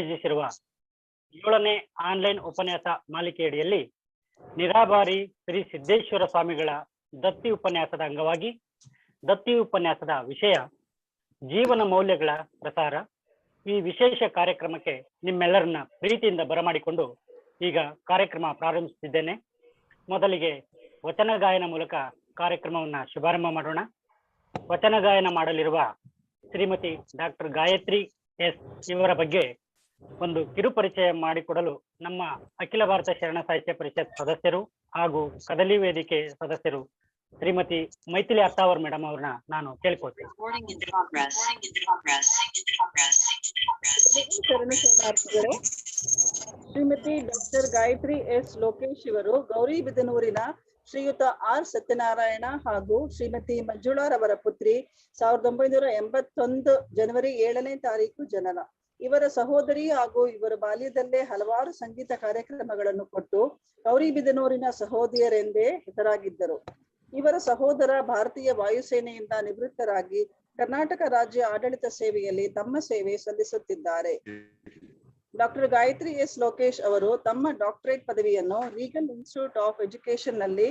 ಆಯೋಜಿಸಿರುವ 7ನೇ ಆನ್ಲೈನ್ ಉಪನ್ಯಾಸ ಮಾಲಿಕೆಯಡಿಯಲ್ಲಿ ನಿರಾಭಾರಿ ಶ್ರೀ ಸಿದ್ದೇಶ್ವರ ಸ್ವಾಮಿಗಳ ದತ್ತಿ ಉಪನ್ಯಾಸದ ಅಂಗವಾಗಿ ದತ್ತಿ ಉಪನ್ಯಾಸದ ವಿಷಯ ಜೀವನ ಮೌಲ್ಯಗಳ ಪ್ರಸಾರ. ಈ ವಿಶೇಷ ಕಾರ್ಯಕ್ರಮಕ್ಕೆ ನಿಮ್ಮೆಲ್ಲರನ್ನ ಪ್ರೀತಿಯಿಂದ ಬರಮಾಡಿಕೊಂಡು ಈಗ ಕಾರ್ಯಕ್ರಮ ಪ್ರಾರಂಭಿಸುತ್ತಿದ್ದೇನೆ. ಮೊದಲಿಗೆ ವಚನ ಗಾಯನ ಮೂಲಕ ಕಾರ್ಯಕ್ರಮವನ್ನ ಶುಭಾರಂಭ ಮಾಡೋಣ. ವಚನ ಗಾಯನ ಮಾಡಲಿರುವ ಶ್ರೀಮತಿ ಡಾಕ್ಟರ್ ಗಾಯತ್ರಿ ಎಸ್ ಇವರ ಬಗ್ಗೆ ಒಂದು ಕಿರು ಪರಿಚಯ ಮಾಡಿಕೊಡಲು ನಮ್ಮ ಅಖಿಲ ಭಾರತ ಶರಣ ಸಾಹಿತ್ಯ ಪರಿಷತ್ ಸದಸ್ಯರು ಹಾಗೂ ಕದಲಿ ವೇದಿಕೆ ಸದಸ್ಯರು ಶ್ರೀಮತಿ ಮೈಥಿಲಿ ಅತ್ತಾವರ್ ಮೇಡಮ್ ಅವ್ರನ್ನ ನಾನು ಕೇಳ್ಕೊಳ್ತೀನಿ. ಶ್ರೀಮತಿ ಡಾಕ್ಟರ್ ಗಾಯತ್ರಿ ಎಸ್ ಲೋಕೇಶ್ ಇವರು ಗೌರಿಬಿದನೂರಿನ ಶ್ರೀಯುತ ಆರ್ ಸತ್ಯನಾರಾಯಣ ಹಾಗೂ ಶ್ರೀಮತಿ ಮಂಜುಳಾರವರ ಪುತ್ರಿ. 1981 ಜನವರಿ 7ನೇ ತಾರೀಕು ಜನನ. ಇವರ ಸಹೋದರಿ ಹಾಗೂ ಇವರ ಬಾಲ್ಯದಲ್ಲೇ ಹಲವಾರು ಸಂಗೀತ ಕಾರ್ಯಕ್ರಮಗಳನ್ನು ಕೊಟ್ಟು ಗೌರಿಬಿದನೂರಿನ ಸಹೋದರಿಯರೆಂದೇ ಹೆಸರಾಗಿದ್ದರು. ಇವರ ಸಹೋದರ ಭಾರತೀಯ ವಾಯುಸೇನೆಯಿಂದ ನಿವೃತ್ತರಾಗಿ ಕರ್ನಾಟಕ ರಾಜ್ಯ ಆಡಳಿತ ಸೇವೆಯಲ್ಲಿ ತಮ್ಮ ಸೇವೆ ಸಲ್ಲಿಸುತ್ತಿದ್ದಾರೆ. ಡಾಕ್ಟರ್ ಗಾಯತ್ರಿ ಎಸ್ ಲೋಕೇಶ್ ಅವರು ತಮ್ಮ ಡಾಕ್ಟರೇಟ್ ಪದವಿಯನ್ನು ರೀಗಲ್ ಇನ್ಸ್ಟಿಟ್ಯೂಟ್ ಆಫ್ ಎಜುಕೇಶನ್ ನಲ್ಲಿ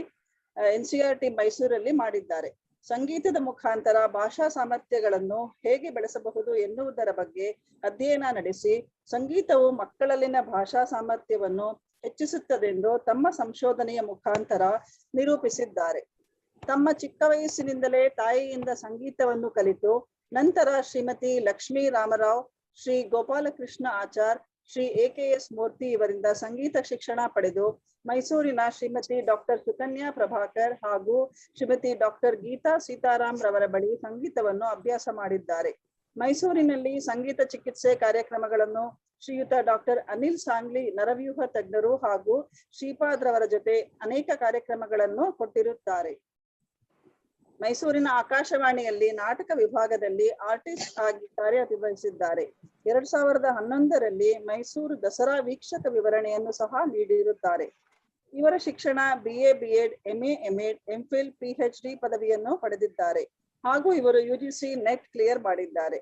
NCERT ಮೈಸೂರಲ್ಲಿ ಮಾಡಿದ್ದಾರೆ. ಸಂಗೀತದ ಮುಖಾಂತರ ಭಾಷಾ ಸಾಮರ್ಥ್ಯಗಳನ್ನು ಹೇಗೆ ಬೆಳೆಸಬಹುದು ಎನ್ನುವುದರ ಬಗ್ಗೆ ಅಧ್ಯಯನ ನಡೆಸಿ ಸಂಗೀತವು ಮಕ್ಕಳಲ್ಲಿನ ಭಾಷಾ ಸಾಮರ್ಥ್ಯವನ್ನು ಹೆಚ್ಚಿಸುತ್ತದೆಂದು ತಮ್ಮ ಸಂಶೋಧನೆಯ ಮುಖಾಂತರ ನಿರೂಪಿಸಿದ್ದಾರೆ. ತಮ್ಮ ಚಿಕ್ಕ ವಯಸ್ಸಿನಿಂದಲೇ ತಾಯಿಯಿಂದ ಸಂಗೀತವನ್ನು ಕಲಿತು ನಂತರ ಶ್ರೀಮತಿ ಲಕ್ಷ್ಮೀ ರಾಮರಾವ್, ಶ್ರೀ ಗೋಪಾಲಕೃಷ್ಣ ಆಚಾರ್, ಶ್ರೀ AKS ಮೂರ್ತಿ ಇವರಿಂದ ಸಂಗೀತ ಶಿಕ್ಷಣ ಪಡೆದು ಮೈಸೂರಿನ ಶ್ರೀಮತಿ ಡಾಕ್ಟರ್ ಸುಕನ್ಯಾ ಪ್ರಭಾಕರ್ ಹಾಗೂ ಶ್ರೀಮತಿ ಡಾಕ್ಟರ್ ಗೀತಾ ಸೀತಾರಾಮ್ ರವರ ಬಳಿ ಸಂಗೀತವನ್ನು ಅಭ್ಯಾಸ ಮಾಡಿದ್ದಾರೆ. ಮೈಸೂರಿನಲ್ಲಿ ಸಂಗೀತ ಚಿಕಿತ್ಸೆ ಕಾರ್ಯಕ್ರಮಗಳನ್ನು ಶ್ರೀಯುತ ಡಾಕ್ಟರ್ ಅನಿಲ್ ಸಾಂಗ್ಲಿ ನರವ್ಯೂಹ ತಜ್ಞರು ಹಾಗೂ ಶ್ರೀಪಾದ್ ರವರ ಜೊತೆ ಅನೇಕ ಕಾರ್ಯಕ್ರಮಗಳನ್ನು ಕೊಟ್ಟಿರುತ್ತಾರೆ. ಮೈಸೂರಿನ ಆಕಾಶವಾಣಿಯಲ್ಲಿ ನಾಟಕ ವಿಭಾಗದಲ್ಲಿ ಆರ್ಟಿಸ್ಟ್ ಆಗಿ ಕಾರ್ಯನಿರ್ವಹಿಸಿದ್ದಾರೆ. 2011ರಲ್ಲಿ ಮೈಸೂರು ದಸರಾ ವೀಕ್ಷಕ ವಿವರಣೆಯನ್ನು ಸಹ ನೀಡಿರುತ್ತಾರೆ. ಇವರ ಶಿಕ್ಷಣ BA, B.Ed, MA, M.Ed, MPhil, PhD ಪದವಿಯನ್ನು ಪಡೆದಿದ್ದಾರೆ ಹಾಗೂ ಇವರು UGC ನೆಟ್ ಕ್ಲಿಯರ್ ಮಾಡಿದ್ದಾರೆ.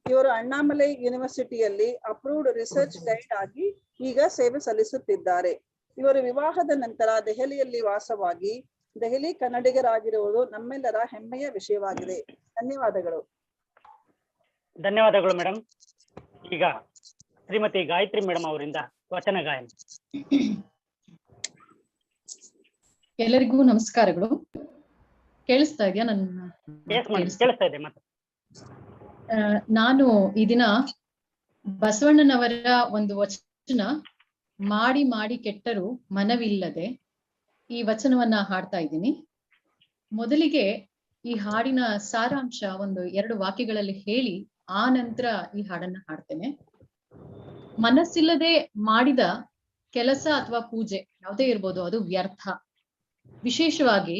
ಇವರು ಅಣ್ಣಾಮಲೈ ಯೂನಿವರ್ಸಿಟಿಯಲ್ಲಿ ಅಪ್ರೂವ್ಡ್ ರಿಸರ್ಚ್ ಗೈಡ್ ಆಗಿ ಈಗ ಸೇವೆ ಸಲ್ಲಿಸುತ್ತಿದ್ದಾರೆ. ಇವರು ವಿವಾಹದ ನಂತರ ದೆಹಲಿಯಲ್ಲಿ ವಾಸವಾಗಿ ದೆಹಲಿ ಕನ್ನಡಿಗರಾಗಿರುವುದು ನಮ್ಮೆಲ್ಲರ ಹೆಮ್ಮೆಯ ವಿಷಯವಾಗಿದೆ. ಧನ್ಯವಾದಗಳು. ಧನ್ಯವಾದಗಳು ಮೇಡಮ್. ಈಗ ಶ್ರೀಮತಿ ಗಾಯತ್ರಿ ಮೇಡಮ್ ಅವರಿಂದ ವಚನ ಗಾಯನ. ಎಲ್ಲರಿಗೂ ನಮಸ್ಕಾರಗಳು. ಕೇಳಿಸ್ತಾ ಇದೆಯಾ? ನನ್ನ ಕೇಳಿಸ್ತಾ ಇದೆ. ಮತ್ತೆ ನಾನು ಈ ದಿನ ಬಸವಣ್ಣನವರ ಒಂದು ವಚನ ಮಾಡಿ ಮಾಡಿ ಕೆಟ್ಟರು ಮನವಿಲ್ಲದೆ ಈ ವಚನವನ್ನ ಹಾಡ್ತಾ ಇದ್ದೀನಿ. ಮೊದಲಿಗೆ ಈ ಹಾಡಿನ ಸಾರಾಂಶ ಒಂದು 2 ವಾಕ್ಯಗಳಲ್ಲಿ ಹೇಳಿ ಆ ನಂತರ ಈ ಹಾಡನ್ನ ಹಾಡ್ತೇನೆ. ಮನಸ್ಸಿಲ್ಲದೆ ಮಾಡಿದ ಕೆಲಸ ಅಥವಾ ಪೂಜೆ ಯಾವುದೇ ಇರ್ಬೋದು, ಅದು ವ್ಯರ್ಥ. ವಿಶೇಷವಾಗಿ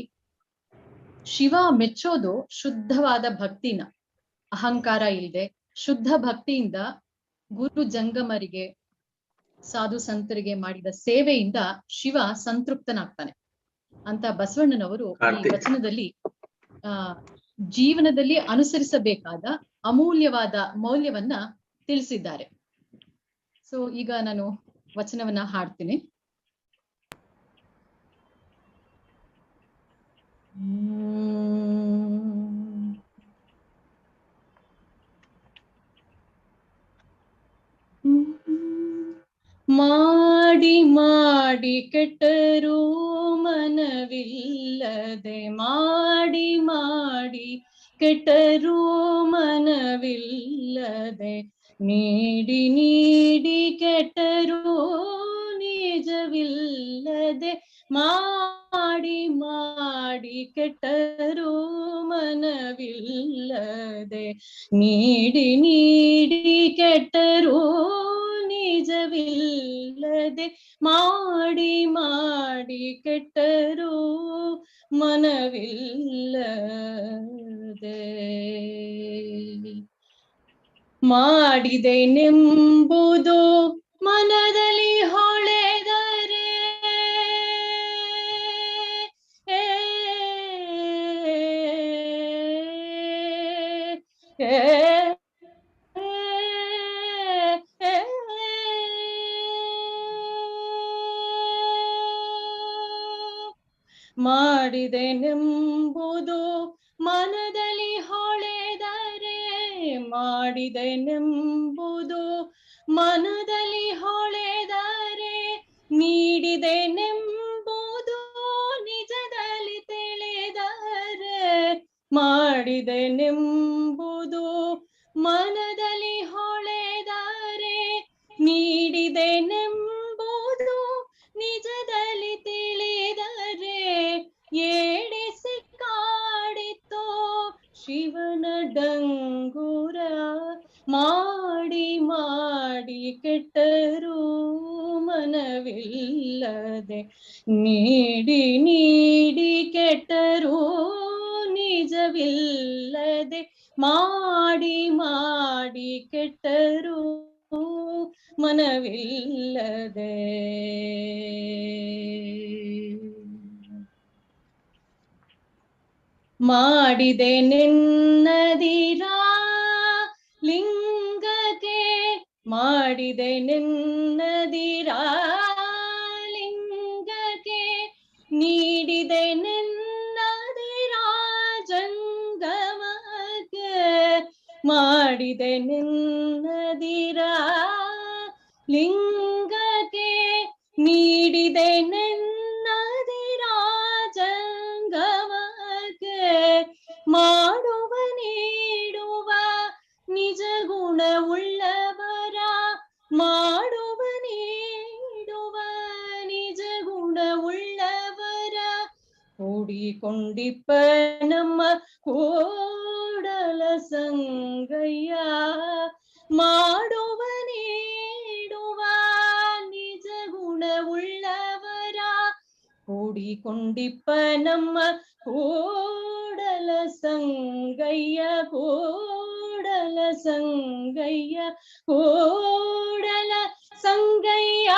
ಶಿವ ಮೆಚ್ಚೋದು ಶುದ್ಧವಾದ ಭಕ್ತಿನ, ಅಹಂಕಾರ ಇಲ್ಲದೆ ಶುದ್ಧ ಭಕ್ತಿಯಿಂದ ಗುರು ಜಂಗಮರಿಗೆ ಸಾಧು ಸಂತರಿಗೆ ಮಾಡಿದ ಸೇವೆಯಿಂದ ಶಿವ ಸಂತೃಪ್ತನಾಗ್ತಾನೆ ಅಂತ ಬಸವಣ್ಣನವರು ಈ ವಚನದಲ್ಲಿ ಜೀವನದಲ್ಲಿ ಅನುಸರಿಸಬೇಕಾದ ಅಮೂಲ್ಯವಾದ ಮೌಲ್ಯವನ್ನ ತಿಳಿಸಿದ್ದಾರೆ. ಸೊ ಈಗ ನಾನು ವಚನವನ್ನ ಹಾಡ್ತೀನಿ. ಮಾಡಿ ಮಾಡಿ ಕೆಟ್ಟರೂ ಮನವಿಲ್ಲದೆ, ಮಾಡಿ ಮಾಡಿ ಕೆಟ್ಟರೂ ಮನವಿಲ್ಲದೆ, ನೀಡಿ ನೀಡಿ ಕೆಟ್ಟರೂ ನಿಜವಿಲ್ಲದೆ, ಮಾಡಿ ಮಾಡಿ ಕೆಟ್ಟರೂ ಮನವಿಲ್ಲದೆ, ನೀಡಿ ನೀಡಿ ಕೆಟ್ಟರೂ ನಿಜವಿಲ್ಲದೆ, ಮಾಡಿ ಮಾಡಿ ಕೆಟ್ಟರೂ ಮನವಿಲ್ಲದೆ, ಮಾಡಿದೆನೆಂಬುದು ಮನದಲ್ಲಿ ಹೊಳೆದರೆ, ಮಾಡಿದೆನೆಂಬುದು ಮನದಲ್ಲಿ ಹೊಳೆದರೆ, ಮಾಡಿದೆನೆಂಬುದು ಮನದಲ್ಲಿ ಹೊಳೆದರೆ, ನೀಡಿದೆನೆಂಬುದು ನಿಜದಲ್ಲಿ ತಿಳಿದರೆ, ಮಾಡಿದೆನೆಂಬುದು ಮನದಲ್ಲಿ ಹೊಳೆದರೆ, ನೀಡಿದೆನೆಂಬುದು ನಿಜದಲ್ಲಿ ತಿಳಿದರೆ, ಏಡಿಸಿ ಕಾಡಿತೋ ಶಿವನ ಡಂಗುರ, ಮಾಡಿ ಮಾಡಿ ಕೆಟ್ಟರೂ ಮನವಿಲ್ಲದೆ, ನೀಡಿ ನೀಡಿ ಕೆಟ್ಟರೂ ನಿಜವಿಲ್ಲದೆ, ಮಾಡಿ ಮಾಡಿ ಕೆಟ್ಟರೂ ಮನವಿಲ್ಲದೆ. ಮಾಡಿದೆ ನೆನ್ನದಿರಾ ಲಿಂಗಕ್ಕೆ, ಮಾಡಿದೆ ನೆನ್ನದಿರಾ ಲಿಂಗಕ್ಕೆ, ನೀಡಿದೆ ನೆನ್ನದಿರಾ ಜಂಗಮಕ್ಕೆ, ಮಾಡಿದೆ ನೆನ್ನದಿರಾ ಲಿಂಗಕ್ಕೆ, ನೀಡಿದೆ ನೆನ್ನದಿರಾ ಜಂಗಮಕ್ಕೆ, ಮಾಡುವ ನೀಡುವ ನಿಜ ಗುಣವುಳ್ಳವರ, ಮಾಡುವ ನೀಡುವ ನಿಜ ಗುಣವುಳ್ಳವರ, ಕೂಡಿಕೊಂಡಿಪ್ಪ ನಮ್ಮ ಕೂಡಲ ಸಂಗಯ್ಯ, ಮಾಡುವ ನೀಡುವ ನಿಜ ಗುಣವುಳ್ಳವರ, ಕೂಡಿಕೊಂಡಿಪ್ಪ ನಮ್ಮ ಕೂಡಲ ಸಂಗಯ್ಯ, ಕೂಡಲ ಸಂಗಯ್ಯ, ಕೂಡಲ ಸಂಗಯ್ಯ.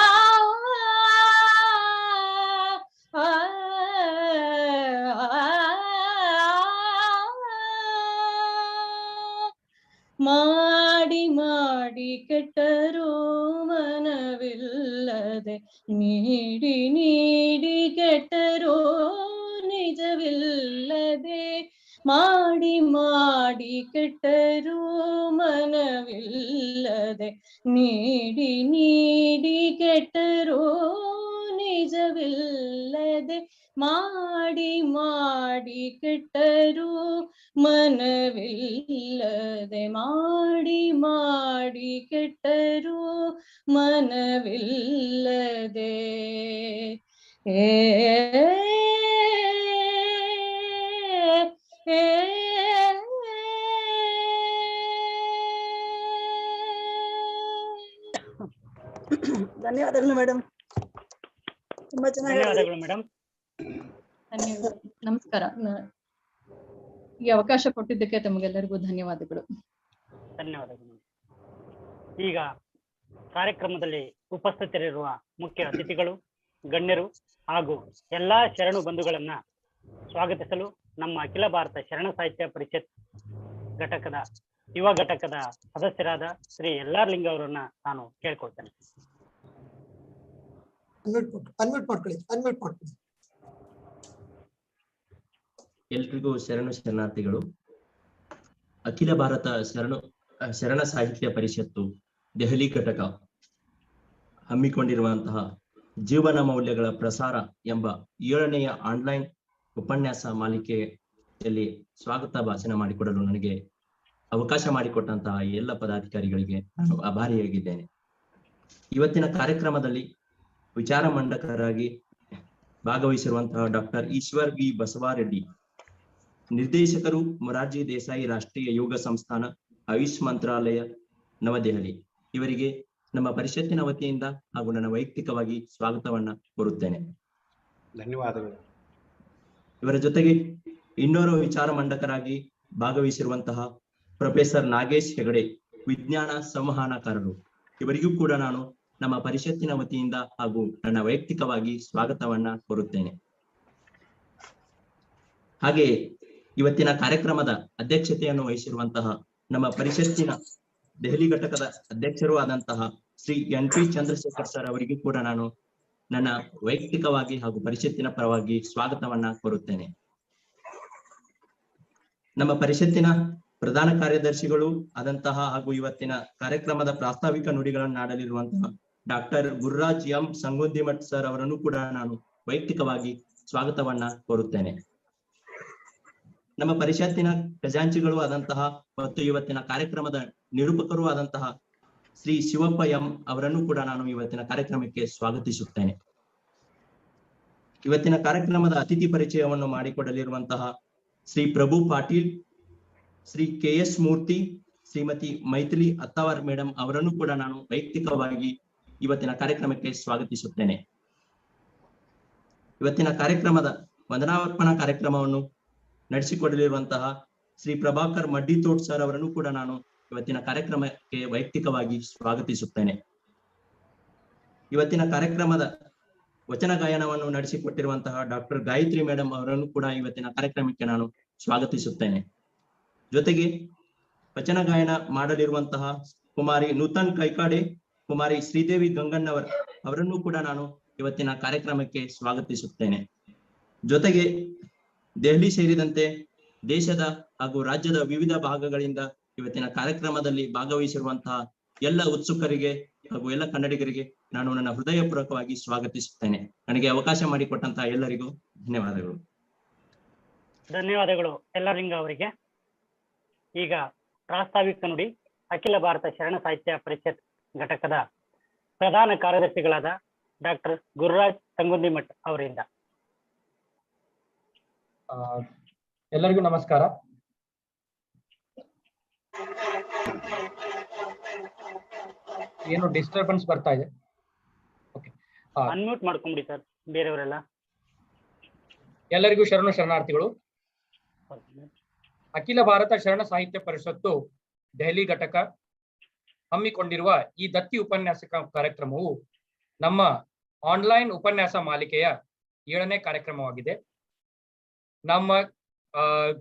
ಮಾಡಿ ಮಾಡಿ ಕೆಟ್ಟರೂ ಮನವಿಲ್ಲದೆ, ನೀಡಿ ನೀಡಿ ಕೆಟ್ಟರೂ ನಿಜವಿಲ್ಲದೆ, ಮಾಡಿ ಮಾಡಿ ಕೆಟ್ಟರೂ ಮನವಿಲ್ಲದೆ, ನೀಡಿ ನೀಡಿ ಕೆಟ್ಟರೂ ನಿಜವಿಲ್ಲದೆ, ಮಾಡಿ ಮಾಡಿ ಕೆಟ್ಟರೂ ಮನವಿಲ್ಲದೆ, ಮಾಡಿ ಮಾಡಿ ಕೆಟ್ಟರೂ ಮನವಿಲ್ಲದೆ. ಧನ್ಯವಾದಗಳು ಮೇಡಮ್, ತುಂಬಾ ಚೆನ್ನಾಗಿ ಧನ್ಯವಾದಗಳು ಮೇಡಮ್. ಧನ್ಯವಾದ, ನಮಸ್ಕಾರ. ಈ ಅವಕಾಶ ಕೊಟ್ಟಿದ್ದಕ್ಕೆ ತಮಗೆಲ್ಲರಿಗೂ ಧನ್ಯವಾದಗಳು. ಧನ್ಯವಾದಗಳು. ಈಗ ಕಾರ್ಯಕ್ರಮದಲ್ಲಿ ಉಪಸ್ಥಿತರಿರುವ ಮುಖ್ಯ ಅತಿಥಿಗಳು, ಗಣ್ಯರು ಹಾಗೂ ಎಲ್ಲಾ ಶರಣು ಬಂಧುಗಳನ್ನ ಸ್ವಾಗತಿಸಲು ನಮ್ಮ ಅಖಿಲ ಭಾರತ ಶರಣ ಸಾಹಿತ್ಯ ಪರಿಷತ್ ಘಟಕದ ಯುವ ಘಟಕದ ಸದಸ್ಯರಾದ ಶ್ರೀ ಎಲ್.ಆರ್. ಲಿಂಗ ಅವರನ್ನ ನಾನು ಕೇಳ್ಕೊಳ್ತೇನೆ. ಎಲ್ರಿಗೂ ಶರಣಾರ್ಥಿಗಳು. ಅಖಿಲ ಭಾರತ ಶರಣ ಸಾಹಿತ್ಯ ಪರಿಷತ್ತು ದೆಹಲಿ ಘಟಕ ಹಮ್ಮಿಕೊಂಡಿರುವಂತಹ ಜೀವನ ಮೌಲ್ಯಗಳ ಪ್ರಸಾರ ಎಂಬ 7ನೆಯ ಆನ್ಲೈನ್ ಉಪನ್ಯಾಸ ಮಾಲಿಕೆಯಲ್ಲಿ ಸ್ವಾಗತ ಭಾಷಣ ಮಾಡಿಕೊಡಲು ನನಗೆ ಅವಕಾಶ ಮಾಡಿಕೊಟ್ಟಂತಹ ಎಲ್ಲ ಪದಾಧಿಕಾರಿಗಳಿಗೆ ನಾನು ಆಭಾರಿಯಾಗಿದ್ದೇನೆ. ಇವತ್ತಿನ ಕಾರ್ಯಕ್ರಮದಲ್ಲಿ ವಿಚಾರ ಮಂಡಕರಾಗಿ ಭಾಗವಹಿಸಿರುವಂತಹ ಡಾಕ್ಟರ್ ಈಶ್ವರ್ ವಿ ಬಸವಾರೆಡ್ಡಿ, ನಿರ್ದೇಶಕರು ಮೊರಾರ್ಜಿ ದೇಸಾಯಿ ರಾಷ್ಟ್ರೀಯ ಯೋಗ ಸಂಸ್ಥಾನ, ಆಯುಷ್ ಮಂತ್ರಾಲಯ, ನವದೆಹಲಿ. ಇವರಿಗೆ ನಮ್ಮ ಪರಿಷತ್ತಿನ ವತಿಯಿಂದ ಹಾಗೂ ನನ್ನ ವೈಯಕ್ತಿಕವಾಗಿ ಸ್ವಾಗತವನ್ನ ಕೋರುತ್ತೇನೆ. ಧನ್ಯವಾದಗಳು. ಇವರ ಜೊತೆಗೆ ಇನ್ನೋರ್ವ ವಿಚಾರ ಮಂಡಕರಾಗಿ ಭಾಗವಹಿಸಿರುವಂತಹ ಪ್ರೊಫೆಸರ್ ನಾಗೇಶ್ ಹೆಗಡೆ, ವಿಜ್ಞಾನ ಸಂವಹನಕಾರರು. ಇವರಿಗೂ ಕೂಡ ನಾನು ನಮ್ಮ ಪರಿಷತ್ತಿನ ವತಿಯಿಂದ ಹಾಗೂ ನನ್ನ ವೈಯಕ್ತಿಕವಾಗಿ ಸ್ವಾಗತವನ್ನ ಕೋರುತ್ತೇನೆ. ಹಾಗೆ ಇವತ್ತಿನ ಕಾರ್ಯಕ್ರಮದ ಅಧ್ಯಕ್ಷತೆಯನ್ನು ವಹಿಸಿರುವಂತಹ ನಮ್ಮ ಪರಿಷತ್ತಿನ ದೆಹಲಿ ಘಟಕದ ಅಧ್ಯಕ್ಷರೂ ಆದಂತಹ ಶ್ರೀ ಎನ್.ಪಿ. ಚಂದ್ರಶೇಖರ್ ಸರ್ ಅವರಿಗೂ ಕೂಡ ನಾನು ನನ್ನ ವೈಯಕ್ತಿಕವಾಗಿ ಹಾಗೂ ಪರಿಷತ್ತಿನ ಪರವಾಗಿ ಸ್ವಾಗತವನ್ನ ಕೋರುತ್ತೇನೆ. ನಮ್ಮ ಪರಿಷತ್ತಿನ ಪ್ರಧಾನ ಕಾರ್ಯದರ್ಶಿಗಳು ಆದಂತಹ ಹಾಗೂ ಇವತ್ತಿನ ಕಾರ್ಯಕ್ರಮದ ಪ್ರಾಸ್ತಾವಿಕ ನುಡಿಗಳನ್ನಾಡಲಿರುವಂತಹ ಡಾಕ್ಟರ್ ಗುರುರಾಜ್ ಎಂ ಸಂಗೋದಿಮಠ್ ಸರ್ ಅವರನ್ನು ಕೂಡ ನಾನು ವೈಯಕ್ತಿಕವಾಗಿ ಸ್ವಾಗತವನ್ನ ಕೋರುತ್ತೇನೆ. ನಮ್ಮ ಪರಿಷತ್ತಿನ ಖಜಾಂಚಿಗಳು ಆದಂತಹ ಮತ್ತು ಇವತ್ತಿನ ಕಾರ್ಯಕ್ರಮದ ನಿರೂಪಕರು ಆದಂತಹ ಶ್ರೀ ಶಿವಪ್ಪ ಎಂ ಅವರನ್ನು ಕೂಡ ನಾನು ಇವತ್ತಿನ ಕಾರ್ಯಕ್ರಮಕ್ಕೆ ಸ್ವಾಗತಿಸುತ್ತೇನೆ. ಇವತ್ತಿನ ಕಾರ್ಯಕ್ರಮದ ಅತಿಥಿ ಪರಿಚಯವನ್ನು ಮಾಡಿಕೊಡಲಿರುವಂತಹ ಶ್ರೀ ಪ್ರಭು ಪಾಟೀಲ್, ಶ್ರೀ KS ಮೂರ್ತಿ, ಶ್ರೀಮತಿ ಮೈಥಿಲಿ ಅತ್ತಾವರ್ ಮೇಡಮ್ ಅವರನ್ನು ಕೂಡ ನಾನು ವೈಯಕ್ತಿಕವಾಗಿ ಇವತ್ತಿನ ಕಾರ್ಯಕ್ರಮಕ್ಕೆ ಸ್ವಾಗತಿಸುತ್ತೇನೆ. ಇವತ್ತಿನ ಕಾರ್ಯಕ್ರಮದ ವಂದನಾರ್ಪಣಾ ಕಾರ್ಯಕ್ರಮವನ್ನು ನಡೆಸಿಕೊಡಲಿರುವಂತಹ ಶ್ರೀ ಪ್ರಭಾಕರ್ ಮಡ್ಡಿತೋಟ್ ಸರ್ ಅವರನ್ನು ಕೂಡ ನಾನು ಇವತ್ತಿನ ಕಾರ್ಯಕ್ರಮಕ್ಕೆ ವೈಯಕ್ತಿಕವಾಗಿ ಸ್ವಾಗತಿಸುತ್ತೇನೆ. ಇವತ್ತಿನ ಕಾರ್ಯಕ್ರಮದ ವಚನ ಗಾಯನವನ್ನು ನಡೆಸಿಕೊಟ್ಟಿರುವಂತಹ ಡಾಕ್ಟರ್ ಗಾಯತ್ರಿ ಮೇಡಮ್ ಅವರನ್ನು ಕೂಡ ಇವತ್ತಿನ ಕಾರ್ಯಕ್ರಮಕ್ಕೆ ನಾನು ಸ್ವಾಗತಿಸುತ್ತೇನೆ. ಜೊತೆಗೆ ವಚನ ಗಾಯನ ಮಾಡಲಿರುವಂತಹ ಕುಮಾರಿ ನೂತನ್ ಕೈಕಾಡೆ, ಕುಮಾರಿ ಶ್ರೀದೇವಿ ಗಂಗಣ್ಣವರ್ ಅವರನ್ನು ಕೂಡ ನಾನು ಇವತ್ತಿನ ಕಾರ್ಯಕ್ರಮಕ್ಕೆ ಸ್ವಾಗತಿಸುತ್ತೇನೆ. ಜೊತೆಗೆ ದೆಹಲಿ ಸೇರಿದಂತೆ ದೇಶದ ಹಾಗೂ ರಾಜ್ಯದ ವಿವಿಧ ಭಾಗಗಳಿಂದ ಇವತ್ತಿನ ಕಾರ್ಯಕ್ರಮದಲ್ಲಿ ಭಾಗವಹಿಸಿರುವಂತಹ ಎಲ್ಲ ಉತ್ಸುಕರಿಗೆ ಹಾಗೂ ಎಲ್ಲ ಕನ್ನಡಿಗರಿಗೆ ನಾನು ನನ್ನ ಹೃದಯಪೂರ್ವಕವಾಗಿ ಸ್ವಾಗತಿಸುತ್ತೇನೆ. ನನಗೆ ಅವಕಾಶ ಮಾಡಿಕೊಟ್ಟಂತಹ ಎಲ್ಲರಿಗೂ ಧನ್ಯವಾದಗಳು. ಧನ್ಯವಾದಗಳು ಎಲ್ಲರಿಂಗ ಅವರಿಗೆ. ಈಗ ಪ್ರಾಸ್ತಾವಿಕ ನುಡಿ ಅಖಿಲ ಭಾರತ ಶರಣ ಸಾಹಿತ್ಯ ಪರಿಷತ್ ಘಟಕದ ಪ್ರಧಾನ ಕಾರ್ಯದರ್ಶಿಗಳಾದ ಡಾಕ್ಟರ್ ಗುರುರಾಜ್ ಸಂಗೋದಿಮಠ್ ಅವರಿಂದ. ಎಲ್ಲರಿಗೂ ನಮಸ್ಕಾರ. ಏನು ಡಿಸ್ಟರ್ಬೆನ್ಸ್ ಬರ್ತಾ ಇದೆ? ಓಕೆ, ಅನ್ಮ್ಯೂಟ್ ಮಾಡ್ಕೊಂಬಿಡಿ ಸರ್ ಬೇರೆಯವರೆಲ್ಲ. ಎಲ್ಲರಿಗೂ ಶರಣಾರ್ಥಿಗಳು. ಅಖಿಲ ಭಾರತ ಶರಣ ಸಾಹಿತ್ಯ ಪರಿಷತ್ತು ದೆಹಲಿ ಘಟಕ ಹಮ್ಮಿಕೊಂಡಿರುವ ಈ ದತ್ತಿ ಉಪನ್ಯಾಸ ಕಾರ್ಯಕ್ರಮವು ನಮ್ಮ ಆನ್ಲೈನ್ ಉಪನ್ಯಾಸ ಮಾಲಿಕೆಯ 7ನೇ ಕಾರ್ಯಕ್ರಮವಾಗಿದೆ. ನಮ್ಮ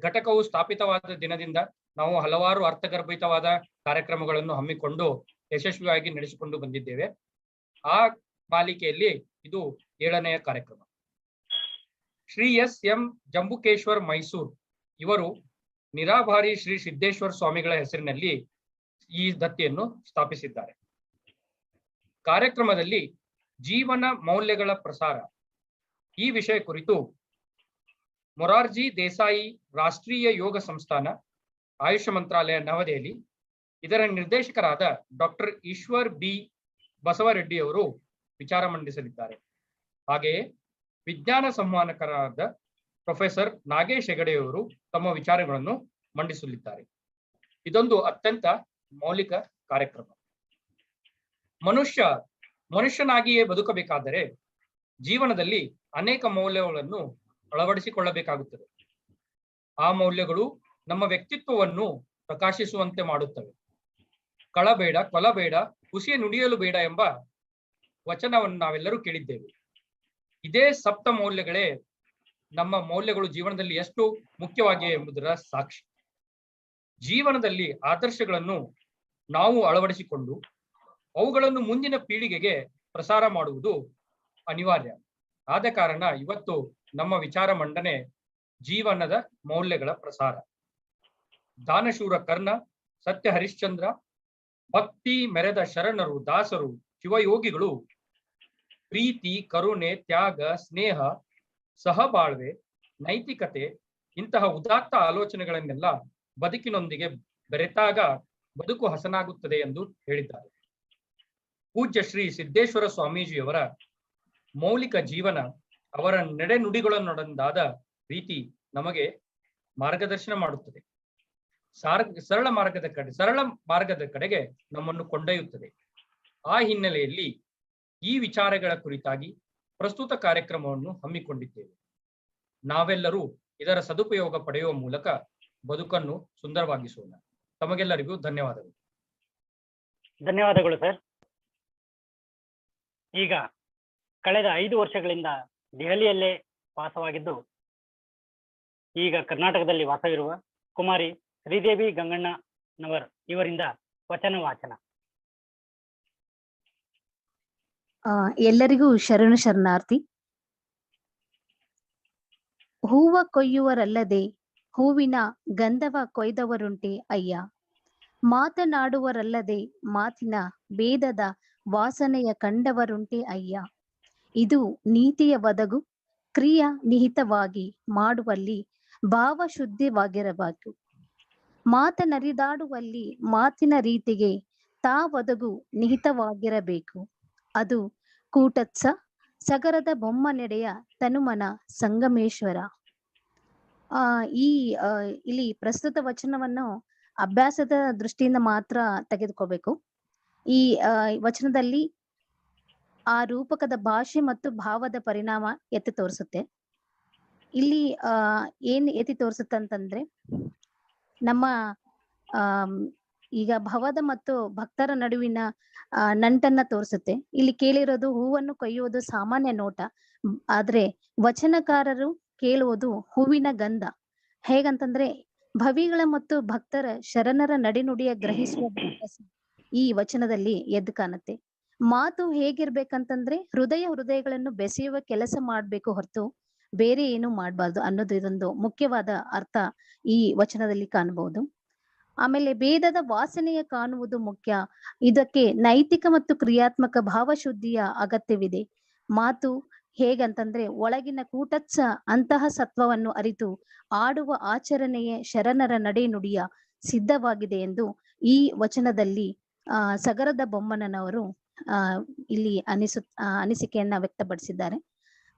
ಘಟಕವು ಸ್ಥಾಪಿತವಾದ ದಿನದಿಂದ ನಾವು ಹಲವಾರು ಅರ್ಥಗರ್ಭಿತವಾದ ಕಾರ್ಯಕ್ರಮಗಳನ್ನು ಹಮ್ಮಿಕೊಂಡು ಯಶಸ್ವಿಯಾಗಿ ನಡೆಸಿಕೊಂಡು ಬಂದಿದ್ದೇವೆ. ಆ ಮಾಲಿಕೆಯಲ್ಲಿ ಇದು 7ನೆಯ ಕಾರ್ಯಕ್ರಮ. ಶ್ರೀ S.M. ಜಂಬುಕೇಶ್ವರ್ ಮೈಸೂರ್ ಇವರು ನಿರಾಭಾರಿ ಶ್ರೀ ಸಿದ್ದೇಶ್ವರ ಸ್ವಾಮಿಗಳ ಹೆಸರಿನಲ್ಲಿ ಈ ದತ್ತಿಯನ್ನು ಸ್ಥಾಪಿಸಿದ್ದಾರೆ. ಕಾರ್ಯಕ್ರಮದಲ್ಲಿ ಜೀವನ ಮೌಲ್ಯಗಳ ಪ್ರಸಾರ ಈ ವಿಷಯ ಕುರಿತು ಮೊರಾರ್ಜಿ ದೇಸಾಯಿ ರಾಷ್ಟ್ರೀಯ ಯೋಗ ಸಂಸ್ಥಾನ, ಆಯುಷ್ ಮಂತ್ರಾಲಯ, ನವದೆಹಲಿ ಇದರ ನಿರ್ದೇಶಕರಾದ ಡಾಕ್ಟರ್ ಈಶ್ವರ್ ಬಿ ಬಸವರೆಡ್ಡಿ ಅವರು ವಿಚಾರ ಮಂಡಿಸಲಿದ್ದಾರೆ. ಹಾಗೆಯೇ ವಿಜ್ಞಾನ ಸಂವಹನಕರಾದ ಪ್ರೊಫೆಸರ್ ನಾಗೇಶ್ ಹೆಗಡೆಯವರು ತಮ್ಮ ವಿಚಾರಗಳನ್ನು ಮಂಡಿಸಲಿದ್ದಾರೆ. ಇದೊಂದು ಅತ್ಯಂತ ಮೌಲಿಕ ಕಾರ್ಯಕ್ರಮ. ಮನುಷ್ಯನಾಗಿಯೇ ಬದುಕಬೇಕಾದರೆ ಜೀವನದಲ್ಲಿ ಅನೇಕ ಮೌಲ್ಯಗಳನ್ನು ಅಳವಡಿಸಿಕೊಳ್ಳಬೇಕಾಗುತ್ತದೆ. ಆ ಮೌಲ್ಯಗಳು ನಮ್ಮ ವ್ಯಕ್ತಿತ್ವವನ್ನು ಪ್ರಕಾಶಿಸುವಂತೆ ಮಾಡುತ್ತವೆ. ಕಳಬೇಡ, ಕೊಲಬೇಡ, ಹುಸಿಯ ನುಡಿಯಲು ಬೇಡ ಎಂಬ ವಚನವನ್ನು ನಾವೆಲ್ಲರೂ ಕೇಳಿದ್ದೇವೆ. ಇದೇ ಸಪ್ತ ಮೌಲ್ಯಗಳೇ ನಮ್ಮ ಮೌಲ್ಯಗಳು ಜೀವನದಲ್ಲಿ ಎಷ್ಟು ಮುಖ್ಯವಾಗಿವೆ ಎಂಬುದರ ಸಾಕ್ಷಿ. ಜೀವನದಲ್ಲಿ ಆದರ್ಶಗಳನ್ನು ನಾವು ಅಳವಡಿಸಿಕೊಂಡು ಅವುಗಳನ್ನು ಮುಂದಿನ ಪೀಳಿಗೆಗೆ ಪ್ರಸಾರ ಮಾಡುವುದು ಅನಿವಾರ್ಯ. ಆದ ಕಾರಣ ಇವತ್ತು ನಮ್ಮ ವಿಚಾರ ಮಂಡನೆ ಜೀವನದ ಮೌಲ್ಯಗಳ ಪ್ರಸಾರ. ದಾನಶೂರ ಕರ್ಣ, ಸತ್ಯ ಹರಿಶ್ಚಂದ್ರ, ಭಕ್ತಿ ಮೆರೆದ ಶರಣರು, ದಾಸರು, ಶಿವಯೋಗಿಗಳು ಪ್ರೀತಿ, ಕರುಣೆ, ತ್ಯಾಗ, ಸ್ನೇಹ, ಸಹಬಾಳ್ವೆ, ನೈತಿಕತೆ ಇಂತಹ ಉದಾತ್ತ ಆಲೋಚನೆಗಳನ್ನೆಲ್ಲ ಬದುಕಿನೊಂದಿಗೆ ಬೆರೆತಾಗ ಬದುಕು ಹಸನಾಗುತ್ತದೆ ಎಂದು ಹೇಳಿದ್ದಾರೆ. ಪೂಜ್ಯ ಶ್ರೀ ಸಿದ್ದೇಶ್ವರ ಸ್ವಾಮೀಜಿಯವರ ಮೌಲಿಕ ಜೀವನ, ಅವರ ನಡೆನುಡಿಗಳನ್ನೊಡಂದಾದ ರೀತಿ ನಮಗೆ ಮಾರ್ಗದರ್ಶನ ಮಾಡುತ್ತದೆ. ಸರಳ ಮಾರ್ಗದ ಕಡೆಗೆ ನಮ್ಮನ್ನು ಕೊಂಡೊಯ್ಯುತ್ತದೆ. ಆ ಹಿನ್ನೆಲೆಯಲ್ಲಿ ಈ ವಿಚಾರಗಳ ಕುರಿತಾಗಿ ಪ್ರಸ್ತುತ ಕಾರ್ಯಕ್ರಮವನ್ನು ಹಮ್ಮಿಕೊಂಡಿದ್ದೇವೆ. ನಾವೆಲ್ಲರೂ ಇದರ ಸದುಪಯೋಗ ಪಡೆಯುವ ಮೂಲಕ ಬದುಕನ್ನು ಸುಂದರವಾಗಿಸೋಣ. ತಮಗೆಲ್ಲರಿಗೂ ಧನ್ಯವಾದಗಳು. ಧನ್ಯವಾದಗಳು ಸರ್. ಈಗ ಕಳೆದ 5 ವರ್ಷಗಳಿಂದ ದೆಹಲಿಯಲ್ಲೇ ವಾಸವಾಗಿದ್ದು ಈಗ ಕರ್ನಾಟಕದಲ್ಲಿ ವಾಸವಿರುವ ಕುಮಾರಿ ಶ್ರೀದೇವಿ ಗಂಗಣ್ಣನವರ್ ಇವರಿಂದ ವಚನ ವಾಚನ. ಎಲ್ಲರಿಗೂ ಶರಣು ಶರಣಾರ್ಥಿ. ಹೂವ ಕೊಯ್ಯುವರಲ್ಲದೆ ಹೂವಿನ ಗಂಧವ ಕೊಯ್ದವರುಂಟೆ ಅಯ್ಯ. ಮಾತನಾಡುವರಲ್ಲದೆ ಮಾತಿನ ಭೇದದ ವಾಸನೆಯ ಕಂಡವರುಂಟೆ ಅಯ್ಯ. ಇದು ನೀತಿಯ ಬದಗು ಕ್ರಿಯ ನಿಹಿತವಾಗಿ ಮಾಡುವಲ್ಲಿ ಭಾವಶುದ್ಧಿವಾಗಿರಬೇಕು. ಮಾತನರಿದಾಡುವಲ್ಲಿ ಮಾತಿನ ರೀತಿಗೆ ತಾವದಗು ನಿಹಿತವಾಗಿರಬೇಕು. ಅದು ಕೂಟತ್ಸ ಸಗರದ ಬೊಮ್ಮನೆಡೆಯ ತನುಮನ ಸಂಗಮೇಶ್ವರ. ಇಲ್ಲಿ ಪ್ರಸ್ತುತ ವಚನವನ್ನು ಅಭ್ಯಾಸದ ದೃಷ್ಟಿಯಿಂದ ಮಾತ್ರ ತೆಗೆದುಕೋಬೇಕು. ಈ ವಚನದಲ್ಲಿ ಆ ರೂಪಕದ ಭಾಷೆ ಮತ್ತು ಭಾವದ ಪರಿಣಾಮ ಎತ್ತಿ ತೋರಿಸುತ್ತೆ. ಇಲ್ಲಿ ಏನ್ ಎತ್ತಿ ತೋರಿಸುತ್ತೆ ಅಂತಂದ್ರೆ, ನಮ್ಮ ಈಗ ಭವದ ಮತ್ತು ಭಕ್ತರ ನಡುವಿನ ನಂಟನ್ನ ತೋರಿಸುತ್ತೆ. ಇಲ್ಲಿ ಕೇಳಿರೋದು ಹೂವನ್ನು ಕೊಯ್ಯುವುದು ಸಾಮಾನ್ಯ ನೋಟ, ಆದ್ರೆ ವಚನಕಾರರು ಕೇಳುವುದು ಹೂವಿನ ಗಂಧ. ಹೇಗಂತಂದ್ರೆ ಭವಿಗಳ ಮತ್ತು ಭಕ್ತರ ಶರಣರ ನಡೆನುಡಿಯ ಗ್ರಹಿಸುವ ಈ ವಚನದಲ್ಲಿ ಎದ್ದು ಕಾಣುತ್ತೆ. ಮಾತು ಹೇಗಿರ್ಬೇಕಂತಂದ್ರೆ ಹೃದಯಗಳನ್ನು ಬೆಸೆಯುವ ಕೆಲಸ ಮಾಡ್ಬೇಕು ಹೊರತು ಬೇರೆ ಏನು ಮಾಡಬಾರ್ದು ಅನ್ನೋದು ಇದೊಂದು ಮುಖ್ಯವಾದ ಅರ್ಥ ಈ ವಚನದಲ್ಲಿ ಕಾಣಬಹುದು. ಆಮೇಲೆ ಭೇದದ ವಾಸನೆಯ ಕಾಣುವುದು ಮುಖ್ಯ. ಇದಕ್ಕೆ ನೈತಿಕ ಮತ್ತು ಕ್ರಿಯಾತ್ಮಕ ಭಾವಶುದ್ಧಿಯ ಅಗತ್ಯವಿದೆ. ಮಾತು ಹೇಗಂತಂದ್ರೆ ಒಳಗಿನ ಕೂಟತ್ಸ ಅಂತಹ ಸತ್ವವನ್ನು ಅರಿತು ಆಡುವ ಆಚರಣೆಯೇ ಶರಣರ ನಡೆನುಡಿಯ ಸಿದ್ಧವಾಗಿದೆ ಎಂದು ಈ ವಚನದಲ್ಲಿ ಸಗರದ ಬೊಮ್ಮನವರು ಇಲ್ಲಿ ಅನಿಸಿಕೆಯನ್ನ ವ್ಯಕ್ತಪಡಿಸಿದ್ದಾರೆ.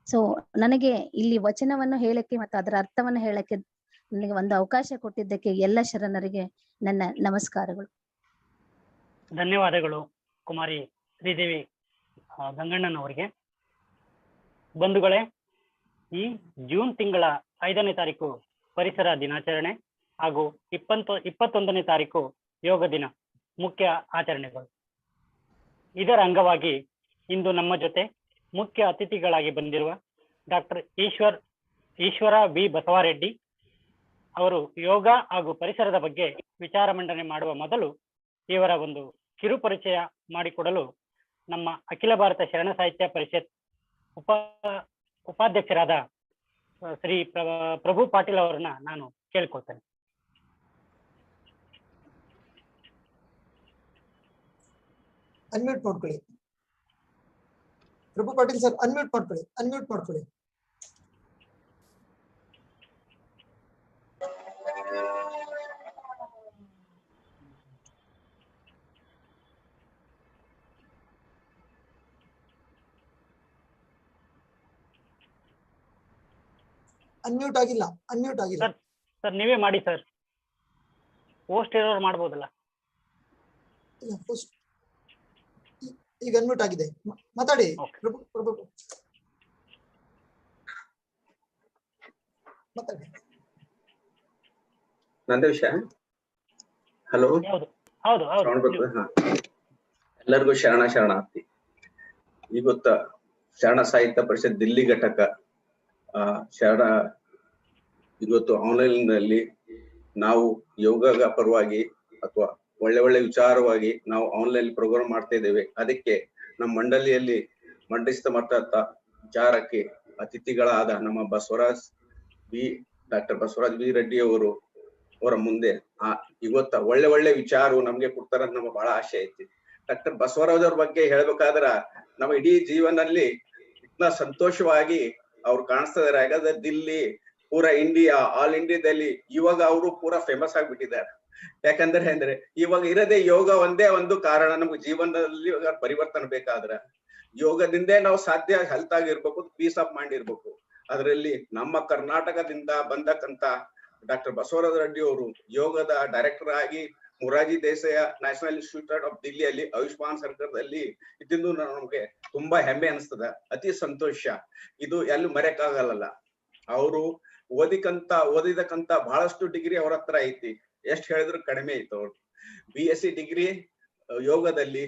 ಸೊ ನನಗೆ ಇಲ್ಲಿ ವಚನವನ್ನು ಹೇಳಕ್ಕೆ ಮತ್ತು ಅದರ ಅರ್ಥವನ್ನು ಹೇಳಕ್ಕೆ ನನಗೆ ಒಂದು ಅವಕಾಶ ಕೊಟ್ಟಿದ್ದಕ್ಕೆ ಎಲ್ಲ ಶರಣರಿಗೆ ನನ್ನ ನಮಸ್ಕಾರಗಳು. ಧನ್ಯವಾದಗಳು ಕುಮಾರಿ ಶ್ರೀದೇವಿ ಗಂಗಣ್ಣನವರಿಗೆ. ಬಂಧುಗಳೇ, ಈ ಜೂನ್ ತಿಂಗಳ 5ನೇ ತಾರೀಕು ಪರಿಸರ ದಿನಾಚರಣೆ ಹಾಗೂ 21ನೇ ತಾರೀಕು ಯೋಗ ದಿನ ಮುಖ್ಯ ಆಚರಣೆಗಳು. ಇದರ ಅಂಗವಾಗಿ ಇಂದು ನಮ್ಮ ಜೊತೆ ಮುಖ್ಯ ಅತಿಥಿಗಳಾಗಿ ಬಂದಿರುವ ಡಾಕ್ಟರ್ ಈಶ್ವರ ವಿ ಬಸವರೆಡ್ಡಿ ಅವರು ಯೋಗ ಹಾಗೂ ಪರಿಸರದ ಬಗ್ಗೆ ವಿಚಾರ ಮಂಡನೆ ಮಾಡುವ ಮೊದಲು ಇವರ ಒಂದು ಕಿರು ಪರಿಚಯ ಮಾಡಿಕೊಡಲು ನಮ್ಮ ಅಖಿಲ ಭಾರತ ಶರಣ ಸಾಹಿತ್ಯ ಪರಿಷತ್ ಉಪಾಧ್ಯಕ್ಷರಾದ ಶ್ರೀ ಪ್ರಭು ಪಾಟೀಲ್ ಅವರನ್ನ ನಾನು ಕೇಳ್ಕೊಳ್ತೇನೆ. ಅನ್ಮ್ಯೂಟ್ ಮಾಡ್ಕೊಳ್ಳಿ. ಪ್ರಭು ಪಾಟೀಲ್ ಸರ್ ಅನ್ಮ್ಯೂಟ್ ಮಾಡ್ಕೊಳ್ಳಿ. ಅನ್ಮ್ಯೂಟ್ ಆಗಿಲ್ಲ. ಸರ್ ನೀವೇ ಮಾಡಿ ಸರ್. ಪೋಸ್ಟ್ ಇರೋರು ಮಾಡ್ಬೋದಲ್ಲ. ಇಲ್ಲ, ಪೋಸ್ಟ್ ಈಗ ಅನ್ಮ್ಯೂಟ್ ಆಗಿದೆ. ಮಾತಾಡಿ ಪ್ರಭು ಮಾತಾಡಿ. ನಂದೇಶ, ಹಲೋ. ಎಲ್ಲರಿಗೂ ಶರಣಾರ್ಥಿ. ಇವತ್ತ ಶರಣ ಸಾಹಿತ್ಯ ಪರಿಷತ್ ದಿಲ್ಲಿ ಘಟಕ ಇವತ್ತು ಆನ್ಲೈನ್ ನಲ್ಲಿ ನಾವು ಯೋಗ ಪರವಾಗಿ ಅಥವಾ ಒಳ್ಳೆ ವಿಚಾರವಾಗಿ ನಾವು ಆನ್ಲೈನ್ ಪ್ರೋಗ್ರಾಮ್ ಮಾಡ್ತಾ ಇದ್ದೇವೆ. ಅದಕ್ಕೆ ನಮ್ಮ ಮಂಡಳಿಯಲ್ಲಿ ಮಂಡಿಸಿದ ವಿಚಾರಕ್ಕೆ ಅತಿಥಿಗಳಾದ ನಮ್ಮ ಡಾಕ್ಟರ್ ಬಸವರಾಜ್ ಬಿ ರೆಡ್ಡಿ ಅವರ ಮುಂದೆ ಇವತ್ತ ಒಳ್ಳೆ ವಿಚಾರವು ನಮ್ಗೆ ಕೊಡ್ತಾರ ನಮ್ಮ ಬಹಳ ಆಸೆ ಐತಿ. ಡಾಕ್ಟರ್ ಬಸವರಾಜ್ ಅವ್ರ ಬಗ್ಗೆ ಹೇಳ್ಬೇಕಾದ್ರ ನಮ್ಮ ಇಡೀ ಜೀವನದಲ್ಲಿ ಇನ್ನ ಸಂತೋಷವಾಗಿ ಅವ್ರು ಕಾಣಿಸ್ತಾ ಇದಾರೆ. ಯಾಕಂದ್ರೆ ದಿಲ್ಲಿ ಪೂರಾ ಆಲ್ ಇಂಡಿಯಾದಲ್ಲಿ ಇವಾಗ ಅವರು ಪೂರಾ ಫೇಮಸ್ ಆಗ್ಬಿಟ್ಟಿದ್ದಾರೆ. ಯಾಕಂದ್ರೆ ಇವಾಗ ಇರದೆ ಯೋಗ ಒಂದೇ ಒಂದು ಕಾರಣ ನಮ್ಗೆ ಜೀವನದಲ್ಲಿ ಪರಿವರ್ತನೆ ಬೇಕಾದ್ರೆ ಯೋಗದಿಂದೇ ನಾವು ಸಾಧ್ಯ. ಹೆಲ್ತ್ ಆಗಿರ್ಬೇಕು, ಪೀಸ್ ಆಫ್ ಮೈಂಡ್ ಇರ್ಬೇಕು. ಅದರಲ್ಲಿ ನಮ್ಮ ಕರ್ನಾಟಕದಿಂದ ಬಂದಕ್ಕಂತ ಡಾಕ್ಟರ್ ಬಸವರಾಜ ರೆಡ್ಡಿ ಅವರು ಯೋಗದ ಡೈರೆಕ್ಟರ್ ಆಗಿ Morarji Desai national institute of ದಿಲ್ಲಿಯಲ್ಲಿ ಆಯುಷ್ಮಾನ್ ಸರ್ಕಾರದಲ್ಲಿ ಇದ್ದಿದ್ದು ನಮ್ಗೆ ತುಂಬಾ ಹೆಮ್ಮೆ ಅನಿಸ್ತದ, ಅತಿ ಸಂತೋಷ. ಇದು ಎಲ್ಲಿ ಮರೆಯಕ್ಕಾಗಲ್ಲ. ಅವರು ಓದಿದಕ್ಕಂತ ಬಹಳಷ್ಟು ಡಿಗ್ರಿ ಅವ್ರ ಹತ್ರ ಐತಿ. ಎಷ್ಟ್ ಹೇಳಿದ್ರು ಕಡಿಮೆ ಐತಿ. ಅವ್ರು BSc ಡಿಗ್ರಿ ಯೋಗದಲ್ಲಿ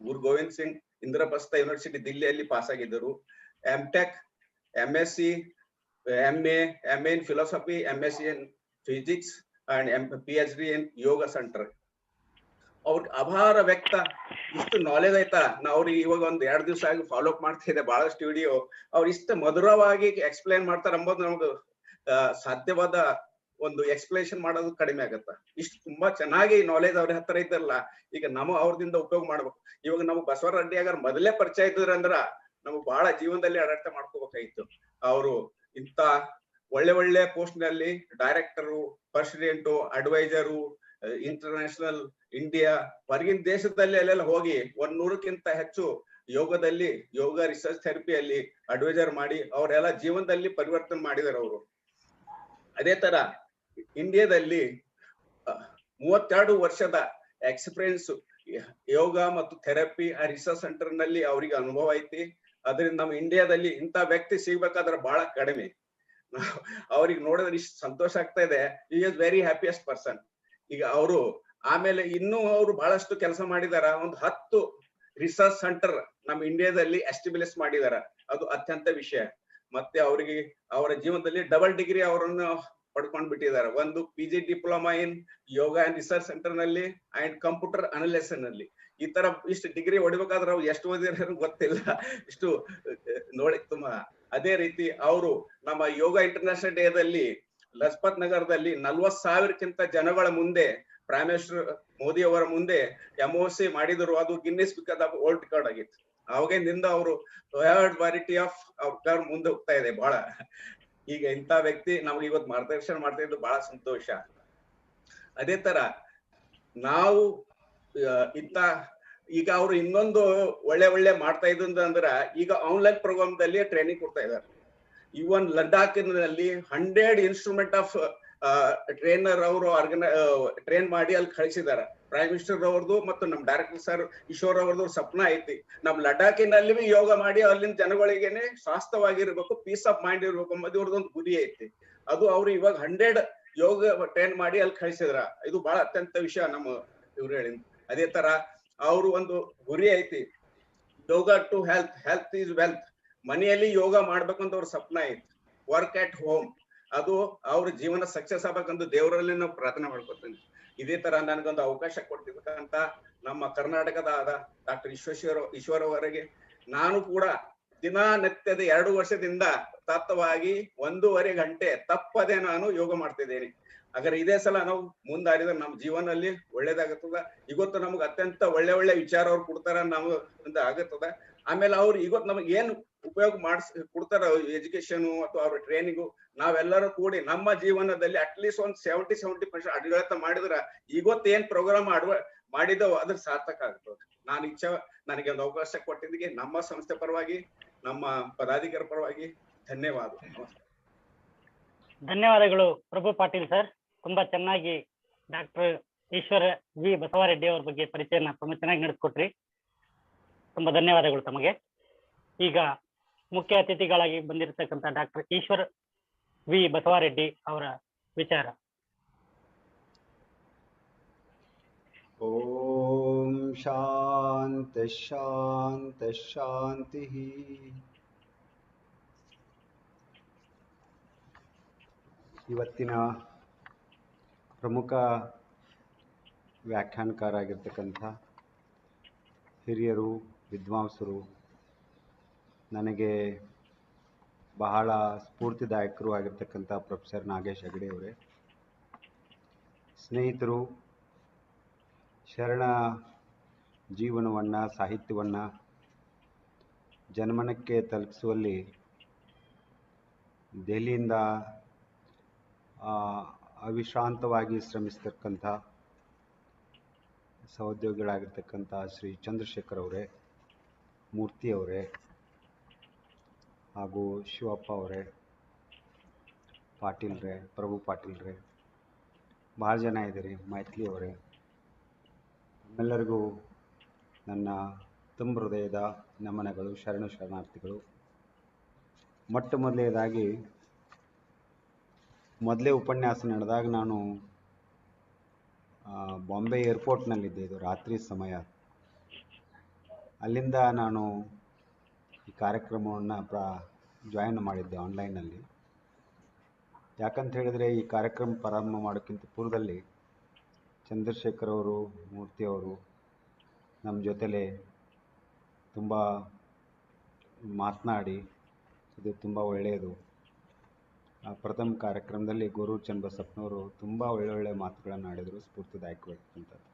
ಗುರು ಗೋವಿಂದ್ ಸಿಂಗ್ ಇಂದ್ರಪ್ರಸ್ಥ ಯೂನಿವರ್ಸಿಟಿ ದಿಲ್ಲಿಯಲ್ಲಿ ಪಾಸ್ ಆಗಿದ್ದರು. MTech, MSc, MA in philosophy, MSc in physics and PhD in yoga center. ಅವ್ರಿಗೆ ಅಪಾರ ವ್ಯಕ್ತ, ಇಷ್ಟು ನಾಲೆಜ್ ಆಯ್ತಾ. ಅವ್ರಿಗೆ ಇವಾಗ ಒಂದ್ 2 ದಿವಸ ಆಗಿ ಫಾಲೋ ಅಪ್ ಮಾಡ್ತಾ ಇದೆ ಬಹಳಷ್ಟು ವಿಡಿಯೋ. ಅವ್ರು ಇಷ್ಟು ಮಧುರವಾಗಿ ಎಕ್ಸ್ಪ್ಲೈನ್ ಮಾಡ್ತಾರೆ ಅಂಬೋದು ನಮ್ದು ಸಾಧ್ಯವಾದ ಒಂದು ಎಕ್ಸ್ಪ್ಲೇಷನ್ ಮಾಡೋದು ಕಡಿಮೆ ಆಗತ್ತ. ಇಷ್ಟು ತುಂಬಾ ಚೆನ್ನಾಗಿ ನಾಲೆಜ್ ಅವ್ರ ಹತ್ರ ಇದ್ದಲ್ಲ, ಈಗ ನಾವು ಅವ್ರದಿಂದ ಉಪಯೋಗ ಮಾಡ್ಬೇಕು. ಇವಾಗ ನಮಗ್ ಬಸವರಾಜ ರೆಡ್ಡಿ ಆಗಾರ ಮೊದಲೇ ಪರಿಚಯ ಇದ್ರಂದ್ರ ನಮಗ್ ಬಹಳ ಜೀವನದಲ್ಲಿ ಅಡಾಟ ಮಾಡ್ಕೋಬೇಕಾಗಿತ್ತು. ಅವರು ಇಂತ ಒಳ್ಳೆ ಪೋಸ್ಟ್ ನಲ್ಲಿ director, president, adviser, international, India, ಹೊರಗಿನ ದೇಶದಲ್ಲಿ ಅಲ್ಲೆಲ್ಲ ಹೋಗಿ 100ಕ್ಕಿಂತ ಹೆಚ್ಚು ಯೋಗದಲ್ಲಿ, ಯೋಗ ರಿಸರ್ಚ್ ಥೆರಪಿಯಲ್ಲಿ ಅಡ್ವೈಸರ್ ಮಾಡಿ ಅವರೆಲ್ಲ ಜೀವನದಲ್ಲಿ ಪರಿವರ್ತನೆ ಮಾಡಿದಾರೆ ಅವರು. ಅದೇ ತರ ಇಂಡಿಯಾದಲ್ಲಿ 32 ವರ್ಷದ ಎಕ್ಸ್ಪೀರಿಯನ್ಸ್ ಯೋಗ ಮತ್ತು ಥೆರಪಿ ಆ ರಿಸರ್ಚ್ ಸೆಂಟರ್ ನಲ್ಲಿ ಅವ್ರಿಗೆ ಅನುಭವ ಐತಿ. ಅದರಿಂದ ನಮ್ಮ ಇಂಡಿಯಾದಲ್ಲಿ ಇಂಥ ವ್ಯಕ್ತಿ ಸಿಗ್ಬೇಕಾದ್ರೆ ಬಹಳ ಕಡಿಮೆ. ಅವ್ರಿಗೆ ನೋಡಿದ್ರೆ ಇಷ್ಟು ಸಂತೋಷ ಆಗ್ತಾ ಇದೆ. ಈ ಇಸ್ ವೆರಿ ಹ್ಯಾಪಿಯೆಸ್ಟ್ ಪರ್ಸನ್. ಈಗ ಅವರು ಆಮೇಲೆ ಇನ್ನೂ ಅವರು ಬಹಳಷ್ಟು ಕೆಲಸ ಮಾಡಿದಾರ. ಒಂದು 10 ರಿಸರ್ಚ್ ಸೆಂಟರ್ ನಮ್ಮ ಇಂಡಿಯಾದಲ್ಲಿ ಎಸ್ಟಾಬ್ಲಿಷ್ ಮಾಡಿದಾರ. ಅದು ಅತ್ಯಂತ ವಿಷಯ. ಮತ್ತೆ ಅವರಿಗೆ ಅವರ ಜೀವನದಲ್ಲಿ ಡಬಲ್ ಡಿಗ್ರಿ ಅವರನ್ನು ಪಡ್ಕೊಂಡ್ ಬಿಟ್ಟಿದ್ದಾರೆ. ಒಂದು PG diploma in yoga and research centre ನಲ್ಲಿ ಅಂಡ್ ಕಂಪ್ಯೂಟರ್ ಅನಲಿಸಿಸ್ ನಲ್ಲಿ. ಈ ತರ ಇಷ್ಟು ಡಿಗ್ರಿ ಹೊಡಿಬೇಕಾದ್ರೆ ಅವ್ರು ಎಷ್ಟು ಓದಿರೋ ಗೊತ್ತಿಲ್ಲ, ಇಷ್ಟು ನೋಡಿ ತುಂಬಾ. ಅದೇ ರೀತಿ ಅವರು ನಮ್ಮ ಯೋಗ ಇಂಟರ್ನ್ಯಾಷನಲ್ ಡೇದಲ್ಲಿ ಲಜಪತ್ ನಗರದಲ್ಲಿ 40,000ಕ್ಕಿಂತ ಜನಗಳ ಮುಂದೆ ಪ್ರೈಮ್ ಮಿನಿಸ್ಟರ್ ಮೋದಿ ಅವರ ಮುಂದೆ MOC ಮಾಡಿದ್ರು. ಅದು Guinness book of world record ಆಗಿತ್ತು. ಅವಾಗಿಂದ ಅವರು ವೆರೈಟಿ ಆಫ್ ಅವ್ರ ಮುಂದೆ ಹೋಗ್ತಾ ಇದೆ ಬಹಳ. ಈಗ ಇಂಥ ವ್ಯಕ್ತಿ ನಮ್ಗೆ ಇವತ್ತು ಮಾರ್ಗದರ್ಶನ ಮಾಡ್ತಾ ಇದ್ದು ಬಹಳ ಸಂತೋಷ. ಅದೇ ತರ ನಾವು ಇಂಥ ಈಗ ಅವರು ಇನ್ನೊಂದು ಒಳ್ಳೆ ಮಾಡ್ತಾ ಇದ್ದು ಅಂದ್ರ ಈಗ ಆನ್ಲೈನ್ ಪ್ರೋಗ್ರಾಮ್ ದಲ್ಲಿ ಟ್ರೈನಿಂಗ್ ಕೊಡ್ತಾ ಇದ್ದಾರೆ. ಇವನ್ ಲಡಾಖಿನಲ್ಲಿ 100 ಇನ್ಸ್ಟ್ರೂಮೆಂಟ್ ಆಫ್ ಟ್ರೈನರ್ ಅವರು ಟ್ರೈನ್ ಮಾಡಿ ಅಲ್ಲಿ ಕಳಿಸಿದ್ದಾರೆ. ಪ್ರೈಮ್ ಮಿನಿಸ್ಟರ್ ಅವ್ರದ್ದು ಮತ್ತು ನಮ್ ಡೈರೆಕ್ಟರ್ ಸರ್ ಈಶ್ವರ್ ಅವ್ರದ್ದು ಸ್ವಪ್ನ ಐತಿ. ನಮ್ ಲಡಾಖಿನಲ್ಲಿ ಯೋಗ ಮಾಡಿ ಅಲ್ಲಿನ ಜನಗಳಿಗೇನೆ ಸ್ವಾಸ್ಥ್ಯವಾಗಿರ್ಬೇಕು, ಪೀಸ್ ಆಫ್ ಮೈಂಡ್ ಇರ್ಬೇಕು ಅನ್ನೋದು ಇವ್ರದೊಂದು ಗುರಿ ಐತಿ. ಅದು ಅವ್ರು ಇವಾಗ 100 ಯೋಗ ಟ್ರೈನ್ ಮಾಡಿ ಅಲ್ಲಿ ಕಳಿಸಿದ್ರ. ಇದು ಬಹಳ ಅತ್ಯಂತ ವಿಷಯ ನಮ್ಮ ಇವ್ರು ಹೇಳಿ. ಅದೇ ತರ ಅವರು ಒಂದು ಗುರಿ ಐತಿ, yoga to health, health is wealth. ಮನೆಯಲ್ಲಿ ಯೋಗ ಮಾಡ್ಬೇಕಂತ ಅವ್ರ ಸ್ವಪ್ನ ಐತಿ. ವರ್ಕ್ ಅಟ್ ಹೋಮ್, ಅದು ಅವ್ರ ಜೀವನ ಸಕ್ಸಸ್ ಆಗ್ಬೇಕಂತ ದೇವರಲ್ಲಿ ನಾವು ಪ್ರಾರ್ಥನೆ ಮಾಡ್ಕೊತೀನಿ. ಇದೇ ತರ ನನಗೊಂದು ಅವಕಾಶ ಕೊಡ್ತಿರ್ತಕ್ಕಂತ ನಮ್ಮ ಕರ್ನಾಟಕದ ಡಾಕ್ಟರ್ ಈಶ್ವರ್ ಅವರಿಗೆ ನಾನು ಕೂಡ ದಿನನಿತ್ಯದ 2 ವರ್ಷದಿಂದ ಸತತವಾಗಿ 1.5 ಗಂಟೆ ತಪ್ಪದೆ ನಾನು ಯೋಗ ಮಾಡ್ತಿದ್ದೇನೆ. ಹಾಗಾದ್ರೆ ಇದೇ ಸಲ ನಾವು ಮುಂದಾಡಿದ್ರೆ ನಮ್ಮ ಜೀವನದಲ್ಲಿ ಒಳ್ಳೇದಾಗತ್ತದ. ಇವತ್ತು ನಮ್ಗೆ ಅತ್ಯಂತ ಒಳ್ಳೆ ವಿಚಾರ ಅವ್ರು ಕೊಡ್ತಾರ, ನಾವು ಆಗತ್ತದ. ಆಮೇಲೆ ಅವ್ರು ಇವತ್ತು ನಮಗೆ ಏನು ಉಪಯೋಗ ಕೊಡ್ತಾರ ಎಜುಕೇಶನ್ ಅಥವಾ ಅವ್ರ ಟ್ರೈನಿಂಗು, ನಾವೆಲ್ಲರೂ ಕೂಡಿ ನಮ್ಮ ಜೀವನದಲ್ಲಿ ಅಟ್ಲೀಸ್ಟ್ ಒಂದು 70% ಅಡ್ಗಳತ್ತ ಮಾಡಿದ್ರ ಇವತ್ತು ಏನ್ ಪ್ರೋಗ್ರಾಮ್ ಮಾಡಿದವು ಅದ್ರ ಸಾರ್ಥಕ ಆಗ್ತದೆ. ನನಗೆ ಒಂದು ಅವಕಾಶ ಕೊಟ್ಟಿದ್ದಕ್ಕೆ ನಮ್ಮ ಸಂಸ್ಥೆ ಪರವಾಗಿ, ನಮ್ಮ ಪದಾಧಿಕಾರಿ ಪರವಾಗಿ ಧನ್ಯವಾದ. ಧನ್ಯವಾದಗಳು ಪ್ರಭು ಪಾಟೀಲ್ ಸರ್. ತುಂಬಾ ಚೆನ್ನಾಗಿ ಡಾಕ್ಟರ್ ಈಶ್ವರ ವಿ ಬಸವರೆಡ್ಡಿ ಅವ್ರ ಬಗ್ಗೆ ಪರಿಚಯನ ತುಂಬಾ ಚೆನ್ನಾಗಿ ನಡೆಸ್ಕೊಟ್ರಿ. ತುಂಬಾ ಧನ್ಯವಾದಗಳು ತಮಗೆ. ಈಗ ಮುಖ್ಯ ಅತಿಥಿಗಳಾಗಿ ಬಂದಿರತಕ್ಕಂತ ಡಾಕ್ಟರ್ ಈಶ್ವರ್ ವಿ ಬಸವರೆಡ್ಡಿ ಅವರ ವಿಚಾರ. ಓಂ ಶಾಂತಿ ಶಾಂತಿ ಶಾಂತಿ. ಇವತ್ತಿನ ಪ್ರಮುಖ ವ್ಯಾಖ್ಯಾನಕಾರರಾಗಿರ್ತಕ್ಕಂಥ ಹಿರಿಯರು, ವಿದ್ವಾಂಸರು, ನನಗೆ ಬಹಳ ಸ್ಫೂರ್ತಿದಾಯಕರು ಆಗಿರ್ತಕ್ಕಂಥ ಪ್ರೊಫೆಸರ್ ನಾಗೇಶ್ ಹೆಗಡೆ ಅವರೇ, ಸ್ನೇಹಿತರು, ಶರಣ ಜೀವನವನ್ನು, ಸಾಹಿತ್ಯವನ್ನು ಜನಮನಕ್ಕೆ ತಲುಪಿಸುವಲ್ಲಿ ದೆಹಲಿಯಿಂದ ಅವಿಶ್ರಾಂತವಾಗಿ ಶ್ರಮಿಸ್ತಕ್ಕಂಥ ಸಹೋದ್ಯೋಗಿಗಳಾಗಿರ್ತಕ್ಕಂಥ ಶ್ರೀ ಚಂದ್ರಶೇಖರ್ ಅವರೇ, ಮೂರ್ತಿ ಅವರೇ, ಹಾಗೂ ಶಿವಪ್ಪ ಅವರೇ, ಪಾಟೀಲ್ರೇ, ಪ್ರಭು ಪಾಟೀಲ್ರೇ, ಭಾಳ ಜನ ಇದ್ದೀರಿ, ಮೈತ್ಲಿ ಅವರೇ, ನಿಮ್ಮೆಲ್ಲರಿಗೂ ನನ್ನ ತುಂಬ ಹೃದಯದ ನಮನಗಳು, ಶರಣಾರ್ಥಿಗಳು. ಮೊಟ್ಟ ಮೊದಲನೇದಾಗಿ ಮೊದಲೇ ಉಪನ್ಯಾಸ ನಡೆದಾಗ ನಾನು ಬಾಂಬೆ ಏರ್ಪೋರ್ಟ್ನಲ್ಲಿದ್ದೆ. ಇದು ರಾತ್ರಿ ಸಮಯ. ಅಲ್ಲಿಂದ ನಾನು ಈ ಕಾರ್ಯಕ್ರಮವನ್ನು ಜಾಯಿನ್ ಮಾಡಿದ್ದೆ ಆನ್ಲೈನಲ್ಲಿ. ಯಾಕಂತ ಹೇಳಿದರೆ ಈ ಕಾರ್ಯಕ್ರಮ ಪ್ರಾರಂಭ ಮಾಡೋಕ್ಕಿಂತ ಪೂರ್ವದಲ್ಲಿ ಚಂದ್ರಶೇಖರ್ ಅವರು, ಮೂರ್ತಿ ಅವರು ನಮ್ಮ ಜೊತೆಲೆ ತುಂಬ ಮಾತನಾಡಿ ಇದು ತುಂಬ ಒಳ್ಳೆಯದು. ಪ್ರಥಮ ಕಾರ್ಯಕ್ರಮದಲ್ಲಿ ಗುರು ಚನ್ನಬಸಪ್ಪನವರು ತುಂಬ ಒಳ್ಳೊಳ್ಳೆ ಮಾತುಗಳನ್ನು ಆಡಿದರು, ಸ್ಫೂರ್ತಿದಾಯಕವಾಗಿರ್ತಂಥದ್ದು.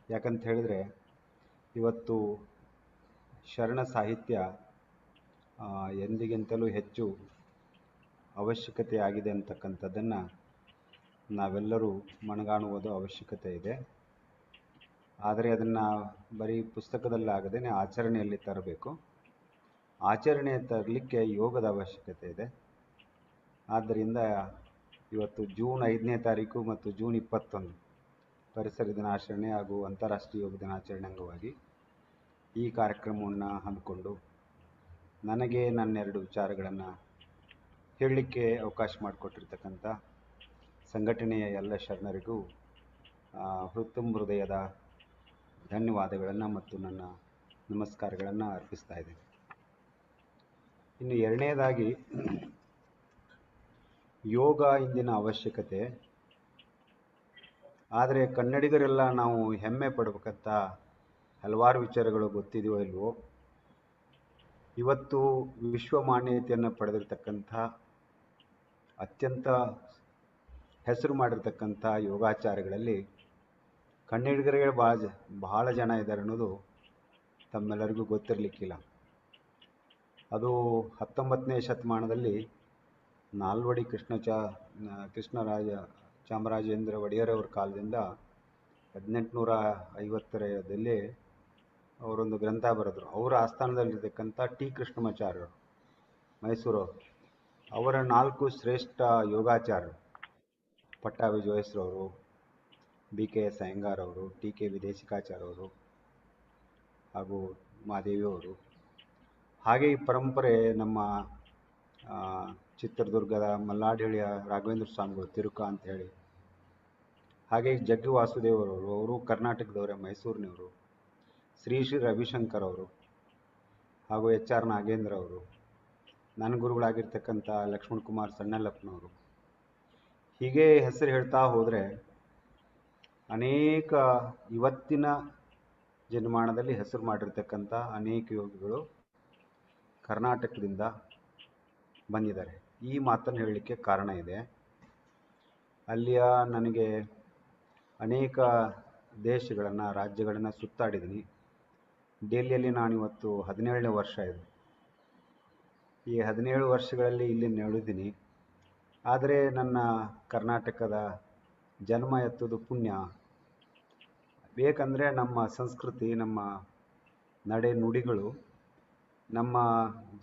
ಯಾಕಂತ ಹೇಳಿದ್ರೆ ಇವತ್ತು ಶರಣ ಸಾಹಿತ್ಯ ಎಂದಿಗಿಂತಲೂ ಹೆಚ್ಚು ಅವಶ್ಯಕತೆ ಆಗಿದೆ ಅಂತಕ್ಕಂಥದ್ದನ್ನು ನಾವೆಲ್ಲರೂ ಮನಗಾಣುವುದು ಅವಶ್ಯಕತೆ ಇದೆ. ಆದರೆ ಅದನ್ನು ಬರೀ ಪುಸ್ತಕದಲ್ಲಾಗದೇ ಆಚರಣೆಯಲ್ಲಿ ತರಬೇಕು. ಆಚರಣೆ ತರಲಿಕ್ಕೆ ಯೋಗದ ಅವಶ್ಯಕತೆ ಇದೆ. ಆದ್ದರಿಂದ ಇವತ್ತು ಜೂನ್ 5ನೇ ತಾರೀಕು ಮತ್ತು ಜೂನ್ 21 ಪರಿಸರ ದಿನಾಚರಣೆ ಹಾಗೂ ಅಂತಾರಾಷ್ಟ್ರೀಯ ಯೋಗ ದಿನಾಚರಣೆ ಅಂಗವಾಗಿ ಈ ಕಾರ್ಯಕ್ರಮವನ್ನು ಹಮ್ಮಿಕೊಂಡು ನನಗೆ ನನ್ನೆರಡು ವಿಚಾರಗಳನ್ನು ಹೇಳಲಿಕ್ಕೆ ಅವಕಾಶ ಮಾಡಿಕೊಟ್ಟಿರ್ತಕ್ಕಂಥ ಸಂಘಟನೆಯ ಎಲ್ಲ ಶರಣರಿಗೂ ಹೃತ್ಪೂರ್ವ ಹೃದಯದ ಧನ್ಯವಾದಗಳನ್ನು ಮತ್ತು ನನ್ನ ನಮಸ್ಕಾರಗಳನ್ನು ಅರ್ಪಿಸ್ತಾ ಇದ್ದೇನೆ. ಇನ್ನು ಎರಡನೇದಾಗಿ ಯೋಗ ಇಂದಿನ ಅವಶ್ಯಕತೆ. ಆದರೆ ಕನ್ನಡಿಗರೆಲ್ಲ ನಾವು ಹೆಮ್ಮೆ ಪಡಬೇಕಂತ ಹಲವಾರು ವಿಚಾರಗಳು ಗೊತ್ತಿದೆಯೋ ಇಲ್ವೋ, ಇವತ್ತು ವಿಶ್ವ ಮಾನ್ಯತೆಯನ್ನು ಪಡೆದಿರತಕ್ಕಂಥ ಅತ್ಯಂತ ಹೆಸರು ಮಾಡಿರ್ತಕ್ಕಂಥ ಯೋಗಾಚಾರಗಳಲ್ಲಿ ಕನ್ನಡಿಗರಿಗೆ ಬಹಳ ಜನ ಇದ್ದಾರೆ ಅನ್ನೋದು ತಮ್ಮೆಲ್ಲರಿಗೂ ಗೊತ್ತಿರಲಿಕ್ಕಿಲ್ಲ. ಅದು 19ನೇ ಶತಮಾನದಲ್ಲಿ ನಾಲ್ವಡಿ ಕೃಷ್ಣರಾಜ ಚಾಮರಾಜೇಂದ್ರ ಒಡೆಯರ್ ಅವರ ಕಾಲದಿಂದ 1850ರಲ್ಲಿ ಅವರೊಂದು ಗ್ರಂಥ ಬರೆದರು. ಅವರ ಆಸ್ಥಾನದಲ್ಲಿರ್ತಕ್ಕಂಥ ಟಿ ಕೃಷ್ಣಮಾಚಾರ್ಯರು ಮೈಸೂರವರು, ಅವರ 4 ಶ್ರೇಷ್ಠ ಯೋಗಾಚಾರ್ಯರು ಪಟ್ಟಾಭಿ ಜೋಯಿಸ್ರವರು, BKS ಅಯ್ಯಂಗಾರ್ ಅವರು, TK ವಿದೇಶಿಕಾಚಾರ್ಯವರು ಹಾಗೂ ಮಾದೇವಿಯವರು. ಹಾಗೆ ಈ ಪರಂಪರೆ ನಮ್ಮ ಚಿತ್ರದುರ್ಗದ ಮಲ್ಲಾಡಹಳ್ಳಿಯ ರಾಘವೇಂದ್ರ ಸ್ವಾಮಿಗಳು ತಿರುಕ ಅಂತ ಹೇಳಿ, ಹಾಗೆ ಜಗ್ಗಿ ವಾಸುದೇವರವರು, ಅವರು ಕರ್ನಾಟಕದವರೇ, ಮೈಸೂರಿನವರು. ಶ್ರೀ ರವಿಶಂಕರ್ ಅವರು ಹಾಗೂ HR ನಾಗೇಂದ್ರ ಅವರು, ನನ್ನ ಗುರುಗಳಾಗಿರ್ತಕ್ಕಂಥ ಲಕ್ಷ್ಮಣ್ ಕುಮಾರ್ ಸಣ್ಣಲ್ಲಪ್ಪನವರು. ಹೀಗೆ ಹೆಸರು ಹೇಳ್ತಾ ಹೋದರೆ ಅನೇಕ ಇವತ್ತಿನ ಜನಮಾನದಲ್ಲಿ ಹೆಸರು ಮಾಡಿರ್ತಕ್ಕಂಥ ಅನೇಕ ಯೋಗಿಗಳು ಕರ್ನಾಟಕದಿಂದ ಬಂದಿದ್ದಾರೆ. ಈ ಮಾತನ್ನು ಹೇಳಲಿಕ್ಕೆ ಕಾರಣ ಇದೆ. ಅಲ್ಲಿಯ ನನಗೆ ಅನೇಕ ದೇಶಗಳನ್ನು, ರಾಜ್ಯಗಳನ್ನು ಸುತ್ತಾಡಿದ್ದೀನಿ. ಡೆಲ್ಲಿಯಲ್ಲಿ ನಾನಿವತ್ತು 17ನೇ ವರ್ಷ ಇದೆ. ಈ 17 ವರ್ಷಗಳಲ್ಲಿ ಇಲ್ಲಿ ನಡೆದಿದ್ದೀನಿ. ಆದರೆ ನನ್ನ ಕರ್ನಾಟಕದ ಜನ್ಮ ಎತ್ತುವುದು ಪುಣ್ಯ. ಬೇಕಂದರೆ ನಮ್ಮ ಸಂಸ್ಕೃತಿ, ನಮ್ಮ ನಡೆ ನುಡಿಗಳು ನಮ್ಮ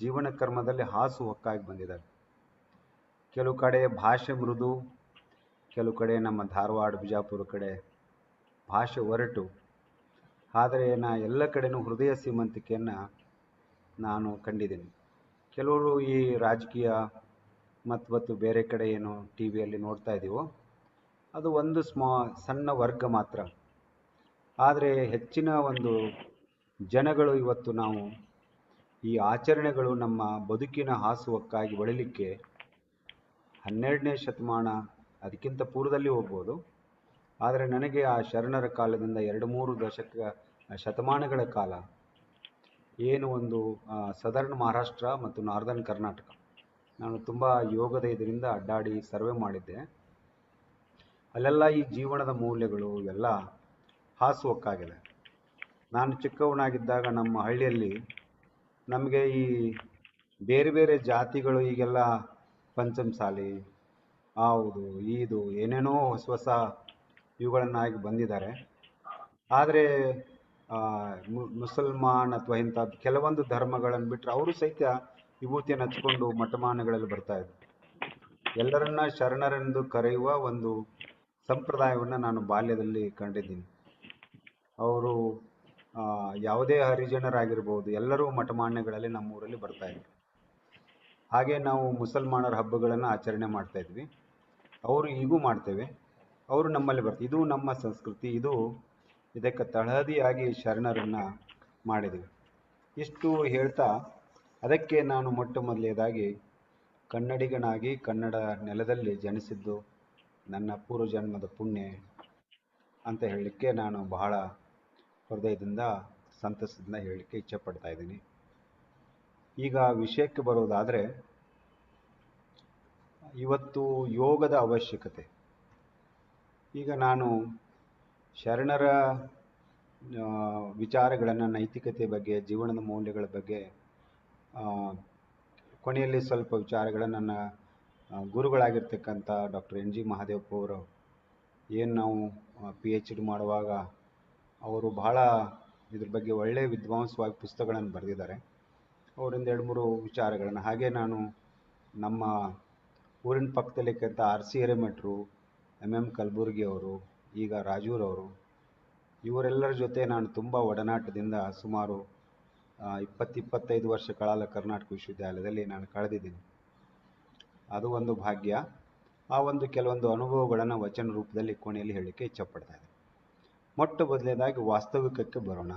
ಜೀವನ ಕರ್ಮದಲ್ಲಿ ಹಾಸು ಹೊಕ್ಕಾಗಿ ಬಂದಿದ್ದಾವೆ. ಕೆಲವು ಕಡೆ ಭಾಷೆ ಮೃದು, ಕೆಲವು ಕಡೆ ನಮ್ಮ ಧಾರವಾಡ ಬಿಜಾಪುರ ಕಡೆ ಭಾಷೆ ಒರಟು. ಆದರೆ ಎಲ್ಲ ಕಡೆನೂ ಹೃದಯ ಶ್ರೀಮಂತಿಕೆಯನ್ನು ನಾನು ಕಂಡಿದ್ದೀನಿ. ಕೆಲವರು ಈ ರಾಜಕೀಯ ಮತ್ತು ಬೇರೆ ಕಡೆ ಏನು TVಯಲ್ಲಿ ನೋಡ್ತಾ ಇದ್ದೀವೋ ಅದು ಒಂದು ಸಣ್ಣ ವರ್ಗ ಮಾತ್ರ. ಆದರೆ ಹೆಚ್ಚಿನ ಒಂದು ಜನಗಳು ಇವತ್ತು ನಾವು ಈ ಆಚರಣೆಗಳು ನಮ್ಮ ಬದುಕಿನ ಹಾಸುವಕ್ಕಾಗಿ ಬೆಳೀಲಿಕ್ಕೆ 12ನೇ ಶತಮಾನ ಅದಕ್ಕಿಂತ ಪೂರ್ವದಲ್ಲಿ ಹೋಗ್ಬೋದು. ಆದರೆ ನನಗೆ ಆ ಶರಣರ ಕಾಲದಿಂದ 2-3 ಶತಮಾನಗಳ ಕಾಲ ಏನು ಒಂದು ಸದರ್ನ್ ಮಹಾರಾಷ್ಟ್ರ ಮತ್ತು ನಾರ್ದರ್ನ್ ಕರ್ನಾಟಕ ನಾನು ತುಂಬ ಯೋಗದ ಇದರಿಂದ ಅಡ್ಡಾಡಿ ಸರ್ವೆ ಮಾಡಿದ್ದೆ. ಅಲ್ಲೆಲ್ಲ ಈ ಜೀವನದ ಮೌಲ್ಯಗಳು ಎಲ್ಲ ಹಾಸುವಕ್ಕಾಗಿದೆ. ನಾನು ಚಿಕ್ಕವನಾಗಿದ್ದಾಗ ನಮ್ಮ ಹಳ್ಳಿಯಲ್ಲಿ ನಮಗೆ ಈ ಬೇರೆ ಬೇರೆ ಜಾತಿಗಳು ಈಗೆಲ್ಲ ಪಂಚಮಸಾಲಿ ಹೌದು ಇದು ಏನೇನೋ ಹೊಸ ಇವುಗಳನ್ನಾಗಿ ಬಂದಿದ್ದಾರೆ. ಆದರೆ ಮುಸಲ್ಮಾನ್ ಅಥವಾ ಇಂಥದ್ದು ಕೆಲವೊಂದು ಧರ್ಮಗಳನ್ನು ಬಿಟ್ಟರೆ ಅವರು ಸಹಿತ ವಿಭೂತಿಯನ್ನು ಹಚ್ಕೊಂಡು ಮಠಮಾನಗಳಲ್ಲಿ ಬರ್ತಾಯಿದ್ರು. ಎಲ್ಲರನ್ನ ಶರಣರೆಂದು ಕರೆಯುವ ಒಂದು ಸಂಪ್ರದಾಯವನ್ನು ನಾನು ಬಾಲ್ಯದಲ್ಲಿ ಕಂಡಿದ್ದೀನಿ. ಅವರು ಯಾವುದೇ ಹರಿಜನರಾಗಿರ್ಬೋದು, ಎಲ್ಲರೂ ಮಠಮಾನ್ಯಗಳಲ್ಲಿ ನಮ್ಮೂರಲ್ಲಿ ಬರ್ತಾಯಿದ್ರು. ಹಾಗೆ ನಾವು ಮುಸಲ್ಮಾನರ ಹಬ್ಬಗಳನ್ನು ಆಚರಣೆ ಮಾಡ್ತಾಯಿದ್ವಿ. ಅವರು ಈಗೂ ಮಾಡ್ತೇವೆ, ಅವರು ನಮ್ಮಲ್ಲಿ ಬರ್ತಾರೆ. ಇದು ನಮ್ಮ ಸಂಸ್ಕೃತಿ, ಇದಕ್ಕೆ ತಳಹದಿಯಾಗಿ ಶರಣರನ್ನು ಮಾಡಿದ್ದೀವಿ. ಇಷ್ಟು ಹೇಳ್ತಾ ಅದಕ್ಕೆ ನಾನು ಮೊಟ್ಟ ಮೊದಲನೇದಾಗಿ ಕನ್ನಡಿಗನಾಗಿ ಕನ್ನಡ ನೆಲದಲ್ಲಿ ಜನಿಸಿದ್ದು ನನ್ನ ಪೂರ್ವಜನ್ಮದ ಪುಣ್ಯ. ಅಂತ ಹೇಳಲಿಕ್ಕೆ ನಾನು ಬಹಳ ಹೃದಯದಿಂದ ಸಂತಸದಿಂದ ಹೇಳಲಿಕ್ಕೆ ಇಚ್ಛೆ ಪಡ್ತಾ ಇದ್ದೀನಿ. ಈಗ ವಿಷಯಕ್ಕೆ ಬರೋದಾದರೆ, ಇವತ್ತು ಯೋಗದ ಅವಶ್ಯಕತೆ. ಈಗ ನಾನು ಶರಣರ ವಿಚಾರಗಳನ್ನು, ನೈತಿಕತೆ ಬಗ್ಗೆ, ಜೀವನದ ಮೌಲ್ಯಗಳ ಬಗ್ಗೆ ಕೊನೆಯಲ್ಲಿ ಸ್ವಲ್ಪ ವಿಚಾರಗಳನ್ನು ನನ್ನ ಗುರುಗಳಾಗಿರ್ತಕ್ಕಂಥ ಡಾಕ್ಟರ್ ಎನ್ ಜಿ ಮಹಾದೇವಪ್ಪ ಅವರು ಏನು ನಾವು PhD ಮಾಡುವಾಗ ಅವರು ಬಹಳ ಇದ್ರ ಬಗ್ಗೆ ಒಳ್ಳೆಯ ವಿದ್ವಾಂಸವಾಗಿ ಪುಸ್ತಕಗಳನ್ನು ಬರೆದಿದ್ದಾರೆ. ಅವರಿಂದ 2-3 ವಿಚಾರಗಳನ್ನು, ಹಾಗೆ ನಾನು ನಮ್ಮ ಊರಿನ ಪಕ್ಕದಲ್ಲಿಕ್ಕಂಥ RC ಹಿರೇಮಠರು, MM ಕಲಬುರ್ಗಿ ಅವರು, ಈಗ ರಾಜೂರವರು, ಇವರೆಲ್ಲರ ಜೊತೆ ನಾನು ತುಂಬ ಒಡನಾಟದಿಂದ ಸುಮಾರು 20-25 ವರ್ಷ ಕಾಲ ಕರ್ನಾಟಕ ವಿಶ್ವವಿದ್ಯಾಲಯದಲ್ಲಿ ನಾನು ಕಳೆದಿದ್ದೀನಿ. ಅದು ಒಂದು ಭಾಗ್ಯ. ಆ ಒಂದು ಕೆಲವೊಂದು ಅನುಭವಗಳನ್ನು ವಚನ ರೂಪದಲ್ಲಿ ಕೊನೆಯಲ್ಲಿ ಹೇಳಲಿಕ್ಕೆ ಇಚ್ಛಪಡ್ತಾ ಇದ್ದೀನಿ. ಮೊಟ್ಟ ಮೊದಲನೇದಾಗಿ ವಾಸ್ತವಿಕಕ್ಕೆ ಬರೋಣ.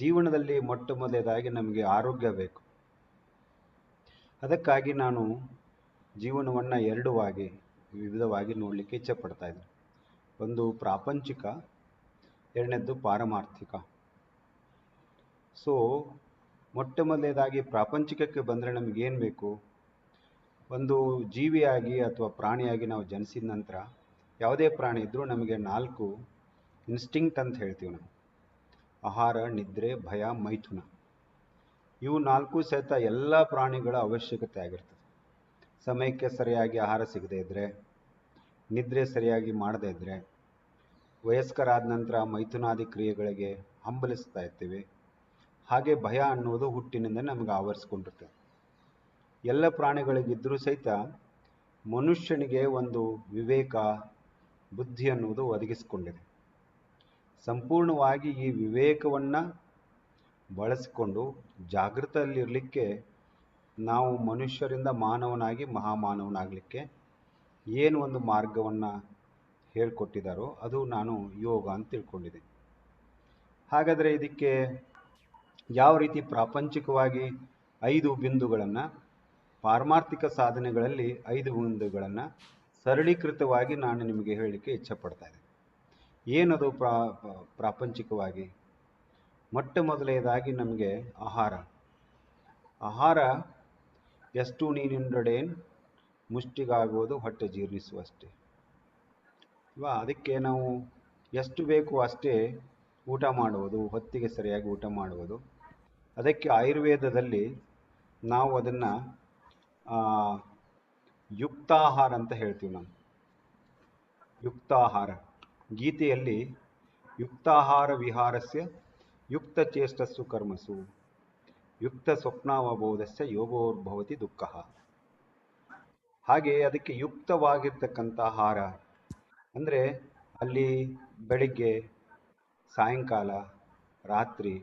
ಜೀವನದಲ್ಲಿ ಮೊಟ್ಟ ಮೊದಲನೇದಾಗಿ ನಮಗೆ ಆರೋಗ್ಯ ಬೇಕು. ಅದಕ್ಕಾಗಿ ನಾನು ಜೀವನವನ್ನು ವಿವಿಧವಾಗಿ ನೋಡಲಿಕ್ಕೆ ಇಚ್ಛೆ ಪಡ್ತಾ ಇದ್ದೀನಿ. ಒಂದು ಪ್ರಾಪಂಚಿಕ, ಎರಡನೇದ್ದು ಪಾರಮಾರ್ಥಿಕ. ಸೊ ಮೊಟ್ಟ ಮೊದಲನೇದಾಗಿ ಪ್ರಾಪಂಚಿಕಕ್ಕೆ ಬಂದರೆ ನಮಗೇನು ಬೇಕು? ಒಂದು ಜೀವಿಯಾಗಿ ಅಥವಾ ಪ್ರಾಣಿಯಾಗಿ ನಾವು ಜನಿಸಿದ ನಂತರ, ಯಾವುದೇ ಪ್ರಾಣಿ ಇದ್ದರೂ ನಮಗೆ 4 ಇನ್ಸ್ಟಿಂಕ್ಟ್ ಅಂತ ಹೇಳ್ತೀವಿ ನಾವು: ಆಹಾರ, ನಿದ್ರೆ, ಭಯ, ಮೈಥುನ. ಇವು 4 ಸಹಿತ ಎಲ್ಲ ಪ್ರಾಣಿಗಳ ಅವಶ್ಯಕತೆ ಆಗಿರ್ತದೆ. ಸಮಯಕ್ಕೆ ಸರಿಯಾಗಿ ಆಹಾರ ಸಿಗದೇ ಇದ್ದರೆ, ನಿದ್ರೆ ಸರಿಯಾಗಿ ಮಾಡದೇ ಇದ್ದರೆ, ವಯಸ್ಕರಾದ ನಂತರ ಮೈಥುನಾದಿ ಕ್ರಿಯೆಗಳಿಗೆ ಹಂಬಲಿಸ್ತಾ ಇರ್ತೀವಿ. ಹಾಗೆ ಭಯ ಅನ್ನೋದು ಹುಟ್ಟಿನಿಂದ ನಮಗೆ ಆವರಿಸ್ಕೊಂಡಿರ್ತದೆ. ಎಲ್ಲ ಪ್ರಾಣಿಗಳಿಗಿದ್ದರೂ ಸಹಿತ ಮನುಷ್ಯನಿಗೆ ಒಂದು ವಿವೇಕ, ಬುದ್ಧಿ ಅನ್ನೋದು ಒದಗಿಸಿಕೊಂಡಿದೆ. ಸಂಪೂರ್ಣವಾಗಿ ಈ ವಿವೇಕವನ್ನು ಬಳಸಿಕೊಂಡು ಜಾಗೃತದಲ್ಲಿರಲಿಕ್ಕೆ ನಾವು ಮನುಷ್ಯರಿಂದ ಮಾನವನಾಗಿ ಮಹಾಮಾನವನಾಗಲಿಕ್ಕೆ ಏನು ಒಂದು ಮಾರ್ಗವನ್ನು ಹೇಳಿಕೊಟ್ಟಿದ್ದಾರೋ ಅದು ನಾನು ಯೋಗ ಅಂತ ತಿಳ್ಕೊಂಡಿದ್ದೀನಿ. ಹಾಗಾದರೆ ಇದಕ್ಕೆ ಯಾವ ರೀತಿ ಪ್ರಾಪಂಚಿಕವಾಗಿ 5 ಬಿಂದುಗಳನ್ನು, ಪಾರಮಾರ್ಥಿಕ ಸಾಧನೆಗಳಲ್ಲಿ 5 ಬಿಂದುಗಳನ್ನು ಸರಳೀಕೃತವಾಗಿ ನಾನು ನಿಮಗೆ ಹೇಳಲಿಕ್ಕೆ ಇಚ್ಛೆ ಪಡ್ತಾ ಇದ್ದೀನಿ. ಏನದು ಪ್ರಾಪಂಚಿಕವಾಗಿ? ಮೊಟ್ಟ ಮೊದಲನೇದಾಗಿ ನಮಗೆ ಆಹಾರ ಎಷ್ಟು ನೀನುಂಡಡೇನು ಮುಷ್ಟಿಗಾಗುವುದು ಹೊಟ್ಟೆ ಜೀರ್ಣಿಸುವಷ್ಟೇ ಅಲ್ವಾ? ಅದಕ್ಕೆ ನಾವು ಎಷ್ಟು ಬೇಕು ಅಷ್ಟೇ ಊಟ ಮಾಡುವುದು, ಹೊತ್ತಿಗೆ ಸರಿಯಾಗಿ ಊಟ ಮಾಡುವುದು. ಅದಕ್ಕೆ ಆಯುರ್ವೇದದಲ್ಲಿ ನಾವು ಅದನ್ನು ಯುಕ್ತಾಹಾರ ಅಂತ ಹೇಳ್ತೀವಿ. ನಾವು ಯುಕ್ತಾಹಾರ, ಗೀತೆಯಲ್ಲಿ ಯುಕ್ತಾಹಾರ ವಿಹಾರಸ್ಯ ಯುಕ್ತ ಚೇಷ್ಟಸ್ಸು ಕರ್ಮಸು ಯುಕ್ತ ಸ್ವಪ್ನಾವಬೋಧಸ್ಯ ಯೋಗೋರ್ಭವತಿ ದುಃಖ. ಹಾಗೆ ಅದಕ್ಕೆ ಯುಕ್ತವಾಗಿರ್ತಕ್ಕಂಥ ಆಹಾರ ಅಂದರೆ ಅಲ್ಲಿ ಬೆಳಿಗ್ಗೆ, ಸಾಯಂಕಾಲ, ರಾತ್ರಿ,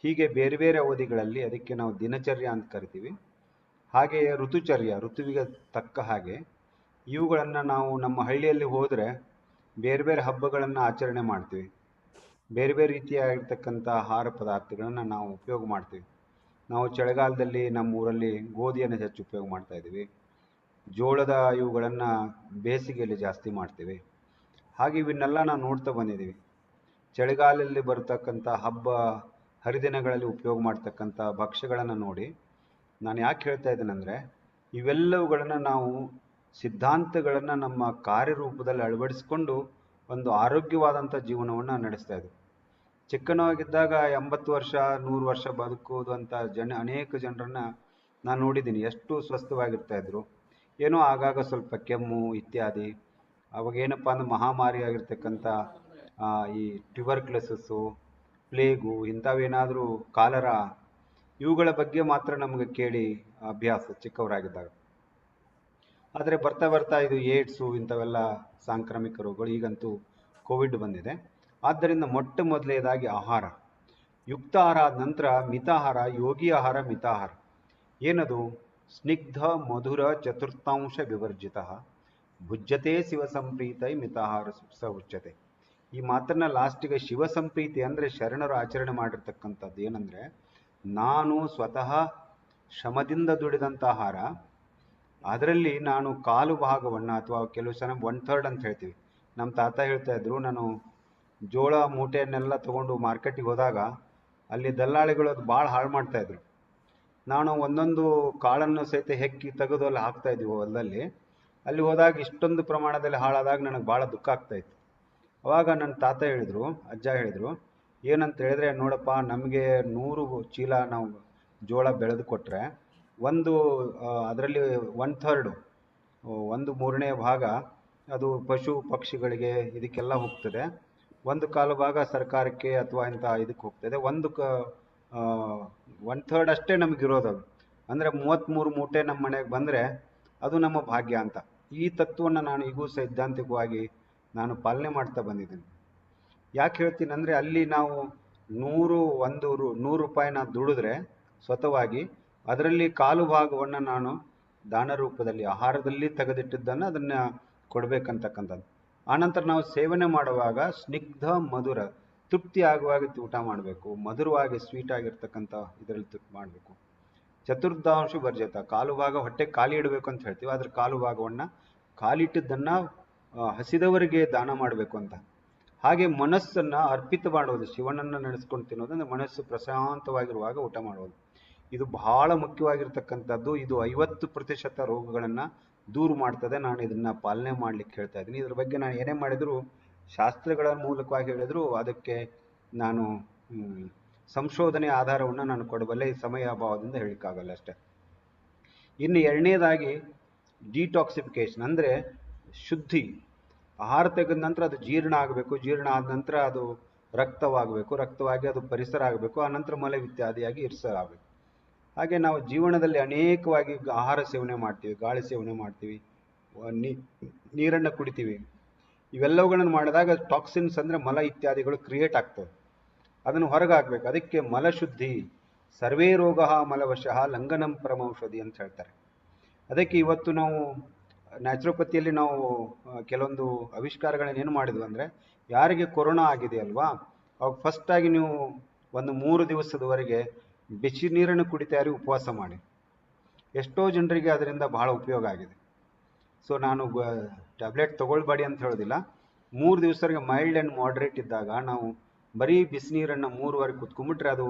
ಹೀಗೆ ಬೇರೆ ಬೇರೆ ಅವಧಿಗಳಲ್ಲಿ ಅದಕ್ಕೆ ನಾವು ದಿನಚರ್ಯ ಅಂತ ಕರಿತೀವಿ. ಹಾಗೆಯೇ ಋತುವಿಗೆ ತಕ್ಕ ಹಾಗೆ ಇವುಗಳನ್ನು ನಾವು ನಮ್ಮ ಹಳ್ಳಿಯಲ್ಲಿ ಹೋದರೆ ಬೇರೆ ಬೇರೆ ಹಬ್ಬಗಳನ್ನು ಆಚರಣೆ ಮಾಡ್ತೀವಿ. ಬೇರೆ ಬೇರೆ ರೀತಿಯಾಗಿರ್ತಕ್ಕಂಥ ಆಹಾರ ಪದಾರ್ಥಗಳನ್ನು ನಾವು ಉಪಯೋಗ ಮಾಡ್ತೀವಿ. ನಾವು ಚಳಿಗಾಲದಲ್ಲಿ ನಮ್ಮ ಊರಲ್ಲಿ ಗೋಧಿಯನ್ನು ಹೆಚ್ಚು ಉಪಯೋಗ ಮಾಡ್ತಾ ಇದ್ದೀವಿ. ಜೋಳದ ಇವುಗಳನ್ನು ಬೇಸಿಗೆಯಲ್ಲಿ ಜಾಸ್ತಿ ಮಾಡ್ತೀವಿ. ಹಾಗೆ ಇವನ್ನೆಲ್ಲ ನಾವು ನೋಡ್ತಾ ಬಂದಿದ್ದೀವಿ. ಚಳಿಗಾಲದಲ್ಲಿ ಬರ್ತಕ್ಕಂಥ ಹಬ್ಬ ಹರಿದಿನಗಳಲ್ಲಿ ಉಪಯೋಗ ಮಾಡ್ತಕ್ಕಂಥ ಭಕ್ಷ್ಯಗಳನ್ನು ನೋಡಿ ನಾನು ಯಾಕೆ ಹೇಳ್ತಾ ಇದ್ದೇನೆಂದರೆ, ಇವೆಲ್ಲವುಗಳನ್ನು ನಾವು ಸಿದ್ಧಾಂತಗಳನ್ನು ನಮ್ಮ ಕಾರ್ಯರೂಪದಲ್ಲಿ ಅಳವಡಿಸ್ಕೊಂಡು ಒಂದು ಆರೋಗ್ಯವಾದಂಥ ಜೀವನವನ್ನು ನಡೆಸ್ತಾ ಇದ್ದೀವಿ. ಚಿಕ್ಕನವಾಗಿದ್ದಾಗ 80 ವರ್ಷ 100 ವರ್ಷ ಬದುಕುವುದು ಅಂತ ಅನೇಕ ಜನರನ್ನು ನಾನು ನೋಡಿದ್ದೀನಿ. ಎಷ್ಟು ಸ್ವಸ್ಥವಾಗಿರ್ತಾ ಇದ್ರು. ಏನೋ ಆಗಾಗ ಸ್ವಲ್ಪ ಕೆಮ್ಮು ಇತ್ಯಾದಿ, ಅವಾಗ ಏನಪ್ಪ ಅಂದ್ರೆ ಮಹಾಮಾರಿ ಆಗಿರ್ತಕ್ಕಂಥ ಈ ಟ್ಯೂಬರ್ಕ್ಯುಲೋಸಿಸ್ಸು, ಪ್ಲೇಗು, ಇಂಥವೇನಾದರೂ ಕಾಲರ, ಇವುಗಳ ಬಗ್ಗೆ ಮಾತ್ರ ನಮಗೆ ಕೇಳಿ ಅಭ್ಯಾಸ ಚಿಕ್ಕವರಾಗಿದ್ದಾಗ. ಆದರೆ ಬರ್ತಾ ಬರ್ತಾ ಇದು ಏಡ್ಸು ಇಂಥವೆಲ್ಲ ಸಾಂಕ್ರಾಮಿಕ ರೋಗಗಳು, ಈಗಂತೂ ಕೋವಿಡ್ ಬಂದಿದೆ. ಆದ್ದರಿಂದ ಮೊಟ್ಟ ಮೊದಲನೇದಾಗಿ ಆಹಾರ, ಯುಕ್ತ ಆಹಾರ ಆದ ನಂತರ ಮಿತಾಹಾರ, ಯೋಗಿ ಆಹಾರ, ಮಿತಾಹಾರ. ಏನದು? ಸ್ನಿಗ್ಧ ಮಧುರ ಚತುರ್ಥಾಂಶ ವಿವರ್ಜಿತ ಭುಜ್ಯತೆ ಶಿವಸಂಪ್ರೀತೈ ಮಿತಾಹಾರ ಸ ಉಚ್ಯತೆ. ಈ ಮಾತನ್ನ ಲಾಸ್ಟಿಗೆ ಶಿವಸಂಪ್ರೀತಿ ಅಂದರೆ ಶರಣರು ಆಚರಣೆ ಮಾಡಿರ್ತಕ್ಕಂಥದ್ದು ಏನಂದರೆ, ನಾನು ಸ್ವತಃ ಶ್ರಮದಿಂದ ದುಡಿದಂಥ ಆಹಾರ, ಅದರಲ್ಲಿ ನಾನು ಕಾಲು ಭಾಗವನ್ನು ಅಥವಾ ಕೆಲವು ಸಲ 1/3 ಅಂತ ಹೇಳ್ತೀವಿ, ನಮ್ಮ ತಾತ ಹೇಳ್ತಾ ಇದ್ರು, ನಾನು ಜೋಳ ಮೂಟೆಯನ್ನೆಲ್ಲ ತಗೊಂಡು ಮಾರ್ಕೆಟಿಗೆ ಹೋದಾಗ ಅಲ್ಲಿ ದಲ್ಲಾಳಿಗಳು ಅದು ಭಾಳ ಹಾಳು ಮಾಡ್ತಾ ಇದ್ರು. ನಾನು ಒಂದೊಂದು ಕಾಳನ್ನು ಸಹಿತ ಹೆಕ್ಕಿ ತೆಗೆದು ಅಲ್ಲಿ ಹಾಕ್ತಾ ಇದ್ವಿ ಹೊಲದಲ್ಲಿ. ಅಲ್ಲಿ ಹೋದಾಗ ಇಷ್ಟೊಂದು ಪ್ರಮಾಣದಲ್ಲಿ ಹಾಳಾದಾಗ ನನಗೆ ಭಾಳ ದುಃಖ ಆಗ್ತಾ ಇತ್ತು. ಅವಾಗ ನನ್ನ ತಾತ ಹೇಳಿದ್ರು, ಅಜ್ಜ ಹೇಳಿದ್ರು, ಏನಂತ ಹೇಳಿದ್ರೆ, ನೋಡಪ್ಪ, ನಮಗೆ 100 ಚೀಲ ನಾವು ಜೋಳ ಬೆಳೆದು ಕೊಟ್ಟರೆ ಒಂದು ಅದರಲ್ಲಿ 1/3 1/3 ಭಾಗ ಅದು ಪಶು ಪಕ್ಷಿಗಳಿಗೆ ಇದಕ್ಕೆಲ್ಲ ಹೋಗ್ತದೆ. 1/4 ಭಾಗ ಸರ್ಕಾರಕ್ಕೆ ಅಥವಾ ಇಂಥ ಇದಕ್ಕೆ ಹೋಗ್ತದೆ. 1/3 ಅಷ್ಟೇ ನಮಗಿರೋದು. ಅದು ಅಂದರೆ 33 ಮೂಟೆ ನಮ್ಮ ಮನೆಗೆ ಬಂದರೆ ಅದು ನಮ್ಮ ಭಾಗ್ಯ ಅಂತ. ಈ ತತ್ವವನ್ನು ನಾನು ಈಗೂ ಸೈದ್ಧಾಂತಿಕವಾಗಿ ನಾನು ಪಾಲನೆ ಮಾಡ್ತಾ ಬಂದಿದ್ದೀನಿ. ಯಾಕೆ ಹೇಳ್ತೀನಿ ಅಂದರೆ, ಅಲ್ಲಿ ನಾವು 100 ರೂಪಾಯಿನ ದುಡಿದ್ರೆ ಸ್ವತಃವಾಗಿ ಅದರಲ್ಲಿ ಕಾಲು ಭಾಗವನ್ನು ನಾನು ದಾನ ರೂಪದಲ್ಲಿ ಆಹಾರದಲ್ಲಿ ತೆಗೆದಿಟ್ಟಿದ್ದನ್ನು ಅದನ್ನು ಕೊಡಬೇಕಂತಕ್ಕಂಥದ್ದು. ಆನಂತರ ನಾವು ಸೇವನೆ ಮಾಡುವಾಗ ಸ್ನಿಗ್ಧ ಮಧುರ ತೃಪ್ತಿ ಆಗುವಾಗ ಊಟ ಮಾಡಬೇಕು. ಮಧುರವಾಗಿ ಸ್ವೀಟ್ ಆಗಿರ್ತಕ್ಕಂಥ ಇದರಲ್ಲಿ ತೃಪ್ತಿ ಮಾಡಬೇಕು. ಚತುರ್ಧಾಂಶ ವರ್ಜಿತ, ಕಾಲು ಭಾಗ ಹೊಟ್ಟೆ ಖಾಲಿ ಇಡಬೇಕು ಅಂತ ಹೇಳ್ತೀವಿ, ಅದ್ರ ಕಾಲು ಭಾಗವನ್ನು ಖಾಲಿಟ್ಟಿದ್ದನ್ನು ಹಸಿದವರಿಗೆ ದಾನ ಮಾಡಬೇಕು ಅಂತ. ಹಾಗೆ ಮನಸ್ಸನ್ನು ಅರ್ಪಿತ ಮಾಡುವುದು, ಶಿವನನ್ನು ನೆನೆಸ್ಕೊಂಡು ತಿನ್ನೋದು, ಅಂದರೆ ಮನಸ್ಸು ಪ್ರಶಾಂತವಾಗಿರುವಾಗ ಊಟ ಮಾಡುವುದು. ಇದು ಬಹಳ ಮುಖ್ಯವಾಗಿರ್ತಕ್ಕಂಥದ್ದು. ಇದು 50% ರೋಗಗಳನ್ನು ದೂರ ಮಾಡ್ತದೆ. ನಾನು ಇದನ್ನು ಪಾಲನೆ ಮಾಡಲಿಕ್ಕೆ ಹೇಳ್ತಾ ಇದ್ದೀನಿ. ಇದ್ರ ಬಗ್ಗೆ ನಾನು ಏನೇ ಮಾಡಿದರೂ, ಶಾಸ್ತ್ರಗಳ ಮೂಲಕವಾಗಿ ಹೇಳಿದ್ರು ಅದಕ್ಕೆ ನಾನು ಸಂಶೋಧನೆ ಆಧಾರವನ್ನು ನಾನು ಕೊಡಬಲ್ಲೆ. ಈ ಸಮಯ ಅಭಾವದಿಂದ ಹೇಳಲಿಕ್ಕಾಗಲ್ಲ ಅಷ್ಟೇ. ಇನ್ನು ಎರಡನೇದಾಗಿ ಡಿಟಾಕ್ಸಿಫಿಕೇಶನ್, ಅಂದರೆ ಶುದ್ಧಿ. ಆಹಾರ ತೆಗೆದ ನಂತರ ಅದು ಜೀರ್ಣ ಆಗಬೇಕು, ಜೀರ್ಣ ಆದ ನಂತರ ಅದು ರಕ್ತವಾಗಬೇಕು, ರಕ್ತವಾಗಿ ಅದು ಪರಿಸರ ಆಗಬೇಕು, ಆನಂತರ ಮಲವಿತ್ಯಾದಿಯಾಗಿ ಇರಿಸಲಾಗಬೇಕು. ಹಾಗೆ ನಾವು ಜೀವನದಲ್ಲಿ ಅನೇಕವಾಗಿ ಆಹಾರ ಸೇವನೆ ಮಾಡ್ತೀವಿ, ಗಾಳಿ ಸೇವನೆ ಮಾಡ್ತೀವಿ, ನೀರನ್ನು ಕುಡಿತೀವಿ. ಇವೆಲ್ಲವುಗಳನ್ನು ಮಾಡಿದಾಗ ಟಾಕ್ಸಿನ್ಸ್ ಅಂದರೆ ಮಲ ಇತ್ಯಾದಿಗಳು ಕ್ರಿಯೇಟ್ ಆಗ್ತವೆ. ಅದನ್ನು ಹೊರಗೆ ಹಾಕಬೇಕು. ಅದಕ್ಕೆ ಮಲಶುದ್ಧಿ, ಸರ್ವೇ ರೋಗ ಮಲವಶಃ ಲಂಘನಂ ಪರಮೌಷಧಿ ಅಂತ ಹೇಳ್ತಾರೆ. ಅದಕ್ಕೆ ಇವತ್ತು ನಾವು ನ್ಯಾಚುರೋಪತಿಯಲ್ಲಿ ನಾವು ಕೆಲವೊಂದು ಆವಿಷ್ಕಾರಗಳನ್ನ ಏನು ಮಾಡಿದ್ವಿ ಅಂದರೆ, ಯಾರಿಗೆ ಕೊರೋನಾ ಆಗಿದೆ ಅಲ್ವಾ, ಅವಾಗ ಫಸ್ಟಾಗಿ ನೀವು ಒಂದು 3 ದಿವಸದವರೆಗೆ ಬಿಸಿ ನೀರನ್ನು ಕುಡಿತಾರಿ, ಉಪವಾಸ ಮಾಡಿ. ಎಷ್ಟೋ ಜನರಿಗೆ ಅದರಿಂದ ಬಹಳ ಉಪಯೋಗ ಆಗಿದೆ. ಸೊ ನಾನು ಟ್ಯಾಬ್ಲೆಟ್ ತೊಗೊಳ್ಬೇಡಿ ಅಂತ ಹೇಳೋದಿಲ್ಲ. 3 ದಿವಸವರೆಗೆ ಮೈಲ್ಡ್ ಆ್ಯಂಡ್ ಮಾಡ್ರೇಟ್ ಇದ್ದಾಗ ನಾವು ಬರೀ ಬಿಸಿನೀರನ್ನು 3 ಕುತ್ಕೊಂಡ್ಬಿಟ್ರೆ ಅದು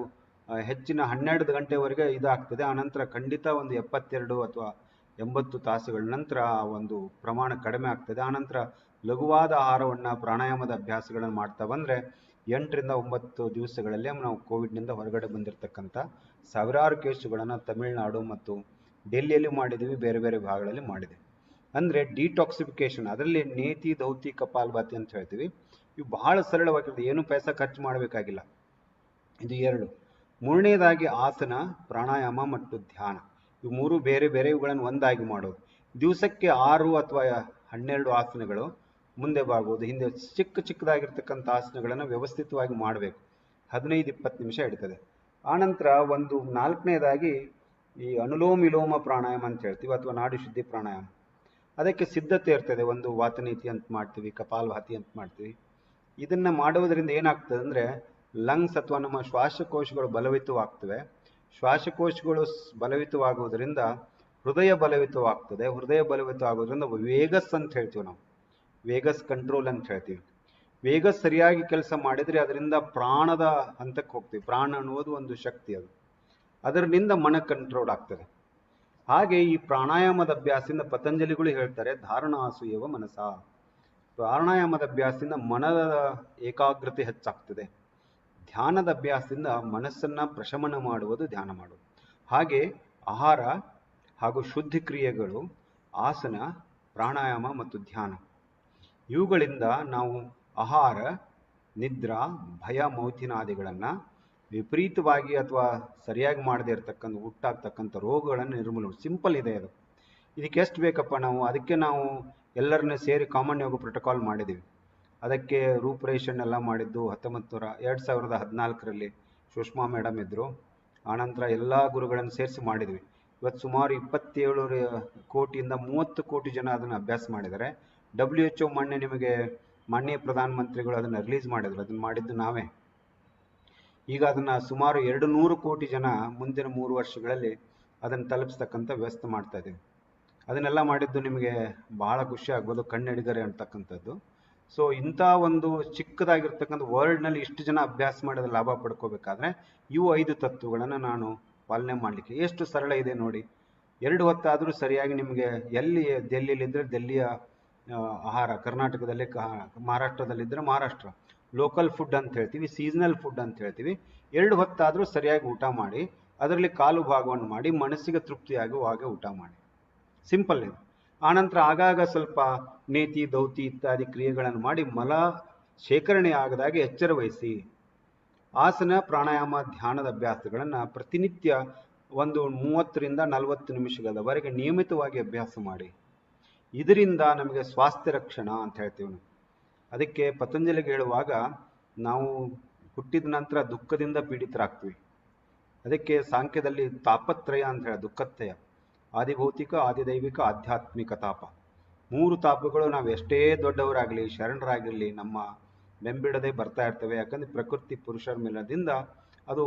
ಹೆಚ್ಚಿನ 12 ಗಂಟೆವರೆಗೆ ಇದಾಗ್ತದೆ. ಆನಂತರ ಖಂಡಿತ ಒಂದು 72 ಅಥವಾ 80 ತಾಸುಗಳ ನಂತರ ಒಂದು ಪ್ರಮಾಣ ಕಡಿಮೆ ಆಗ್ತದೆ. ಆನಂತರ ಲಘುವಾದ ಆಹಾರವನ್ನು, ಪ್ರಾಣಾಯಾಮದ ಅಭ್ಯಾಸಗಳನ್ನು ಮಾಡ್ತಾ ಬಂದರೆ 8 ರಿಂದ 9 ದಿವಸಗಳಲ್ಲಿ ನಾವು ಕೋವಿಡ್ನಿಂದ ಹೊರಗಡೆ ಬಂದಿರತಕ್ಕಂಥ ಸಾವಿರಾರು ಕೇಸುಗಳನ್ನು ತಮಿಳುನಾಡು ಮತ್ತು ಡೆಲ್ಲಿಯಲ್ಲಿ ಮಾಡಿದ್ದೀವಿ, ಬೇರೆ ಬೇರೆ ಭಾಗಗಳಲ್ಲಿ ಮಾಡಿದೆ. ಅಂದರೆ ಡಿಟಾಕ್ಸಿಫಿಕೇಶನ್, ಅದರಲ್ಲಿ ನೇತಿ, ದೌತಿ, ಕಪಾಲಭಾತಿ ಅಂತ ಹೇಳ್ತೀವಿ. ಇವು ಬಹಳ ಸರಳವಾಗಿರ್ತದೆ, ಏನು ಪೈಸಾ ಖರ್ಚು ಮಾಡಬೇಕಾಗಿಲ್ಲ. ಇದು 2. ಮೂರನೇದಾಗಿ ಆಸನ, ಪ್ರಾಣಾಯಾಮ ಮತ್ತು ಧ್ಯಾನ. ಇವು 3 ಬೇರೆ ಬೇರೆ, ಇವುಗಳನ್ನು ಒಂದಾಗಿ ಮಾಡೋದು. ದಿವಸಕ್ಕೆ 6 ಅಥವಾ 12 ಆಸನಗಳು, ಮುಂದೆ ಬಾಗುವುದು, ಹಿಂದೆ ಚಿಕ್ಕದಾಗಿರ್ತಕ್ಕಂಥ ಆಸನಗಳನ್ನು ವ್ಯವಸ್ಥಿತವಾಗಿ ಮಾಡಬೇಕು. 15-20 ನಿಮಿಷ ಹಿಡಿತದೆ. ಆನಂತರ ಒಂದು 4ನೇದಾಗಿ ಈ ಅನುಲೋಮ ವಿಲೋಮ ಪ್ರಾಣಾಯಾಮ ಅಂತ ಹೇಳ್ತೀವಿ, ಅಥವಾ ನಾಡಿ ಶುದ್ಧಿ ಪ್ರಾಣಾಯಾಮ. ಅದಕ್ಕೆ ಸಿದ್ಧತೆ ಇರ್ತದೆ. ಒಂದು ವಾತನೀತಿ ಅಂತ ಮಾಡ್ತೀವಿ, ಕಪಾಲಭಾತಿ ಅಂತ ಮಾಡ್ತೀವಿ. ಇದನ್ನು ಮಾಡುವುದರಿಂದ ಏನಾಗ್ತದೆ ಅಂದರೆ, ಲಂಗ್ಸ್ ಅಥವಾ ನಮ್ಮ ಶ್ವಾಸಕೋಶಗಳು ಬಲವಿತವಾಗ್ತವೆ. ಶ್ವಾಸಕೋಶಗಳು ಬಲವಿತವಾಗುವುದರಿಂದ ಹೃದಯ ಬಲವಿತವಾಗ್ತದೆ. ಹೃದಯ ಬಲವಿತವಾಗೋದ್ರಿಂದ ವೇಗಸ್ ಅಂತ ಹೇಳ್ತೀವಿ ನಾವು, ವೇಗಸ್ ಕಂಟ್ರೋಲ್ ಅಂತ ಹೇಳ್ತೀವಿ. ವೇಗಸ್ ಸರಿಯಾಗಿ ಕೆಲಸ ಮಾಡಿದರೆ ಅದರಿಂದ ಪ್ರಾಣದ ಹಂತಕ್ಕೆ ಹೋಗ್ತೀವಿ. ಪ್ರಾಣ ಅನ್ನುವುದು ಒಂದು ಶಕ್ತಿ, ಅದರಿಂದ ಮನ ಕಂಟ್ರೋಲ್ ಆಗ್ತದೆ. ಹಾಗೆ ಈ ಪ್ರಾಣಾಯಾಮದ ಅಭ್ಯಾಸದಿಂದ ಪತಂಜಲಿಗಳು ಹೇಳ್ತಾರೆ, ಧಾರಣಾಸು ಏವ ಮನಸ. ಪ್ರಾಣಾಯಾಮದ ಅಭ್ಯಾಸದಿಂದ ಮನದ ಏಕಾಗ್ರತೆ ಹೆಚ್ಚಾಗ್ತದೆ. ಧ್ಯಾನದ ಅಭ್ಯಾಸದಿಂದ ಮನಸ್ಸನ್ನು ಪ್ರಶಮನ ಮಾಡುವುದು ಧ್ಯಾನ ಮಾಡುವುದು. ಹಾಗೆ ಆಹಾರ ಹಾಗೂ ಶುದ್ಧಿ ಕ್ರಿಯೆಗಳು, ಆಸನ, ಪ್ರಾಣಾಯಾಮ ಮತ್ತು ಧ್ಯಾನ, ಇವುಗಳಿಂದ ನಾವು ಆಹಾರ, ನಿದ್ರಾ, ಭಯ, ಮೌಥಿನಾದಿಗಳನ್ನು ವಿಪರೀತವಾಗಿ ಅಥವಾ ಸರಿಯಾಗಿ ಮಾಡದೇ ಇರತಕ್ಕಂಥ ಹುಟ್ಟಾಗ್ತಕ್ಕಂಥ ರೋಗಗಳನ್ನು ನಿರ್ಮೂಲನೆ. ಸಿಂಪಲ್ ಇದೆ ಅದು. ಇದಕ್ಕೆ ಎಷ್ಟು ಬೇಕಪ್ಪ ನಾವು, ಅದಕ್ಕೆ ನಾವು ಎಲ್ಲರನ್ನ ಸೇರಿ ಕಾಮನ್ ಯೋಗ ಪ್ರೋಟೋಕಾಲ್ ಮಾಡಿದ್ದೀವಿ. ಅದಕ್ಕೆ ರೂಪರೇಷನ್ನೆಲ್ಲ ಮಾಡಿದ್ದು 2014ರಲ್ಲಿ ಸುಷ್ಮಾ ಮೇಡಮ್ ಇದ್ದರು. ಆನಂತರ ಎಲ್ಲ ಗುರುಗಳನ್ನು ಸೇರಿಸಿ ಮಾಡಿದ್ವಿ. ಇವತ್ತು ಸುಮಾರು 27 ಕೋಟಿಯಿಂದ 30 ಕೋಟಿ ಜನ ಅದನ್ನು ಅಭ್ಯಾಸ ಮಾಡಿದ್ದಾರೆ. WHO ಮಾನ್ಯ ಪ್ರಧಾನಮಂತ್ರಿಗಳು ಅದನ್ನು ರಿಲೀಸ್ ಮಾಡಿದ್ರು. ಅದನ್ನು ಮಾಡಿದ್ದು ನಾವೇ. ಈಗ ಅದನ್ನು ಸುಮಾರು 200 ಕೋಟಿ ಜನ ಮುಂದಿನ 3 ವರ್ಷಗಳಲ್ಲಿ ಅದನ್ನು ತಲುಪಿಸ್ತಕ್ಕಂಥ ವ್ಯವಸ್ಥೆ ಮಾಡ್ತಾ ಇದ್ದೀವಿ. ಅದನ್ನೆಲ್ಲ ಮಾಡಿದ್ದು ನಿಮಗೆ ಬಹಳ ಖುಷಿ ಆಗ್ಬೋದು, ಕಣ್ಣೆಡಿಗರೆ ಅಂತಕ್ಕಂಥದ್ದು. ಸೊ ಇಂಥ ಒಂದು ಚಿಕ್ಕದಾಗಿರ್ತಕ್ಕಂಥ ವರ್ಲ್ಡ್ನಲ್ಲಿ ಇಷ್ಟು ಜನ ಅಭ್ಯಾಸ ಮಾಡಿದ ಲಾಭ ಪಡ್ಕೋಬೇಕಾದ್ರೆ ಇವು 5 ತತ್ವಗಳನ್ನು ನಾನು ಪಾಲನೆ ಮಾಡಲಿಕ್ಕೆ ಎಷ್ಟು ಸರಳ ಇದೆ ನೋಡಿ. 2 ಹೊತ್ತಾದರೂ ಸರಿಯಾಗಿ ನಿಮಗೆ ಎಲ್ಲಿ ದೆಲ್ಲಿಯಲ್ಲಿದ್ದರೆ ದೆಲ್ಲಿಯ ಆಹಾರ, ಕರ್ನಾಟಕದಲ್ಲಿ ಮಹಾರಾಷ್ಟ್ರದಲ್ಲಿದ್ದರೆ ಮಹಾರಾಷ್ಟ್ರ ಲೋಕಲ್ ಫುಡ್ ಅಂತ ಹೇಳ್ತೀವಿ, ಸೀಸನಲ್ ಫುಡ್ ಅಂತ ಹೇಳ್ತೀವಿ. 2 ಹೊತ್ತಾದರೂ ಸರಿಯಾಗಿ ಊಟ ಮಾಡಿ, ಅದರಲ್ಲಿ ಕಾಲು ಭಾಗವನ್ನು ಮಾಡಿ ಮನಸ್ಸಿಗೆ ತೃಪ್ತಿಯಾಗುವಾಗ ಊಟ ಮಾಡಿ. ಸಿಂಪಲ್ ಇದು. ಆನಂತರ ಆಗಾಗ ಸ್ವಲ್ಪ ನೇತಿ ದೌತಿ ಇತ್ಯಾದಿ ಕ್ರಿಯೆಗಳನ್ನು ಮಾಡಿ ಮಲ ಶೇಖರಣೆ ಆಗದಾಗೆ ಎಚ್ಚರ ವಹಿಸಿ ಆಸನ ಪ್ರಾಣಾಯಾಮ ಧ್ಯಾನದ ಅಭ್ಯಾಸಗಳನ್ನು ಪ್ರತಿನಿತ್ಯ ಒಂದು 30ರಿಂದ 40 ನಿಮಿಷಗಳವರೆಗೆ ನಿಯಮಿತವಾಗಿ ಅಭ್ಯಾಸ ಮಾಡಿ. ಇದರಿಂದ ನಮಗೆ ಸ್ವಾಸ್ಥ್ಯ ರಕ್ಷಣಾ ಅಂತ ಹೇಳ್ತೀವಿ ನಾವು. ಅದಕ್ಕೆ ಪತಂಜಲಿಗೆ ಹೇಳುವಾಗ ನಾವು ಹುಟ್ಟಿದ ನಂತರ ದುಃಖದಿಂದ ಪೀಡಿತರಾಗ್ತೀವಿ. ಅದಕ್ಕೆ ಸಾಂಖ್ಯದಲ್ಲಿ ತಾಪತ್ರಯ ಅಂತ ಹೇಳಿ, ದುಃಖತ್ರಯ, ಆದಿಭೌತಿಕ, ಆದಿದೈವಿಕ, ಆಧ್ಯಾತ್ಮಿಕ ತಾಪ. 3 ತಾಪಗಳು ನಾವು ಎಷ್ಟೇ ದೊಡ್ಡವರಾಗಲಿ ಶರಣರಾಗಿರಲಿ ನಮ್ಮ ಬೆಂಬಿಡದೆ ಬರ್ತಾ ಇರ್ತವೆ. ಯಾಕಂದ್ರೆ ಪ್ರಕೃತಿ ಪುರುಷರ ಮೇಲದಿಂದ ಅದು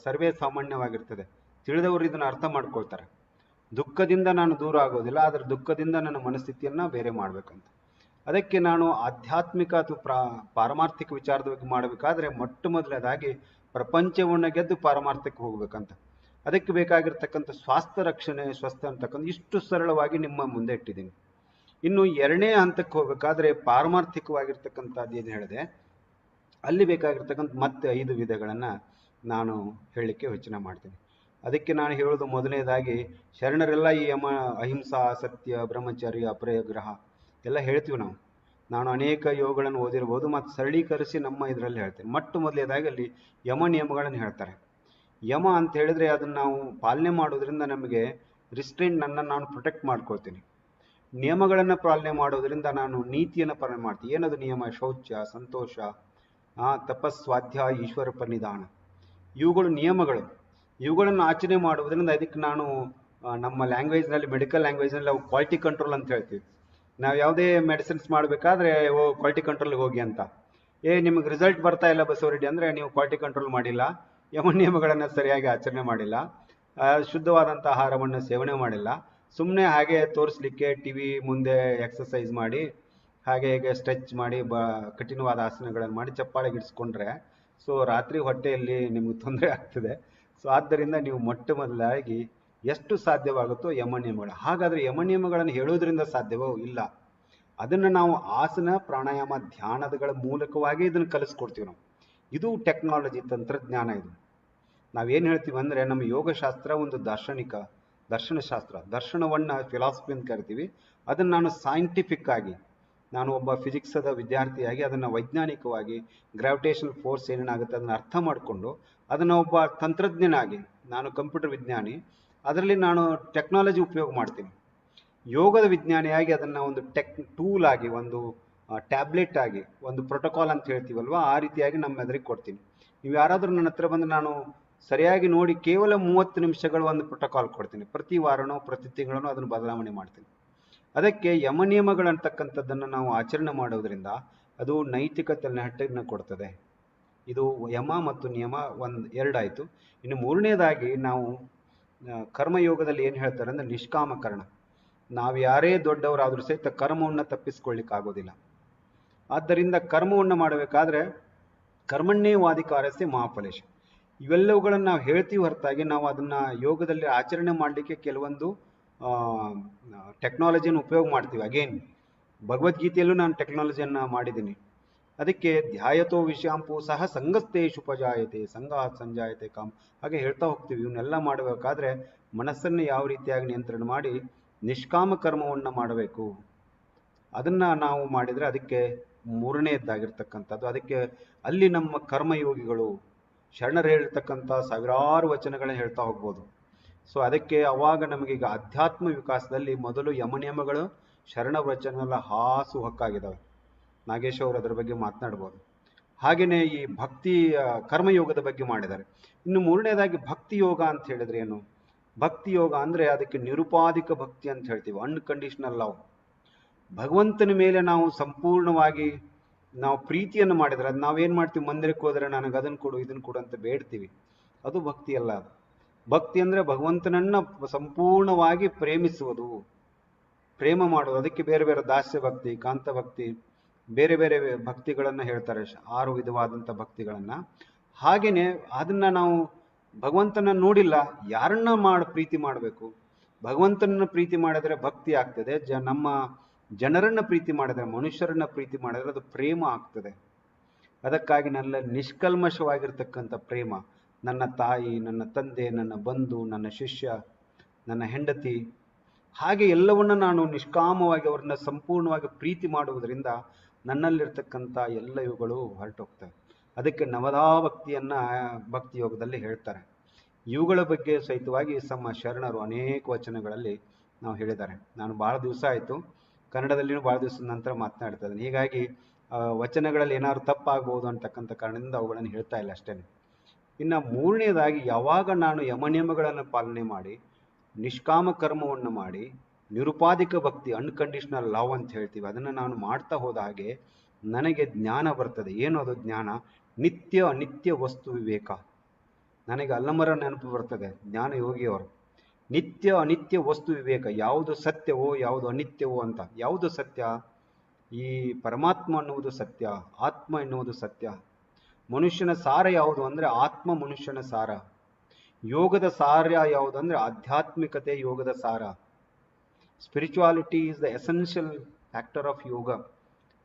ಸರ್ವೇ ಸಾಮಾನ್ಯವಾಗಿರ್ತದೆ. ತಿಳಿದವರು ಇದನ್ನು ಅರ್ಥ ಮಾಡ್ಕೊಳ್ತಾರೆ. ದುಃಖದಿಂದ ನಾನು ದೂರ ಆಗೋದಿಲ್ಲ, ಆದರೆ ದುಃಖದಿಂದ ನನ್ನ ಮನಸ್ಥಿತಿಯನ್ನ ಬೇರೆ ಮಾಡ್ಬೇಕಂತ. ಅದಕ್ಕೆ ನಾನು ಆಧ್ಯಾತ್ಮಿಕ ಅಥವಾ ಪಾರಮಾರ್ಥಿಕ ವಿಚಾರದ ಬಗ್ಗೆ ಮಾಡಬೇಕಾದ್ರೆ ಮೊಟ್ಟ ಮೊದಲನೇದಾಗಿ ಪ್ರಪಂಚವನ್ನು ಗೆದ್ದು ಪಾರಮಾರ್ಥಕ್ಕೆ ಹೋಗ್ಬೇಕಂತ. ಅದಕ್ಕೆ ಬೇಕಾಗಿರ್ತಕ್ಕಂಥ ಸ್ವಾಸ್ಥ್ಯ ರಕ್ಷಣೆ, ಸ್ವಸ್ಥ ಅಂತಕ್ಕಂಥ ಇಷ್ಟು ಸರಳವಾಗಿ ನಿಮ್ಮ ಮುಂದೆ ಇಟ್ಟಿದ್ದೀನಿ. ಇನ್ನು 2ನೇ ಹಂತಕ್ಕೆ ಹೋಗ್ಬೇಕಾದ್ರೆ ಪಾರಮಾರ್ಥಿಕವಾಗಿರ್ತಕ್ಕಂಥದ್ದು ಏನು ಹೇಳಿದೆ, ಅಲ್ಲಿ ಬೇಕಾಗಿರ್ತಕ್ಕಂಥ ಮತ್ತೆ 5 ವಿಧಗಳನ್ನು ನಾನು ಹೇಳಲಿಕ್ಕೆ ಯೋಚನೆ ಮಾಡ್ತೀನಿ. ಅದಕ್ಕೆ ನಾನು ಹೇಳೋದು ಮೊದಲನೇದಾಗಿ, ಶರಣರೆಲ್ಲ ಈ ಅಹಿಂಸಾ, ಸತ್ಯ, ಬ್ರಹ್ಮಚರ್ಯ, ಅಪರಿಗ್ರಹ ಎಲ್ಲ ಹೇಳ್ತೀವಿ ನಾವು. ನಾನು ಅನೇಕ ಯೋಗಗಳನ್ನು ಓದಿರ್ಬೋದು, ಮತ್ತು ಸರಳೀಕರಿಸಿ ನಮ್ಮ ಇದರಲ್ಲಿ ಹೇಳ್ತೇನೆ. ಮೊಟ್ಟ ಮೊದಲನೇದಾಗಿ ಅಲ್ಲಿ ಯಮ ನಿಯಮಗಳನ್ನು ಹೇಳ್ತಾರೆ. ಯಮ ಅಂತ ಹೇಳಿದ್ರೆ ಅದನ್ನು ನಾವು ಪಾಲನೆ ಮಾಡೋದ್ರಿಂದ ನಮಗೆ ರಿಸ್ಟ್ರೈಂಟ್, ನನ್ನನ್ನು ನಾನು ಪ್ರೊಟೆಕ್ಟ್ ಮಾಡ್ಕೊಳ್ತೀನಿ. ನಿಯಮಗಳನ್ನು ಪಾಲನೆ ಮಾಡೋದ್ರಿಂದ ನಾನು ನೀತಿಯನ್ನು ಪಾಲನೆ ಮಾಡ್ತೀನಿ. ಏನದು ನಿಯಮ? ಶೌಚ, ಸಂತೋಷ, ತಪಸ್ವಾಧ್ಯಾಯ, ಈಶ್ವರ ಪರಿನಿಧಾನ, ಇವುಗಳು ನಿಯಮಗಳು. ಇವುಗಳನ್ನು ಆಚರಣೆ ಮಾಡುವುದರಿಂದ ಅದಕ್ಕೆ ನಾನು ನಮ್ಮ ಲ್ಯಾಂಗ್ವೇಜ್ನಲ್ಲಿ, ಮೆಡಿಕಲ್ ಲ್ಯಾಂಗ್ವೇಜ್ನಲ್ಲಿ ಅವು ಕ್ವಾಲಿಟಿ ಕಂಟ್ರೋಲ್ ಅಂತ ಹೇಳ್ತೀವಿ. ನಾವು ಯಾವುದೇ ಮೆಡಿಸಿನ್ಸ್ ಮಾಡಬೇಕಾದ್ರೆ ಕ್ವಾಲಿಟಿ ಕಂಟ್ರೋಲ್ಗೆ ಹೋಗಿ ಅಂತ. ನಿಮಗೆ ರಿಸಲ್ಟ್ ಬರ್ತಾ ಇಲ್ಲ ಬಸವರೆಡ್ಡಿ ಅಂದರೆ ನೀವು ಕ್ವಾಲಿಟಿ ಕಂಟ್ರೋಲ್ ಮಾಡಿಲ್ಲ, ಯಮ ನಿಯಮಗಳನ್ನು ಸರಿಯಾಗಿ ಆಚರಣೆ ಮಾಡಿಲ್ಲ, ಶುದ್ಧವಾದಂಥ ಆಹಾರವನ್ನು ಸೇವನೆ ಮಾಡಿಲ್ಲ. ಸುಮ್ಮನೆ ಹಾಗೆ ತೋರಿಸ್ಲಿಕ್ಕೆ ಟಿವಿ ಮುಂದೆ ಎಕ್ಸಸೈಸ್ ಮಾಡಿ, ಹಾಗೆ ಹೀಗೆ ಸ್ಟ್ರೆಚ್ ಮಾಡಿ, ಕಠಿಣವಾದ ಆಸನಗಳನ್ನು ಮಾಡಿ ಚಪ್ಪಾಳೆ ಗಿಡಿಸ್ಕೊಂಡ್ರೆ ಸೊ ರಾತ್ರಿ ಹೊಟ್ಟೆಯಲ್ಲಿ ನಿಮಗೆ ತೊಂದರೆ ಆಗ್ತದೆ. ಸೊ ಆದ್ದರಿಂದ ನೀವು ಮೊಟ್ಟ ಮೊದಲಾಗಿ ಎಷ್ಟು ಸಾಧ್ಯವಾಗುತ್ತೋ ಯಮ ನಿಯಮಗಳು. ಹಾಗಾದರೆ ಯಮ ನಿಯಮಗಳನ್ನು ಹೇಳೋದ್ರಿಂದ ಸಾಧ್ಯವೋ? ಇಲ್ಲ. ಅದನ್ನು ನಾವು ಆಸನ ಪ್ರಾಣಾಯಾಮ ಧ್ಯಾನಗಳ ಮೂಲಕವಾಗಿ ಇದನ್ನು ಕಲಿಸ್ಕೊಡ್ತೀವಿ ನಾವು. ಇದು ಟೆಕ್ನಾಲಜಿ, ತಂತ್ರಜ್ಞಾನ. ಇದು ನಾವೇನು ಹೇಳ್ತೀವಿ ಅಂದರೆ, ನಮ್ಮ ಯೋಗಶಾಸ್ತ್ರ ಒಂದು ದರ್ಶನಶಾಸ್ತ್ರ. ದರ್ಶನವನ್ನು ಫಿಲಾಸಫಿ ಅಂತ ಕರಿತೀವಿ. ಅದನ್ನು ನಾನು ಸೈಂಟಿಫಿಕ್ ಆಗಿ, ನಾನು ಒಬ್ಬ ಫಿಸಿಕ್ಸದ ವಿದ್ಯಾರ್ಥಿಯಾಗಿ ಅದನ್ನು ವೈಜ್ಞಾನಿಕವಾಗಿ ಗ್ರಾವಿಟೇಷನಲ್ ಫೋರ್ಸ್ ಏನೇನಾಗುತ್ತೆ ಅದನ್ನು ಅರ್ಥ ಮಾಡಿಕೊಂಡು, ಅದನ್ನು ಒಬ್ಬ ತಂತ್ರಜ್ಞನಾಗಿ, ನಾನು ಕಂಪ್ಯೂಟರ್ ವಿಜ್ಞಾನಿ, ಅದರಲ್ಲಿ ನಾನು ಟೆಕ್ನಾಲಜಿ ಉಪಯೋಗ ಮಾಡ್ತೀನಿ. ಯೋಗದ ವಿಜ್ಞಾನಿಯಾಗಿ ಅದನ್ನು ಒಂದು ಟೂಲ್ ಆಗಿ, ಒಂದು ಟ್ಯಾಬ್ಲೆಟ್ ಆಗಿ, ಒಂದು ಪ್ರೋಟೋಕಾಲ್ ಅಂತ ಹೇಳ್ತೀವಲ್ವ, ಆ ರೀತಿಯಾಗಿ ನಮ್ಮ ಎದುರಿಗೆ ಕೊಡ್ತೀನಿ. ನೀವು ಯಾರಾದರೂ ನನ್ನ ಹತ್ರ ಬಂದು ನಾನು ಸರಿಯಾಗಿ ನೋಡಿ ಕೇವಲ 30 ನಿಮಿಷಗಳು ಒಂದು ಪ್ರೋಟೋಕಾಲ್ ಕೊಡ್ತೀನಿ. ಪ್ರತಿ ವಾರನೋ ಪ್ರತಿ ತಿಂಗಳನೋ ಅದನ್ನು ಬದಲಾವಣೆ ಮಾಡ್ತೀನಿ. ಅದಕ್ಕೆ ಯಮ ನಿಯಮಗಳಂತಕ್ಕಂಥದ್ದನ್ನು ನಾವು ಆಚರಣೆ ಮಾಡೋದ್ರಿಂದ ಅದು ನೈತಿಕತೆ ನೆಟ್ಟನ್ನು ಕೊಡ್ತದೆ. ಇದು ಯಮ ಮತ್ತು ನಿಯಮ 2 ಆಯಿತು. ಇನ್ನು 3ನೇದಾಗಿ ನಾವು ಕರ್ಮಯೋಗದಲ್ಲಿ ಏನು ಹೇಳ್ತಾರೆ ಅಂದರೆ ನಿಷ್ಕಾಮಕರಣ. ನಾವು ಯಾರೇ ದೊಡ್ಡವರಾದರೂ ಸಹಿತ ಕರ್ಮವನ್ನು ತಪ್ಪಿಸ್ಕೊಳ್ಳಿಕ್ಕಾಗೋದಿಲ್ಲ. ಆದ್ದರಿಂದ ಕರ್ಮವನ್ನು ಮಾಡಬೇಕಾದ್ರೆ ಕರ್ಮಣ್ಯೇವಾಧಿಕಾರಸ್ಯ ಮಹಾಫಲೇಶ, ಇವೆಲ್ಲವುಗಳನ್ನು ನಾವು ಹೇಳ್ತೀವಿ ಹೊರತಾಗಿ ನಾವು ಅದನ್ನು ಯೋಗದಲ್ಲಿ ಆಚರಣೆ ಮಾಡಲಿಕ್ಕೆ ಕೆಲವೊಂದು ಟೆಕ್ನಾಲಜಿಯನ್ನು ಉಪಯೋಗ ಮಾಡ್ತೀವಿ. ಅಗೇನ್ ಭಗವದ್ಗೀತೆಯಲ್ಲೂ ನಾನು ಟೆಕ್ನಾಲಜಿಯನ್ನು ಮಾಡಿದ್ದೀನಿ. ಅದಕ್ಕೆ ಧ್ಯಾಯತೋ ವಿಷಯಾಂಪು ಸಹ ಸಂಗಸ್ತೇಷು ಉಪಜಾಯತೆ ಸಂಗಾತ್ ಸಂಜಾಯತೆ ಕಾಮ, ಹಾಗೆ ಹೇಳ್ತಾ ಹೋಗ್ತೀವಿ. ಇವನ್ನೆಲ್ಲ ಮಾಡಬೇಕಾದ್ರೆ ಮನಸ್ಸನ್ನು ಯಾವ ರೀತಿಯಾಗಿ ನಿಯಂತ್ರಣ ಮಾಡಿ ನಿಷ್ಕಾಮ ಕರ್ಮವನ್ನು ಮಾಡಬೇಕು. ಅದನ್ನು ನಾವು ಮಾಡಿದರೆ ಅದಕ್ಕೆ 3ನೇದ್ದಾಗಿರ್ತಕ್ಕಂಥದ್ದು. ಅದಕ್ಕೆ ಅಲ್ಲಿ ನಮ್ಮ ಕರ್ಮಯೋಗಿಗಳು ಶರಣರು ಹೇಳಿರ್ತಕ್ಕಂಥ ಸಾವಿರಾರು ವಚನಗಳನ್ನ ಹೇಳ್ತಾ ಹೋಗ್ಬೋದು. ಸೊ ಅದಕ್ಕೆ ಅವಾಗ ನಮಗೀಗ ಅಧ್ಯಾತ್ಮ ವಿಕಾಸದಲ್ಲಿ ಮೊದಲು ಯಮನಿಯಮಗಳು, ಶರಣ ವಚನೆಲ್ಲ ಹಾಸು ಹಕ್ಕಾಗಿದ್ದಾವೆ. ನಾಗೇಶ್ ಅವರು ಅದರ ಬಗ್ಗೆ ಮಾತನಾಡ್ಬೋದು. ಹಾಗೆಯೇ ಈ ಭಕ್ತಿ ಕರ್ಮಯೋಗದ ಬಗ್ಗೆ ಮಾಡಿದ್ದಾರೆ. ಇನ್ನು 3ನೇದಾಗಿ ಭಕ್ತಿ ಯೋಗ ಅಂತ ಹೇಳಿದ್ರೆ ಏನು? ಭಕ್ತಿ ಯೋಗ ಅಂದರೆ ಅದಕ್ಕೆ ನಿರುಪಾಧಿಕ ಭಕ್ತಿ ಅಂತ ಹೇಳ್ತೀವಿ, ಅನ್ಕಂಡೀಷನಲ್ ಲವ್. ಭಗವಂತನ ಮೇಲೆ ನಾವು ಸಂಪೂರ್ಣವಾಗಿ ನಾವು ಪ್ರೀತಿಯನ್ನು ಮಾಡಿದರೆ, ಅದು ನಾವೇನು ಮಾಡ್ತೀವಿ, ಮಂದಿರಕ್ಕೆ ಹೋದರೆ ನನಗೆ ಅದನ್ನು ಕೊಡು ಇದನ್ನು ಕೊಡು ಅಂತ ಬೇಡ್ತೀವಿ. ಅದು ಭಕ್ತಿ ಅಲ್ಲ. ಅದು ಭಕ್ತಿ ಅಂದರೆ ಭಗವಂತನನ್ನು ಸಂಪೂರ್ಣವಾಗಿ ಪ್ರೇಮಿಸುವುದು, ಪ್ರೇಮ ಮಾಡುವುದು. ಅದಕ್ಕೆ ಬೇರೆ ಬೇರೆ ದಾಸ್ಯ ಭಕ್ತಿ, ಕಾಂತ ಭಕ್ತಿ, ಬೇರೆ ಬೇರೆ ಭಕ್ತಿಗಳನ್ನು ಹೇಳ್ತಾರೆ, 6 ವಿಧವಾದಂಥ ಭಕ್ತಿಗಳನ್ನ. ಹಾಗೇನೆ ಅದನ್ನ ನಾವು ಭಗವಂತನ ನೋಡಿಲ್ಲ, ಯಾರನ್ನ ಪ್ರೀತಿ ಮಾಡಬೇಕು? ಭಗವಂತನನ್ನ ಪ್ರೀತಿ ಮಾಡಿದ್ರೆ ಭಕ್ತಿ ಆಗ್ತದೆ. ನಮ್ಮ ಜನರನ್ನ ಪ್ರೀತಿ ಮಾಡಿದ್ರೆ, ಮನುಷ್ಯರನ್ನ ಪ್ರೀತಿ ಮಾಡಿದ್ರೆ ಅದು ಪ್ರೇಮ ಆಗ್ತದೆ. ಅದಕ್ಕಾಗಿ ನನ್ನ ನಿಷ್ಕಲ್ಮಶವಾಗಿರ್ತಕ್ಕಂಥ ಪ್ರೇಮ, ನನ್ನ ತಾಯಿ, ನನ್ನ ತಂದೆ, ನನ್ನ ಬಂಧು, ನನ್ನ ಶಿಷ್ಯ, ನನ್ನ ಹೆಂಡತಿ, ಹಾಗೆ ಎಲ್ಲವನ್ನ ನಾನು ನಿಷ್ಕಾಮವಾಗಿ ಅವ್ರನ್ನ ಸಂಪೂರ್ಣವಾಗಿ ಪ್ರೀತಿ ಮಾಡುವುದರಿಂದ ನನ್ನಲ್ಲಿರ್ತಕ್ಕಂಥ ಎಲ್ಲ ಇವುಗಳು ಹೊರಟೋಗ್ತವೆ. ಅದಕ್ಕೆ ನವದಾ ಭಕ್ತಿ ಯೋಗದಲ್ಲಿ ಹೇಳ್ತಾರೆ. ಇವುಗಳ ಬಗ್ಗೆ ಸಹಿತವಾಗಿ ನಮ್ಮ ಶರಣರು ಅನೇಕ ವಚನಗಳಲ್ಲಿ ನಾವು ಹೇಳಿದ್ದಾರೆ. ನಾನು ಬಹಳ ದಿವಸ ಆಯಿತು, ಕನ್ನಡದಲ್ಲಿಯೂ ಬಹಳ ದಿವಸದ ನಂತರ ಮಾತನಾಡ್ತಾ ಇದ್ದೀನಿ. ಹೀಗಾಗಿ ವಚನಗಳಲ್ಲಿ ಏನಾದ್ರು ತಪ್ಪಾಗಬಹುದು ಅಂತಕ್ಕಂಥ ಕಾರಣದಿಂದ ಅವುಗಳನ್ನು ಹೇಳ್ತಾ ಇಲ್ಲ ಅಷ್ಟೇ. ಇನ್ನು ಮೂರನೇದಾಗಿ, ಯಾವಾಗ ನಾನು ಯಮನಿಯಮಗಳನ್ನು ಪಾಲನೆ ಮಾಡಿ ನಿಷ್ಕಾಮ ಕರ್ಮವನ್ನು ಮಾಡಿ ನಿರುಪಾಧಿಕ ಭಕ್ತಿ, ಅನ್ಕಂಡೀಷನಲ್ ಲವ್ ಅಂತ ಹೇಳ್ತೀವಿ, ಅದನ್ನು ನಾನು ಮಾಡ್ತಾ ಹೋದ ಹಾಗೆ ನನಗೆ ಜ್ಞಾನ ಬರ್ತದೆ. ಏನು ಅದು ಜ್ಞಾನ? ನಿತ್ಯ ಅನಿತ್ಯ ವಸ್ತು ವಿವೇಕ. ನನಗೆ ಅಲ್ಲಮರ ನೆನಪು ಬರ್ತದೆ ಜ್ಞಾನ ಯೋಗಿಯವರು. ನಿತ್ಯ ಅನಿತ್ಯ ವಸ್ತು ವಿವೇಕ, ಯಾವುದು ಸತ್ಯವೋ ಯಾವುದು ಅನಿತ್ಯವೋ ಅಂತ. ಯಾವುದು ಸತ್ಯ? ಈ ಪರಮಾತ್ಮ ಅನ್ನುವುದು ಸತ್ಯ, ಆತ್ಮ ಎನ್ನುವುದು ಸತ್ಯ. ಮನುಷ್ಯನ ಸಾರ ಯಾವುದು ಅಂದರೆ ಆತ್ಮ ಮನುಷ್ಯನ ಸಾರ. ಯೋಗದ ಸಾರ ಯಾವುದು ಅಂದರೆ ಆಧ್ಯಾತ್ಮಿಕತೆ ಯೋಗದ ಸಾರ. Spirituality is the essential factor of yoga.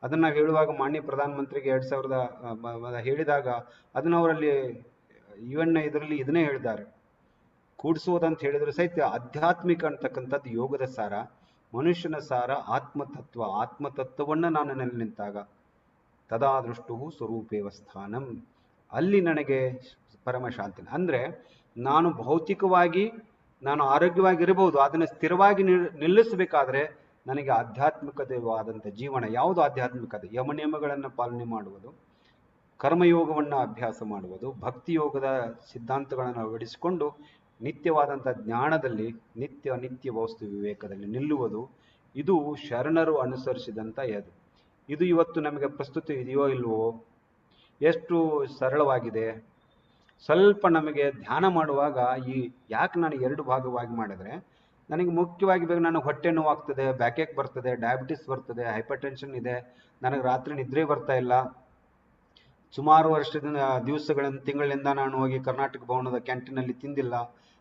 ಅದನ್ನು ಹೇಳುವಾಗ ಮಾನ್ಯ ಪ್ರಧಾನಮಂತ್ರಿಗೆ 2000 ಹೇಳಿದಾಗ ಅದನ್ನು ಅವರಲ್ಲಿ ಇದರಲ್ಲಿ ಇದನ್ನೇ ಹೇಳಿದ್ದಾರೆ, ಕೂಡಿಸುವುದಂತ ಹೇಳಿದ್ರು ಸಹಿತ ಆಧ್ಯಾತ್ಮಿಕ ಅಂತಕ್ಕಂಥದ್ದು ಯೋಗದ ಸಾರ, ಮನುಷ್ಯನ ಸಾರ ಆತ್ಮತತ್ವ. ಆತ್ಮತತ್ವವನ್ನು ನಾನು ನೆಲೆ ನಿಂತಾಗ ತದಾ ದೃಷ್ಟು ಸ್ವರೂಪೇವ ಸ್ಥಾನಂ, ಅಲ್ಲಿ ನನಗೆ ಪರಮಶಾಂತಿ. ಅಂದರೆ ನಾನು ಭೌತಿಕವಾಗಿ ನಾನು ಆರೋಗ್ಯವಾಗಿರಬಹುದು, ಅದನ್ನು ಸ್ಥಿರವಾಗಿ ನಿಲ್ಲಿಸಬೇಕಾದ್ರೆ ನನಗೆ ಆಧ್ಯಾತ್ಮಿಕತೆವಾದಂಥ ಜೀವನ. ಯಾವುದು ಆಧ್ಯಾತ್ಮಿಕತೆ? ಯಮನಿಯಮಗಳನ್ನು ಪಾಲನೆ ಮಾಡುವುದು, ಕರ್ಮಯೋಗವನ್ನು ಅಭ್ಯಾಸ ಮಾಡುವುದು, ಭಕ್ತಿ ಯೋಗದ ಸಿದ್ಧಾಂತಗಳನ್ನು ಅಳವಡಿಸಿಕೊಂಡು ನಿತ್ಯವಾದಂಥ ಜ್ಞಾನದಲ್ಲಿ ನಿತ್ಯ ಅನಿತ್ಯ ವಸ್ತು ವಿವೇಕದಲ್ಲಿ ನಿಲ್ಲುವುದು. ಇದು ಶರಣರು ಅನುಸರಿಸಿದಂಥ ಇದು ಇವತ್ತು ನಮಗೆ ಪ್ರಸ್ತುತ ಇದೆಯೋ ಇಲ್ವೋ? ಎಷ್ಟು ಸರಳವಾಗಿದೆ. ಸ್ವಲ್ಪ ನಮಗೆ ಧ್ಯಾನ ಮಾಡುವಾಗ ಯಾಕೆ ನಾನು 2 ಭಾಗವಾಗಿ ಮಾಡಿದ್ರೆ, ನನಗೆ ಮುಖ್ಯವಾಗಿ ಬೇಕು, ನನಗೆ ಹೊಟ್ಟೆ ನೋವಾಗ್ತದೆ, ಬ್ಯಾಕೇಕ್ ಬರ್ತದೆ, ಡಯಾಬಿಟಿಸ್ ಬರ್ತದೆ, ಹೈಪರ್ ಟೆನ್ಷನ್ ಇದೆ, ನನಗೆ ರಾತ್ರಿ ನಿದ್ರೆ ಬರ್ತಾ ಇಲ್ಲ, ಸುಮಾರು ದಿವಸಗಳಿಂದ ತಿಂಗಳಿಂದ ನಾನು ಹೋಗಿ ಕರ್ನಾಟಕ ಭವನದ ಕ್ಯಾಂಟೀನಲ್ಲಿ ತಿಂದಿಲ್ಲ,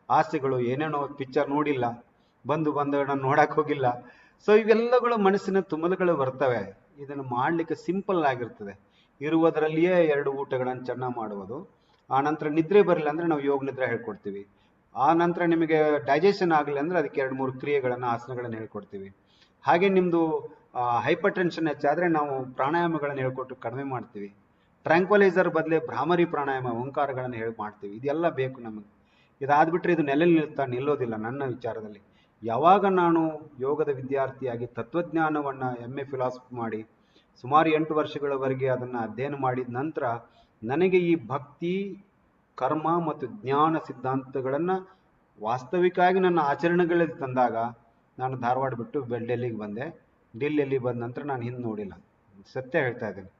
ಆಸೆಗಳು ಏನೇನೋ ಪಿಕ್ಚರ್ ನೋಡಿಲ್ಲ, ಬಂದು ನಾನು ನೋಡಕ್ಕೆ ಹೋಗಿಲ್ಲ. ಸೊ ಇವೆಲ್ಲಗಳು ಮನಸ್ಸಿನ ತುಮಲಗಳು ಬರ್ತವೆ. ಇದನ್ನು ಮಾಡಲಿಕ್ಕೆ ಸಿಂಪಲ್ ಆಗಿರ್ತದೆ. ಇರುವುದರಲ್ಲಿಯೇ 2 ಊಟಗಳನ್ನು ಚೆನ್ನಾಗಿ ಮಾಡುವುದು. ಆ ನಂತರ ನಿದ್ರೆ ಬರಲಿಲ್ಲ ಅಂದರೆ ನಾವು ಯೋಗ ನಿದ್ರೆ ಹೇಳ್ಕೊಡ್ತೀವಿ. ಆ ನಂತರ ನಿಮಗೆ ಡೈಜೆಷನ್ ಆಗಲಿ ಅಂದರೆ ಅದಕ್ಕೆ 2-3 ಕ್ರಿಯೆಗಳನ್ನು, ಆಸನಗಳನ್ನು ಹೇಳ್ಕೊಡ್ತೀವಿ. ಹಾಗೆ ನಿಮ್ಮದು ಹೈಪರ್ ಟೆನ್ಷನ್ ಹೆಚ್ಚಾದರೆ ನಾವು ಪ್ರಾಣಾಯಾಮಗಳನ್ನು ಹೇಳ್ಕೊಟ್ಟು ಕಡಿಮೆ ಮಾಡ್ತೀವಿ. ಟ್ರ್ಯಾಂಕ್ವಲೈಸರ್ ಬದಲೇ ಭ್ರಾಮರಿ ಪ್ರಾಣಾಯಾಮ, ಓಂಕಾರಗಳನ್ನು ಮಾಡ್ತೀವಿ. ಇದೆಲ್ಲ ಬೇಕು ನಮಗೆ. ಇದಾದ್ಬಿಟ್ರೆ ಇದು ನಿಲ್ಲೋದಿಲ್ಲ ನನ್ನ ವಿಚಾರದಲ್ಲಿ. ಯಾವಾಗ ನಾನು ಯೋಗದ ವಿದ್ಯಾರ್ಥಿಯಾಗಿ ತತ್ವಜ್ಞಾನವನ್ನು MA ಫಿಲಾಸಫಿ ಮಾಡಿ ಸುಮಾರು 8 ವರ್ಷಗಳವರೆಗೆ ಅದನ್ನು ಅಧ್ಯಯನ ಮಾಡಿದ ನಂತರ ನನಗೆ ಈ ಭಕ್ತಿ, ಕರ್ಮ ಮತ್ತು ಜ್ಞಾನ ಸಿದ್ಧಾಂತಗಳನ್ನು ವಾಸ್ತವಿಕವಾಗಿ ನನ್ನ ಆಚರಣೆಗಳಲ್ಲಿ ತಂದಾಗ ನಾನು ಧಾರವಾಡ ಬಿಟ್ಟು ಡೆಲ್ಲಿಗೆ ಬಂದೆ. ಡೆಲ್ಲಿಯಲ್ಲಿ ಬಂದ ನಂತರ ನಾನು ಹಿಂದೆ ನೋಡಿಲ್ಲ. ಸತ್ಯ ಹೇಳ್ತಾ ಇದ್ದೀನಿ.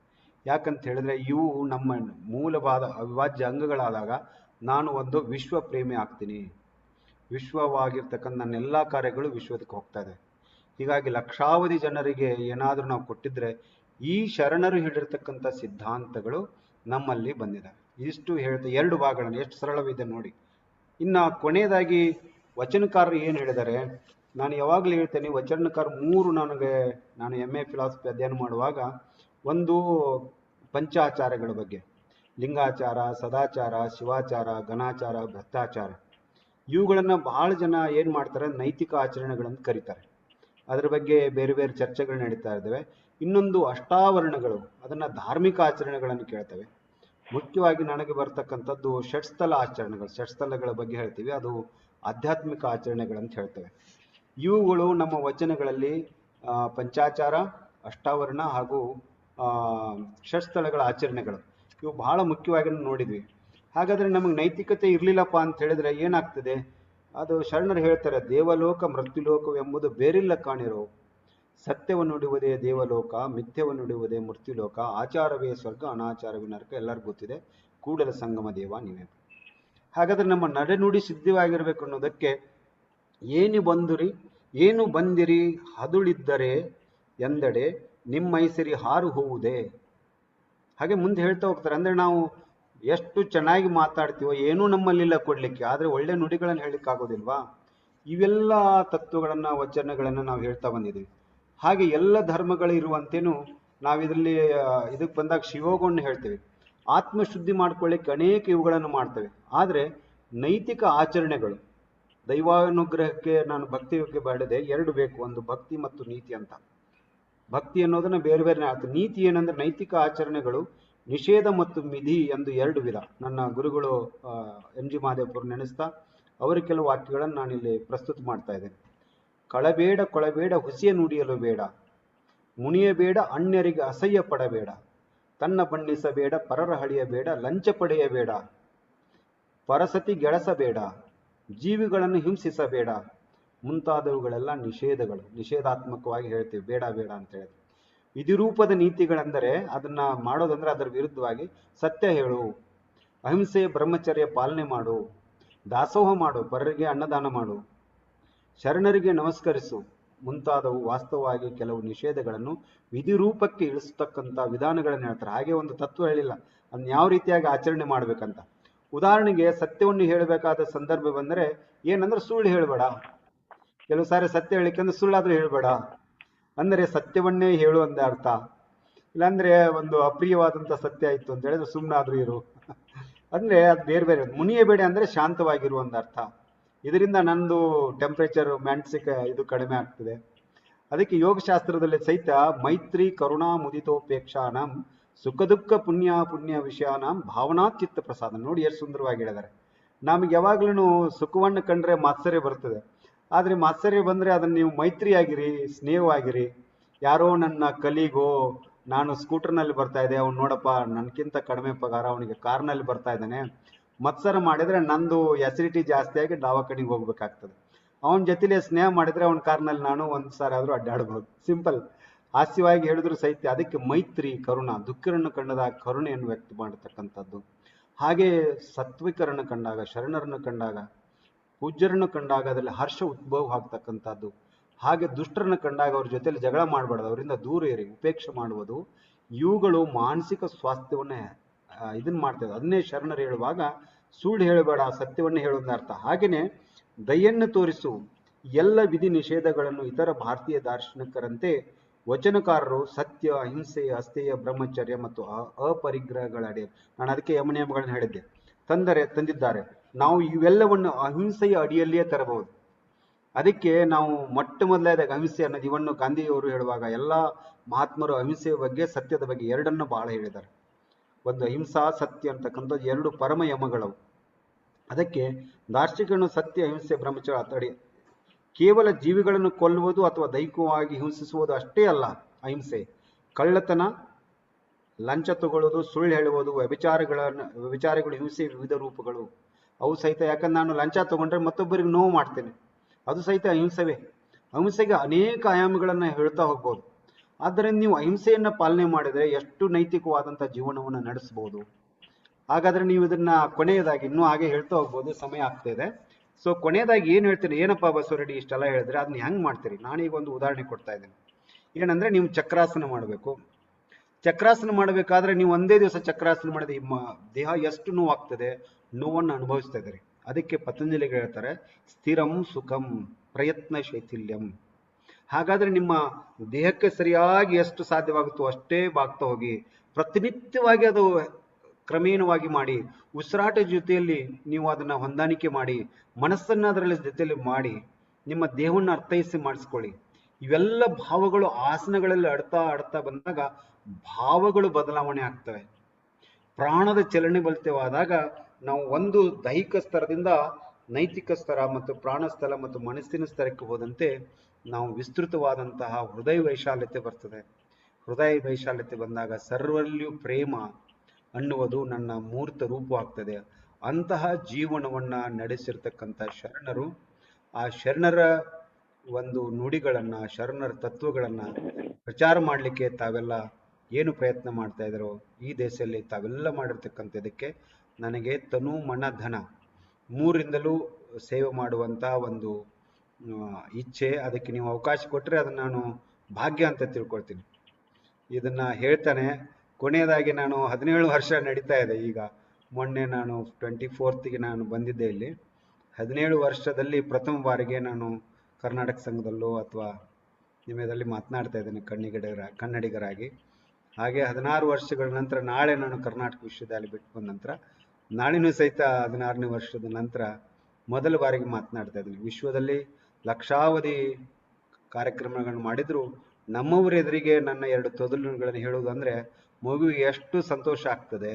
ಯಾಕಂತ ಹೇಳಿದ್ರೆ ಇವು ನಮ್ಮ ಮೂಲವಾದ ಅವಿಭಾಜ್ಯ ಅಂಗಗಳಾದಾಗ ನಾನು ಒಂದು ವಿಶ್ವ ಪ್ರೇಮಿ ಆಗ್ತೀನಿ. ವಿಶ್ವವಾಗಿರ್ತಕ್ಕಂಥ ನನ್ನ ಎಲ್ಲ ಕಾರ್ಯಗಳು ವಿಶ್ವದಕ್ಕೆ ಹೋಗ್ತಾ ಇದೆ. ಹೀಗಾಗಿ ಲಕ್ಷಾವಧಿ ಜನರಿಗೆ ಏನಾದರೂ ನಾವು ಕೊಟ್ಟಿದ್ರೆ ಈ ಶರಣರು ಹೇಳಿರ್ತಕ್ಕಂಥ ಸಿದ್ಧಾಂತಗಳು ನಮ್ಮಲ್ಲಿ ಬಂದಿದೆ. ಇಷ್ಟು ಹೇಳ್ತಾ 2 ಭಾಗಗಳನ್ನು ಎಷ್ಟು ಸರಳವಿದೆ ನೋಡಿ. ಇನ್ನು ಕೊನೆಯದಾಗಿ ವಚನಕಾರರು ಏನು ಹೇಳಿದ್ದಾರೆ, ನಾನು ಯಾವಾಗಲೂ ಹೇಳ್ತೇನೆ, ವಚನಕಾರ 3 ನಾನು MA ಫಿಲಾಸಫಿ ಅಧ್ಯಯನ ಮಾಡುವಾಗ ಒಂದು ಪಂಚಾಚಾರಗಳ ಬಗ್ಗೆ, ಲಿಂಗಾಚಾರ, ಸದಾಚಾರ, ಶಿವಾಚಾರ, ಘನಾಚಾರ, ಭ್ರಷ್ಟಾಚಾರ, ಇವುಗಳನ್ನು ಬಹಳ ಜನ ಏನು ಮಾಡ್ತಾರೆ, ನೈತಿಕ ಆಚರಣೆಗಳನ್ನು ಕರೀತಾರೆ. ಅದರ ಬಗ್ಗೆ ಬೇರೆ ಬೇರೆ ಚರ್ಚೆಗಳು ನಡೀತಾ ಇದ್ದಾವೆ. ಇನ್ನೊಂದು ಅಷ್ಟಾವರಣಗಳು, ಅದನ್ನು ಧಾರ್ಮಿಕ ಆಚರಣೆಗಳನ್ನು ಕೇಳ್ತವೆ. ಮುಖ್ಯವಾಗಿ ನನಗೆ ಬರ್ತಕ್ಕಂಥದ್ದು ಷಟ್ಸ್ಥಲ ಆಚರಣೆಗಳು, ಷಟ್ಸ್ಥಲಗಳ ಬಗ್ಗೆ ಹೇಳ್ತೀವಿ, ಅದು ಆಧ್ಯಾತ್ಮಿಕ ಆಚರಣೆಗಳಂತ ಹೇಳ್ತೇವೆ. ಇವುಗಳು ನಮ್ಮ ವಚನಗಳಲ್ಲಿ ಪಂಚಾಚಾರ, ಅಷ್ಟಾವರಣ ಹಾಗೂ ಷಟ್ಸ್ಥಳಗಳ ಆಚರಣೆಗಳು ಇವು ಬಹಳ ಮುಖ್ಯವಾಗಿ ನೋಡಿದ್ವಿ. ಹಾಗಾದರೆ ನಮಗೆ ನೈತಿಕತೆ ಇರಲಿಲ್ಲಪ್ಪ ಅಂತ ಹೇಳಿದ್ರೆ ಏನಾಗ್ತದೆ? ಅದು ಶರಣರು ಹೇಳ್ತಾರೆ, ದೇವಲೋಕ ಮೃತ್ಯುಲೋಕವೆಂಬುದು ಬೇರಿಲ್ಲ ಕಾಣಿರೋ, ಸತ್ಯವನ್ನು ನುಡಿಯುವುದೇ ದೇವಲೋಕ, ಮಿಥ್ಯವನ್ನು ನುಡಿಯುವುದೇ ಮೃತ್ಯುಲೋಕ, ಆಚಾರವೇ ಸ್ವರ್ಗ, ಅನಾಚಾರವೇ ನರಕ, ಎಲ್ಲರಿಗೂ ಗೊತ್ತಿದೆ, ಕೂಡಲ ಸಂಗಮ ದೇವ ನೀವೇ. ಹಾಗಾದ್ರೆ ನಮ್ಮ ನಡೆನುಡಿ ಸಿದ್ಧವಾಗಿರ್ಬೇಕು ಅನ್ನೋದಕ್ಕೆ ಏನು ಬಂದಿರಿ ಹದುಳಿದ್ದರೆ ಎಂದೆಡೆ ನಿಮ್ಮ ಮೈಸರಿ ಹಾರು ಹೋವುದೇ. ಹಾಗೆ ಮುಂದೆ ಹೇಳ್ತಾ ಹೋಗ್ತಾರೆ. ಅಂದ್ರೆ ನಾವು ಎಷ್ಟು ಚೆನ್ನಾಗಿ ಮಾತಾಡ್ತೀವೋ ಏನೂ ನಮ್ಮಲ್ಲಿಲ್ಲ ಕೊಡ್ಲಿಕ್ಕೆ, ಆದ್ರೆ ಒಳ್ಳೆ ನುಡಿಗಳನ್ನು ಹೇಳಲಿಕ್ಕೆ ಆಗೋದಿಲ್ವಾ? ಇವೆಲ್ಲ ತತ್ವಗಳನ್ನ ವಚನಗಳನ್ನ ನಾವು ಹೇಳ್ತಾ ಬಂದಿದ್ದೀವಿ. ಹಾಗೆ ಎಲ್ಲ ಧರ್ಮಗಳು ಇರುವಂತೇನು ನಾವು ಇದರಲ್ಲಿ ಇದಕ್ಕೆ ಬಂದಾಗ ಶಿವೋಗವನ್ನು ಹೇಳ್ತೇವೆ. ಆತ್ಮಶುದ್ಧಿ ಮಾಡ್ಕೊಳ್ಳಿಕ್ಕೆ ಅನೇಕ ಇವುಗಳನ್ನು ಮಾಡ್ತೇವೆ. ಆದ್ರೆ ನೈತಿಕ ಆಚರಣೆಗಳು, ದೈವಾನುಗ್ರಹಕ್ಕೆ ನಾನು ಭಕ್ತಿಗೆ ಬೇಡದೆ ಎರಡು ಬೇಕು, ಒಂದು ಭಕ್ತಿ ಮತ್ತು ನೀತಿ ಅಂತ. ಭಕ್ತಿ ಅನ್ನೋದನ್ನ ಬೇರೆ ಬೇರೆ ಅರ್ಥ. ನೀತಿ ಏನಂದ್ರೆ ನೈತಿಕ ಆಚರಣೆಗಳು ನಿಷೇಧ ಮತ್ತು ಮಿಧಿ ಎಂದು ಎರಡು ವಿಧ. ನನ್ನ ಗುರುಗಳು MG ಮಹದೇವಪುರ ನೆನೆಸ್ತಾ ಅವರ ಕೆಲವು ವಾಕ್ಯಗಳನ್ನು ನಾನಿಲ್ಲಿ ಪ್ರಸ್ತುತ ಮಾಡ್ತಾ ಇದ್ದೇನೆ. ಕಳಬೇಡ ಕೊಳಬೇಡ ಹುಸಿಯ ನುಡಿಯಲು ಬೇಡ, ಮುನಿಯಬೇಡ ಅನ್ಯರಿಗೆ ಅಸಹ್ಯ ಪಡಬೇಡ, ತನ್ನ ಬಣ್ಣಿಸಬೇಡ ಪರರ ಹಳಿಯಬೇಡ, ಲಂಚ ಪಡೆಯಬೇಡ, ಪರಸತಿ ಗೆಳಸಬೇಡ, ಜೀವಿಗಳನ್ನು ಹಿಂಸಿಸಬೇಡ ಮುಂತಾದವುಗಳೆಲ್ಲ ನಿಷೇಧಗಳು. ನಿಷೇಧಾತ್ಮಕವಾಗಿ ಹೇಳ್ತೀವಿ, ಬೇಡ ಬೇಡ ಅಂತ ಹೇಳಿ. ವಿಧಿರೂಪದ ನೀತಿಗಳೆಂದರೆ ಅದನ್ನ ಮಾಡೋದಂದ್ರೆ ಅದರ ವಿರುದ್ಧವಾಗಿ ಸತ್ಯ ಹೇಳು, ಅಹಿಂಸೆಯ ಬ್ರಹ್ಮಚರ್ಯ ಪಾಲನೆ ಮಾಡು, ದಾಸೋಹ ಮಾಡು, ಪರರಿಗೆ ಅನ್ನದಾನ ಮಾಡು, ಶರಣರಿಗೆ ನಮಸ್ಕರಿಸು ಮುಂತಾದವು ವಾಸ್ತವವಾಗಿ ಕೆಲವು ನಿಷೇಧಗಳನ್ನು ವಿಧಿರೂಪಕ್ಕೆ ಇಳಿಸ್ತಕ್ಕಂಥ ವಿಧಾನಗಳನ್ನು ಹೇಳ್ತಾರೆ. ಹಾಗೆ ಒಂದು ತತ್ವ ಹೇಳಿಲ್ಲ, ಅದನ್ನ ಯಾವ ರೀತಿಯಾಗಿ ಆಚರಣೆ ಮಾಡ್ಬೇಕಂತ. ಉದಾಹರಣೆಗೆ ಸತ್ಯವನ್ನು ಹೇಳಬೇಕಾದ ಸಂದರ್ಭ ಬಂದರೆ ಏನಂದ್ರೆ ಸುಳ್ಳು ಹೇಳಬೇಡ. ಕೆಲವು ಸಾರಿ ಸತ್ಯ ಹೇಳಿಕಂದ್ರೆ ಸುಳ್ಳಾದ್ರೂ ಹೇಳಬೇಡ ಅಂದರೆ ಸತ್ಯವನ್ನೇ ಹೇಳು ಅಂದ ಅರ್ಥ. ಇಲ್ಲಾಂದ್ರೆ ಒಂದು ಅಪ್ರಿಯವಾದಂತ ಸತ್ಯ ಆಯ್ತು ಅಂತ ಹೇಳಿದ್ರೆ ಸುಮ್ಮನಾದ್ರೂ ಇರು ಅಂದ್ರೆ ಅದು ಬೇರೆ ಬೇರೆ. ಮುನಿಯಬೇಡ ಅಂದ್ರೆ ಶಾಂತವಾಗಿರುವಂತ ಅರ್ಥ. ಇದರಿಂದ ನಂದು ಟೆಂಪರೇಚರ್ ಮಾನಸಿಕ ಇದು ಕಡಿಮೆ ಆಗ್ತದೆ. ಅದಕ್ಕೆ ಯೋಗಶಾಸ್ತ್ರದಲ್ಲಿ ಸಹಿತ ಮೈತ್ರಿ ಕರುಣಾ ಮುದಿತೋಪೇಕ್ಷಾನಂ ಸುಖ ದುಃಖ ಪುಣ್ಯ ಪುಣ್ಯ ವಿಷಯಾನಂ ಭಾವನಾ ಚಿತ್ತ ಪ್ರಸಾದ. ನೋಡಿ ಎಷ್ಟು ಸುಂದರವಾಗಿ ಹೇಳಿದ್ದಾರೆ. ನಮಗೆ ಯಾವಾಗ್ಲೂ ಸುಖವನ್ನು ಕಂಡ್ರೆ ಮಾತ್ಸರ್ಯ ಬರ್ತದೆ. ಆದ್ರೆ ಮಾತ್ಸರ್ಯ ಬಂದ್ರೆ ಅದನ್ನ ನೀವು ಮೈತ್ರಿ ಆಗಿರಿ, ಸ್ನೇಹವಾಗಿರಿ. ಯಾರೋ ನನ್ನ ಕಲೀಗೋ, ನಾನು ಸ್ಕೂಟರ್ನಲ್ಲಿ ಬರ್ತಾ ಇದ್ದೆ, ಅವ್ನು ನೋಡಪ್ಪ ನನ್ಕಿಂತ ಕಡಿಮೆ ಪಗಾರ, ಅವನಿಗೆ ಕಾರ್ನಲ್ಲಿ ಬರ್ತಾ ಇದ್ದಾನೆ, ಮತ್ಸರ ಮಾಡಿದ್ರೆ ನಂದು ಅಸಿಡಿಟಿ ಜಾಸ್ತಿ ಆಗಿ ದವಾಖಾನೆಗೆ ಹೋಗ್ಬೇಕಾಗ್ತದೆ. ಅವನ ಜೊತೆಲೆ ಸ್ನೇಹ ಮಾಡಿದ್ರೆ ಅವನ ಕಾರ್ನಲ್ಲಿ ನಾನು ಒಂದ್ ಸಾರಿ ಆದ್ರೂ ಅಡ್ಡಾಡ್ಬೋದು. ಸಿಂಪಲ್, ಹಾಸ್ಯವಾಗಿ ಹೇಳಿದ್ರು ಸಹಿತ. ಅದಕ್ಕೆ ಮೈತ್ರಿ ಕರುಣ, ದುಃಖರನ್ನು ಕಂಡದಾಗ ಕರುಣೆಯನ್ನು ವ್ಯಕ್ತ ಮಾಡತಕ್ಕಂಥದ್ದು. ಹಾಗೆ ಸತ್ವಿಕರನ್ನು ಕಂಡಾಗ, ಶರಣರನ್ನು ಕಂಡಾಗ, ಪೂಜ್ಯರನ್ನು ಕಂಡಾಗ ಅದರಲ್ಲಿ ಹರ್ಷ ಉದ್ಭವ ಆಗ್ತಕ್ಕಂಥದ್ದು. ಹಾಗೆ ದುಷ್ಟರನ್ನು ಕಂಡಾಗ ಅವ್ರ ಜೊತೆಲಿ ಜಗಳ ಮಾಡಬಾರ್ದು, ಅವರಿಂದ ದೂರ ಇರಿ, ಉಪೇಕ್ಷೆ ಮಾಡುವುದು. ಇವುಗಳು ಮಾನಸಿಕ ಸ್ವಾಸ್ಥ್ಯವನ್ನ ಇದನ್ನ ಮಾಡ್ತೇವೆ. ಅದನ್ನೇ ಶರಣರು ಹೇಳುವಾಗ ಸುಳ್ಳು ಹೇಳಬೇಡ, ಸತ್ಯವನ್ನೇ ಹೇಳುವುದ ಅರ್ಥ. ಹಾಗೇನೆ ದಯೆಯನ್ನು ತೋರಿಸು. ಎಲ್ಲ ವಿಧಿ ನಿಷೇಧಗಳನ್ನು ಇತರ ಭಾರತೀಯ ದಾರ್ಶನಿಕರಂತೆ ವಚನಕಾರರು ಸತ್ಯ, ಅಹಿಂಸೆ, ಅಸ್ಥೇಯ, ಬ್ರಹ್ಮಚರ್ಯ ಮತ್ತು ಅಪರಿಗ್ರಹಗಳ ಅಡಿ, ನಾನು ಅದಕ್ಕೆ ಯಮನಿಯಮಗಳನ್ನು ಹೇಳಿದ್ದೆ, ತಂದಿದ್ದಾರೆ. ನಾವು ಇವೆಲ್ಲವನ್ನು ಅಹಿಂಸೆಯ ಅಡಿಯಲ್ಲಿಯೇ ತರಬಹುದು. ಅದಕ್ಕೆ ನಾವು ಮೊಟ್ಟ ಮೊದಲನೇದಾಗಿ ಅಹಿಂಸೆ ಅನ್ನೋದು, ಇವನ್ನು ಗಾಂಧಿಯವರು ಹೇಳುವಾಗ ಎಲ್ಲ ಮಹಾತ್ಮರು ಅಹಿಂಸೆಯ ಬಗ್ಗೆ, ಸತ್ಯದ ಬಗ್ಗೆ ಎರಡನ್ನು ಬಹಳ ಹೇಳಿದ್ದಾರೆ. ಒಂದು ಅಹಿಂಸಾ ಸತ್ಯ ಅಂತಕ್ಕಂಥದ್ದು ಎರಡು ಪರಮ ಯಮಗಳವು. ಅದಕ್ಕೆ ದಾರ್ಶನಿಕನು ಸತ್ಯ, ಅಹಿಂಸೆ, ಬ್ರಹ್ಮಚರ್ಯ ಅತಡಿ ಕೇವಲ ಜೀವಿಗಳನ್ನು ಕೊಲ್ಲುವುದು ಅಥವಾ ದೈಹಿಕವಾಗಿ ಹಿಂಸಿಸುವುದು ಅಷ್ಟೇ ಅಲ್ಲ ಅಹಿಂಸೆ. ಕಳ್ಳತನ, ಲಂಚ ತಗೊಳ್ಳೋದು, ಸುಳ್ಳು ಹೇಳುವುದು, ವ್ಯಭಿಚಾರಗಳು ಹಿಂಸೆ ವಿವಿಧ ರೂಪಗಳು ಅವು ಸಹಿತ. ಯಾಕಂದ್ರೆ ನಾನು ಲಂಚ ತಗೊಂಡ್ರೆ ಮತ್ತೊಬ್ಬರಿಗೆ ನೋವು ಮಾಡ್ತೇನೆ, ಅದು ಸಹಿತ ಅಹಿಂಸೆವೇ. ಅಹಿಂಸೆಗೆ ಅನೇಕ ಆಯಾಮಗಳನ್ನ ಹೇಳ್ತಾ ಹೋಗ್ಬೋದು. ಆದ್ದರಿಂದ ನೀವು ಅಹಿಂಸೆಯನ್ನ ಪಾಲನೆ ಮಾಡಿದ್ರೆ ಎಷ್ಟು ನೈತಿಕವಾದಂಥ ಜೀವನವನ್ನು ನಡೆಸಬಹುದು. ಹಾಗಾದ್ರೆ ನೀವು ಇದನ್ನ ಕೊನೆಯದಾಗಿ ಇನ್ನೂ ಹಾಗೆ ಹೇಳ್ತಾ ಹೋಗ್ಬೋದು, ಸಮಯ ಆಗ್ತಾ ಇದೆ. ಸೊ ಕೊನೆಯದಾಗಿ ಏನ್ ಹೇಳ್ತೀನಿ, ಏನಪ್ಪಾ ಬಸವರೆಡ್ಡಿ ಇಷ್ಟೆಲ್ಲ ಹೇಳಿದ್ರೆ ಅದನ್ನ ಹೆಂಗ್ ಮಾಡ್ತೀರಿ? ನಾನೀಗ ಒಂದು ಉದಾಹರಣೆ ಕೊಡ್ತಾ ಇದ್ದೇನೆ. ಏನಂದ್ರೆ ನೀವು ಚಕ್ರಾಸನ ಮಾಡಬೇಕು. ಚಕ್ರಾಸನ ಮಾಡಬೇಕಾದ್ರೆ ನೀವು ಒಂದೇ ದಿವಸ ಚಕ್ರಾಸನ ಮಾಡಿದ್ರೆ ದೇಹ ಎಷ್ಟು ನೋವಾಗ್ತದೆ, ನೋವನ್ನು ಅನುಭವಿಸ್ತಾ ಇದ್ದಾರೆ. ಅದಕ್ಕೆ ಪತಂಜಲಿಗೆ ಹೇಳ್ತಾರೆ ಸ್ಥಿರಂ ಸುಖಂ ಪ್ರಯತ್ನ ಶೈಥಿಲ್ಯಂ. ಹಾಗಾದ್ರೆ ನಿಮ್ಮ ದೇಹಕ್ಕೆ ಸರಿಯಾಗಿ ಎಷ್ಟು ಸಾಧ್ಯವಾಗುತ್ತೋ ಅಷ್ಟೇ ಬಾಗ್ತಾ ಹೋಗಿ, ಪ್ರತಿನಿತ್ಯವಾಗಿ ಅದು ಕ್ರಮೇಣವಾಗಿ ಮಾಡಿ, ಉಸಿರಾಟ ಜೊತೆಯಲ್ಲಿ ನೀವು ಅದನ್ನ ಹೊಂದಾಣಿಕೆ ಮಾಡಿ, ಮನಸ್ಸನ್ನ ಅದರಲ್ಲಿ ಜೊತೆಯಲ್ಲಿ ಮಾಡಿ, ನಿಮ್ಮ ದೇಹವನ್ನು ಅರ್ಥೈಸಿ ಮಾಡಿಸ್ಕೊಳ್ಳಿ. ಇವೆಲ್ಲ ಭಾವಗಳು ಆಸನಗಳಲ್ಲಿ ಆಡ್ತಾ ಬಂದಾಗ ಭಾವಗಳು ಬದಲಾವಣೆ ಆಗ್ತವೆ. ಪ್ರಾಣದ ಚಲನೆ ಬಲಿತವಾದಾಗ ನಾವು ಒಂದು ದೈಹಿಕ ಸ್ತರದಿಂದ ನೈತಿಕ ಸ್ತರ ಮತ್ತು ಪ್ರಾಣ ಸ್ಥಳ ಮತ್ತು ಮನಸ್ಸಿನ ಸ್ತರಕ್ಕೆ ಹೋದಂತೆ ನಾವು ವಿಸ್ತೃತವಾದಂತಹ ಹೃದಯ ವೈಶಾಲ್ಯತೆ ಬರ್ತದೆ. ಹೃದಯ ವೈಶಾಲ್ಯತೆ ಬಂದಾಗ ಸರ್ವಲ್ಲಿಯೂ ಪ್ರೇಮ ಅನ್ನುವುದು ನನ್ನ ಮೂರ್ತ ರೂಪವಾಗ್ತದೆ. ಅಂತಹ ಜೀವನವನ್ನ ನಡೆಸಿರ್ತಕ್ಕಂಥ ಶರಣರು, ಆ ಶರಣರ ಒಂದು ನುಡಿಗಳನ್ನ, ಶರಣರ ತತ್ವಗಳನ್ನ ಪ್ರಚಾರ ಮಾಡಲಿಕ್ಕೆ ತಾವೆಲ್ಲ ಏನು ಪ್ರಯತ್ನ ಮಾಡ್ತಾ ಇದ್ದಾರೋ ಈ ದೇಶದಲ್ಲಿ ತಾವೆಲ್ಲ ಮಾಡಿರ್ತಕ್ಕಂಥದಕ್ಕೆ ನನಗೆ ತನು ಮನ ಧನ ಮೂರಿಂದಲೂ ಸೇವೆ ಮಾಡುವಂತ ಒಂದು ಇಚ್ಛೆ. ಅದಕ್ಕೆ ನೀವು ಅವಕಾಶ ಕೊಟ್ಟರೆ ಅದನ್ನ ನಾನು ಭಾಗ್ಯ ಅಂತ ತಿಳ್ಕೊಳ್ತೀನಿ. ಇದನ್ನ ಹೇಳ್ತಾನೆ. ಕೊನೆಯದಾಗಿ ನಾನು 17 ವರ್ಷ ನಡೀತಾ ಇದೆ ಈಗ. ಮೊನ್ನೆ ನಾನು 24th ನಾನು ಬಂದಿದ್ದೆ ಇಲ್ಲಿ. 17 ವರ್ಷದಲ್ಲಿ ಪ್ರಥಮ ಬಾರಿಗೆ ನಾನು ಕರ್ನಾಟಕ ಸಂಘದಲ್ಲೋ ಅಥವಾ ನಿಮ್ಮದಲ್ಲಿ ಮಾತನಾಡ್ತಾ ಇದ್ದೇನೆ ಕನ್ನಡಿಗರಾಗಿ. ಹಾಗೆ 16 ವರ್ಷಗಳ ನಂತರ ನಾಳೆ ನಾನು ಕರ್ನಾಟಕ ವಿಶ್ವವಿದ್ಯಾಲಯ ಬಿಟ್ಟು ಬಂದ ನಂತರ ನಾಳಿನೂ ಸಹಿತ 16ನೇ ವರ್ಷದ ನಂತರ ಮೊದಲ ಬಾರಿಗೆ ಮಾತನಾಡ್ತಾ ಇದ್ದೀನಿ. ವಿಶ್ವದಲ್ಲಿ ಲಕ್ಷಾವಧಿ ಕಾರ್ಯಕ್ರಮಗಳನ್ನು ಮಾಡಿದ್ರು ನಮ್ಮವರ ಎದುರಿಗೆ ನನ್ನ 2 ತೊದಲುಗಳನ್ನು ಹೇಳುವುದಂದ್ರೆ ಮಗುವಿಗೆ ಎಷ್ಟು ಸಂತೋಷ ಆಗ್ತದೆ.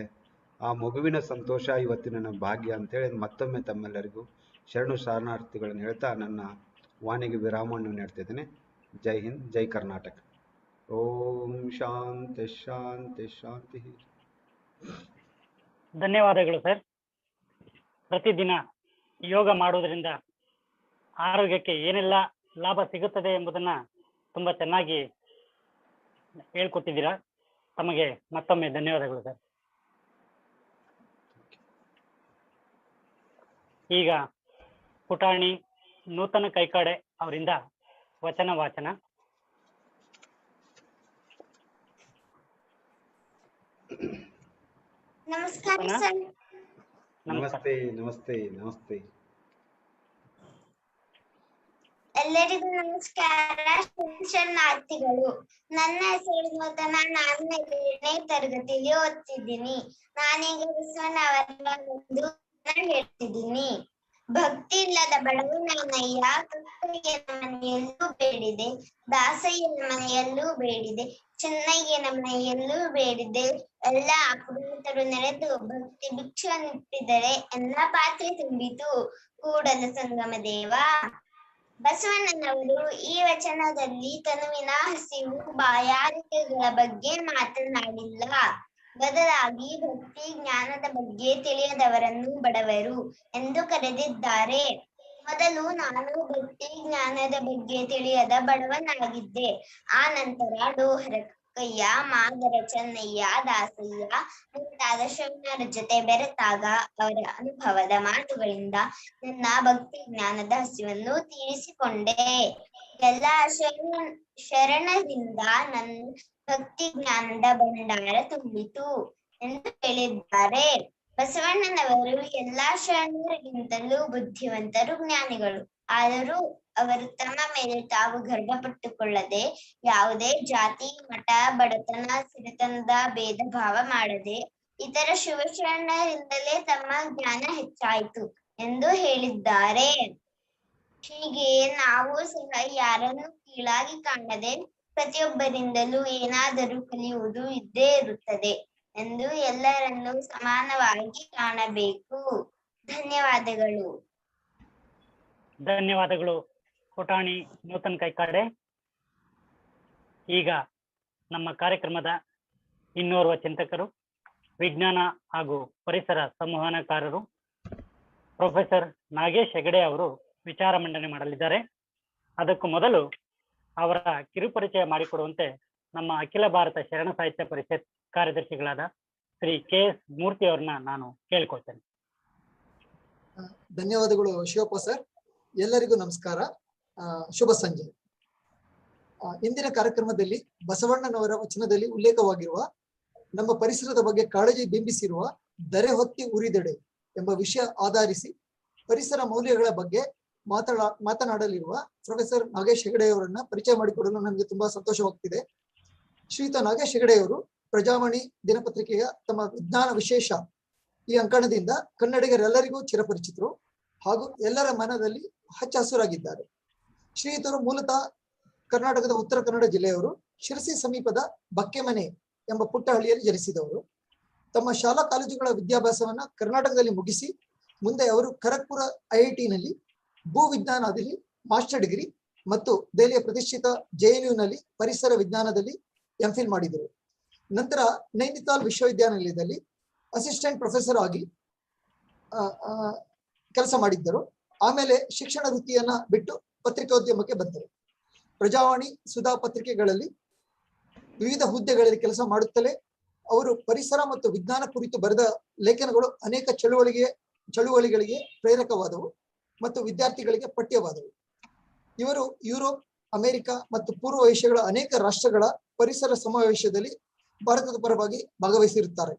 ಆ ಮಗುವಿನ ಸಂತೋಷ ಇವತ್ತಿನ ನನ್ನ ಭಾಗ್ಯ ಅಂತೇಳಿ ಮತ್ತೊಮ್ಮೆ ತಮ್ಮೆಲ್ಲರಿಗೂ ಶರಣು ಶರಣಾರ್ಥಿಗಳನ್ನು ಹೇಳ್ತಾ ನನ್ನ ವಾಣಿಗೆ ವಿರಾಮವನ್ನು ನೀಡ್ತಿದ್ದೇನೆ. ಜೈ ಹಿಂದ್, ಜೈ ಕರ್ನಾಟಕ. ಓಂ ಶಾಂತಿ ಶಾಂತಿ ಶಾಂತಿ. ಧನ್ಯವಾದಗಳು ಸರ್. ಪ್ರತಿದಿನ ಯೋಗ ಮಾಡುವುದರಿಂದ ಆರೋಗ್ಯಕ್ಕೆ ಏನೆಲ್ಲ ಲಾಭ ಸಿಗುತ್ತದೆ ಎಂಬುದನ್ನ ತುಂಬಾ ಚೆನ್ನಾಗಿ ಹೇಳ್ಕೊಟ್ಟಿದ್ದೀರಾ. ತಮಗೆ ಮತ್ತೊಮ್ಮೆ ಧನ್ಯವಾದಗಳು ಸರ್. ಈಗ ಪುಟಾಣಿ ನೂತನ ಕೈಕಾಡೆ ಅವರಿಂದ ವಚನ ವಾಚನ. ನಮಸ್ಕಾರ ಸರ್. ನಮಸ್ತೆ ನಮಸ್ತೆ ನಮಸ್ತೆ. ಎಲ್ಲರಿಗೂ ನಮಸ್ಕಾರ, ಶರಣಾರ್ಥಿಗಳು. ನನ್ನ ಹೆಸರು ನೂತನ. ನಾನು 7ನೇ ತರಗತಿಯಲ್ಲಿ ಓದ್ತಿದ್ದೀನಿ. ನಾನೀಗ ಬಸವಣ್ಣವರ ಒಂದು ಹೇಳ್ತಿದ್ದೀನಿ. ಭಕ್ತಿ ಇಲ್ಲದ ಬಡವನಯ್ಯ, ಕಕ್ಕಯ್ಯನ ಮನೆಯಲ್ಲೂ ಬೇಡಿದೆ, ದಾಸಯ್ಯನ ಮನೆಯಲ್ಲೂ ಬೇಡಿದೆ, ಚೆನ್ನಯ್ಯನ ಮನೆಯಲ್ಲೂ ಬೇಡಿದೆ. ಎಲ್ಲ ಪುರೋಹಿತರು ನೆರೆದು ಭಕ್ತಿ ಭಿಕ್ಷೆಯನ್ನಿಟ್ಟಿದರೆ ಎಲ್ಲ ಪಾತ್ರೆ ತುಂಬಿತು. ಕೂಡಲ ಸಂಗಮ ದೇವ. ಬಸವಣ್ಣನವರು ಈ ವಚನದಲ್ಲಿ ತನುವಿನ ಹಸಿವು, ಬಾಯಾರಿಕೆಗಳ ಬಗ್ಗೆ ಮಾತನಾಡಿಲ್ಲ. ಬದಲಾಗಿ ಭಕ್ತಿ ಜ್ಞಾನದ ಬಗ್ಗೆ ತಿಳಿಯದವರನ್ನು ಬಡವರು ಎಂದು ಕರೆದಿದ್ದಾರೆ. ಮೊದಲು ನಾನು ಭಕ್ತಿ ಜ್ಞಾನದ ಬಗ್ಗೆ ತಿಳಿಯದ ಬಡವನಾಗಿದ್ದೆ. ಆ ನಂತರ ಡೋಹರ ಕಕ್ಕಯ್ಯ, ಮಾದರ ಚೆನ್ನಯ್ಯ, ದಾಸಯ್ಯ ಮುಂತಾದ ಶರಣರ ಜೊತೆ ಬೆರೆತಾಗ ಅವರ ಅನುಭವದ ಮಾತುಗಳಿಂದ ನನ್ನ ಭಕ್ತಿ ಜ್ಞಾನದ ಹಸಿವನ್ನು ತೀರಿಸಿಕೊಂಡೆ. ಎಲ್ಲ ಶರಣರಿಂದ ನನ್ನ ಭಕ್ತಿ ಜ್ಞಾನದ ಭಂಡಾರ ತುಂಬಿತು ಎಂದು ಹೇಳಿದ್ದಾರೆ. ಬಸವಣ್ಣನವರು ಎಲ್ಲಾ ಶರಣರಿಗಿಂತಲೂ ಬುದ್ಧಿವಂತರು, ಜ್ಞಾನಿಗಳು. ಆದರೂ ಅವರು ತಮ್ಮ ಮೇಲೆ ತಾವು ಗರ್ವಪಟ್ಟುಕೊಳ್ಳದೆ, ಯಾವುದೇ ಜಾತಿ, ಮಠ, ಬಡತನ, ಸಿರಿತನದ ಭೇದ ಭಾವ ಮಾಡದೆ ಇತರ ಶಿವಶರಣರಿಂದಲೇ ತಮ್ಮ ಜ್ಞಾನ ಹೆಚ್ಚಾಯಿತು ಎಂದು ಹೇಳಿದ್ದಾರೆ. ಹೀಗೆ ನಾವು ಸಹ ಯಾರನ್ನು ಕೀಳಾಗಿ ಕಾಣದೆ ಪ್ರತಿಯೊಬ್ಬರಿಂದಲೂ ಏನಾದರೂ ಕಲಿಯುವುದು ಇದ್ದೇ ಇರುತ್ತದೆ ಎಂದು ಎಲ್ಲರನ್ನೂ ಸಮಾನವಾಗಿ ಕಾಣಬೇಕು. ಧನ್ಯವಾದಗಳು. ಧನ್ಯವಾದಗಳು ಪುಟಾಣಿ ನೂತನ್ ಕೈಕಾಡೆ. ಈಗ ನಮ್ಮ ಕಾರ್ಯಕ್ರಮದ ಇನ್ನೋರ್ವ ಚಿಂತಕರು, ವಿಜ್ಞಾನ ಹಾಗೂ ಪರಿಸರ ಸಂವಹನಕಾರರು ಪ್ರೊಫೆಸರ್ ನಾಗೇಶ್ ಹೆಗಡೆ ಅವರು ವಿಚಾರ ಮಂಡನೆ ಮಾಡಲಿದ್ದಾರೆ. ಅದಕ್ಕೂ ಮೊದಲು ಅವರ ಕಿರುಪರಿಚಯ ಮಾಡಿಕೊಡುವಂತೆ ನಮ್ಮ ಅಖಿಲ ಭಾರತ ಶರಣ ಸಾಹಿತ್ಯ ಪರಿಷತ್ ಕಾರ್ಯದರ್ಶಿಗಳಾದ ಶ್ರೀ KS ಮೂರ್ತಿ ಅವ್ರನ್ನ ನಾನು ಕೇಳ್ಕೊಳ್ತೇನೆ. ಧನ್ಯವಾದಗಳು ಶಿವಪ್ಪ ಸರ್. ಎಲ್ಲರಿಗೂ ನಮಸ್ಕಾರ, ಶುಭ ಸಂಜೆ. ಇಂದಿನ ಕಾರ್ಯಕ್ರಮದಲ್ಲಿ ಬಸವಣ್ಣನವರ ವಚನದಲ್ಲಿ ಉಲ್ಲೇಖವಾಗಿರುವ ನಮ್ಮ ಪರಿಸರದ ಬಗ್ಗೆ ಕಾಳಜಿ ಬಿಂಬಿಸಿರುವ ದರೆ ಹೊತ್ತಿ ಉರಿದೆಡೆ ಎಂಬ ವಿಷಯ ಆಧರಿಸಿ ಪರಿಸರ ಮೌಲ್ಯಗಳ ಬಗ್ಗೆ ಮಾತನಾಡಲಿರುವ ಪ್ರೊಫೆಸರ್ ನಾಗೇಶ್ ಹೆಗಡೆ ಅವರನ್ನ ಪರಿಚಯ ಮಾಡಿಕೊಡಲು ನನಗೆ ತುಂಬಾ ಸಂತೋಷವಾಗ್ತಿದೆ. ಶ್ರೀಯುತ ನಾಗೇಶ್ ಹೆಗಡೆಯವರು ಪ್ರಜಾವಾಣಿ ದಿನಪತ್ರಿಕೆಯ ತಮ್ಮ ವಿಜ್ಞಾನ ವಿಶೇಷ ಈ ಅಂಕಣದಿಂದ ಕನ್ನಡಿಗರೆಲ್ಲರಿಗೂ ಚಿರಪರಿಚಿತರು ಹಾಗೂ ಎಲ್ಲರ ಮನದಲ್ಲಿ ಹಚ್ಚ ಹಸುರಾಗಿದ್ದಾರೆ. ಶ್ರೀಯುತರು ಮೂಲತಃ ಕರ್ನಾಟಕದ ಉತ್ತರ ಕನ್ನಡ ಜಿಲ್ಲೆಯವರು. ಶಿರಸಿ ಸಮೀಪದ ಬಕ್ಕೆಮನೆ ಎಂಬ ಪುಟ್ಟ ಹಳ್ಳಿಯಲ್ಲಿ ಜನಿಸಿದವರು. ತಮ್ಮ ಶಾಲಾ ಕಾಲೇಜುಗಳ ವಿದ್ಯಾಭ್ಯಾಸವನ್ನ ಕರ್ನಾಟಕದಲ್ಲಿ ಮುಗಿಸಿ ಮುಂದೆ ಅವರು ಖರಗ್ಪುರ IIT-ನಲ್ಲಿ ಭೂ ವಿಜ್ಞಾನದಲ್ಲಿ ಮಾಸ್ಟರ್ ಡಿಗ್ರಿ ಮತ್ತು ದೆಹಲಿಯ ಪ್ರತಿಷ್ಠಿತ JNU-ನಲ್ಲಿ ಪರಿಸರ ವಿಜ್ಞಾನದಲ್ಲಿ MPhil ಮಾಡಿದರು. ನಂತರ ನೈನಿತಾಲ್ ವಿಶ್ವವಿದ್ಯಾನಿಲಯದಲ್ಲಿ ಅಸಿಸ್ಟೆಂಟ್ ಪ್ರೊಫೆಸರ್ ಆಗಿ ಕೆಲಸ ಮಾಡಿದ್ದರು. ಆಮೇಲೆ ಶಿಕ್ಷಣ ವೃತ್ತಿಯನ್ನ ಬಿಟ್ಟು ಪತ್ರಿಕೋದ್ಯಮಕ್ಕೆ ಬಂದರು. ಪ್ರಜಾವಾಣಿ, ಸುಧಾ ಪತ್ರಿಕೆಗಳಲ್ಲಿ ವಿವಿಧ ಹುದ್ದೆಗಳಲ್ಲಿ ಕೆಲಸ ಮಾಡುತ್ತಲೇ ಅವರು ಪರಿಸರ ಮತ್ತು ವಿಜ್ಞಾನ ಕುರಿತು ಬರೆದ ಲೇಖನಗಳು ಅನೇಕ ಚಳುವಳಿಗಳಿಗೆ ಪ್ರೇರಕವಾದವು ಮತ್ತು ವಿದ್ಯಾರ್ಥಿಗಳಿಗೆ ಪಠ್ಯವಾದವು. ಇವರು ಯುರೋಪ್, ಅಮೆರಿಕ ಮತ್ತು ಪೂರ್ವ ಏಷ್ಯಾಗಳ ಅನೇಕ ರಾಷ್ಟ್ರಗಳ ಪರಿಸರ ಸಮಾವೇಶದಲ್ಲಿ ಭಾರತದ ಪರವಾಗಿ ಭಾಗವಹಿಸಿರುತ್ತಾರೆ.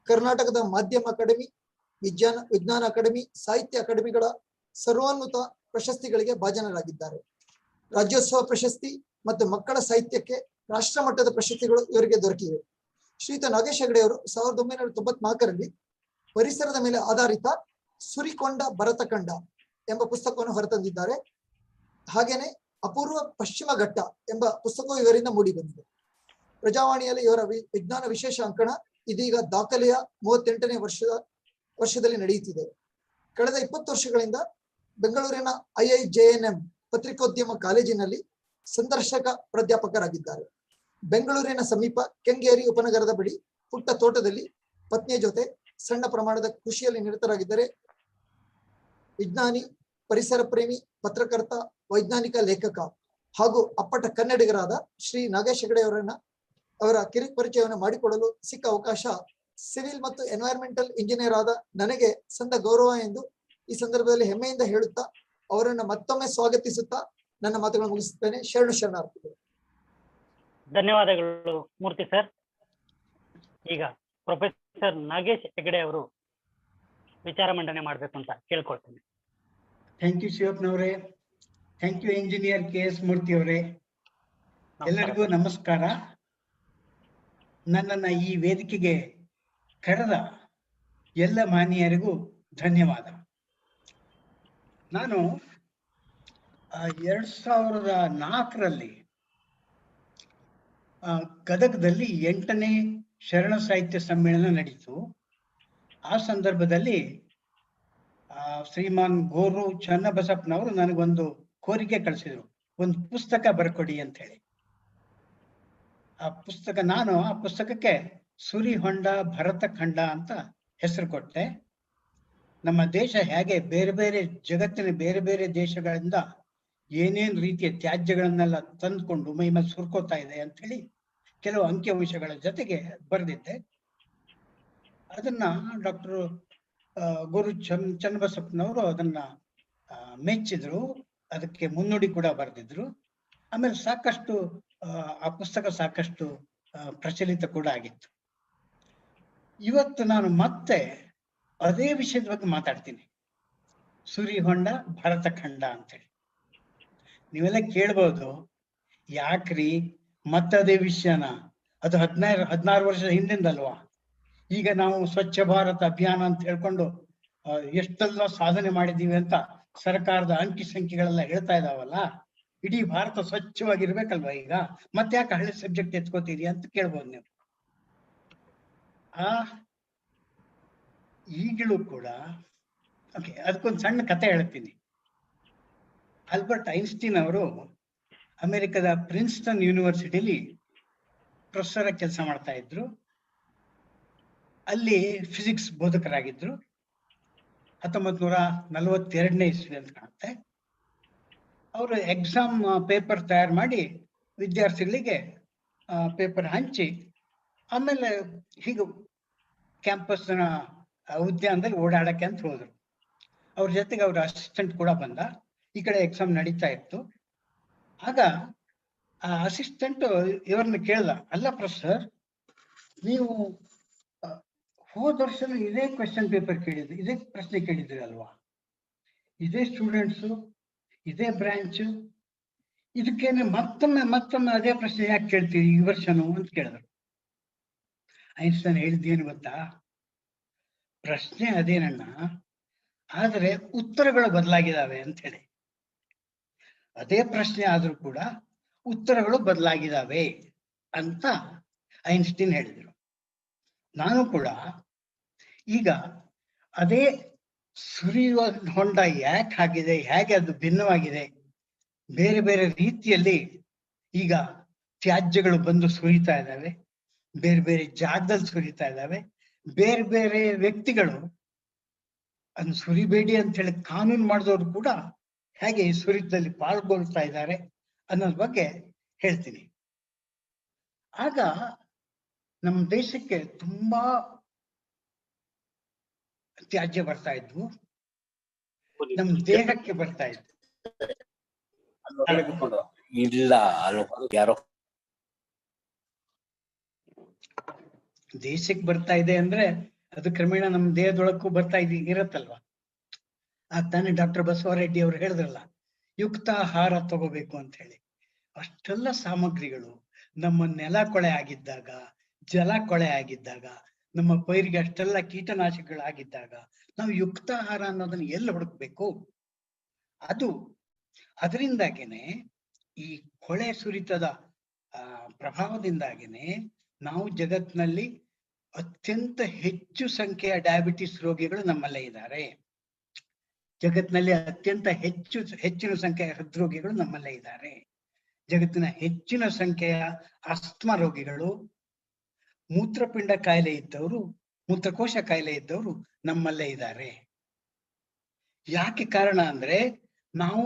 ಕರ್ನಾಟಕದ ಮಾಧ್ಯಮ ಅಕಾಡೆಮಿ, ವಿಜ್ಞಾನ ಅಕಾಡೆಮಿ, ಸಾಹಿತ್ಯ ಅಕಾಡೆಮಿಗಳ ಸರ್ವೋನ್ನತ ಪ್ರಶಸ್ತಿಗಳಿಗೆ ಭಾಜನರಾಗಿದ್ದಾರೆ. ರಾಜ್ಯೋತ್ಸವ ಪ್ರಶಸ್ತಿ ಮತ್ತು ಮಕ್ಕಳ ಸಾಹಿತ್ಯಕ್ಕೆ ರಾಷ್ಟ್ರ ಮಟ್ಟದ ಪ್ರಶಸ್ತಿಗಳು ಇವರಿಗೆ ದೊರಕಿವೆ. ಶ್ರೀಯುತ ನಾಗೇಶ್ ಹೆಗಡೆ ಅವರು 1994ರಲ್ಲಿ ಪರಿಸರದ ಮೇಲೆ ಆಧಾರಿತ ಸುರಿಕೊಂಡ ಭರತಖಂಡ ಎಂಬ ಪುಸ್ತಕವನ್ನು ಹೊರತಂದಿದ್ದಾರೆ. ಹಾಗೇನೆ ಅಪೂರ್ವ ಪಶ್ಚಿಮ ಘಟ್ಟ ಎಂಬ ಪುಸ್ತಕವು ಇವರಿಂದ ಮೂಡಿ ಬಂದಿದೆ. ಪ್ರಜಾವಾಣಿಯಲ್ಲಿ ಇವರ ವಿಜ್ಞಾನ ವಿಶೇಷ ಅಂಕಣ ಇದೀಗ ದಾಖಲೆಯ 38ನೇ ವರ್ಷದಲ್ಲಿ ನಡೆಯುತ್ತಿದೆ. ಕಳೆದ 20 ವರ್ಷಗಳಿಂದ ಬೆಂಗಳೂರಿನ IIJNM ಪತ್ರಿಕೋದ್ಯಮ ಕಾಲೇಜಿನಲ್ಲಿ ಸಂದರ್ಶಕ ಪ್ರಾಧ್ಯಾಪಕರಾಗಿದ್ದಾರೆ. ಬೆಂಗಳೂರಿನ ಸಮೀಪ ಕೆಂಗೇರಿ ಉಪನಗರದ ಬಳಿ ಪುಟ್ಟ ತೋಟದಲ್ಲಿ ಪತ್ನಿಯ ಜೊತೆ ಸಣ್ಣ ಪ್ರಮಾಣದ ಕೃಷಿಯಲ್ಲಿ ನಿರತರಾಗಿದ್ದರೆ ವಿಜ್ಞಾನಿ, ಪರಿಸರ ಪ್ರೇಮಿ, ಪತ್ರಕರ್ತ, ವೈಜ್ಞಾನಿಕ ಲೇಖಕ ಹಾಗೂ ಅಪ್ಪಟ ಕನ್ನಡಿಗರಾದ ಶ್ರೀ ನಾಗೇಶ್ ಹೆಗಡೆ ಅವರ ಕಿರು ಪರಿಚಯವನ್ನು ಮಾಡಿಕೊಡಲು ಸಿಕ್ಕ ಅವಕಾಶ ಸಿವಿಲ್ ಮತ್ತು ಎನ್ವೈರನ್ಮೆಂಟಲ್ ಇಂಜಿನಿಯರ್ ಆದ ನನಗೆ ಸಂದ ಗೌರವ ಎಂದು ಈ ಸಂದರ್ಭದಲ್ಲಿ ಹೆಮ್ಮೆಯಿಂದ ಹೇಳುತ್ತಾ ಅವರನ್ನು ಮತ್ತೊಮ್ಮೆ ಸ್ವಾಗತಿಸುತ್ತಾ ನನ್ನ ಮಾತುಗಳನ್ನು ಮುಗಿಸುತ್ತೇನೆ. ಶರಣಾರ್ಥಿಗಳು. ಧನ್ಯವಾದಗಳು ಮೂರ್ತಿ ಸರ್. ಈಗ ಪ್ರೊಫೆಸರ್ ನಾಗೇಶ್ ಹೆಗಡೆ ಅವರು ವಿಚಾರ ಮಂಡನೆ ಮಾಡಬೇಕು ಅಂತ ಕೇಳ್ಕೊಳ್ತೇನೆ. ಥ್ಯಾಂಕ್ ಯು ಶಿವಪ್ಪನವರೇ. Thank you engineer KS Murthy ಅವರೇ. ಎಲ್ಲರಿಗೂ ನಮಸ್ಕಾರ. ನನ್ನನ್ನ ಈ ವೇದಿಕೆಗೆ ಕರೆದ ಎಲ್ಲ ಮಾನ್ಯರಿಗೂ ಧನ್ಯವಾದ. ನಾನು 2004ರಲ್ಲಿ ಗದಗದಲ್ಲಿ 8ನೇ ಶರಣ ಸಾಹಿತ್ಯ ಸಮ್ಮೇಳನ ನಡೀತು. ಆ ಸಂದರ್ಭದಲ್ಲಿ ಶ್ರೀಮಾನ್ ಗೋರು ಚನ್ನಬಸಪ್ಪನವರು ನನಗೊಂದು ಕೋರಿಕೆ ಕಳಿಸಿದ್ರು, ಒಂದು ಪುಸ್ತಕ ಬರ್ಕೊಡಿ ಅಂತ ಹೇಳಿ. ಆ ಪುಸ್ತಕಕ್ಕೆ ಸುರಿಹೊಂಡ ಭರತಖಂಡ ಅಂತ ಹೆಸರು ಕೊಟ್ಟೆ. ನಮ್ಮ ದೇಶ ಹೇಗೆ ಬೇರೆ ಬೇರೆ ಜಗತ್ತಿನ ಬೇರೆ ಬೇರೆ ದೇಶಗಳಿಂದ ಏನೇನ್ ರೀತಿಯ ತ್ಯಾಜ್ಯಗಳನ್ನೆಲ್ಲ ತಂದ್ಕೊಂಡು ಮೈ ಮೇಲೆ ಸುರ್ಕೋತಾ ಇದೆ ಅಂತ ಹೇಳಿ ಕೆಲವು ಅಂಕಿಅಂಶಗಳ ಜೊತೆಗೆ ಬರೆದಿದ್ದೆ. ಅದನ್ನ ಡಾಕ್ಟರ್ ಗೋರು ಚನ್ನಬಸಪ್ಪನವರು ಅದನ್ನ ಮೆಚ್ಚಿದ್ರು, ಅದಕ್ಕೆ ಮುನ್ನುಡಿ ಕೂಡ ಬರೆದಿದ್ರು. ಆಮೇಲೆ ಸಾಕಷ್ಟು ಆ ಪುಸ್ತಕ ಸಾಕಷ್ಟು ಪ್ರಚಲಿತ ಕೂಡ ಆಗಿತ್ತು. ಇವತ್ತು ನಾನು ಮತ್ತೆ ಅದೇ ವಿಷಯದ ಬಗ್ಗೆ ಮಾತಾಡ್ತೀನಿ, ಸುರಿಹೊಂಡ ಭರತಖಂಡ ಅಂತೇಳಿ. ನೀವೆಲ್ಲ ಕೇಳ್ಬೋದು, ಯಾಕ್ರಿ ಮತ್ತದೇ ವಿಷಯನ? ಅದು 16 ವರ್ಷದ ಹಿಂದಿಂದಲ್ವಾ? ಈಗ ನಾವು ಸ್ವಚ್ಛ ಭಾರತ ಅಭಿಯಾನ ಅಂತ ಹೇಳ್ಕೊಂಡು ಎಷ್ಟೆಲ್ಲ ಸಾಧನೆ ಮಾಡಿದೀವಿ ಅಂತ ಸರ್ಕಾರದ ಅಂಕಿ ಸಂಖ್ಯೆಗಳೆಲ್ಲ ಹೇಳ್ತಾ ಇದಾವಲ್ಲ. ಇಡೀ ಭಾರತ ಸ್ವಚ್ಛವಾಗಿರ್ಬೇಕಲ್ವಾ? ಈಗ ಮತ್ತೆ ಯಾಕೆ ಹಳೆ ಸಬ್ಜೆಕ್ಟ್ ಎತ್ಕೋತೀರಿ ಅಂತ ಕೇಳ್ಬೋದು ನೀವು. ಈಗಲೂ ಕೂಡ ಓಕೆ, ಅದಕ್ಕೊಂದು ಸಣ್ಣ ಕತೆ ಹೇಳ್ತೀನಿ. ಆಲ್ಬರ್ಟ್ ಐನ್ಸ್ಟೀನ್ ಅವರು ಅಮೆರಿಕದ ಪ್ರಿನ್ಸ್ಟನ್ ಯೂನಿವರ್ಸಿಟಿಲಿ ಪ್ರೊಫೆಸರ್ ಆಗಿ ಕೆಲಸ ಮಾಡ್ತಾ ಇದ್ರು. ಅಲ್ಲಿ ಫಿಸಿಕ್ಸ್ ಬೋಧಕರಾಗಿದ್ರು. 1942ನೇ ಇಸ್ವಿ ಅಂತ ಕಾಣುತ್ತೆ. ಅವರು ಎಕ್ಸಾಮ್ ಪೇಪರ್ ತಯಾರು ಮಾಡಿ ವಿದ್ಯಾರ್ಥಿಗಳಿಗೆ ಪೇಪರ್ ಹಂಚಿ ಆಮೇಲೆ ಹೀಗೆ ಕ್ಯಾಂಪಸ್ನ ಉದ್ಯಾನದಲ್ಲಿ ಓಡಾಡಕ್ಕೆ ಅಂತ ಹೋದ್ರು. ಅವ್ರ ಜೊತೆಗೆ ಅವ್ರ ಅಸಿಸ್ಟೆಂಟ್ ಕೂಡ ಬಂದ. ಈ ಕಡೆ ಎಕ್ಸಾಮ್ ನಡೀತಾ ಇತ್ತು. ಆಗ ಆ ಅಸಿಸ್ಟೆಂಟ್ ಇವ್ರನ್ನ ಕೇಳ್ದ, ಅಲ್ಲ ಪ್ರೊಫೆಸರ್, ನೀವು ಹೋದ ವರ್ಷ ಇದೇ ಕ್ವೆಶ್ಚನ್ ಪೇಪರ್ ಕೇಳಿದ್ರಿ, ಇದೇ ಪ್ರಶ್ನೆ ಕೇಳಿದ್ರಿ ಅಲ್ವಾ? ಇದೇ ಸ್ಟೂಡೆಂಟ್ಸು, ಇದೇ ಬ್ರಾಂಚ್, ಇದಕ್ಕೇನೆ ಮತ್ತೊಮ್ಮೆ ಅದೇ ಪ್ರಶ್ನೆ ಯಾಕೆ ಕೇಳ್ತೀರಿ ಈ ವರ್ಷನು ಅಂತ ಕೇಳಿದ್ರು. ಐನ್ಸ್ಟೈನ್ ಹೇಳಿದ್ದೇನು ಗೊತ್ತಾ? ಪ್ರಶ್ನೆ ಅದೇನಣ್ಣ, ಆದರೆ ಉತ್ತರಗಳು ಬದಲಾಗಿದ್ದಾವೆ ಅಂತ ಹೇಳಿ. ಅದೇ ಪ್ರಶ್ನೆ ಆದ್ರೂ ಕೂಡ ಉತ್ತರಗಳು ಬದಲಾಗಿದ್ದಾವೆ ಅಂತ ಐನ್ಸ್ಟೀನ್ ಹೇಳಿದರು. ನಾನು ಕೂಡ ಈಗ ಅದೇ ಸುರಿಯುವ ಹೊಂಡ ಯಾಕೆ ಆಗಿದೆ, ಹೇಗೆ ಅದು ಭಿನ್ನವಾಗಿದೆ, ಬೇರೆ ಬೇರೆ ರೀತಿಯಲ್ಲಿ ಈಗ ತ್ಯಾಜ್ಯಗಳು ಬಂದು ಸುರಿತಾ ಇದ್ದಾವೆ, ಬೇರೆ ಬೇರೆ ಜಾಗದಲ್ಲಿ ಸುರಿತಾ ಇದ್ದಾವೆ, ಬೇರೆ ಬೇರೆ ವ್ಯಕ್ತಿಗಳು ಅದನ್ನ ಸುರಿಬೇಡಿ ಅಂತ ಹೇಳಿ ಕಾನೂನು ಮಾಡಿದವರು ಕೂಡ ಹೇಗೆ ಈ ಸುರಿತದಲ್ಲಿ ಪಾಲ್ಗೊಳ್ತಾ ಇದ್ದಾರೆ ಅನ್ನೋದ್ರ ಬಗ್ಗೆ ಹೇಳ್ತೀನಿ. ಆಗ ನಮ್ಮ ದೇಶಕ್ಕೆ ತುಂಬಾ ತ್ಯಾಜ್ಯ ಬರ್ತಾ ಇದ್ವು, ನಮ್ಮ ದೇಹಕ್ಕೆ ಬರ್ತಾ ಇದ್ವು. ಇಲ್ಲ ಅಲ್ವಾ ಯಾರೋ ದೇಶಕ್ಕೆ ಬರ್ತಾ ಇದೆ ಅಂದ್ರೆ ಅದು ಕ್ರಮೇಣ ನಮ್ಮ ದೇಹದೊಳಕ್ಕೂ ಬರ್ತಾ ಇರತ್ತಲ್ವಾ. ತಾನೇ ಡಾಕ್ಟರ್ ಬಸವರೆಡ್ಡಿ ಅವರು ಹೇಳಿದ್ರಲ್ಲ, ಯುಕ್ತಾಹಾರ ತಗೋಬೇಕು ಅಂತ ಹೇಳಿ. ಅಷ್ಟೆಲ್ಲ ಸಾಮಗ್ರಿಗಳು ನಮ್ಮ ನೆಲ ಕೊಳೆ ಆಗಿದ್ದಾಗ, ಜಲ ಕೊಳೆ ಆಗಿದ್ದಾಗ, ನಮ್ಮ ಪೈರಿಗೆ ಅಷ್ಟೆಲ್ಲ ಕೀಟನಾಶಕಗಳಾಗಿದ್ದಾಗ ನಾವು ಯುಕ್ತಾಹಾರ ಅನ್ನೋದನ್ನ ಎಲ್ಲಿ ಹುಡುಕ್ಬೇಕು? ಅದರಿಂದಾಗೇನೆ ಈ ಕೊಳೆ ಸುರಿತದ ಪ್ರಭಾವದಿಂದಾಗೇನೆ ನಾವು ಜಗತ್ತಿನಲ್ಲಿ ಅತ್ಯಂತ ಹೆಚ್ಚು ಸಂಖ್ಯೆಯ ಡಯಾಬಿಟಿಸ್ ರೋಗಿಗಳು ನಮ್ಮಲ್ಲೇ ಇದ್ದಾರೆ. ಜಗತ್ತಿನಲ್ಲಿ ಅತ್ಯಂತ ಹೆಚ್ಚಿನ ಸಂಖ್ಯೆಯ ಹೃದ್ರೋಗಿಗಳು ನಮ್ಮಲ್ಲೇ ಇದ್ದಾರೆ. ಜಗತ್ತಿನ ಹೆಚ್ಚಿನ ಸಂಖ್ಯೆಯ ಆಸ್ತಮಾ ರೋಗಿಗಳು, ಮೂತ್ರಪಿಂಡ ಕಾಯಿಲೆ ಇದ್ದವರು, ಮೂತ್ರಕೋಶ ಕಾಯಿಲೆ ಇದ್ದವರು ನಮ್ಮಲ್ಲೇ ಇದ್ದಾರೆ. ಯಾಕೆ ಕಾರಣ ಅಂದ್ರೆ ನಾವು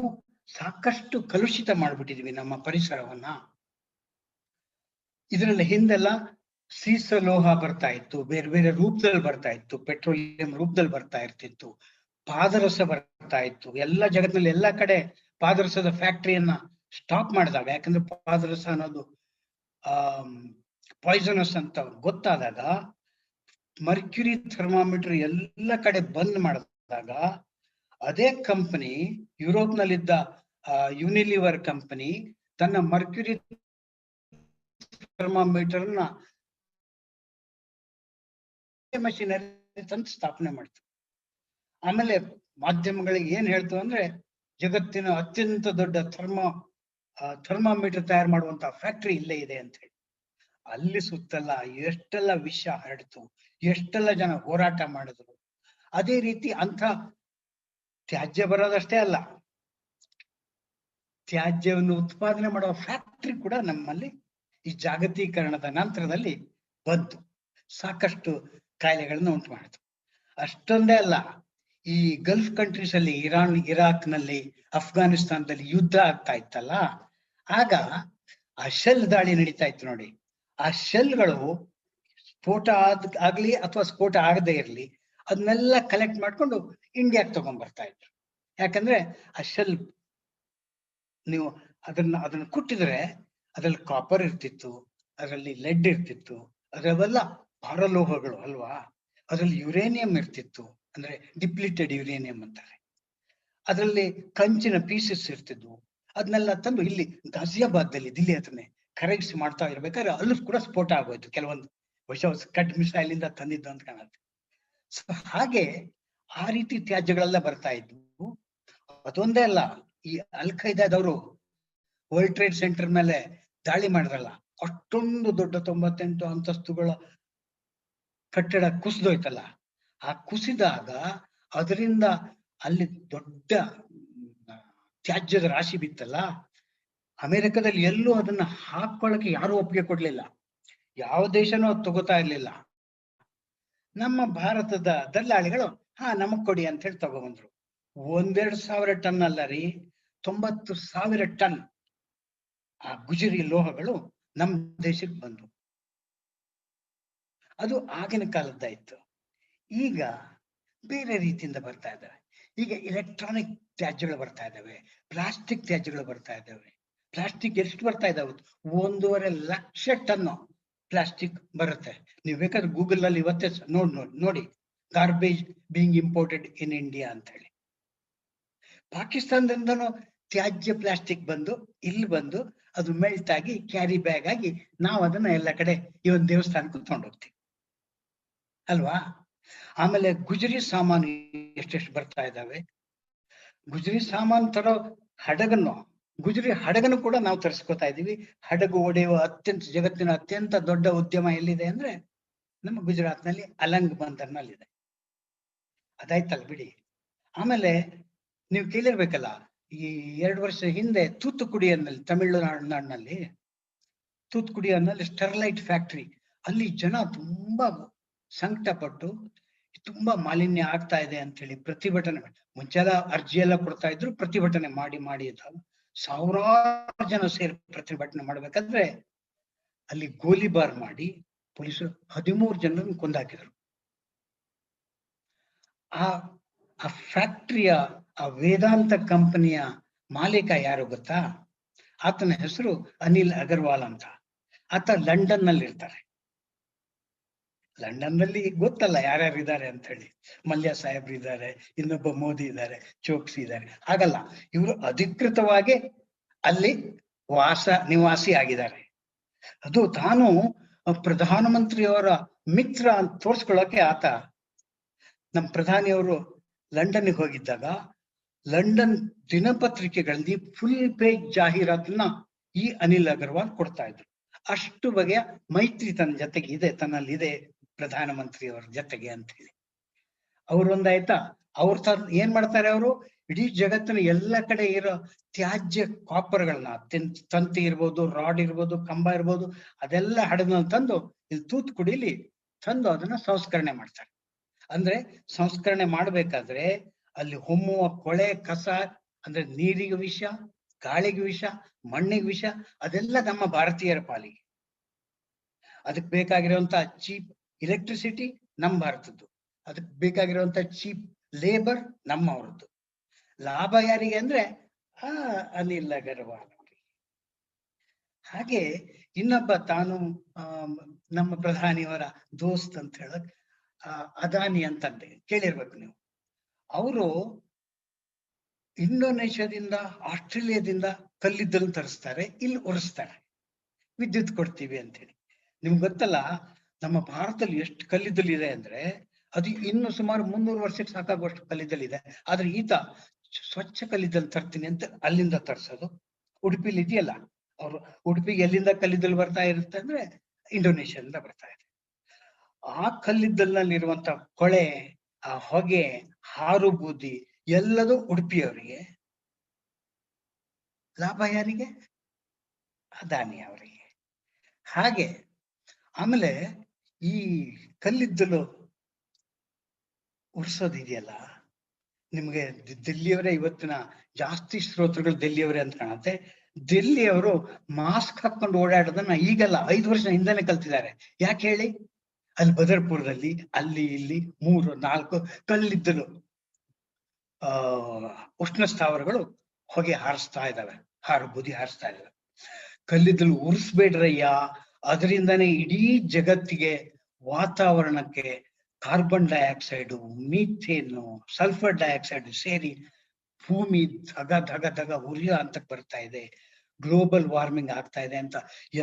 ಸಾಕಷ್ಟು ಕಲುಷಿತ ಮಾಡ್ಬಿಟ್ಟಿದ್ವಿ ನಮ್ಮ ಪರಿಸರವನ್ನ. ಇದರಲ್ಲಿ ಹಿಂದೆಲ್ಲ ಸೀಸಲೋಹ ಬರ್ತಾ ಇತ್ತು, ಬೇರೆ ಬೇರೆ ರೂಪದಲ್ಲಿ ಬರ್ತಾ ಇತ್ತು, ಪೆಟ್ರೋಲಿಯಂ ರೂಪದಲ್ಲಿ ಬರ್ತಾ ಇರ್ತಿತ್ತು, ಪಾದರಸ ಬರ್ತಾ ಇತ್ತು. ಎಲ್ಲ ಜಗತ್ತಿನಲ್ಲಿ ಎಲ್ಲ ಕಡೆ ಪಾದರಸದ ಫ್ಯಾಕ್ಟರಿಯನ್ನ ಸ್ಟಾಪ್ ಮಾಡಿದಾಗ, ಯಾಕಂದ್ರೆ ಪಾದರಸ ಅನ್ನೋದು ಪಾಯ್ಸನಸ್ ಅಂತ ಗೊತ್ತಾದಾಗ ಮರ್ಕ್ಯುರಿ ಥರ್ಮಾಮೀಟರ್ ಎಲ್ಲ ಕಡೆ ಬಂದ್ ಮಾಡಿದಾಗ ಅದೇ ಕಂಪನಿ, ಯುರೋಪ್ನಲ್ಲಿದ್ದ ಯುನಿಲಿವರ್ ಕಂಪನಿ ತನ್ನ ಮರ್ಕ್ಯುರಿ ಥರ್ಮಾಮೀಟರ್ನ ಮಷಿನರಿ ತಂದು ಸ್ಥಾಪನೆ ಮಾಡ್ತು. ಆಮೇಲೆ ಮಾಧ್ಯಮಗಳಿಗೆ ಏನ್ ಹೇಳ್ತು ಅಂದ್ರೆ ಜಗತ್ತಿನ ಅತ್ಯಂತ ದೊಡ್ಡ ಥರ್ಮಾಮೀಟರ್ ತಯಾರು ಮಾಡುವಂತ ಫ್ಯಾಕ್ಟರಿ ಇಲ್ಲೇ ಇದೆ ಅಂತ ಹೇಳಿ. ಅಲ್ಲಿ ಸುತ್ತಲ್ಲ ಎಷ್ಟೆಲ್ಲ ವಿಷ ಹರಡ್ತು, ಎಷ್ಟೆಲ್ಲ ಜನ ಹೋರಾಟ ಮಾಡಿದ್ರು. ಅದೇ ರೀತಿ ಅಂಥ ತ್ಯಾಜ್ಯ ಬರೋದಷ್ಟೇ ಅಲ್ಲ, ತ್ಯಾಜ್ಯವನ್ನು ಉತ್ಪಾದನೆ ಮಾಡುವ ಫ್ಯಾಕ್ಟರಿ ಕೂಡ ನಮ್ಮಲ್ಲಿ ಈ ಜಾಗತೀಕರಣದ ನಂತರದಲ್ಲಿ ಬಂತು. ಸಾಕಷ್ಟು ಕಾಯಿಲೆಗಳನ್ನ ಉಂಟು ಮಾಡಿತು. ಅಷ್ಟೊಂದೇ ಅಲ್ಲ, ಈ ಗಲ್ಫ್ ಕಂಟ್ರೀಸ್ ಅಲ್ಲಿ, ಇರಾನ್, ಇರಾಕ್ ನಲ್ಲಿ, ಅಫ್ಘಾನಿಸ್ತಾನದಲ್ಲಿ ಯುದ್ಧ ಆಗ್ತಾ ಇತ್ತಲ್ಲ, ಆಗ ಆ ಶೆಲ್ ದಾಳಿ ನಡೀತಾ ಇತ್ತು ನೋಡಿ. ಆ ಶೆಲ್ಗಳು ಸ್ಫೋಟ ಆಗ್ಲಿ ಅಥವಾ ಸ್ಫೋಟ ಆಗದೆ ಇರ್ಲಿ, ಅದನ್ನೆಲ್ಲ ಕಲೆಕ್ಟ್ ಮಾಡ್ಕೊಂಡು ಇಂಡಿಯಾಕ್ಕೆ ತಗೊಂಡ್ ಬರ್ತಾ ಇದ್ರು. ಯಾಕಂದ್ರೆ ಆ ಶೆಲ್ ನೀವು ಅದನ್ನ ಕುಟ್ಟಿದ್ರೆ ಅದ್ರಲ್ಲಿ ಕಾಪರ್ ಇರ್ತಿತ್ತು, ಅದರಲ್ಲಿ ಲೆಡ್ ಇರ್ತಿತ್ತು, ಅದರವೆಲ್ಲ ಭಾರಲೋಹಗಳು ಅಲ್ವಾ. ಅದರಲ್ಲಿ ಯುರೇನಿಯಂ ಇರ್ತಿತ್ತು, ಅಂದ್ರೆ ಡಿಪ್ಲೀಟೆಡ್ ಯುರೇನಿಯಂ ಅಂತಾರೆ. ಅದರಲ್ಲಿ ಕಂಚಿನ ಪೀಸಸ್ ಇರ್ತಿದ್ವು. ಅದನ್ನೆಲ್ಲ ತಂದು ಇಲ್ಲಿ ಗಾಜಿಯಾಬಾದ್ದಲ್ಲಿ, ದಿಲ್ಲಿ ಹತ್ರನೇ ಕರಗಿಸಿ ಮಾಡ್ತಾ ಇರ್ಬೇಕಾದ್ರೆ ಅಲ್ಲೂ ಕೂಡ ಸ್ಫೋಟ ಆಗೋಯ್ತು. ಕೆಲವೊಂದು ಹೊಸ ಸ್ಕಡ್ ಮಿಸೈಲ್ ಇಂದ ತಂದಿದ್ದು ಅಂತ ಕಾಣುತ್ತೆ. ಸೊ ಹಾಗೆ ಆ ರೀತಿ ತ್ಯಾಜ್ಯಗಳೆಲ್ಲ ಬರ್ತಾ ಇದ್ವು. ಅದೊಂದೇ ಅಲ್ಲ, ಈ ಅಲ್ ಖೈದಾದವರು ವರ್ಲ್ಡ್ ಟ್ರೇಡ್ ಸೆಂಟರ್ ಮೇಲೆ ದಾಳಿ ಮಾಡಿದ್ರಲ್ಲ, ಅಷ್ಟೊಂದು ದೊಡ್ಡ 98 ಅಂತಸ್ತುಗಳ ಕಟ್ಟಡ ಕುಸಿದೋಯ್ತಲ್ಲ. ಆ ಕುಸಿದಾಗ ಅದರಿಂದ ಅಲ್ಲಿ ದೊಡ್ಡ ತ್ಯಾಜ್ಯದ ರಾಶಿ ಬಿತ್ತಲ್ಲ. ಅಮೆರಿಕದಲ್ಲಿ ಎಲ್ಲೂ ಅದನ್ನ ಹಾಕೊಳ್ಳಕ್ಕೆ ಯಾರು ಒಪ್ಪಿಗೆ ಕೊಡ್ಲಿಲ್ಲ, ಯಾವ ದೇಶನೂ ಅದು ತಗೋತಾ ಇರ್ಲಿಲ್ಲ. ನಮ್ಮ ಭಾರತದ ದಲ್ಲಾಳಿಗಳು ನಮಗ್ ಕೊಡಿ ಅಂತ ಹೇಳಿ ತಗೊಬಂದ್ರು. 1-2 ಟನ್ ಅಲ್ಲ ರೀ, 90,000 ಟನ್ ಆ ಗುಜರಿ ಲೋಹಗಳು ನಮ್ಮ ದೇಶಕ್ಕೆ ಬಂದು. ಅದು ಆಗಿನ ಕಾಲದ್ದಾಯ್ತು. ಈಗ ಬೇರೆ ರೀತಿಯಿಂದ ಬರ್ತಾ ಇದ್ದಾವೆ. ಈಗ ಎಲೆಕ್ಟ್ರಾನಿಕ್ ತ್ಯಾಜ್ಯಗಳು ಬರ್ತಾ ಇದ್ದಾವೆ, ಪ್ಲಾಸ್ಟಿಕ್ ತ್ಯಾಜ್ಯಗಳು ಬರ್ತಾ ಇದ್ದಾವೆ. ಪ್ಲಾಸ್ಟಿಕ್ ಎಷ್ಟು ಬರ್ತಾ ಇದಾವೆ? 1.5 ಲಕ್ಷ ಟನ್ ಪ್ಲಾಸ್ಟಿಕ್ ಬರುತ್ತೆ. ನೀವು ಬೇಕಾದ್ರೆ ಗೂಗಲ್ ನಲ್ಲಿ ಇವತ್ತೇ ನೋಡಿ garbage being imported in India ಅಂತ ಹೇಳಿ. ಪಾಕಿಸ್ತಾನದಿಂದನೂ ತ್ಯಾಜ್ಯ ಪ್ಲಾಸ್ಟಿಕ್ ಬಂದು ಇಲ್ಲಿ ಬಂದು ಅದು ಮೆಲ್ಟ್ ಆಗಿ ಕ್ಯಾರಿ ಬ್ಯಾಗ್ ಆಗಿ ನಾವು ಅದನ್ನ ಎಲ್ಲ ಕಡೆ ಈ ಒಂದು ದೇವಸ್ಥಾನಕ್ಕೆ ತಗೊಂಡು ಹೋಗ್ತೀವಿ ಅಲ್ವಾ. ಆಮೇಲೆ ಗುಜರಿ ಸಾಮಾನು ಎಷ್ಟೆಷ್ಟು ಬರ್ತಾ ಇದ್ದಾವೆ. ಗುಜರಿ ಸಾಮಾನು ತರೋ ಗುಜರಿ ಹಡಗನ್ನು ಕೂಡ ನಾವು ತರಿಸ್ಕೊತಾ ಇದೀವಿ. ಹಡಗು ಒಡೆಯುವ ಜಗತ್ತಿನ ಅತ್ಯಂತ ದೊಡ್ಡ ಉದ್ಯಮ ಎಲ್ಲಿದೆ ಅಂದ್ರೆ ನಮ್ಮ ಗುಜರಾತ್ನಲ್ಲಿ ಅಲಂಗ್ ಬಂದರ್ನಲ್ಲಿದೆ. ಅದಾಯ್ತಲ್ಲ ಬಿಡಿ. ಆಮೇಲೆ ನೀವು ಕೇಳಿರ್ಬೇಕಲ್ಲ, ಈ 2 ವರ್ಷ ಹಿಂದೆ ತೂತುಕುಡಿಯಲ್ಲಿ, ತಮಿಳುನಾಡಿನಲ್ಲಿ ತೂತುಕುಡಿಯಲ್ಲಿ ಸ್ಟೆರ್ಲೈಟ್ ಫ್ಯಾಕ್ಟರಿ, ಅಲ್ಲಿ ಜನ ತುಂಬಾ ಸಂಕಟ ಪಟ್ಟು ತುಂಬಾ ಮಾಲಿನ್ಯ ಆಗ್ತಾ ಇದೆ ಅಂತ ಹೇಳಿ ಪ್ರತಿಭಟನೆ, ಮುಂಚೆಲ್ಲ ಅರ್ಜಿ ಎಲ್ಲ ಕೊಡ್ತಾ ಇದ್ರು, ಪ್ರತಿಭಟನೆ ಮಾಡಿ ಸಾವಿರಾರು ಜನ ಸೇರಿ ಪ್ರತಿಭಟನೆ ಮಾಡ್ಬೇಕಾದ್ರೆ ಅಲ್ಲಿ ಗೋಲಿಬಾರ್ ಮಾಡಿ ಪೊಲೀಸರು 13 ಜನರನ್ನು ಕೊಂದಾಕಿದ್ರು. ಆ ಫ್ಯಾಕ್ಟರಿಯ ಆ ವೇದಾಂತ ಕಂಪನಿಯ ಮಾಲೀಕ ಯಾರು ಗೊತ್ತಾ? ಆತನ ಹೆಸರು ಅನಿಲ್ ಅಗರ್ವಾಲ್ ಅಂತ. ಆತ ಲಂಡನ್ ನಲ್ಲಿ ಇರ್ತಾರೆ. ಲಂಡನ್ ನಲ್ಲಿ ಗೊತ್ತಲ್ಲ ಯಾರ್ಯಾರು ಇದ್ದಾರೆ ಅಂತ ಹೇಳಿ. ಮಲ್ಯ ಸಾಹೇಬ್ರು ಇದ್ದಾರೆ, ಇನ್ನೊಬ್ಬ ಮೋದಿ ಇದ್ದಾರೆ, ಚೋಕ್ಸಿ ಇದ್ದಾರೆ. ಹಾಗಲ್ಲ, ಇವರು ಅಧಿಕೃತವಾಗಿ ಅಲ್ಲಿ ನಿವಾಸಿ ಆಗಿದ್ದಾರೆ. ಅದು ತಾನು ಪ್ರಧಾನಮಂತ್ರಿಯವರ ಮಿತ್ರ ಅಂತ ತೋರ್ಸ್ಕೊಳ್ಳೋಕೆ ಆತ ನಮ್ಮ ಪ್ರಧಾನಿಯವರು ಲಂಡನ್ಗೆ ಹೋಗಿದ್ದಾಗ ಲಂಡನ್ ದಿನಪತ್ರಿಕೆಗಳಲ್ಲಿ ಫುಲ್ ಪೇಜ್ ಜಾಹೀರಾತನ್ನ ಈ ಅನಿಲ್ ಅಗರ್ವಾಲ್ ಕೊಡ್ತಾ ಇದ್ರು. ಅಷ್ಟು ಬಗೆಯ ಮೈತ್ರಿ ತನ್ನ ಜೊತೆಗೆ ಇದೆ, ತನ್ನಲ್ಲಿದೆ ಪ್ರಧಾನಮಂತ್ರಿಯವರ ಜೊತೆಗೆ ಅಂತ ಹೇಳಿ. ಅವ್ರೊಂದಾಯ್ತಾ, ಅವ್ರ ಏನ್ ಮಾಡ್ತಾರೆ, ಅವರು ಇಡೀ ಜಗತ್ತಿನ ಎಲ್ಲ ಕಡೆ ಇರೋ ತ್ಯಾಜ್ಯ ಕಾಪರ್ಗಳನ್ನ, ತಂತಿ ಇರ್ಬೋದು, ರಾಡ್ ಇರ್ಬೋದು, ಕಂಬ ಇರ್ಬೋದು, ಅದೆಲ್ಲ ಹಡಗನ್ನ ತಂದು ಇಲ್ಲಿ ತೂತ್ಕುಡಿಲಿ ತಂದು ಅದನ್ನ ಸಂಸ್ಕರಣೆ ಮಾಡ್ತಾರೆ. ಅಂದ್ರೆ ಸಂಸ್ಕರಣೆ ಮಾಡ್ಬೇಕಾದ್ರೆ ಅಲ್ಲಿ ಹೊಮ್ಮುವ ಕೊಳೆ ಕಸ, ಅಂದ್ರೆ ನೀರಿಗೆ ವಿಷ, ಗಾಳಿಗೆ ವಿಷ, ಮಣ್ಣಿಗೆ ವಿಷ, ಅದೆಲ್ಲ ನಮ್ಮ ಭಾರತೀಯರ ಪಾಲಿಗೆ. ಅದಕ್ಕೆ ಬೇಕಾಗಿರುವಂತ ಚೀಪ್ ಎಲೆಕ್ಟ್ರಿಸಿಟಿ ನಮ್ಮ ಭಾರತದ್ದು, ಅದಕ್ಕೆ ಬೇಕಾಗಿರುವಂತ ಚೀಪ್ ಲೇಬರ್ ನಮ್ಮವ್ರದ್ದು. ಲಾಭ ಯಾರಿಗೆ ಅಂದ್ರೆ ಅನಿಲ್ ಅಗರ್ವಾಲ್ ಅವರಿಗೆ. ಹಾಗೆ ಇನ್ನೊಬ್ಬ ತಾನು ನಮ್ಮ ಪ್ರಧಾನಿಯವರ ದೋಸ್ತ್ ಅಂತ ಹೇಳಕ್ ಅದಾನಿ ಅಂತಂದೆ ಕೇಳಿರ್ಬೇಕು ನೀವು. ಅವರು ಇಂಡೋನೇಷ್ಯಾದಿಂದ, ಆಸ್ಟ್ರೇಲಿಯಾದಿಂದ ಕಲ್ಲಿದ್ದಲು ತರಿಸ್ತಾರೆ, ಇಲ್ಲಿ ಉರಿಸ್ತಾರೆ, ವಿದ್ಯುತ್ ಕೊಡ್ತೀವಿ ಅಂತೇಳಿ. ನಿಮ್ಗೆ ಗೊತ್ತಲ್ಲ, ನಮ್ಮ ಭಾರತದಲ್ಲಿ ಎಷ್ಟು ಕಲ್ಲಿದ್ದಲು ಇದೆ ಅಂದ್ರೆ ಅದು ಇನ್ನು ಸುಮಾರು 300 ವರ್ಷಕ್ಕೆ ಸಾಕಾಗುವಷ್ಟು ಕಲ್ಲಿದ್ದಲು ಇದೆ. ಆದ್ರೆ ಈತ ಸ್ವಚ್ಛ ಕಲ್ಲಿದ್ದಲು ತರ್ತೀನಿ ಅಂತ ಅಲ್ಲಿಂದ ತರ್ಸೋದು. ಉಡುಪಿಲಿ ಇದೆಯಲ್ಲ, ಅವರು ಉಡುಪಿಗೆ ಎಲ್ಲಿಂದ ಕಲ್ಲಿದ್ದಲು ಬರ್ತಾ ಇರುತ್ತೆ ಅಂದ್ರೆ ಇಂಡೋನೇಷ್ಯಾದಿಂದ ಬರ್ತಾ ಇದೆ. ಆ ಕಲ್ಲಿದ್ದಲಿನಲ್ಲಿರುವಂತ ಕೊಳೆ, ಆ ಹೊಗೆ, ಹಾರು ಬೂದಿ ಎಲ್ಲದೂ ಉಡುಪಿಯವರಿಗೆ. ಲಾಭ ಯಾರಿಗೆ? ಅದಾನಿ ಅವರಿಗೆ. ಹಾಗೆ ಆಮೇಲೆ ಈ ಕಲ್ಲಿದ್ದಲು ಉರ್ಸೋದಿದೆಯಲ್ಲ, ನಿಮ್ಗೆ ದಿಲ್ಲಿಯವರೇ ಇವತ್ತಿನ ಜಾಸ್ತಿ ಶ್ರೋತೃಗಳು ದಿಲ್ಲಿಯವರೇ ಅಂತ ಕಾಣುತ್ತೆ. ದಿಲ್ಲಿಯವರು ಮಾಸ್ಕ್ ಹಾಕೊಂಡು ಓಡಾಡೋದನ್ನ ಈಗಲ್ಲ, 5 ವರ್ಷ ಹಿಂದೆನೆ ಕಲ್ತಿದ್ದಾರೆ. ಯಾಕೆ ಹೇಳಿ? ಅಲ್ಲಿ ಬದರ್ಪುರದಲ್ಲಿ ಅಲ್ಲಿ ಇಲ್ಲಿ 3-4 ಕಲ್ಲಿದ್ದಲು ಉಷ್ಣ ಸ್ಥಾವರಗಳು ಹೊಗೆ ಹಾರಿಸ್ತಾ ಇದ್ದಾವೆ, ಹಾರು ಬೂದಿ ಹಾರಿಸ್ತಾ ಇದ್ದಾವೆ. ಕಲ್ಲಿದ್ದಲು ಉರಿಸ್ಬೇಡ್ರಯ್ಯ, ಅದರಿಂದಾನೇ ಇಡೀ ಜಗತ್ತಿಗೆ, ವಾತಾವರಣಕ್ಕೆ carbon dioxide, methane, sulphur dioxide ಸೇರಿ ಭೂಮಿ ಧಗ ಧಗ ಧಗ ಉರಿಯೋ ಹಂತಕ್ಕೆ ಬರ್ತಾ ಇದೆ, ಗ್ಲೋಬಲ್ ವಾರ್ಮಿಂಗ್ ಆಗ್ತಾ ಇದೆ ಅಂತ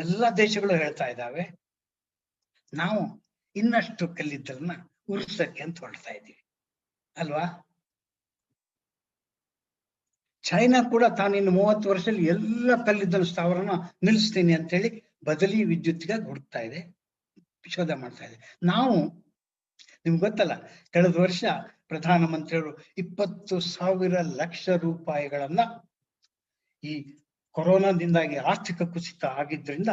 ಎಲ್ಲ ದೇಶಗಳು ಹೇಳ್ತಾ ಇದ್ದಾವೆ. ನಾವು ಇನ್ನಷ್ಟು ಕಲ್ಲಿದ್ದಲನ್ನ ಉರ್ಸಕ್ಕೆ ಅಂತ ಹೊರಡ್ತಾ ಇದ್ದೀವಿ ಅಲ್ವಾ? ಚೈನಾ ಕೂಡ ತಾನಿನ್ನು 30 ವರ್ಷದಲ್ಲಿ ಎಲ್ಲ ಕಲ್ಲಿದ್ದಲು ಸ್ಥಾವರನ ನಿಲ್ಲಿಸ್ತೀನಿ ಅಂತ ಹೇಳಿ ಬದಲಿ ವಿದ್ಯುತ್ಗಾಗಿ ಹುಡುಕ್ತಾ ಇದೆ, ಶೋಧ ಮಾಡ್ತಾ ಇದೆ. ನಾವು ನಿಮ್ಗೆ ಗೊತ್ತಲ್ಲ, ಕಳೆದ ವರ್ಷ ಪ್ರಧಾನಮಂತ್ರಿಯವರು 20,000 ಲಕ್ಷ ರೂಪಾಯಿಗಳನ್ನ ಈ ಕೊರೋನಾದಿಂದಾಗಿ ಆರ್ಥಿಕ ಕುಸಿತ ಆಗಿದ್ರಿಂದ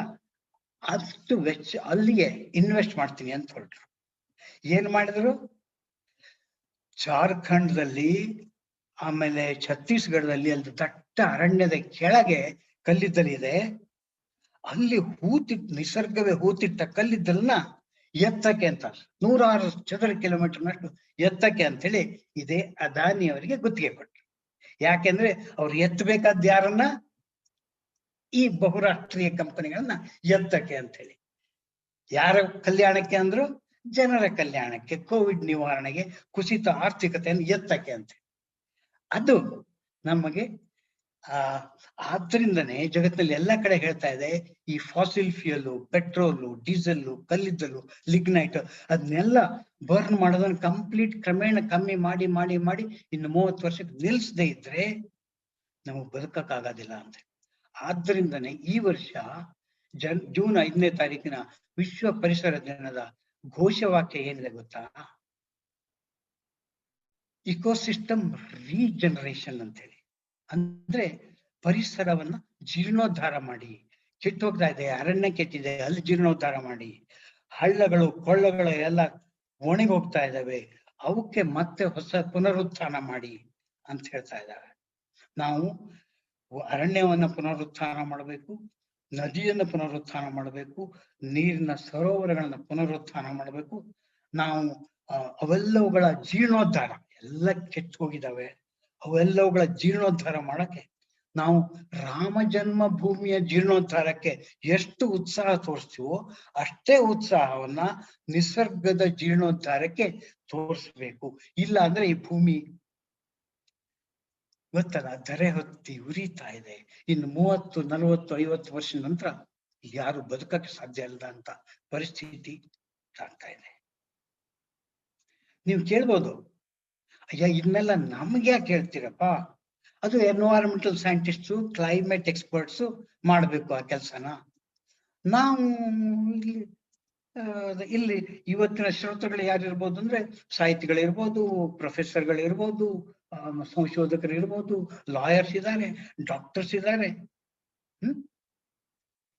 ಅಷ್ಟು ವೆಚ್ಚ ಅಲ್ಲಿಗೆ ಇನ್ವೆಸ್ಟ್ ಮಾಡ್ತೀನಿ ಅಂತ ಹೊರಟರು. ಏನ್ ಮಾಡಿದ್ರು? ಜಾರ್ಖಂಡ್ದಲ್ಲಿ, ಆಮೇಲೆ ಛತ್ತೀಸ್ಗಢದಲ್ಲಿ ಅಲ್ಲಿ ದಟ್ಟ ಅರಣ್ಯದ ಕೆಳಗೆ ಕಲ್ಲಿದ್ದಲಿದೆ. ಅಲ್ಲಿ ನಿಸರ್ಗವೇ ಹೂತಿಟ್ಟ ಕಲ್ಲಿದ್ದಲನ್ನ ಎತ್ತಕ್ಕೆ ಅಂತ 106 ಚದರ ಕಿಲೋಮೀಟರ್ನಷ್ಟು ಎತ್ತಕ್ಕೆ ಅಂತೇಳಿ ಇದೇ ಅದಾನಿ ಅವರಿಗೆ ಗುತ್ತಿಗೆ ಕೊಟ್ಟರು. ಯಾಕೆಂದ್ರೆ ಅವ್ರು ಎತ್ತಬೇಕಾದ ಯಾರನ್ನ? ಈ ಬಹುರಾಷ್ಟ್ರೀಯ ಕಂಪನಿಗಳನ್ನ ಎತ್ತಕ್ಕೆ ಅಂತ ಹೇಳಿ. ಯಾರ ಕಲ್ಯಾಣಕ್ಕೆ ಅಂದ್ರು? ಜನರ ಕಲ್ಯಾಣಕ್ಕೆ, ಕೋವಿಡ್ ನಿವಾರಣೆಗೆ, ಕುಸಿತ ಆರ್ಥಿಕತೆಯನ್ನು ಎತ್ತಕ್ಕೆ ಅಂತ. ಅದು ನಮಗೆ ಆದ್ರಿಂದನೇ ಜಗತ್ತಿನಲ್ಲಿ ಎಲ್ಲ ಕಡೆ ಹೇಳ್ತಾ ಇದೆ, ಈ ಫಾಸಿಲ್ ಫ್ಯೂಯಲು, ಪೆಟ್ರೋಲು, ಡೀಸೆಲ್ಲು, ಕಲ್ಲಿದ್ದಲು, ಲಿಗ್ನೈಟ್ ಅದನ್ನೆಲ್ಲ ಬರ್ನ್ ಮಾಡೋದನ್ನ ಕಂಪ್ಲೀಟ್ ಕ್ರಮೇಣ ಕಮ್ಮಿ ಮಾಡಿ ಮಾಡಿ ಮಾಡಿ ಇನ್ನು 30 ವರ್ಷಕ್ಕೆ ನಿಲ್ಸದೇ ಇದ್ರೆ ನಮಗೆ ಬದುಕಕ್ಕಾಗೋದಿಲ್ಲ ಅಂತ. ಆದ್ರಿಂದನೇ ಈ ವರ್ಷ ಜೂನ್ 5ನೇ ತಾರೀಕಿನ ವಿಶ್ವ ಪರಿಸರ ದಿನದ ಘೋಷವಾಕ್ಯ ಏನಿದೆ ಗೊತ್ತಾ? ಇಕೋಸಿಸ್ಟಮ್ ರೀಜನರೇಷನ್ ಅಂತೇಳಿ. ಅಂದ್ರೆ ಪರಿಸರವನ್ನ ಜೀರ್ಣೋದ್ಧಾರ ಮಾಡಿ, ಕೆಟ್ಟೋಗ್ತಾ ಇದೆ, ಅರಣ್ಯ ಕೆಟ್ಟಿದೆ, ಅಲ್ಲಿ ಜೀರ್ಣೋದ್ಧಾರ ಮಾಡಿ, ಹಳ್ಳಗಳು ಕೊಳ್ಳಗಳು ಎಲ್ಲ ಒಣಗಿ ಹೋಗ್ತಾ ಇದ್ದಾವೆ, ಅವಕ್ಕೆ ಮತ್ತೆ ಹೊಸ ಪುನರುತ್ಥಾನ ಮಾಡಿ ಅಂತ ಹೇಳ್ತಾ ಇದ್ದಾರೆ. ನಾವು ಅರಣ್ಯವನ್ನ ಪುನರುತ್ಥಾನ ಮಾಡಬೇಕು, ನದಿಯನ್ನು ಪುನರುತ್ಥಾನ ಮಾಡಬೇಕು, ನೀರಿನ ಸರೋವರಗಳನ್ನ ಪುನರುತ್ಥಾನ ಮಾಡಬೇಕು. ನಾವು ಅವೆಲ್ಲವುಗಳ ಜೀರ್ಣೋದ್ಧಾರ, ಎಲ್ಲ ಕೆಟ್ಟು ಹೋಗಿದ್ದಾವೆ, ಅವೆಲ್ಲವುಗಳ ಜೀರ್ಣೋದ್ಧಾರ ಮಾಡಕ್ಕೆ ನಾವು ರಾಮ ಜನ್ಮ ಭೂಮಿಯ ಜೀರ್ಣೋದ್ಧಾರಕ್ಕೆ ಎಷ್ಟು ಉತ್ಸಾಹ ತೋರಿಸ್ತೀವೋ ಅಷ್ಟೇ ಉತ್ಸಾಹವನ್ನ ನಿಸರ್ಗದ ಜೀರ್ಣೋದ್ಧಾರಕ್ಕೆ ತೋರಿಸ್ಬೇಕು. ಇಲ್ಲ ಅಂದ್ರೆ ಈ ಭೂಮಿ ಗೊತ್ತಲ್ಲ, ಧರೆ ಹೊತ್ತಿ ಉರಿತಾ ಇದೆ. ಇನ್ನು 30, 40, 50 ವರ್ಷದ ನಂತರ ಯಾರು ಬದುಕಕ್ಕೆ ಸಾಧ್ಯ ಇಲ್ಲದ ಅಂತ ಪರಿಸ್ಥಿತಿ ಆಗ್ತಾ ಇದೆ. ನೀವು ಕೇಳ್ಬೋದು, ಅಯ್ಯ ಇದನ್ನೆಲ್ಲ ನಮ್ಗೆ ಯಾಕೆ ಹೇಳ್ತೀರಪ್ಪ? ಅದು ಎನ್ವೈರನ್ಮೆಂಟಲ್ ಸೈಂಟಿಸ್ಟು, ಕ್ಲೈಮೇಟ್ ಎಕ್ಸ್ಪರ್ಟ್ಸು ಮಾಡ್ಬೇಕು ಆ ಕೆಲಸನ. ನಾವು ಇಲ್ಲಿ ಇವತ್ತಿನ ಶ್ರೋತೃಗಳು ಯಾರಿರ್ಬೋದು ಅಂದ್ರೆ ಸಾಹಿತಿಗಳಿರ್ಬೋದು, ಪ್ರೊಫೆಸರ್ಗಳಿರ್ಬೋದು, ಸಂಶೋಧಕರು ಇರ್ಬೋದು, ಲಾಯರ್ಸ್ ಇದ್ದಾರೆ, ಡಾಕ್ಟರ್ಸ್ ಇದ್ದಾರೆ.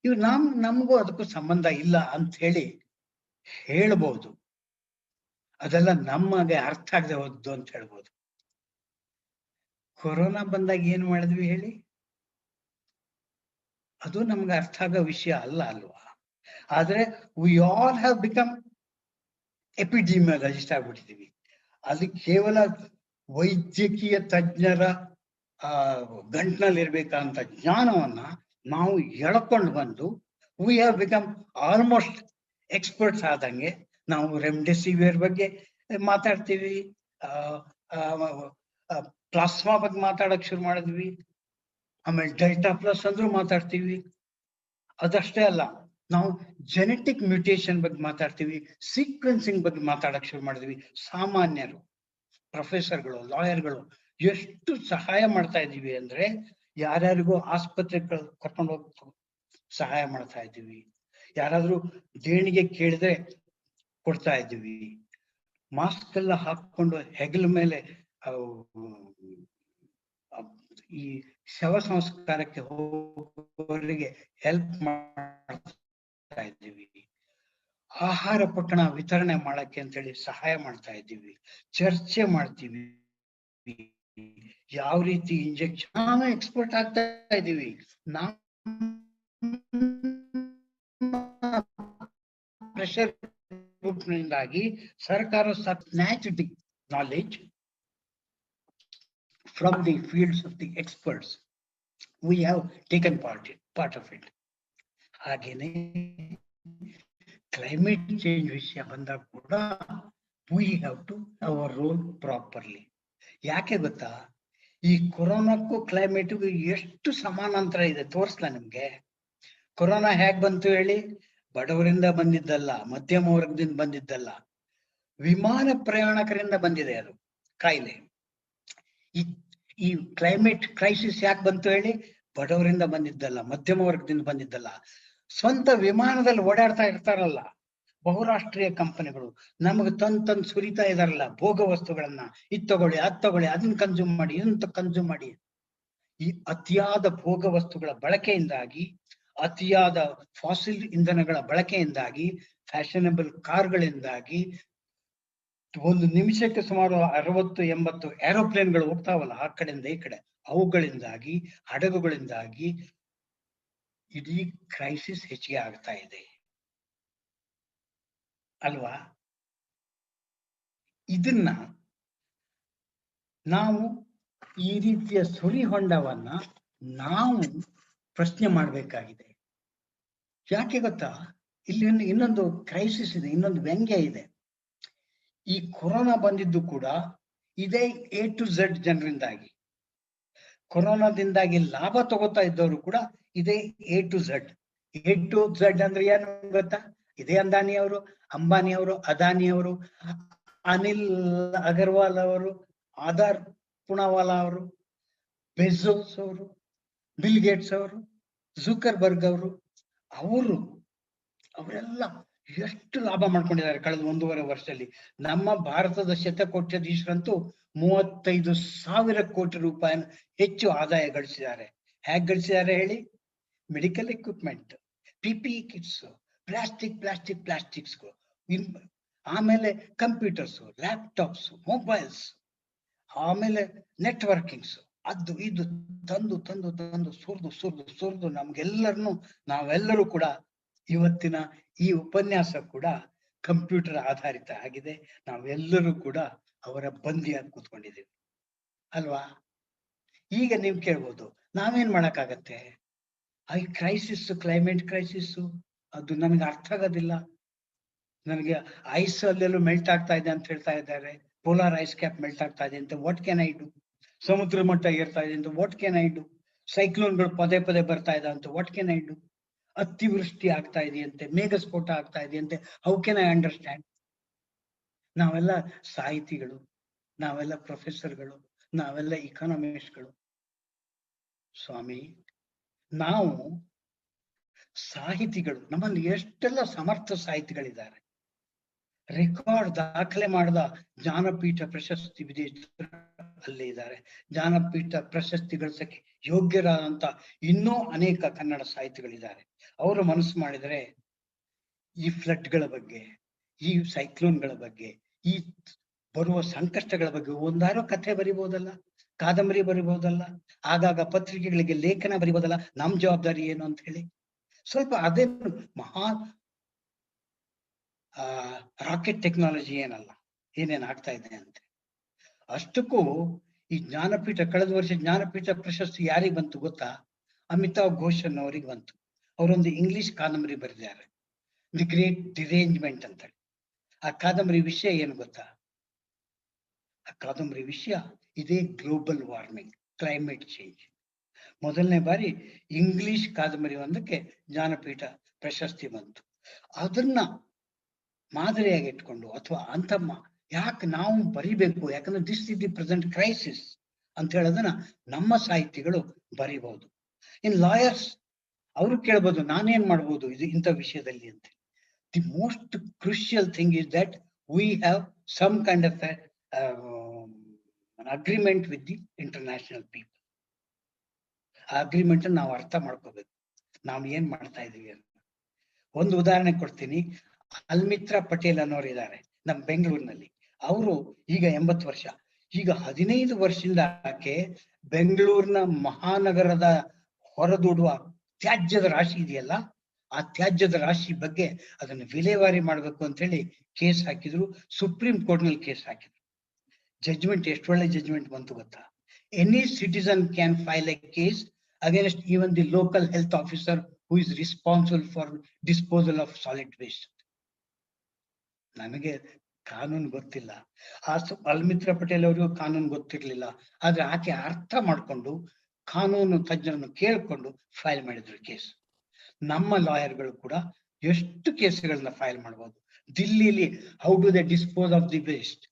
ಇವ್ ನಮಗೂ ಅದಕ್ಕೂ ಸಂಬಂಧ ಇಲ್ಲ ಅಂತ ಹೇಳಿ ಹೇಳ್ಬೋದು. ಅದೆಲ್ಲ ನಮಗೆ ಅರ್ಥ ಆಗದೆ ಹೋದ್ದು ಅಂತ ಹೇಳ್ಬೋದು. ಕೊರೋನಾ ಬಂದಾಗ ಏನ್ ಮಾಡಿದ್ವಿ ಹೇಳಿ? ಅದು ನಮ್ಗೆ ಅರ್ಥ ಆಗೋ ವಿಷಯ ಅಲ್ವಾ? ಆದ್ರೆ ವಿ ಆಲ್ ಹ್ಯಾವ್ ಬಿಕಮ್ ಎಪಿಡಿಮಿಯಾಲಜಿಸ್ಟ್ ಆಗ್ಬಿಟ್ಟಿದೀವಿ. ಅದು ಕೇವಲ ವೈದ್ಯಕೀಯ ತಜ್ಞರ ಗಂಟ್ನಲ್ಲಿರ್ಬೇಕಂತ ಜ್ಞಾನವನ್ನ ನಾವು ಎಳ್ಕೊಂಡು ಬಂದು we have become almost experts ಆದಂಗೆ ನಾವು ರೆಮ್ಡೆಸಿವಿರ್ ಬಗ್ಗೆ ಮಾತಾಡ್ತೀವಿ, ಪ್ಲಾಸ್ಮಾ ಬಗ್ಗೆ ಮಾತಾಡಕ್ ಶುರು ಮಾಡಿದ್ವಿ, ಆಮೇಲೆ ಡೆಲ್ಟಾ ಪ್ಲಸ್ ಅಂದ್ರೂ ಮಾತಾಡ್ತೀವಿ. ಅದಷ್ಟೇ ಅಲ್ಲ, ನಾವು ಜೆನೆಟಿಕ್ ಮ್ಯೂಟೇಶನ್ ಬಗ್ಗೆ ಮಾತಾಡ್ತೀವಿ, ಸೀಕ್ವೆನ್ಸಿಂಗ್ ಬಗ್ಗೆ ಮಾತಾಡಕ್ ಶುರು ಮಾಡಿದ್ವಿ. ಸಾಮಾನ್ಯರು, ಪ್ರೊಫೆಸರ್ಗಳು, ಲಾಯರ್ಗಳು ಎಷ್ಟು ಸಹಾಯ ಮಾಡ್ತಾ ಇದೀವಿ ಅಂದ್ರೆ ಯಾರ್ಯಾರಿಗೂ ಆಸ್ಪತ್ರೆಗಳು ಕರ್ಕೊಂಡು ಹೋಗಿ ಸಹಾಯ ಮಾಡ್ತಾ ಇದ್ದೀವಿ. ಯಾರಾದ್ರೂ ದೇಣಿಗೆ ಕೇಳಿದ್ರೆ ಕೊಡ್ತಾ ಇದ್ದೀವಿ. ಮಾಸ್ಕ್ ಎಲ್ಲ ಹಾಕೊಂಡು ಹೆಗಲ ಮೇಲೆ ಈ ಶವ ಸಂಸ್ಕಾರಕ್ಕೆ ಹೋಗೋರಿಗೆ ಹೆಲ್ಪ್ ಮಾಡ್ತಾ ಇದ್ದೀವಿ. ಆಹಾರ ಪೊಟ್ಟಣ ವಿತರಣೆ ಮಾಡಕ್ಕೆ ಅಂತೇಳಿ ಸಹಾಯ ಮಾಡ್ತಾ ಇದ್ದೀವಿ. ಚರ್ಚೆ ಮಾಡ್ತೀವಿ, ಯಾವ ರೀತಿ ಇಂಜೆಕ್ಷನ್. ನಾವು ಎಕ್ಸ್ಪರ್ಟ್ ಆಗ್ತಾ ಇದ್ದೀವಿ. ಪ್ರೆಷರ್ ಗ್ರೂಪ್ನಿಂದಾಗಿ ಸರ್ಕಾರ ಸ್ನ್ಯಾಚ್ಡ್ knowledge from the fields of the experts. We have taken part of it. ಹಾಗೇನೆ ಕ್ಲೈಮೇಟ್ ಚೇಂಜ್ ವಿಷಯ ಬಂದಾಗ ಕೂಡ we have to our role properly. ಯಾಕೆ ಗೊತ್ತಾ? ಈ ಕೊರೋನಾಕ್ಕೂ ಕ್ಲೈಮೇಟ್ಗೂ ಎಷ್ಟು ಸಮಾನಾಂತರ ಇದೆ ತೋರಿಸ್ಲಾ ನಿಮ್ಗೆ? ಕೊರೋನಾ ಹೇಗ್ ಬಂತು ಹೇಳಿ? ಬಡವರಿಂದ ಬಂದಿದ್ದಲ್ಲ, ಮಧ್ಯಮ ವರ್ಗದಿಂದ ಬಂದಿದ್ದಲ್ಲ, ವಿಮಾನ ಪ್ರಯಾಣಿಕರಿಂದ ಬಂದಿದೆ ಅದು ಕಾಯಿಲೆ. ಈ ಕ್ಲೈಮೇಟ್ ಕ್ರೈಸಿಸ್ ಯಾಕೆ ಬಂತು ಹೇಳಿ? ಬಡವರಿಂದ ಬಂದಿದ್ದಲ್ಲ, ಮಧ್ಯಮ ವರ್ಗದಿಂದ ಬಂದಿದ್ದಲ್ಲ. ಸ್ವಂತ ವಿಮಾನದಲ್ಲಿ ಓಡಾಡ್ತಾ ಇರ್ತಾರಲ್ಲ ಬಹುರಾಷ್ಟ್ರೀಯ ಕಂಪನಿಗಳು, ನಮಗೆ ತಂದು ಸುರಿತಾ ಇದಾರಲ್ಲ ಭೋಗ ವಸ್ತುಗಳನ್ನ, ಇದ್ ತಗೊಳ್ಳಿ, ಅದ್ ತಗೊಳ್ಳಿ, ಅದನ್ನ ಕನ್ಸ್ಯೂಮ್ ಮಾಡಿ, ಇದನ್ನ ಕನ್ಸ್ಯೂಮ್ ಮಾಡಿ. ಈ ಅತಿಯಾದ ಭೋಗ ವಸ್ತುಗಳ ಬಳಕೆಯಿಂದಾಗಿ, ಅತಿಯಾದ ಫಾಸಿಲ್ ಇಂಧನಗಳ ಬಳಕೆಯಿಂದಾಗಿ, ಫ್ಯಾಷನಬಲ್ ಕಾರ್ಗಳಿಂದಾಗಿ, ಒಂದು ನಿಮಿಷಕ್ಕೆ ಸುಮಾರು 60-80 ಏರೋಪ್ಲೇನ್ಗಳು ಹೋಗ್ತಾವಲ್ಲ ಆ ಕಡೆಯಿಂದ ಈ ಕಡೆ, ಅವುಗಳಿಂದಾಗಿ, ಹಡಗುಗಳಿಂದಾಗಿ ಇಡೀ ಕ್ರೈಸಿಸ್ ಹೆಚ್ಚಿಗೆ ಆಗ್ತಾ ಇದೆ ಅಲ್ವಾ? ಇದನ್ನ ನಾವು ಈ ರೀತಿಯ ಸುರಿ ಹೊಂಡವನ್ನ ನಾವು ಪ್ರಶ್ನೆ ಮಾಡ್ಬೇಕಾಗಿದೆ. ಯಾಕೆ ಗೊತ್ತಾ? ಇಲ್ಲಿ ಇನ್ನೊಂದು ಕ್ರೈಸಿಸ್ ಇದೆ, ಇನ್ನೊಂದು ವ್ಯಂಗ್ಯ ಇದೆ. ಈ ಕೊರೋನಾ ಬಂದಿದ್ದು ಕೂಡ ಇದೇ A to Z ಜನರಿಂದಾಗಿ. ಕೊರೋನಾದಿಂದಾಗಿ ಲಾಭ ತಗೋತಾ ಇದ್ದವರು ಕೂಡ ಇದೇ A to Z. A to Z ಅಂದ್ರೆ ಏನು ಗೊತ್ತಾ? ಇದೇ ಅಂಬಾನಿಯವರು, ಅದಾನಿಯವರು, ಅನಿಲ್ ಅಗರ್ವಾಲ್ ಅವರು, ಆಧಾರ್ ಪುಣಾವಾಲಾ ಅವರು, ಬೆಜೋಸ್ ಅವರು, ಬಿಲ್ ಗೇಟ್ಸ್ ಅವರು, ಜುಕರ್ಬರ್ಗ್ ಅವರು, ಅವರೆಲ್ಲ ಎಷ್ಟು ಲಾಭ ಮಾಡ್ಕೊಂಡಿದ್ದಾರೆ ಕಳೆದ 1.5 ವರ್ಷದಲ್ಲಿ. ನಮ್ಮ ಭಾರತದ ಶತಕೋಟ್ಯಾಧೀಶರಂತೂ 35,000 ಕೋಟಿ ರೂಪಾಯಿ ಹೆಚ್ಚು ಆದಾಯ ಗಳಿಸಿದ್ದಾರೆ. ಹೇಗೆ ಗಳಿಸಿದ್ದಾರೆ ಹೇಳಿ? Medical equipment, PPE kits, plastics, ಆಮೇಲೆ ಕಂಪ್ಯೂಟರ್ಸ್, ಲ್ಯಾಪ್ಟಾಪ್ಸ್, ಮೊಬೈಲ್ಸ್, ಆಮೇಲೆ ನೆಟ್ವರ್ಕಿಂಗ್ಸ್, ಅದು ಇದು ತಂದು ಸುರಿದು ನಾವೆಲ್ಲರೂ ಕೂಡ ಇವತ್ತಿನ ಈ ಉಪನ್ಯಾಸ ಕೂಡ ಕಂಪ್ಯೂಟರ್ ಆಧಾರಿತ ಆಗಿದೆ. ನಾವೆಲ್ಲರೂ ಕೂಡ ಅವರ ಬಂದಿಯಾಗಿ ಕೂತ್ಕೊಂಡಿದ್ದೀವಿ ಅಲ್ವಾ? ಈಗ ನೀವು ಕೇಳ್ಬೋದು, ನಾವೇನ್ ಮಾಡಕ್ಕಾಗತ್ತೆ? ಈ ಕ್ರೈಸಿಸ್, ಕ್ಲೈಮೇಟ್ ಕ್ರೈಸಿಸ್, ಅದು ನನಗೆ ಅರ್ಥ ಆಗೋದಿಲ್ಲ. ನನಗೆ ಐಸ್ ಅಲ್ಲೆಲ್ಲೂ ಮೆಲ್ಟ್ ಆಗ್ತಾ ಇದೆ ಅಂತ ಹೇಳ್ತಾ ಇದ್ದಾರೆ. ಪೋಲಾರ್ ಐಸ್ ಕ್ಯಾಪ್ ಮೆಲ್ಟ್ ಆಗ್ತಾ ಇದೆ ಅಂತ. What can I do? ಸಮುದ್ರ ಮಟ್ಟ ಏರ್ತಾ ಇದೆ ಅಂತ. What can I do? ಸೈಕ್ಲೋನ್ಗಳು ಪದೇ ಪದೇ ಬರ್ತಾ ಇದೆ ಅಂತ. What can I do? ಅತಿವೃಷ್ಟಿ ಆಗ್ತಾ ಇದೆಯಂತೆ, ಮೇಘಸ್ಫೋಟ ಆಗ್ತಾ ಇದೆಯಂತೆ. How can I understand? ನಾವೆಲ್ಲ ಸಾಹಿತಿಗಳು, ನಾವೆಲ್ಲ ಪ್ರೊಫೆಸರ್ಗಳು, ನಾವೆಲ್ಲ ಇಕಾನಮಿಸ್ಟ್ಗಳು. ಸ್ವಾಮಿ, ನಾವು ಸಾಹಿತಿಗಳು, ನಮ್ಮಲ್ಲಿ ಎಷ್ಟೆಲ್ಲ ಸಮರ್ಥ ಸಾಹಿತಿಗಳಿದ್ದಾರೆ. ರೆಕಾರ್ಡ್ ದಾಖಲೆ ಮಾಡಿದ ಜ್ಞಾನಪೀಠ ಪ್ರಶಸ್ತಿ ವಿಜೇತರು ಇದ್ದಾರೆ. ಜ್ಞಾನಪೀಠ ಪ್ರಶಸ್ತಿ ಗಳಿಸಕ್ಕೆ ಯೋಗ್ಯರಾದಂತ ಇನ್ನೂ ಅನೇಕ ಕನ್ನಡ ಸಾಹಿತಿಗಳಿದ್ದಾರೆ. ಅವರು ಮನಸ್ಸು ಮಾಡಿದರೆ ಈ ಫ್ಲಡ್ಗಳ ಬಗ್ಗೆ, ಈ ಸೈಕ್ಲೋನ್ಗಳ ಬಗ್ಗೆ, ಈ ಬರುವ ಸಂಕಷ್ಟಗಳ ಬಗ್ಗೆ ಒಂದಾರೋ ಕಥೆ ಬರಿಬಹುದಲ್ಲ, ಕಾದಂಬರಿ ಬರಿಬಹುದಲ್ಲ, ಆಗಾಗ ಪತ್ರಿಕೆಗಳಿಗೆ ಲೇಖನ ಬರಿಬಹುದಲ್ಲ. ನಮ್ ಜವಾಬ್ದಾರಿ ಏನು ಅಂತ ಹೇಳಿ ಸ್ವಲ್ಪ ಅದೇ ಮಹಾ ರಾಕೆಟ್ ಟೆಕ್ನಾಲಜಿ ಏನಲ್ಲ, ಏನೇನ್ ಆಗ್ತಾ ಇದೆ ಅಂತ. ಅಷ್ಟಕ್ಕೂ ಈ ಜ್ಞಾನಪೀಠ, ಕಳೆದ ವರ್ಷ ಜ್ಞಾನಪೀಠ ಪ್ರಶಸ್ತಿ ಯಾರಿಗೆ ಬಂತು ಗೊತ್ತಾ? ಅಮಿತಾವ್ ಘೋಷ್ ಅನ್ನೋರಿಗೆ ಬಂತು. ಅವರೊಂದು ಇಂಗ್ಲಿಷ್ ಕಾದಂಬರಿ ಬರೆದಿದ್ದಾರೆ, ದಿ ಗ್ರೇಟ್ ಡಿರೇಂಜ್ಮೆಂಟ್ ಅಂತ ಹೇಳಿ. ಆ ಕಾದಂಬರಿ ವಿಷಯ ಏನು ಗೊತ್ತಾ? ಆ ಕಾದಂಬರಿ ವಿಷಯ ಇದೇ ಗ್ಲೋಬಲ್ ವಾರ್ಮಿಂಗ್, ಕ್ಲೈಮೇಟ್ ಚೇಂಜ್. ಮೊದಲನೇ ಬಾರಿ ಇಂಗ್ಲಿಷ್ ಕಾದಂಬರಿ ಒಂದಕ್ಕೆ ಜ್ಞಾನಪೀಠ ಪ್ರಶಸ್ತಿ ಬಂತು. ಅದನ್ನ ಮಾದರಿಯಾಗಿ ಇಟ್ಕೊಂಡು, ಅಥವಾ ಅಂತ ಯಾಕೆ ನಾವು ಬರಿಬೇಕು? ಯಾಕಂದ್ರೆ this is the present crisis ಅಂತ ಹೇಳೋದನ್ನ ನಮ್ಮ ಸಾಹಿತಿಗಳು ಬರಿಬಹುದು. ಇನ್ ಲಾಯರ್ಸ್ ಅವರು ಕೇಳ್ಬೋದು, ನಾನೇನ್ ಮಾಡ್ಬೋದು ಇದು ಇಂಥ ವಿಷಯದಲ್ಲಿ ಅಂತ. The most crucial thing is that we have some kind of agreement with the international people. ಆ ಅಗ್ರಿಮೆಂಟ್ ನಾವು ಅರ್ಥ ಮಾಡ್ಕೋಬೇಕು, ನಾವು ಏನ್ ಮಾಡ್ತಾ ಇದೀವಿ ಅಂತ. ಒಂದು ಉದಾಹರಣೆ ಕೊಡ್ತೀನಿ. ಅಲ್ಮಿತ್ರಾ ಪಟೇಲ್ ಅನ್ನೋರು ಇದ್ದಾರೆ ನಮ್ಮ ಬೆಂಗಳೂರಿನಲ್ಲಿ. ಅವರು ಈಗ 80 ವರ್ಷ. ಈಗ 15 ವರ್ಷದಿಂದ ಆಕೆ ಬೆಂಗಳೂರಿನ ಮಹಾನಗರದ ಹೊರದೂಡುವ ತ್ಯಾಜ್ಯದ ರಾಶಿ ಇದೆಯಲ್ಲ, ಆ ತ್ಯಾಜ್ಯದ ರಾಶಿ ಬಗ್ಗೆ ಅದನ್ನು ವಿಲೇವಾರಿ ಮಾಡ್ಬೇಕು ಅಂತ ಹೇಳಿ ಕೇಸ್ ಹಾಕಿದ್ರು. ಸುಪ್ರೀಂ ಕೋರ್ಟ್ ನಲ್ಲಿ ಕೇಸ್ ಹಾಕಿದ್ರು. ಜಡ್ಜ್ಮೆಂಟ್ ಎಷ್ಟು ಒಳ್ಳೆ ಜಡ್ಜ್ಮೆಂಟ್ ಬಂತು ಗೊತ್ತಾ? Any citizen can file A case against even the local health officer who is responsible for disposal of solid waste. ನನಗೆ ಕಾನೂನು ಗೊತ್ತಿಲ್ಲ, ಅಲ್ಮಿತ್ರಾ ಪಟೇಲ್ ಅವರಿಗೂ ಕಾನೂನು ಗೊತ್ತಿರ್ಲಿಲ್ಲ. ಆದ್ರೆ ಆಕೆ ಅರ್ಥ ಮಾಡ್ಕೊಂಡು ಕಾನೂನು ತಜ್ಞರನ್ನು ಕೇಳ್ಕೊಂಡು ಫೈಲ್ ಮಾಡಿದ್ರು ಕೇಸ್. ನಮ್ಮ ಲಾಯರ್ಗಳು ಕೂಡ ಎಷ್ಟು ಕೇಸ್ಗಳನ್ನ ಫೈಲ್ ಮಾಡ್ಬೋದು. ದಿಲ್ಲಿಲಿ how do they dispose of the waste,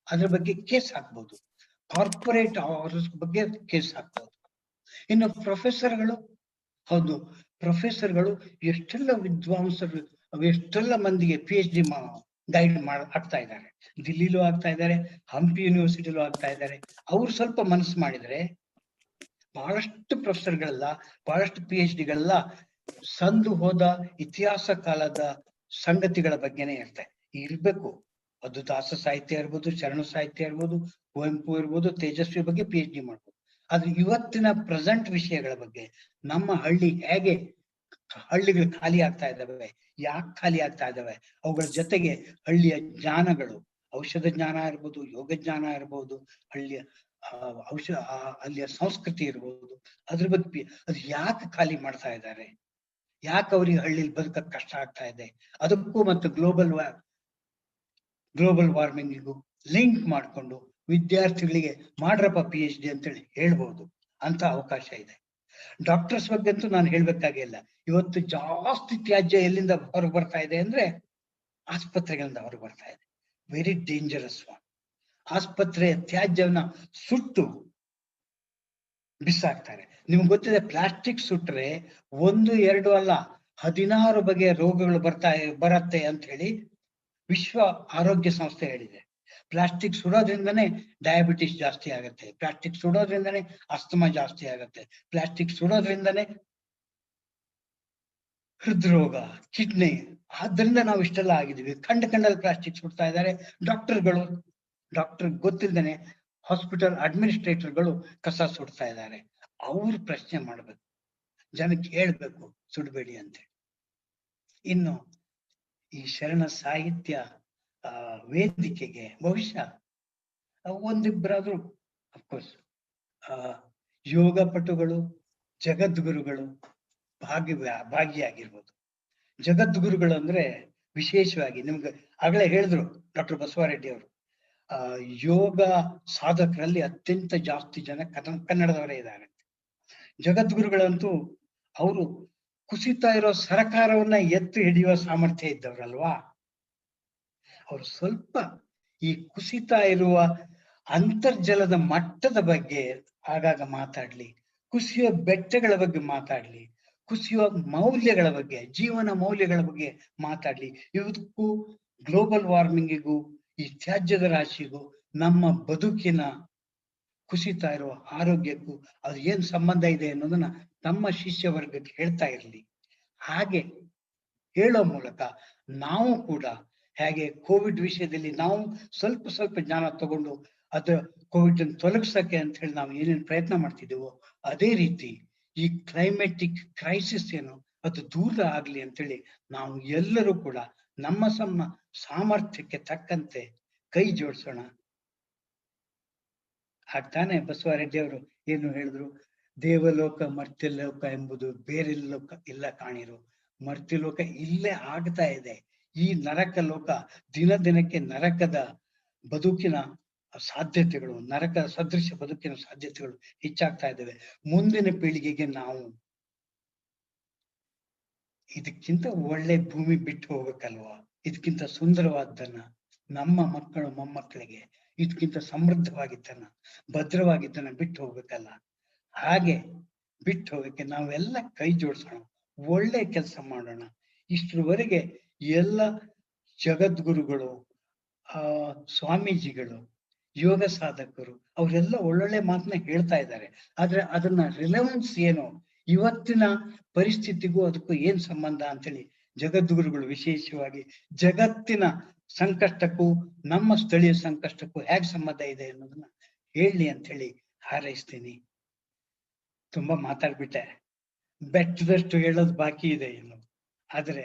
ಅದ್ರ ಬಗ್ಗೆ ಕೇಸ್ ಹಾಕ್ಬೋದು. ಕಾರ್ಪೊರೇಟ್ ಅವರ್ಸ್ ಬಗ್ಗೆ ಕೇಸ್ ಹಾಕ್ಬೋದು. ಇನ್ನು ಪ್ರೊಫೆಸರ್ಗಳು, ಹೌದು, ಪ್ರೊಫೆಸರ್ಗಳು ಎಷ್ಟೆಲ್ಲ ವಿದ್ವಾಂಸರು, ಎಷ್ಟೆಲ್ಲ ಮಂದಿಗೆ PhD ಗೈಡ್ ಆಗ್ತಾ ಇದ್ದಾರೆ. ದಿಲ್ಲಿಲೂ ಆಗ್ತಾ ಇದ್ದಾರೆ, ಹಂಪಿ ಯೂನಿವರ್ಸಿಟಿಲೂ ಆಗ್ತಾ ಇದ್ದಾರೆ. ಅವ್ರು ಸ್ವಲ್ಪ ಮನಸ್ಸು ಮಾಡಿದ್ರೆ ಬಹಳಷ್ಟು ಪ್ರೊಫೆಸರ್ಗಳೆಲ್ಲ, ಬಹಳಷ್ಟು PhDಗಳೆಲ್ಲ ಸಂದು ಹೋದ ಇತಿಹಾಸ ಕಾಲದ ಸಂಗತಿಗಳ ಬಗ್ಗೆನೇ ಇರ್ಬೇಕು. ಅದು ದಾಸ ಸಾಹಿತ್ಯ ಇರ್ಬೋದು, ಶರಣ ಸಾಹಿತ್ಯ ಇರ್ಬೋದು, ಕುವೆಂಪು ಇರ್ಬೋದು, ತೇಜಸ್ವಿ ಬಗ್ಗೆ PhD ಮಾಡ್ಬೋದು. ಆದ್ರೆ ಇವತ್ತಿನ ಪ್ರೆಸೆಂಟ್ ವಿಷಯಗಳ ಬಗ್ಗೆ, ನಮ್ಮ ಹಳ್ಳಿ ಹೇಗೆ, ಹಳ್ಳಿಗಳು ಖಾಲಿ ಆಗ್ತಾ ಇದ್ದಾವೆ, ಯಾಕೆ ಖಾಲಿ ಆಗ್ತಾ ಇದ್ದಾವೆ, ಅವುಗಳ ಜೊತೆಗೆ ಹಳ್ಳಿಯ ಜ್ಞಾನಗಳು, ಔಷಧ ಜ್ಞಾನ ಇರ್ಬೋದು, ಯೋಗ ಜ್ಞಾನ ಇರ್ಬೋದು, ಹಳ್ಳಿಯ ಅಲ್ಲಿಯ ಸಂಸ್ಕೃತಿ ಇರ್ಬೋದು, ಅದ್ರ ಬಗ್ಗೆ ಅದು ಯಾಕೆ ಖಾಲಿ ಮಾಡ್ತಾ ಇದ್ದಾರೆ, ಯಾಕೆ ಅವ್ರಿಗೆ ಹಳ್ಳಿಲಿ ಬದುಕಕ್ಕೆ ಕಷ್ಟ ಆಗ್ತಾ ಇದೆ, ಅದಕ್ಕೂ ಮತ್ತು ಗ್ಲೋಬಲ್ ವಾರ್ಮಿಂಗಿಗೂ ಲಿಂಕ್ ಮಾಡಿಕೊಂಡು ವಿದ್ಯಾರ್ಥಿಗಳಿಗೆ ಮಾಡ್ರಪ್ಪ PhD ಅಂತೇಳಿ ಹೇಳ್ಬೋದು. ಅಂತ ಅವಕಾಶ ಇದೆ. ಡಾಕ್ಟರ್ಸ್ ಬಗ್ಗೆ ಅಂತೂ ನಾನು ಹೇಳ್ಬೇಕಾಗಿಲ್ಲ. ಇವತ್ತು ಜಾಸ್ತಿ ತ್ಯಾಜ್ಯ ಎಲ್ಲಿಂದ ಹೊರಗೆ ಬರ್ತಾ ಇದೆ ಅಂದ್ರೆ ಆಸ್ಪತ್ರೆಗಳಿಂದ ಹೊರಗೆ ಬರ್ತಾ ಇದೆ. Very dangerous one. ಆಸ್ಪತ್ರೆಯ ತ್ಯಾಜ್ಯವನ್ನ ಸುಟ್ಟು ಬಿಸಾಕ್ತಾರೆ. ನಿಮ್ಗೆ ಗೊತ್ತಿದೆ, ಪ್ಲಾಸ್ಟಿಕ್ ಸುಟ್ರೆ 1, 2 ಅಲ್ಲ 16 ಬಗೆಯ ರೋಗಗಳು ಬರತ್ತೆ ಅಂತ ಹೇಳಿ ವಿಶ್ವ ಆರೋಗ್ಯ ಸಂಸ್ಥೆ ಹೇಳಿದೆ. ಪ್ಲಾಸ್ಟಿಕ್ ಸುಡೋದ್ರಿಂದನೇ ಡಯಾಬಿಟಿಸ್ ಜಾಸ್ತಿ ಆಗತ್ತೆ, ಪ್ಲಾಸ್ಟಿಕ್ ಸುಡೋದ್ರಿಂದನೇ ಅಸ್ತಮಾ ಜಾಸ್ತಿ ಆಗತ್ತೆ, ಪ್ಲಾಸ್ಟಿಕ್ ಸುಡೋದ್ರಿಂದನೇ ಹೃದ್ರೋಗ, ಕಿಡ್ನಿ. ಆದ್ರಿಂದ ನಾವು ಇಷ್ಟೆಲ್ಲ ಆಗಿದೀವಿ. ಕಂಡಲ್ಲಿ ಪ್ಲಾಸ್ಟಿಕ್ ಸುಡ್ತಾ ಇದ್ದಾರೆ. ಡಾಕ್ಟರ್ ಗೊತ್ತಿಲ್ದೇನೆ ಹಾಸ್ಪಿಟಲ್ ಅಡ್ಮಿನಿಸ್ಟ್ರೇಟರ್ಗಳು ಕಸ ಸುಡ್ತಾ ಇದ್ದಾರೆ. ಅವ್ರು ಪ್ರಶ್ನೆ ಮಾಡ್ಬೇಕು, ಜನಕ್ಕೆ ಹೇಳ್ಬೇಕು ಸುಡಬೇಡಿ ಅಂತ. ಇನ್ನು ಈ ಶರಣ ಸಾಹಿತ್ಯ ವೇದಿಕೆಗೆ ಬಹುಶಃ ಒಂದಿಬ್ಬರಾದ್ರೂ ಅಫ್ಕೋರ್ಸ್ ಯೋಗ ಪಟುಗಳು, ಜಗದ್ಗುರುಗಳು ಭಾಗಿಯಾಗಿರ್ಬೋದು. ಜಗದ್ಗುರುಗಳು ಅಂದ್ರೆ ವಿಶೇಷವಾಗಿ ನಿಮ್ಗೆ ಆಗಲೇ ಹೇಳಿದ್ರು ಡಾಕ್ಟರ್ ಬಸವರೆಡ್ಡಿ ಅವರು, ಯೋಗ ಸಾಧಕರಲ್ಲಿ ಅತ್ಯಂತ ಜಾಸ್ತಿ ಜನ ಕನ್ನಡದವರೇ ಇದ್ದಾರೆ. ಜಗದ್ಗುರುಗಳಂತೂ ಅವರು ಕುಸಿತಾ ಇರೋ ಸರಕಾರವನ್ನ ಎತ್ತು ಹಿಡಿಯುವ ಸಾಮರ್ಥ್ಯ ಇದ್ದವ್ರಲ್ವಾ. ಅವರು ಸ್ವಲ್ಪ ಈ ಕುಸಿತಾ ಇರುವ ಅಂತರ್ಜಲದ ಮಟ್ಟದ ಬಗ್ಗೆ ಆಗಾಗ ಮಾತಾಡ್ಲಿ, ಕುಸಿಯುವ ಬೆಟ್ಟಗಳ ಬಗ್ಗೆ ಮಾತಾಡ್ಲಿ, ಕುಸಿಯುವ ಮೌಲ್ಯಗಳ ಬಗ್ಗೆ, ಜೀವನ ಮೌಲ್ಯಗಳ ಬಗ್ಗೆ ಮಾತಾಡ್ಲಿ. ಇವಕ್ಕೂ ಗ್ಲೋಬಲ್ ವಾರ್ಮಿಂಗಿಗೂ, ಈ ತ್ಯಾಜ್ಯದ ರಾಶಿಗೂ, ನಮ್ಮ ಬದುಕಿನ ಕುಸಿತಾ ಇರುವ ಆರೋಗ್ಯಕ್ಕೂ ಅದು ಏನ್ ಸಂಬಂಧ ಇದೆ ಅನ್ನೋದನ್ನ ತಮ್ಮ ಶಿಷ್ಯ ವರ್ಗಕ್ಕೆ ಹೇಳ್ತಾ ಇರ್ಲಿ. ಹಾಗೆ ಹೇಳೋ ಮೂಲಕ ನಾವು ಕೂಡ ಹೇಗೆ ಕೋವಿಡ್ ವಿಷಯದಲ್ಲಿ ನಾವು ಸ್ವಲ್ಪ ಜ್ಞಾನ ತಗೊಂಡು ಅದು ಕೋವಿಡ್ ಅನ್ನು ತೊಲಗಿಸಕ್ಕೆ ಅಂತ ಹೇಳಿ ನಾವು ಏನೇನು ಪ್ರಯತ್ನ ಮಾಡ್ತಿದ್ದೀವೋ, ಅದೇ ರೀತಿ ಈ ಕ್ಲೈಮೆಟಿಕ್ ಕ್ರೈಸಿಸ್ ಏನು ಅದು ದೂರ ಆಗ್ಲಿ ಅಂತೇಳಿ ನಾವು ಎಲ್ಲರೂ ಕೂಡ ನಮ್ಮ ಸಾಮರ್ಥ್ಯಕ್ಕೆ ತಕ್ಕಂತೆ ಕೈ ಜೋಡಿಸೋಣ. ಹಾಗ್ತಾನೆ ಬಸವರೆಡ್ಡಿ ಅವರು ಏನು ಹೇಳಿದ್ರು, ದೇವಲೋಕ ಮರ್ತ್ಯಲೋಕ ಎಂಬುದು ಬೇರೆ ಲೋಕ ಇಲ್ಲ ಕಾಣಿರು. ಮರ್ತ್ಯಲೋಕ ಇಲ್ಲೇ ಆಗ್ತಾ ಇದೆ. ಈ ನರಕ ಲೋಕ ದಿನ ದಿನಕ್ಕೆ ನರಕದ ಬದುಕಿನ ಸಾಧ್ಯತೆಗಳು, ನರಕ ಸದೃಶ ಬದುಕಿನ ಸಾಧ್ಯತೆಗಳು ಹೆಚ್ಚಾಗ್ತಾ ಇದ್ದಾವೆ. ಮುಂದಿನ ಪೀಳಿಗೆಗೆ ನಾವು ಇದಕ್ಕಿಂತ ಒಳ್ಳೆ ಭೂಮಿ ಬಿಟ್ಟು ಹೋಗ್ಬೇಕಲ್ವಾ? ಇದಕ್ಕಿಂತ ಸುಂದರವಾದ್ದನ್ನ ನಮ್ಮ ಮಕ್ಕಳು ಮೊಮ್ಮಕ್ಕಳಿಗೆ ಇದಕ್ಕಿಂತ ಸಮೃದ್ಧವಾಗಿದ್ದನ್ನ ಭದ್ರವಾಗಿದ್ದನ್ನ ಬಿಟ್ಟು ಹೋಗ್ಬೇಕಲ್ಲ. ಹಾಗೆ ಬಿಟ್ಟು ಹೋಗಕ್ಕೆ ನಾವೆಲ್ಲ ಕೈ ಜೋಡಿಸೋಣ, ಒಳ್ಳೆ ಕೆಲಸ ಮಾಡೋಣ. ಇಷ್ಟರವರೆಗೆ ಎಲ್ಲ ಜಗದ್ಗುರುಗಳು, ಸ್ವಾಮೀಜಿಗಳು, ಯೋಗ ಸಾಧಕರು ಅವರೆಲ್ಲ ಒಳ್ಳೊಳ್ಳೆ ಮಾತನ್ನ ಹೇಳ್ತಾ ಇದ್ದಾರೆ. ಆದ್ರೆ ಅದನ್ನ ರಿಲೆವೆನ್ಸ್ ಏನು, ಇವತ್ತಿನ ಪರಿಸ್ಥಿತಿಗೂ ಅದಕ್ಕೂ ಏನ್ ಸಂಬಂಧ ಅಂತೇಳಿ ಜಗದ್ಗುರುಗಳು ವಿಶೇಷವಾಗಿ ಜಗತ್ತಿನ ಸಂಕಷ್ಟಕ್ಕೂ ನಮ್ಮ ಸ್ಥಳೀಯ ಸಂಕಷ್ಟಕ್ಕೂ ಹೇಗೆ ಸಂಬಂಧ ಇದೆ ಅನ್ನೋದನ್ನ ಹೇಳಿ ಅಂತ ಹೇಳಿ ಹಾರೈಸ್ತೀನಿ. ತುಂಬಾ ಮಾತಾಡ್ಬಿಟ್ಟೆ, ಬೆಟ್ಟದಷ್ಟು ಹೇಳೋದು ಬಾಕಿ ಇದೆ ಇನ್ನು. ಆದ್ರೆ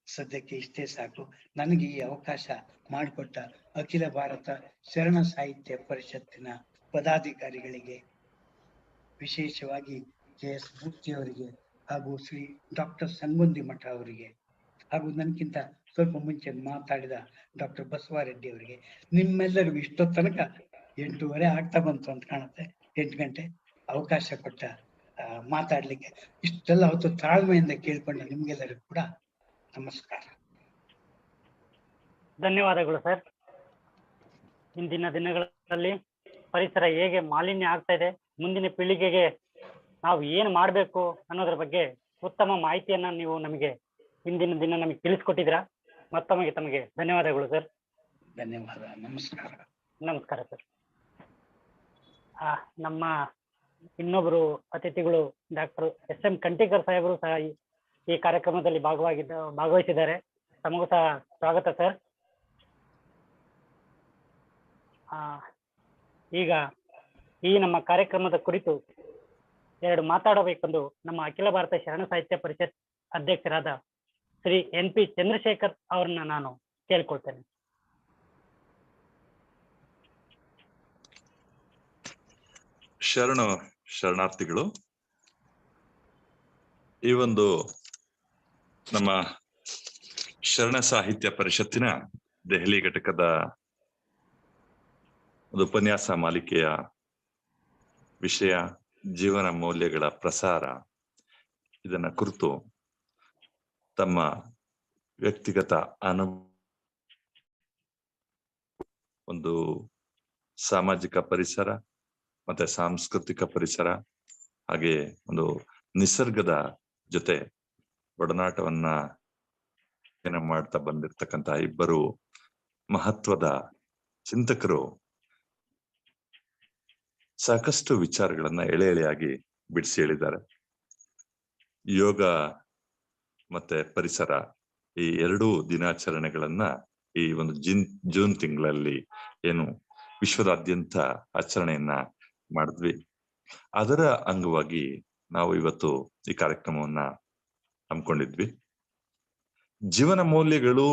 ಸದ್ಯಕ್ಕೆ ಇಷ್ಟೇ ಸಾಕು. ನನಗೆ ಈ ಅವಕಾಶ ಮಾಡಿಕೊಟ್ಟ ಅಖಿಲ ಭಾರತ ಶರಣ ಸಾಹಿತ್ಯ ಪರಿಷತ್ತಿನ ಪದಾಧಿಕಾರಿಗಳಿಗೆ, ವಿಶೇಷವಾಗಿ KS ಮೂರ್ತಿ ಅವರಿಗೆ ಹಾಗೂ ಶ್ರೀ ಡಾಕ್ಟರ್ ಸಂಗೊಂದಿ ಮಠ ಅವರಿಗೆ, ಹಾಗೂ ನನಗಿಂತ ಸ್ವಲ್ಪ ಮುಂಚೆ ಮಾತಾಡಿದ ಡಾಕ್ಟರ್ ಬಸವರೆಡ್ಡಿ ಅವರಿಗೆ, ನಿಮ್ಮೆಲ್ಲರಿಗೂ ಇಷ್ಟೊತ್ತು ತನಕ 8:30 ಆಗ್ತಾ ಬಂತು ಅಂತ ಕಾಣುತ್ತೆ, 8 ಗಂಟೆ ಅವಕಾಶ ಕೊಟ್ಟ ಮಾತಾಡ್ಲಿಕ್ಕೆ ಇಷ್ಟೆಲ್ಲ ಹೊತ್ತು ತಾಳ್ಮೆಯಿಂದ ಕೇಳ್ಕೊಂಡ ನಿಮ್ಗೆಲ್ಲರಿಗೂ ಕೂಡ ನಮಸ್ಕಾರ. ಧನ್ಯವಾದಗಳು ಸರ್. ಇಂದಿನ ದಿನಗಳಲ್ಲಿ ಪರಿಸರ ಹೇಗೆ ಮಾಲಿನ್ಯ ಆಗ್ತಾ ಇದೆ, ಮುಂದಿನ ಪೀಳಿಗೆಗೆ ನಾವು ಏನು ಮಾಡಬೇಕು ಅನ್ನೋದ್ರ ಬಗ್ಗೆ ಉತ್ತಮ ಮಾಹಿತಿಯನ್ನ ನೀವು ನಮಗೆ ಇಂದಿನ ದಿನ ನಮಗೆ ತಿಳಿಸ್ಕೊಟ್ಟಿದ್ದೀರಾ. ಮತ್ತೊಮ್ಮೆ ತಮಗೆ ಧನ್ಯವಾದಗಳು ಸರ್. ಧನ್ಯವಾದ, ನಮಸ್ಕಾರ. ನಮಸ್ಕಾರ ಸರ್. ನಮ್ಮ ಇನ್ನೊಬ್ಬರು ಅತಿಥಿಗಳು ಡಾಕ್ಟರ್ SM ಕಂಠೀಕರ್ ಸಾಹೇಬರು ಸಹ ಈ ಕಾರ್ಯಕ್ರಮದಲ್ಲಿ ಭಾಗವಹಿಸಿದ್ದಾರೆ. ತಮಗೂ ಸಹ ಸ್ವಾಗತ ಸರ್. ಈಗ ಈ ನಮ್ಮ ಕಾರ್ಯಕ್ರಮದ ಕುರಿತು ಎರಡು ಮಾತಾಡಬೇಕೆಂದು ನಮ್ಮ ಅಖಿಲ ಭಾರತ ಶರಣ ಸಾಹಿತ್ಯ ಪರಿಷತ್ ಅಧ್ಯಕ್ಷರಾದ ಶ್ರೀ NP ಚಂದ್ರಶೇಖರ್ ಅವರನ್ನ ನಾನು ಕೇಳ್ಕೊಳ್ತೇನೆ. ಶರಣಾರ್ಥಿಗಳು, ಈ ಒಂದು ನಮ್ಮ ಶರಣ ಸಾಹಿತ್ಯ ಪರಿಷತ್ತಿನ ದೆಹಲಿ ಘಟಕದ ಒಂದು ಉಪನ್ಯಾಸ ಮಾಲಿಕೆಯ ವಿಷಯ ಜೀವನ ಮೌಲ್ಯಗಳ ಪ್ರಸಾರ. ಇದನ್ನ ಕುರಿತು ತಮ್ಮ ವ್ಯಕ್ತಿಗತ ಒಂದು ಸಾಮಾಜಿಕ ಪರಿಸರ ಮತ್ತೆ ಸಾಂಸ್ಕೃತಿಕ ಪರಿಸರ, ಹಾಗೆ ಒಂದು ನಿಸರ್ಗದ ಜೊತೆ ಒಡನಾಟವನ್ನ ಮಾಡ್ತಾ ಬಂದಿರತಕ್ಕಂತ ಇಬ್ಬರು ಮಹತ್ವದ ಚಿಂತಕರು ಸಾಕಷ್ಟು ವಿಚಾರಗಳನ್ನ ಎಳೆ ಎಳೆಯಾಗಿ ಬಿಡಿಸಿ ಹೇಳಿದ್ದಾರೆ. ಯೋಗ ಮತ್ತೆ ಪರಿಸರ ಈ ಎರಡೂ ದಿನಾಚರಣೆಗಳನ್ನ ಈ ಒಂದು ಜೂನ್ ತಿಂಗಳಲ್ಲಿ ಏನು ವಿಶ್ವದಾದ್ಯಂತ ಆಚರಣೆಯನ್ನ ಮಾಡಿದ್ವಿ. ಅದರ ಅಂಗವಾಗಿ ನಾವು ಇವತ್ತು ಈ ಕಾರ್ಯಕ್ರಮವನ್ನ ಹಮ್ಮಿಕೊಂಡಿದ್ವಿ. ಜೀವನ ಮೌಲ್ಯಗಳು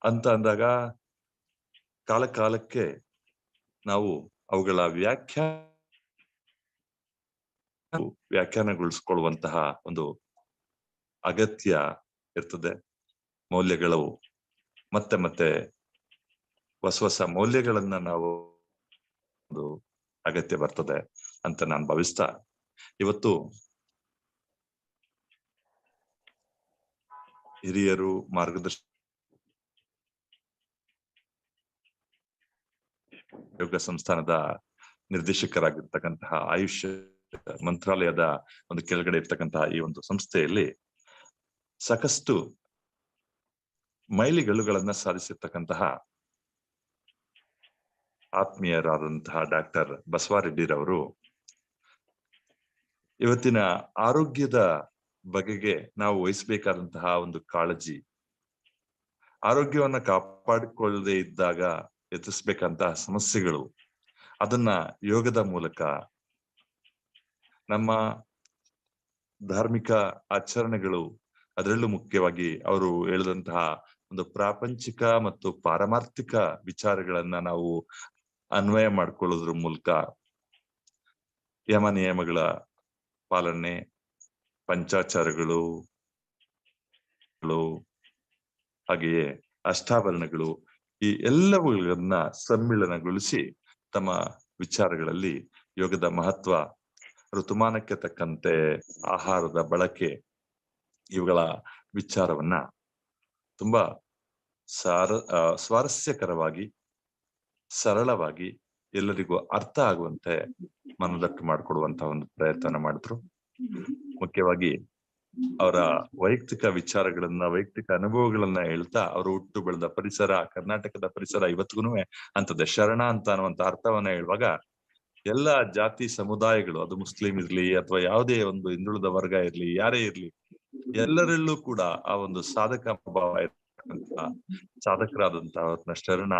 ಅಂತ ಅಂದಾಗ ಕಾಲ ಕಾಲಕ್ಕೆ ನಾವು ಅವುಗಳ ವ್ಯಾಖ್ಯಾನ ವ್ಯಾಖ್ಯಾನಗೊಳಿಸ್ಕೊಳ್ಳುವಂತಹ ಒಂದು ಅಗತ್ಯ ಇರ್ತದೆ. ಮೌಲ್ಯಗಳು ಮತ್ತೆ ಮತ್ತೆ ಹೊಸ ಮೌಲ್ಯಗಳನ್ನ ನಾವು ಒಂದು ಅಗತ್ಯ ಬರ್ತದೆ ಅಂತ ನಾನು ಭಾವಿಸ್ತಾ, ಇವತ್ತು ಹಿರಿಯರು ಯೋಗ ಸಂಸ್ಥಾನದ ನಿರ್ದೇಶಕರಾಗಿರ್ತಕ್ಕಂತಹ ಆಯುಷ್ ಮಂತ್ರಾಲಯದ ಒಂದು ಕೆಳಗಡೆ ಇರ್ತಕ್ಕಂತಹ ಈ ಒಂದು ಸಂಸ್ಥೆಯಲ್ಲಿ ಸಾಕಷ್ಟು ಮೈಲಿಗಲ್ಲುಗಳನ್ನ ಸಾಧಿಸಿರ್ತಕ್ಕಂತಹ ಆತ್ಮೀಯರಾದಂತಹ ಡಾಕ್ಟರ್ ಬಸವರೆಡ್ಡಿರವರು ಇವತ್ತಿನ ಆರೋಗ್ಯದ ಬಗೆಗೆ ನಾವು ವಹಿಸಬೇಕಾದಂತಹ ಒಂದು ಕಾಳಜಿ, ಆರೋಗ್ಯವನ್ನ ಕಾಪಾಡಿಕೊಳ್ಳದೆ ಇದ್ದಾಗ ಎದುರಿಸಬೇಕಂತಹ ಸಮಸ್ಯೆಗಳು, ಅದನ್ನ ಯೋಗದ ಮೂಲಕ ನಮ್ಮ ಧಾರ್ಮಿಕ ಆಚರಣೆಗಳು, ಅದರಲ್ಲೂ ಮುಖ್ಯವಾಗಿ ಅವರು ಹೇಳಿದಂತಹ ಒಂದು ಪ್ರಾಪಂಚಿಕ ಮತ್ತು ಪಾರಮಾರ್ಥಿಕ ವಿಚಾರಗಳನ್ನ ನಾವು ಅನ್ವಯ ಮಾಡ್ಕೊಳ್ಳೋದ್ರ ಮೂಲಕ ಯಮ ನಿಯಮಗಳ ಪಾಲನೆ, ಪಂಚಾಚಾರಗಳು, ಹಾಗೆಯೇ ಅಷ್ಟಾಭರಣಗಳು, ಈ ಎಲ್ಲವುಗಳನ್ನ ಸಮ್ಮಿಳನಗೊಳಿಸಿ ತಮ್ಮ ವಿಚಾರಗಳಲ್ಲಿ ಯೋಗದ ಮಹತ್ವ, ಋತುಮಾನಕ್ಕೆ ತಕ್ಕಂತೆ ಆಹಾರದ ಬಳಕೆ, ಇವುಗಳ ವಿಚಾರವನ್ನ ತುಂಬಾ ಸ್ವಾರಸ್ಯಕರವಾಗಿ, ಸರಳವಾಗಿ, ಎಲ್ಲರಿಗೂ ಅರ್ಥ ಆಗುವಂತೆ ಮನದಟ್ಟು ಮಾಡಿಕೊಡುವಂತಹ ಒಂದು ಪ್ರಯತ್ನ ಮಾಡಿದ್ರು. ಮುಖ್ಯವಾಗಿ ಅವರ ವೈಯಕ್ತಿಕ ವಿಚಾರಗಳನ್ನ, ವೈಯಕ್ತಿಕ ಅನುಭವಗಳನ್ನ ಹೇಳ್ತಾ, ಅವರು ಹುಟ್ಟು ಬೆಳೆದ ಪರಿಸರ, ಕರ್ನಾಟಕದ ಪರಿಸರ ಇವತ್ತಿಗೂ ಅಂತದೆ. ಶರಣ ಅಂತ ಅನ್ನುವಂತ ಅರ್ಥವನ್ನ ಹೇಳುವಾಗ ಎಲ್ಲ ಜಾತಿ ಸಮುದಾಯಗಳು, ಅದು ಮುಸ್ಲಿಂ ಇರ್ಲಿ ಅಥವಾ ಯಾವುದೇ ಒಂದು ಹಿಂದುಳಿದ ವರ್ಗ ಇರ್ಲಿ, ಯಾರೇ ಇರ್ಲಿ, ಎಲ್ಲರಲ್ಲೂ ಕೂಡ ಆ ಒಂದು ಸಾಧಕ ಭಾವ ಇರ್ತಕ್ಕಂಥ ಸಾಧಕರಾದಂತಹ ಶರಣ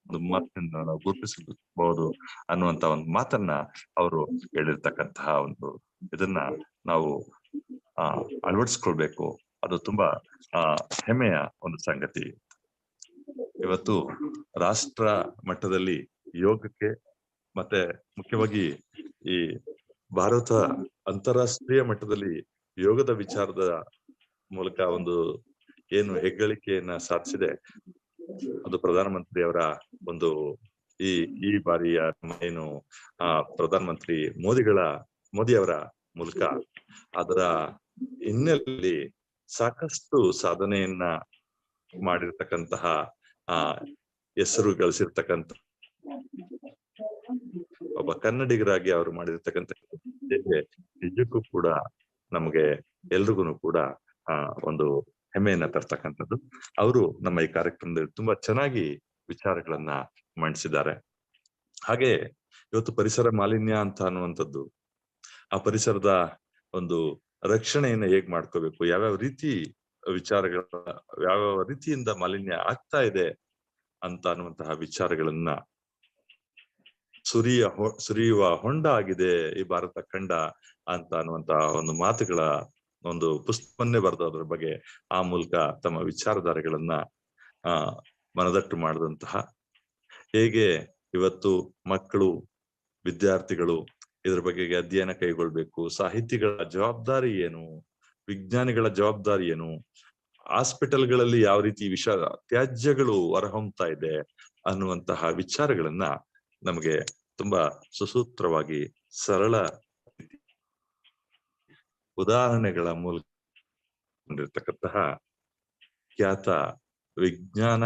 ಒಂದು ಮಾತಿನಿಂದ ನಾವು ಗುರುತಿಸಬಹುದು ಅನ್ನುವಂತ ಒಂದು ಮಾತನ್ನ ಅವರು ಹೇಳಿರ್ತಕ್ಕಂತಹ ಒಂದು ಇದನ್ನ ನಾವು ಅಳವಡಿಸ್ಕೊಳ್ಬೇಕು. ಅದು ತುಂಬಾ ಹೆಮ್ಮೆಯ ಒಂದು ಸಂಗತಿ. ಇವತ್ತು ರಾಷ್ಟ್ರ ಮಟ್ಟದಲ್ಲಿ ಯೋಗಕ್ಕೆ ಮತ್ತೆ ಮುಖ್ಯವಾಗಿ ಈ ಭಾರತ ಅಂತಾರಾಷ್ಟ್ರೀಯ ಮಟ್ಟದಲ್ಲಿ ಯೋಗದ ವಿಚಾರದ ಮೂಲಕ ಒಂದು ಏನು ಹೆಗ್ಗಳಿಕೆಯನ್ನ ಸಾಧಿಸಿದೆ, ಅದು ಪ್ರಧಾನಮಂತ್ರಿ ಅವರ ಒಂದು ಈ ಬಾರಿಯ ಏನು ಪ್ರಧಾನಮಂತ್ರಿ ಮೋದಿಯವರ ಮೂಲಕ ಅದರ ಹಿನ್ನೆಲೆಯಲ್ಲಿ ಸಾಕಷ್ಟು ಸಾಧನೆಯನ್ನ ಮಾಡಿರ್ತಕ್ಕಂತಹ ಹೆಸರು ಗಳಿಸಿರ್ತಕ್ಕಂಥ ಒಬ್ಬ ಕನ್ನಡಿಗರಾಗಿ ಅವರು ಮಾಡಿರ್ತಕ್ಕಂಥ ನಿಜಕ್ಕೂ ಕೂಡ ನಮಗೆ ಎಲ್ರಿಗೂ ಕೂಡ ಒಂದು ಹೆಮ್ಮೆಯನ್ನ ತರ್ತಕ್ಕಂಥದ್ದು. ಅವರು ನಮ್ಮ ಈ ಕಾರ್ಯಕ್ರಮದಲ್ಲಿ ತುಂಬಾ ಚೆನ್ನಾಗಿ ವಿಚಾರಗಳನ್ನ ಮಂಡಿಸಿದ್ದಾರೆ. ಹಾಗೆ ಇವತ್ತು ಪರಿಸರ ಮಾಲಿನ್ಯ ಅಂತ ಅನ್ನುವಂಥದ್ದು, ಆ ಪರಿಸರದ ಒಂದು ರಕ್ಷಣೆಯನ್ನ ಹೇಗ್ ಮಾಡ್ಕೋಬೇಕು, ಯಾವ್ಯಾವ ರೀತಿ ಯಾವ್ಯಾವ ರೀತಿಯಿಂದ ಮಾಲಿನ್ಯ ಆಗ್ತಾ ಇದೆ ಅಂತ ಅನ್ನುವಂತಹ ವಿಚಾರಗಳನ್ನ ಸುರಿಯುವ ಹೊಂಡ ಆಗಿದೆ ಈ ಭಾರತ ಖಂಡ ಅಂತ ಅನ್ನುವಂತಹ ಒಂದು ಮಾತುಗಳ ಒಂದು ಪುಸ್ತಕವನ್ನೇ ಬರೆದು ಅದ್ರ ಬಗ್ಗೆ ಆ ಮೂಲಕ ತಮ್ಮ ವಿಚಾರಧಾರೆಗಳನ್ನ ಮನದಟ್ಟು ಮಾಡಿದಂತಹ, ಹೇಗೆ ಇವತ್ತು ಮಕ್ಕಳು, ವಿದ್ಯಾರ್ಥಿಗಳು ಇದ್ರ ಬಗೆಗೆ ಅಧ್ಯಯನ ಕೈಗೊಳ್ಬೇಕು, ಸಾಹಿತಿಗಳ ಜವಾಬ್ದಾರಿ ಏನು, ವಿಜ್ಞಾನಿಗಳ ಜವಾಬ್ದಾರಿ ಏನು, ಹಾಸ್ಪಿಟಲ್ಗಳಲ್ಲಿ ಯಾವ ರೀತಿ ತ್ಯಾಜ್ಯಗಳು ಹೊರಹೊಮ್ತಾ ಇದೆ ಅನ್ನುವಂತಹ ವಿಚಾರಗಳನ್ನ ನಮಗೆ ತುಂಬಾ ಸುಸೂತ್ರವಾಗಿ ಸರಳ ಉದಾಹರಣೆಗಳ ಮೂಲಕ ಕೊಂಡಿರ್ತಕ್ಕಂತಹ ಖ್ಯಾತ ವಿಜ್ಞಾನ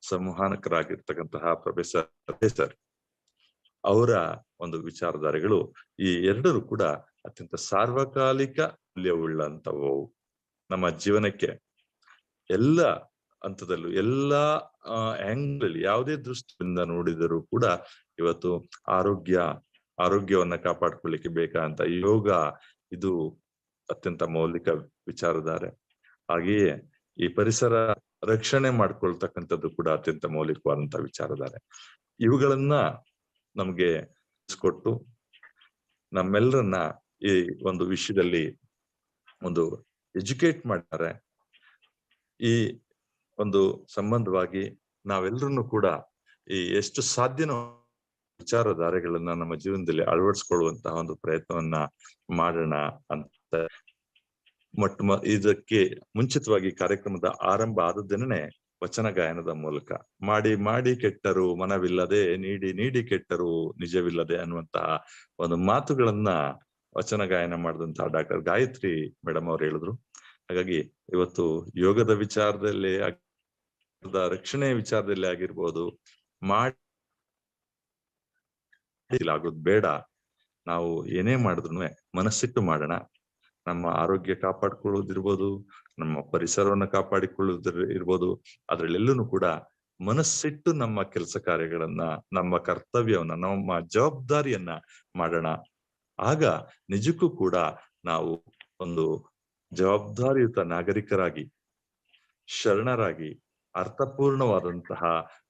ಸಂವಹನಕರಾಗಿರ್ತಕ್ಕಂತಹ ಪ್ರೊಫೆಸರ್ ಅವರ ಒಂದು ವಿಚಾರಧಾರೆಗಳು ಈ ಎರಡರೂ ಕೂಡ ಅತ್ಯಂತ ಸಾರ್ವಕಾಲಿಕ ಮೌಲ್ಯವುಳ್ಳಂತವು. ನಮ್ಮ ಜೀವನಕ್ಕೆ ಎಲ್ಲ ಹಂತದಲ್ಲೂ, ಎಲ್ಲಾ ಆಂಗಲ್, ಯಾವುದೇ ದೃಷ್ಟಿಯಿಂದ ನೋಡಿದರೂ ಕೂಡ ಇವತ್ತು ಆರೋಗ್ಯವನ್ನ ಕಾಪಾಡ್ಕೊಳ್ಳಿಕ್ಕೆ ಬೇಕಾದಂತ ಯೋಗ ಇದು ಅತ್ಯಂತ ಮೌಲಿಕ ವಿಚಾರಧಾರೆ. ಹಾಗೆಯೇ ಈ ಪರಿಸರ ರಕ್ಷಣೆ ಮಾಡ್ಕೊಳ್ತಕ್ಕಂಥದ್ದು ಕೂಡ ಅತ್ಯಂತ ಮೌಲಿಕವಾದಂತಹ ವಿಚಾರಧಾರೆ. ಇವುಗಳನ್ನ ನಮ್ಗೆ ಕೊಟ್ಟು ನಮ್ಮೆಲ್ಲರನ್ನ ಈ ಒಂದು ವಿಷಯದಲ್ಲಿ ಒಂದು ಎಜುಕೇಟ್ ಮಾಡ್ತಾರೆ. ಈ ಒಂದು ಸಂಬಂಧವಾಗಿ ನಾವೆಲ್ಲರನ್ನು ಕೂಡ ಈ ಎಷ್ಟು ಸಾಧ್ಯನೋ ವಿಚಾರಧಾರೆಗಳನ್ನ ನಮ್ಮ ಜೀವನದಲ್ಲಿ ಅಳವಡಿಸ್ಕೊಳ್ಳುವಂತಹ ಒಂದು ಪ್ರಯತ್ನವನ್ನ ಮಾಡೋಣ ಅಂತ ಇದಕ್ಕೆ ಮುಂಚಿತವಾಗಿ ಕಾರ್ಯಕ್ರಮದ ಆರಂಭ ಆದದ್ದನ್ನೇ ವಚನ ಗಾಯನದ ಮೂಲಕ ಮಾಡಿ ಕೆಟ್ಟರು ಮನವಿಲ್ಲದೆ ನೀಡಿ ಕೆಟ್ಟರು ನಿಜವಿಲ್ಲದೆ ಅನ್ನುವಂತಹ ಒಂದು ಮಾತುಗಳನ್ನ ವಚನ ಗಾಯನ ಮಾಡಿದಂತಹ ಡಾಕ್ಟರ್ ಗಾಯತ್ರಿ ಮೇಡಮ್ ಅವ್ರು ಹೇಳಿದ್ರು. ಹಾಗಾಗಿ ಇವತ್ತು ಯೋಗದ ವಿಚಾರದಲ್ಲಿ ರಕ್ಷಣೆ ವಿಚಾರದಲ್ಲಿ ಆಗಿರ್ಬೋದು ಆಗೋದು ಬೇಡ. ನಾವು ಏನೇ ಮಾಡಿದ್ರು ಮನಸ್ಸಿಟ್ಟು ಮಾಡೋಣ. ನಮ್ಮ ಆರೋಗ್ಯ ಕಾಪಾಡಿಕೊಳ್ಳೋದಿರ್ಬೋದು, ನಮ್ಮ ಪರಿಸರವನ್ನ ಕಾಪಾಡಿಕೊಳ್ಳೋದಿರ್ಬೋದು, ಅದ್ರಲ್ಲೆಲ್ಲೂ ಕೂಡ ಮನಸ್ಸಿಟ್ಟು ನಮ್ಮ ಕೆಲಸ ಕಾರ್ಯಗಳನ್ನ, ನಮ್ಮ ಕರ್ತವ್ಯವನ್ನ, ನಮ್ಮ ಜವಾಬ್ದಾರಿಯನ್ನ ಮಾಡೋಣ. ಆಗ ನಿಜಕ್ಕೂ ಕೂಡ ನಾವು ಒಂದು ಜವಾಬ್ದಾರಿಯುತ ನಾಗರಿಕರಾಗಿ, ಶರಣರಾಗಿ, ಅರ್ಥಪೂರ್ಣವಾದಂತಹ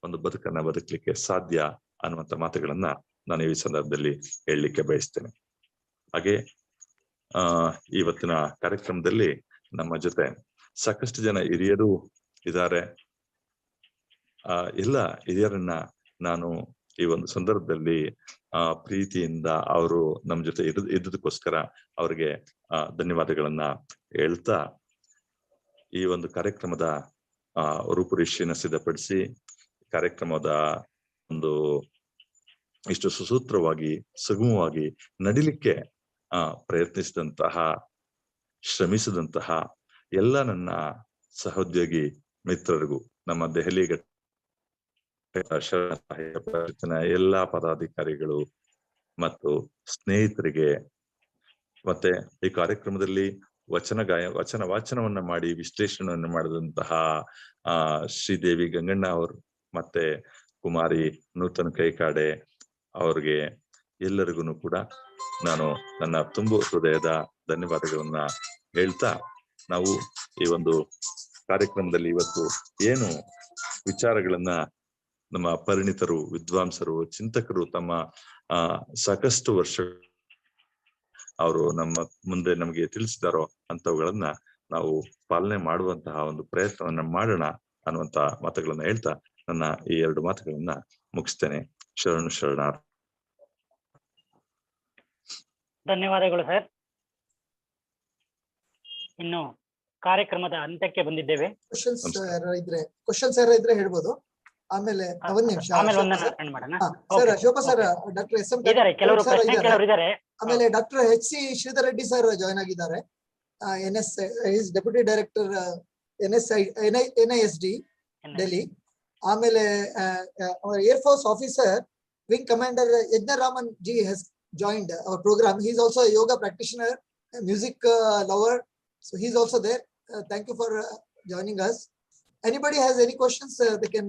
ಒಂದು ಬದುಕನ್ನ ಬದುಕಲಿಕ್ಕೆ ಸಾಧ್ಯ ಅನ್ನುವಂಥ ಮಾತುಗಳನ್ನ ನಾನು ಈ ಸಂದರ್ಭದಲ್ಲಿ ಹೇಳಲಿಕ್ಕೆ ಬಯಸ್ತೇನೆ. ಹಾಗೆ ಇವತ್ತಿನ ಕಾರ್ಯಕ್ರಮದಲ್ಲಿ ನಮ್ಮ ಜೊತೆ ಸಾಕಷ್ಟು ಜನ ಹಿರಿಯರು ಇದ್ದಾರೆ. ಎಲ್ಲ ಹಿರಿಯರನ್ನ ನಾನು ಈ ಒಂದು ಸಂದರ್ಭದಲ್ಲಿ ಪ್ರೀತಿಯಿಂದ ಅವರು ನಮ್ಮ ಜೊತೆ ಇದ್ದದಕ್ಕೋಸ್ಕರ ಅವ್ರಿಗೆ ಧನ್ಯವಾದಗಳನ್ನ ಹೇಳ್ತಾ, ಈ ಒಂದು ಕಾರ್ಯಕ್ರಮದ ರೂಪುರೇಷೆಯನ್ನು ಸಿದ್ಧಪಡಿಸಿ ಕಾರ್ಯಕ್ರಮದ ಒಂದು ಇಷ್ಟು ಸುಸೂತ್ರವಾಗಿ ಸುಗಮವಾಗಿ ನಡಿಲಿಕ್ಕೆ ಪ್ರಯತ್ನಿಸಿದಂತಹ, ಶ್ರಮಿಸಿದಂತಹ ಎಲ್ಲ ನನ್ನ ಸಹೋದ್ಯೋಗಿ ಮಿತ್ರರಿಗೂ, ನಮ್ಮ ದೆಹಲಿ ಎಲ್ಲಾ ಪದಾಧಿಕಾರಿಗಳು ಮತ್ತು ಸ್ನೇಹಿತರಿಗೆ, ಮತ್ತೆ ಈ ಕಾರ್ಯಕ್ರಮದಲ್ಲಿ ವಚನ ವಾಚನವನ್ನ ಮಾಡಿ ವಿಶ್ಲೇಷಣೆಯನ್ನು ಮಾಡಿದಂತಹ ಶ್ರೀದೇವಿ ಗಂಗಣ್ಣ ಅವರು ಮತ್ತೆ ಕುಮಾರಿ ನೂತನ ಕೈಕಾಡೆ ಅವ್ರಿಗೆ ಎಲ್ಲರಿಗೂ ಕೂಡ ನಾನು ನನ್ನ ತುಂಬು ಹೃದಯದ ಧನ್ಯವಾದಗಳನ್ನ ಹೇಳ್ತಾ, ನಾವು ಈ ಒಂದು ಕಾರ್ಯಕ್ರಮದಲ್ಲಿ ಇವತ್ತು ಏನು ವಿಚಾರಗಳನ್ನ ನಮ್ಮ ಪರಿಣಿತರು, ವಿದ್ವಾಂಸರು, ಚಿಂತಕರು ತಮ್ಮ ಸಾಕಷ್ಟು ವರ್ಷ ಅವರು ನಮ್ಮ ಮುಂದೆ ನಮಗೆ ತಿಳಿಸಿದಾರೋ ಅಂತವುಗಳನ್ನ ನಾವು ಪಾಲನೆ ಮಾಡುವಂತಹ ಒಂದು ಪ್ರಯತ್ನವನ್ನ ಮಾಡೋಣ ಅನ್ನುವಂತ ಮಾತುಗಳನ್ನ ಹೇಳ್ತಾ ನನ್ನ ಈ 2 ಮಾತುಗಳನ್ನ ಮುಗಿಸ್ತೇನೆ. ಶರಣಾರ್ಥಿ. ಧನ್ಯವಾದಗಳು ಸರ್. ಇನ್ನು ಕಾರ್ಯಕ್ರಮದ ಅಂತ್ಯಕ್ಕೆ ಬಂದಿದ್ದೇವೆ. ಕ್ವಶನ್ಸ್ ಇದ್ರೆ ಹೇಳ್ಬೋದು. ಆಮೇಲೆ ಒಂದ್ ನಿಮಿಷ sir, Shobha sir, doctor S M ಆಮೇಲೆ doctor H C Shridhar Reddy sir join ಆಗಿದ್ದಾರೆ. NS deputy director NISD Delhi. ಆಮೇಲೆ air force officer wing commander Yagnaraman ji has joined our program. He is also a yoga practitioner, a music lover, so he is also there. Thank you for joining us. Anybody has any questions they can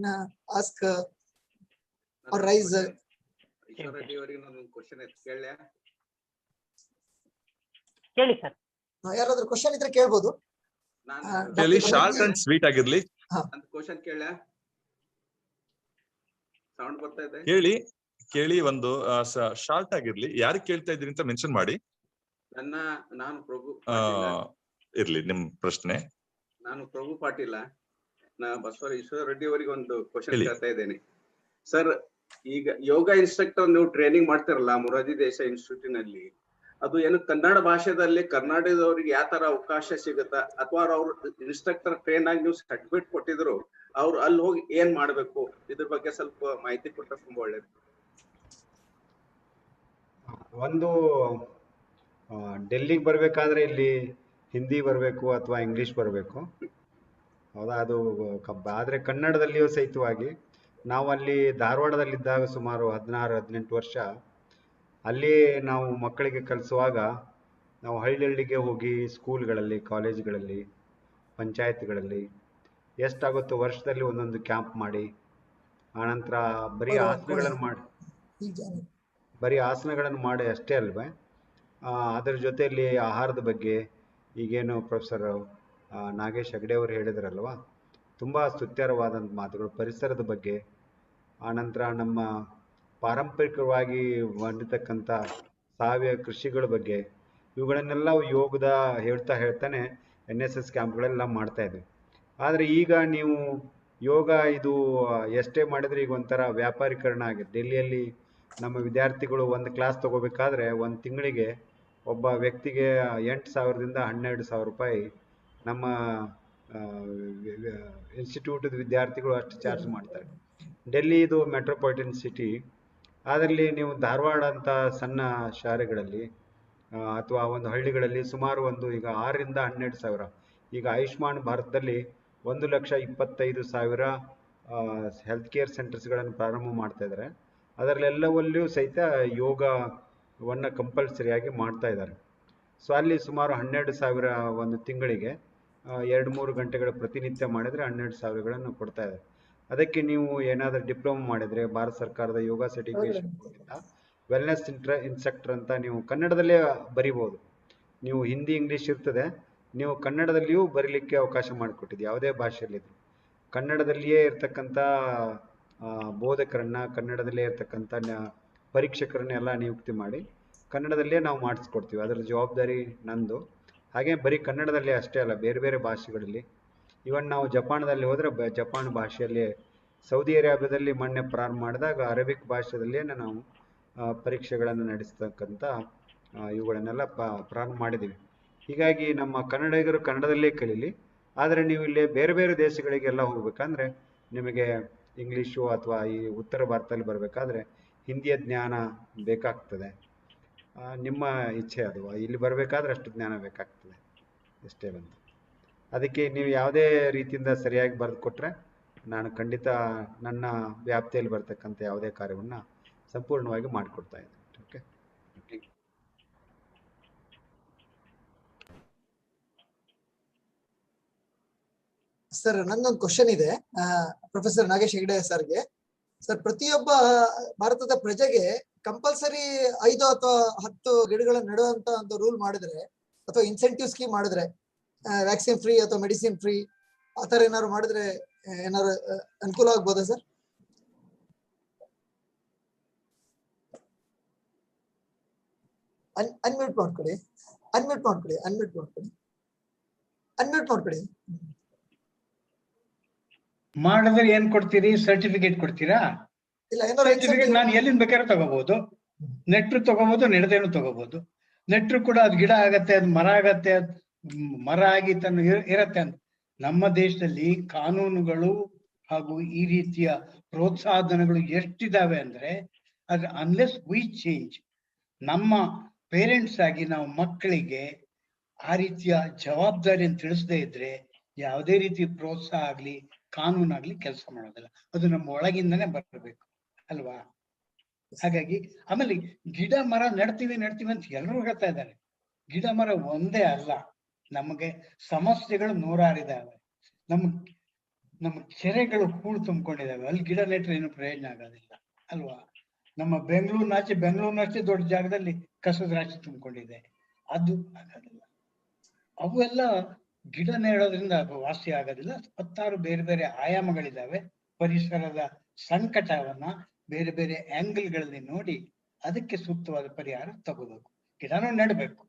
ask or raise. ಕೇಳಿ sir. ಯಾರಾದ್ರೂ question ಇದ್ರೆ ಕೇಳ್ಬೋದು. Short and sweet ಆಗಿರ್ಲಿ. Question ಕೇಳ sound ಬರ್ತಾ ಇದೆ. ಕೇಳಿ ಒಂದು ಶಾರ್ಟ್ ಆಗಿರ್ಲಿ. ಯಾರಿಗೆ ಕೇಳ್ತಾ ಇದ್ರಿ ಅಂತ ಮೆನ್ಷನ್ ಮಾಡಿ. ನಾನು ಪ್ರಭು ಇರ್ಲಿ ನಿಮ್ ಪ್ರಶ್ನೆ. ನಾನು ಪ್ರಭು ಪಾಟೀಲ, ಬಸವರಾಜ ರೆಡ್ಡಿ ಅವರಿಗೆ ಒಂದು ಕ್ವಶನ್ ಕೇಳ್ತಾ ಇದ್ದೇನೆ ಸರ್. ಈಗ ಯೋಗ ಇನ್ಸ್ಟ್ರಕ್ಟರ್ ನೀವು ಟ್ರೈನಿಂಗ್ ಮಾಡ್ತಿರಲ್ಲ ಮೊರಾರ್ಜಿ ದೇಸಾಯಿ ಇನ್ಸ್ಟಿಟ್ಯೂಟ್ ನಲ್ಲಿ, ಅದು ಏನು ಕನ್ನಡ ಭಾಷೆದಲ್ಲಿ ಕರ್ನಾಟಕದವ್ರಿಗೆ ಯಾವ ತರ ಅವಕಾಶ ಸಿಗುತ್ತಾ, ಅಥವಾ ಅವ್ರು ಇನ್ಸ್ಟ್ರಕ್ಟರ್ ಟ್ರೈನ್ ಆಗಿ ನೀವು ಸರ್ಟಿಫಿಕೇಟ್ ಕೊಟ್ಟಿದ್ರು ಅವ್ರು ಅಲ್ಲಿ ಹೋಗಿ ಏನ್ ಮಾಡ್ಬೇಕು, ಇದ್ರ ಬಗ್ಗೆ ಸ್ವಲ್ಪ ಮಾಹಿತಿ ಕೊಟ್ಟರೆ ತುಂಬಾ ಒಳ್ಳೇದು. ಒಂದು ಡೆಲ್ಲಿಗೆ ಬರ್ಬೇಕಾದ್ರೆ ಇಲ್ಲಿ ಹಿಂದಿ ಬರಬೇಕು ಅಥವಾ ಇಂಗ್ಲಿಷ್ ಬರಬೇಕು, ಹೌದಾ? ಅದು ಆದ್ರೆ ಕನ್ನಡದಲ್ಲಿಯೂ ಸಹಿತವಾಗಿ ನಾವು ಅಲ್ಲಿ ಧಾರವಾಡದಲ್ಲಿದ್ದಾಗ ಸುಮಾರು 16-18 ವರ್ಷ ಅಲ್ಲಿ ನಾವು ಮಕ್ಕಳಿಗೆ ಕಲಿಸುವಾಗ ನಾವು ಹಳ್ಳಿಗೆ ಹೋಗಿ ಸ್ಕೂಲ್ಗಳಲ್ಲಿ, ಕಾಲೇಜ್ಗಳಲ್ಲಿ, ಪಂಚಾಯತ್ಗಳಲ್ಲಿ ಎಷ್ಟಾಗುತ್ತೋ ವರ್ಷದಲ್ಲಿ ಒಂದೊಂದು ಕ್ಯಾಂಪ್ ಮಾಡಿ, ಆನಂತರ ಬರೀ ಆಸನಗಳನ್ನು ಮಾಡಿ ಅಷ್ಟೇ ಅಲ್ವೇ, ಅದರ ಜೊತೆಯಲ್ಲಿ ಆಹಾರದ ಬಗ್ಗೆ ಈಗೇನು ಪ್ರೊಫೆಸರ್ ನಾಗೇಶ್ ಹೆಗಡೆ ಅವರು ಹೇಳಿದ್ರಲ್ವ, ತುಂಬ ಸ್ತುತ್ಯರವಾದಂಥ ಮಾತುಗಳು, ಪರಿಸರದ ಬಗ್ಗೆ, ಆನಂತರ ನಮ್ಮ ಪಾರಂಪರಿಕವಾಗಿ ಮಾಡಿರ್ತಕ್ಕಂಥ ಸಾವಯವ ಕೃಷಿಗಳ ಬಗ್ಗೆ, ಇವುಗಳನ್ನೆಲ್ಲ ಯೋಗದ ಹೇಳ್ತಾನೆ NSS ಕ್ಯಾಂಪ್ಗಳೆಲ್ಲ ಮಾಡ್ತಾ ಇದ್ವಿ. ಆದರೆ ಈಗ ನೀವು ಯೋಗ ಇದು ಎಷ್ಟೇ ಮಾಡಿದ್ರೆ ಈಗ ಒಂಥರ ವ್ಯಾಪಾರೀಕರಣ ಆಗಿದೆ. ಡೆಲ್ಲಿಯಲ್ಲಿ ನಮ್ಮ ವಿದ್ಯಾರ್ಥಿಗಳು ಒಂದು ಕ್ಲಾಸ್ ತಗೋಬೇಕಾದ್ರೆ ಒಂದು ತಿಂಗಳಿಗೆ ಒಬ್ಬ ವ್ಯಕ್ತಿಗೆ 8,000ದಿಂದ 12,000 ರೂಪಾಯಿ ನಮ್ಮ ಇನ್ಸ್ಟಿಟ್ಯೂಟದ ವಿದ್ಯಾರ್ಥಿಗಳು ಅಷ್ಟು ಚಾರ್ಜ್ ಮಾಡ್ತಾರೆ. ಡೆಲ್ಲಿ ಇದು ಮೆಟ್ರೋಪಾಲಿಟನ್ ಸಿಟಿ. ಅದರಲ್ಲಿ ನೀವು ಧಾರವಾಡ ಅಂತ ಸಣ್ಣ ಶಾಲೆಗಳಲ್ಲಿ ಅಥವಾ ಒಂದು ಹಳ್ಳಿಗಳಲ್ಲಿ ಸುಮಾರು ಈಗ 6ರಿಂದ 12,000. ಈಗ ಆಯುಷ್ಮಾನ್ ಭಾರತದಲ್ಲಿ 1,25,000 ಹೆಲ್ತ್ ಕೇರ್ ಸೆಂಟರ್ಸ್ಗಳನ್ನು ಪ್ರಾರಂಭ ಮಾಡ್ತಾ ಇದ್ದಾರೆ. ಅದರಲ್ಲೆಲ್ಲವಲ್ಲಿಯೂ ಸಹಿತ ಯೋಗವನ್ನು ಕಂಪಲ್ಸರಿಯಾಗಿ ಮಾಡ್ತಾ ಇದ್ದಾರೆ. ಸೊ ಅಲ್ಲಿ ಸುಮಾರು 12,000 ಒಂದು ತಿಂಗಳಿಗೆ 2-3 ಗಂಟೆಗಳ ಪ್ರತಿನಿತ್ಯ ಮಾಡಿದರೆ 12,000ಗಳನ್ನು ಕೊಡ್ತಾ ಇದ್ದಾರೆ. ಅದಕ್ಕೆ ನೀವು ಏನಾದರೂ ಡಿಪ್ಲೊಮಾ ಮಾಡಿದರೆ ಭಾರತ ಸರ್ಕಾರದ ಯೋಗ ಸರ್ಟಿಫಿಕೇಶನ್ ವೆಲ್ನೆಸ್ ಇನ್ಸ್ಟ್ರಕ್ಟರ್ ಅಂತ ನೀವು ಕನ್ನಡದಲ್ಲೇ ಬರಿಬೋದು. ನೀವು ಹಿಂದಿ ಇಂಗ್ಲೀಷ್ ಇರ್ತದೆ, ನೀವು ಕನ್ನಡದಲ್ಲಿಯೂ ಬರೀಲಿಕ್ಕೆ ಅವಕಾಶ ಮಾಡಿಕೊಟ್ಟಿದ್ದು ಯಾವುದೇ ಭಾಷೆಯಲ್ಲಿದ್ರು. ಕನ್ನಡದಲ್ಲಿಯೇ ಇರ್ತಕ್ಕಂಥ ಬೋಧಕರನ್ನ, ಕನ್ನಡದಲ್ಲೇ ಇರ್ತಕ್ಕಂಥ ಪರೀಕ್ಷಕರನ್ನೆಲ್ಲ ನಿಯುಕ್ತಿ ಮಾಡಿ ಕನ್ನಡದಲ್ಲೇ ನಾವು ಮಾಡಿಸ್ಕೊಡ್ತೀವಿ. ಅದರ ಜವಾಬ್ದಾರಿ ನಂದು. ಹಾಗೆ ಬರೀ ಕನ್ನಡದಲ್ಲೇ ಅಷ್ಟೇ ಅಲ್ಲ, ಬೇರೆ ಬೇರೆ ಭಾಷೆಗಳಲ್ಲಿ. ಇವನ್ ನಾವು ಜಪಾನದಲ್ಲಿ ಹೋದರೆ ಜಪಾನ್ ಭಾಷೆಯಲ್ಲಿ, ಸೌದಿ ಅರೇಬಿಯಾದಲ್ಲಿ ಮೊನ್ನೆ ಪ್ರಾರಂಭ ಮಾಡಿದಾಗ ಅರೇಬಿಕ್ ಭಾಷೆಯಲ್ಲೇ ನಾವು ಪರೀಕ್ಷೆಗಳನ್ನು ನಡೆಸ್ತಕ್ಕಂಥ ಇವುಗಳನ್ನೆಲ್ಲ ಪ್ರಾರಂಭ ಮಾಡಿದ್ದೀವಿ. ಹೀಗಾಗಿ ನಮ್ಮ ಕನ್ನಡಿಗರು ಕನ್ನಡದಲ್ಲೇ ಕಲೀಲಿ. ಆದರೆ ನೀವು ಇಲ್ಲಿ ಬೇರೆ ಬೇರೆ ದೇಶಗಳಿಗೆಲ್ಲ ಹೋಗ್ಬೇಕಂದ್ರೆ ನಿಮಗೆ ಇಂಗ್ಲೀಷು ಅಥವಾ ಈ ಉತ್ತರ ಭಾರತದಲ್ಲಿ ಬರಬೇಕಾದ್ರೆ ಹಿಂದಿಯ ಜ್ಞಾನ ಬೇಕಾಗ್ತದೆ. ನಿಮ್ಮ ಇಚ್ಛೆ ಅದು, ಇಲ್ಲಿ ಬರಬೇಕಾದ್ರೆ ಅಷ್ಟು ಜ್ಞಾನ ಬೇಕಾಗ್ತದೆ ಎಷ್ಟೇ ಬಂತು. ಅದಕ್ಕೆ ನೀವು ಯಾವುದೇ ರೀತಿಯಿಂದ ಸರಿಯಾಗಿ ಬರೆದು ಕೊಟ್ಟರೆ ನಾನು ಖಂಡಿತ ನನ್ನ ವ್ಯಾಪ್ತಿಯಲ್ಲಿ ಬರ್ತಕ್ಕಂಥ ಯಾವುದೇ ಕಾರ್ಯವನ್ನು ಸಂಪೂರ್ಣವಾಗಿ ಮಾಡಿಕೊಡ್ತಾ ಇದ್ದೀನಿ. ಓಕೆ ಸರ್, ನಂದೊಂದು ಕ್ವಶನ್ ಇದೆ ಪ್ರೊಫೆಸರ್ ನಾಗೇಶ್ ಹೆಗಡೆ ಸರ್ಗೆ. ಸರ್, ಪ್ರತಿಯೊಬ್ಬ ಭಾರತದ ಪ್ರಜೆಗೆ ಕಂಪಲ್ಸರಿ 5 ಅಥವಾ 10 ಗಿಡಗಳನ್ನು ನೆಡುವಂತ ಒಂದು ರೂಲ್ ಮಾಡಿದ್ರೆ ಅಥವಾ ಇನ್ಸೆಂಟಿವ್ ಸ್ಕೀಮ್ ಮಾಡಿದ್ರೆ, ವ್ಯಾಕ್ಸಿನ್ ಫ್ರೀ ಅಥವಾ ಮೆಡಿಸಿನ್ ಫ್ರೀ ಆ ತರ ಏನಾದ್ರು ಮಾಡಿದ್ರೆ ಏನಾದ್ರು ಅನುಕೂಲ ಆಗ್ಬೋದಾ ಸರ್? ಅನ್ಮ್ಯೂಟ್ ಮಾಡ್ಕೊಡಿ. ಮಾಡಿದ್ರೆ ಏನ್ ಕೊಡ್ತೀರಿ? ಸರ್ಟಿಫಿಕೇಟ್ ಕೊಡ್ತೀರಾ? ಸರ್ಟಿಫಿಕೇಟ್ ನಾನು ಎಲ್ಲಿಂದ ಬೇಕಾದ್ರೂ ತಗೋಬಹುದು. ನೆಟ್ರು ತಗೋಬಹುದು, ನೆಡದೇನು ತಗೋಬಹುದು. ನೆಟ್ರು ಕೂಡ ಅದ್ ಗಿಡ ಆಗತ್ತೆ, ಅದ್ ಮರ ಆಗತ್ತೆ, ಅದ್ ಮರ ಆಗಿ ತನ್ನ ಇರತ್ತೆ ಅಂತ. ನಮ್ಮ ದೇಶದಲ್ಲಿ ಕಾನೂನುಗಳು ಹಾಗೂ ಈ ರೀತಿಯ ಪ್ರೋತ್ಸಾಹಧನಗಳು ಎಷ್ಟಿದಾವೆ ಅಂದ್ರೆ, ಅದ್ರ ಅನ್ಲೆಸ್ ವಿ ಚೇಂಜ್, ನಮ್ಮ ಪೇರೆಂಟ್ಸ್ ಆಗಿ ನಾವು ಮಕ್ಕಳಿಗೆ ಆ ರೀತಿಯ ಜವಾಬ್ದಾರಿಯನ್ನು ತಿಳಿಸದೇ ಇದ್ರೆ ಯಾವುದೇ ರೀತಿ ಪ್ರೋತ್ಸಾಹ ಆಗ್ಲಿ ಕಾನೂನಾಗ್ಲಿ ಕೆಲಸ ಮಾಡೋದಿಲ್ಲ. ಅದು ನಮ್ಮ ಒಳಗಿಂದನೇ ಬರಬೇಕು ಅಲ್ವಾ? ಹಾಗಾಗಿ ಆಮೇಲೆ ಗಿಡ ಮರ ನೆಡ್ತೀವಿ ಅಂತ ಎಲ್ಲರೂ ಹೇಳ್ತಾ ಇದ್ದಾರೆ. ಗಿಡ ಮರ ಒಂದೇ ಅಲ್ಲ, ನಮಗೆ ಸಮಸ್ಯೆಗಳು 106 ಇದಾವೆ. ನಮ್ಮ ಕೆರೆಗಳು ಹೂಳು ತುಂಬಿಕೊಂಡಿದ್ದಾವೆ, ಅಲ್ಲಿ ಗಿಡ ನೆಟ್ರೆ ಏನು ಪ್ರಯೋಜನ ಆಗೋದಿಲ್ಲ ಅಲ್ವಾ? ನಮ್ಮ ಬೆಂಗಳೂರಿನಷ್ಟೇ ದೊಡ್ಡ ಜಾಗದಲ್ಲಿ ಕಸದ ರಾಶಿ ತುಂಬಿಕೊಂಡಿದೆ, ಅದು ಆಗೋದಿಲ್ಲ. ಅವೆಲ್ಲ ಗಿಡ ನೆಡೋದ್ರಿಂದ ವಾಸಿ ಆಗೋದಿಲ್ಲ. 10 ಬೇರೆ ಬೇರೆ ಆಯಾಮಗಳಿದಾವೆ. ಪರಿಸರದ ಸಂಕಟವನ್ನ ಬೇರೆ ಬೇರೆ ಆಂಗಲ್ಗಳಲ್ಲಿ ನೋಡಿ ಅದಕ್ಕೆ ಸೂಕ್ತವಾದ ಪರಿಹಾರ ತಗೋಬೇಕು, ಗಿಡನೂ ನೆಡಬೇಕು.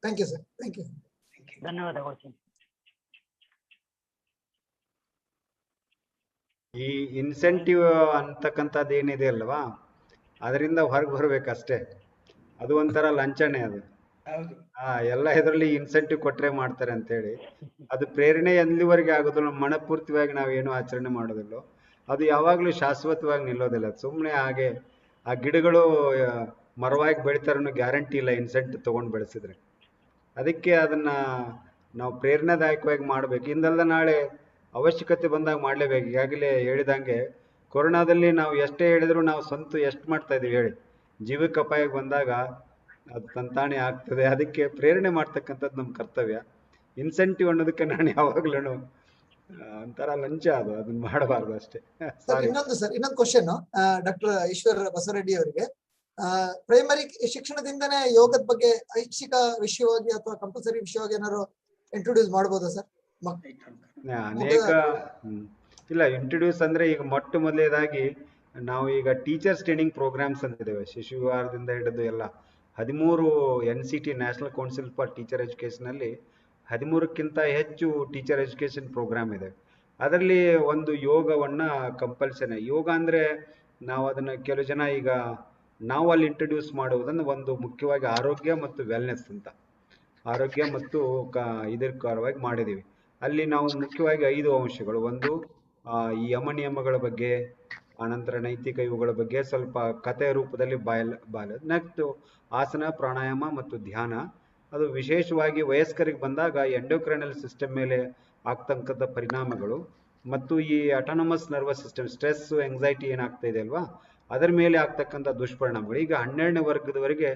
Thank you sir. Thank you. ಧನ್ಯವಾದಗಳು. ಈ ಇನ್ಸೆಂಟಿವ್ ಅಂತಕ್ಕಂಥದ್ದು ಏನಿದೆ ಅಲ್ವಾ, ಅದರಿಂದ ಹೊರಗೆ ಬರ್ಬೇಕಷ್ಟೇ. ಅದು ಒಂಥರ ಲಂಚನೆ ಅದು. ಎಲ್ಲ ಇದರಲ್ಲಿ ಇನ್ಸೆಂಟಿವ್ ಕೊಟ್ರೆ ಮಾಡ್ತಾರೆ ಅಂತೇಳಿ ಅದು ಪ್ರೇರಣೆ ಎಲ್ಲಿವರೆಗೆ ಆಗೋದಿಲ್ಲ. ಮನಪೂರ್ತಿಯಾಗಿ ನಾವೇನು ಆಚರಣೆ ಮಾಡೋದಿಲ್ಲ, ಅದು ಯಾವಾಗ್ಲೂ ಶಾಶ್ವತವಾಗಿ ನಿಲ್ಲೋದಿಲ್ಲ. ಸುಮ್ಮನೆ ಹಾಗೆ ಆ ಗಿಡಗಳು ಮರವಾಗಿ ಬೆಳಿತಾರ ಅನ್ನೋ ಗ್ಯಾರಂಟಿ ಇಲ್ಲ ಇನ್ಸೆಂಟಿವ್ ತಗೊಂಡು ಬೆಳೆಸಿದ್ರೆ. ಅದಕ್ಕೆ ಅದನ್ನ ನಾವು ಪ್ರೇರಣಾದಾಯಕವಾಗಿ ಮಾಡ್ಬೇಕು. ಇಂದಲ್ಲ ನಾಳೆ ಅವಶ್ಯಕತೆ ಬಂದಾಗ ಮಾಡ್ಲೇಬೇಕು. ಈಗಾಗಲೇ ಹೇಳಿದಂಗೆ ಕೊರೋನಾದಲ್ಲಿ ನಾವು ಎಷ್ಟೇ ಹೇಳಿದ್ರು ನಾವು ಸ್ವಂತ ಎಷ್ಟು ಮಾಡ್ತಾ ಇದೀವಿ ಹೇಳಿ, ಜೀವಕ್ಕೆ ಅಪಾಯಕ್ಕೆ ಬಂದಾಗ ಅದು ತಂತಾನೆ ಆಗ್ತದೆ. ಅದಕ್ಕೆ ಪ್ರೇರಣೆ ಮಾಡ್ತಕ್ಕಂಥದ್ದು ನಮ್ಮ ಕರ್ತವ್ಯ. ಇನ್ಸೆಂಟಿವ್ ಅನ್ನೋದಕ್ಕೆ ನಾನು ಯಾವಾಗ್ಲೂ ಒಂಥರ ಲಂಚ, ಅದನ್ನ ಮಾಡಬಾರ್ದು ಅಷ್ಟೇ. ಇನ್ನೊಂದು ಕ್ವಶನ್ ಡಾಕ್ಟರ್ ಈಶ್ವರ್ ಬಸವರೆಡ್ಡಿ ಅವರಿಗೆ. ಪ್ರೈಮರಿ ಶಿಕ್ಷಣದಿಂದನೇ ಯೋಗದ ಬಗ್ಗೆ ಐಚ್ಛಿಕ ವಿಷಯವಾಗಿ ಅಥವಾ ಕಂಪಲ್ಸರಿ ವಿಷಯವಾಗಿ ಏನಾದ್ರು ಇಂಟ್ರೊಡ್ಯೂಸ್ ಮಾಡ್ಬೋದಾ ಸರ್? ಅನೇಕ ಇಲ್ಲ, ಇಂಟ್ರೊಡ್ಯೂಸ್ ಅಂದ್ರೆ ಈಗ ಮೊಟ್ಟ ಮೊದಲೇದಾಗಿ ನಾವು ಈಗ ಟೀಚರ್ಸ್ ಟ್ರೈನಿಂಗ್ ಪ್ರೋಗ್ರಾಮ್ಸ್ ಅಂತಿದ್ದೇವೆ. ಶಿಶು ವಿಹಾರದಿಂದ ಹಿಡಿದು ಎಲ್ಲ 13 NCT national council for teacher education ಅಲ್ಲಿ 13ಕ್ಕಿಂತ ಹೆಚ್ಚು ಟೀಚರ್ ಎಜುಕೇಶನ್ ಪ್ರೋಗ್ರಾಮ್ ಇದೆ. ಅದರಲ್ಲಿ ಒಂದು ಯೋಗವನ್ನ ಕಂಪಲ್ಸರಿ. ಯೋಗ ಅಂದ್ರೆ ನಾವು ಅದನ್ನ ಕೆಲವು ಜನ ಈಗ ನಾವು ಅಲ್ಲಿ ಇಂಟ್ರೊಡ್ಯೂಸ್ ಮಾಡುವುದನ್ನು ಒಂದು ಮುಖ್ಯವಾಗಿ ಆರೋಗ್ಯ ಮತ್ತು ವೆಲ್ನೆಸ್ ಅಂತ, ಆರೋಗ್ಯ ಮತ್ತು ಇದಕ್ಕಾರವಾಗಿ ಮಾಡಿದ್ದೀವಿ. ಅಲ್ಲಿ ನಾವು ಮುಖ್ಯವಾಗಿ 5 ಅಂಶಗಳು, ಒಂದು ಈ ಯಮ ನಿಯಮಗಳ ಬಗ್ಗೆ, ಆನಂತರ ನೈತಿಕ ಇವುಗಳ ಬಗ್ಗೆ ಸ್ವಲ್ಪ ಕಥೆಯ ರೂಪದಲ್ಲಿ ಬಾಯಲ್ ನೆಕ್ಸ್ಟ್ ಆಸನ, ಪ್ರಾಣಾಯಾಮ ಮತ್ತು ಧ್ಯಾನ. ಅದು ವಿಶೇಷವಾಗಿ ವಯಸ್ಕರಿಗೆ ಬಂದಾಗ ಎಂಡೋಕ್ರೈನಲ್ ಸಿಸ್ಟಮ್ ಮೇಲೆ ಆಗ್ತಕ್ಕಂಥ ಪರಿಣಾಮಗಳು ಮತ್ತು ಈ autonomous nervous system stress anxiety ಏನಾಗ್ತಾ ಇದೆ ಅಲ್ವಾ, ಅದರ ಮೇಲೆ ಆಗ್ತಕ್ಕಂಥ ದುಷ್ಪರಿಣಾಮಗಳು. ಈಗ 12ನೇ ವರ್ಗದವರೆಗೆ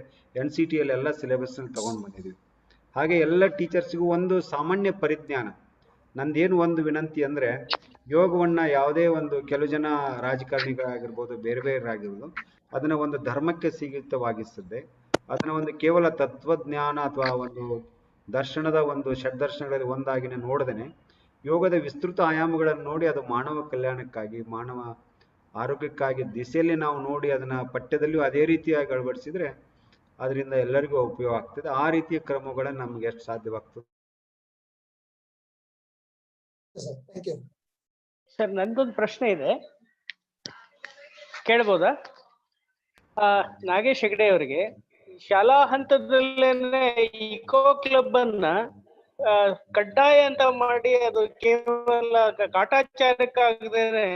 NCT ಎಲ್ಲ ಸಿಲೆಬಸ್ ತಗೊಂಡು ಬಂದಿದ್ದೀವಿ. ಹಾಗೆ ಎಲ್ಲ ಟೀಚರ್ಸ್ಗೂ ಒಂದು ಸಾಮಾನ್ಯ ಪರಿಜ್ಞಾನ. ನಂದೇನು ಒಂದು ವಿನಂತಿ ಅಂದ್ರೆ, ಯೋಗವನ್ನ ಯಾವುದೇ ಒಂದು ಕೆಲವು ಜನ ರಾಜಕಾರಣಿಗಳಾಗಿರ್ಬೋದು, ಬೇರೆ ಬೇರೆರಾಗಿರ್ಬೋದು, ಅದನ್ನ ಒಂದು ಧರ್ಮಕ್ಕೆ ಸೀಮಿತವಾಗಿಸುತ್ತೆ. ಅದನ್ನ ಒಂದು ಕೇವಲ ತತ್ವಜ್ಞಾನ ಅಥವಾ ಒಂದು ದರ್ಶನದ ಒಂದು ಷಡ್ದರ್ಶನಗಳಲ್ಲಿ ಒಂದಾಗಿನೇ ನೋಡದೇನೆ ಯೋಗದ ವಿಸ್ತೃತ ಆಯಾಮಗಳನ್ನು ನೋಡಿ ಅದು ಮಾನವ ಕಲ್ಯಾಣಕ್ಕಾಗಿ, ಮಾನವ ಆರೋಗ್ಯಕ್ಕಾಗಿ ದಿಸೆಯಲ್ಲಿ ನಾವು ನೋಡಿ ಅದನ್ನ ಪಠ್ಯದಲ್ಲಿಯೂ ಅದೇ ರೀತಿಯಾಗಿ ಅಳವಡಿಸಿದ್ರೆ ಅದರಿಂದ ಎಲ್ಲರಿಗೂ ಉಪಯೋಗ ಆಗ್ತದೆ. ಆ ರೀತಿಯ ಕ್ರಮಗಳನ್ನು ನಮ್ಗೆ ಎಷ್ಟು ಸಾಧ್ಯವಾಗ್ತದೆ. ಸರ್, ನಂದೊಂದು ಪ್ರಶ್ನೆ ಇದೆ, ಕೇಳ್ಬೋದಾ? ನಾಗೇಶ್ ಹೆಗಡೆ ಅವರಿಗೆ ಶಾಲಾ ಹಂತದಲ್ಲೇನೆ ಇಕೋ ಕ್ಲಬ್ ಅನ್ನ ಕಡ್ಡಾಯ ಅಂತ ಮಾಡಿ ಅದು ಕೇವಲ ಕಾಟಾಚಾರಕ್ಕಾಗದೇನೆ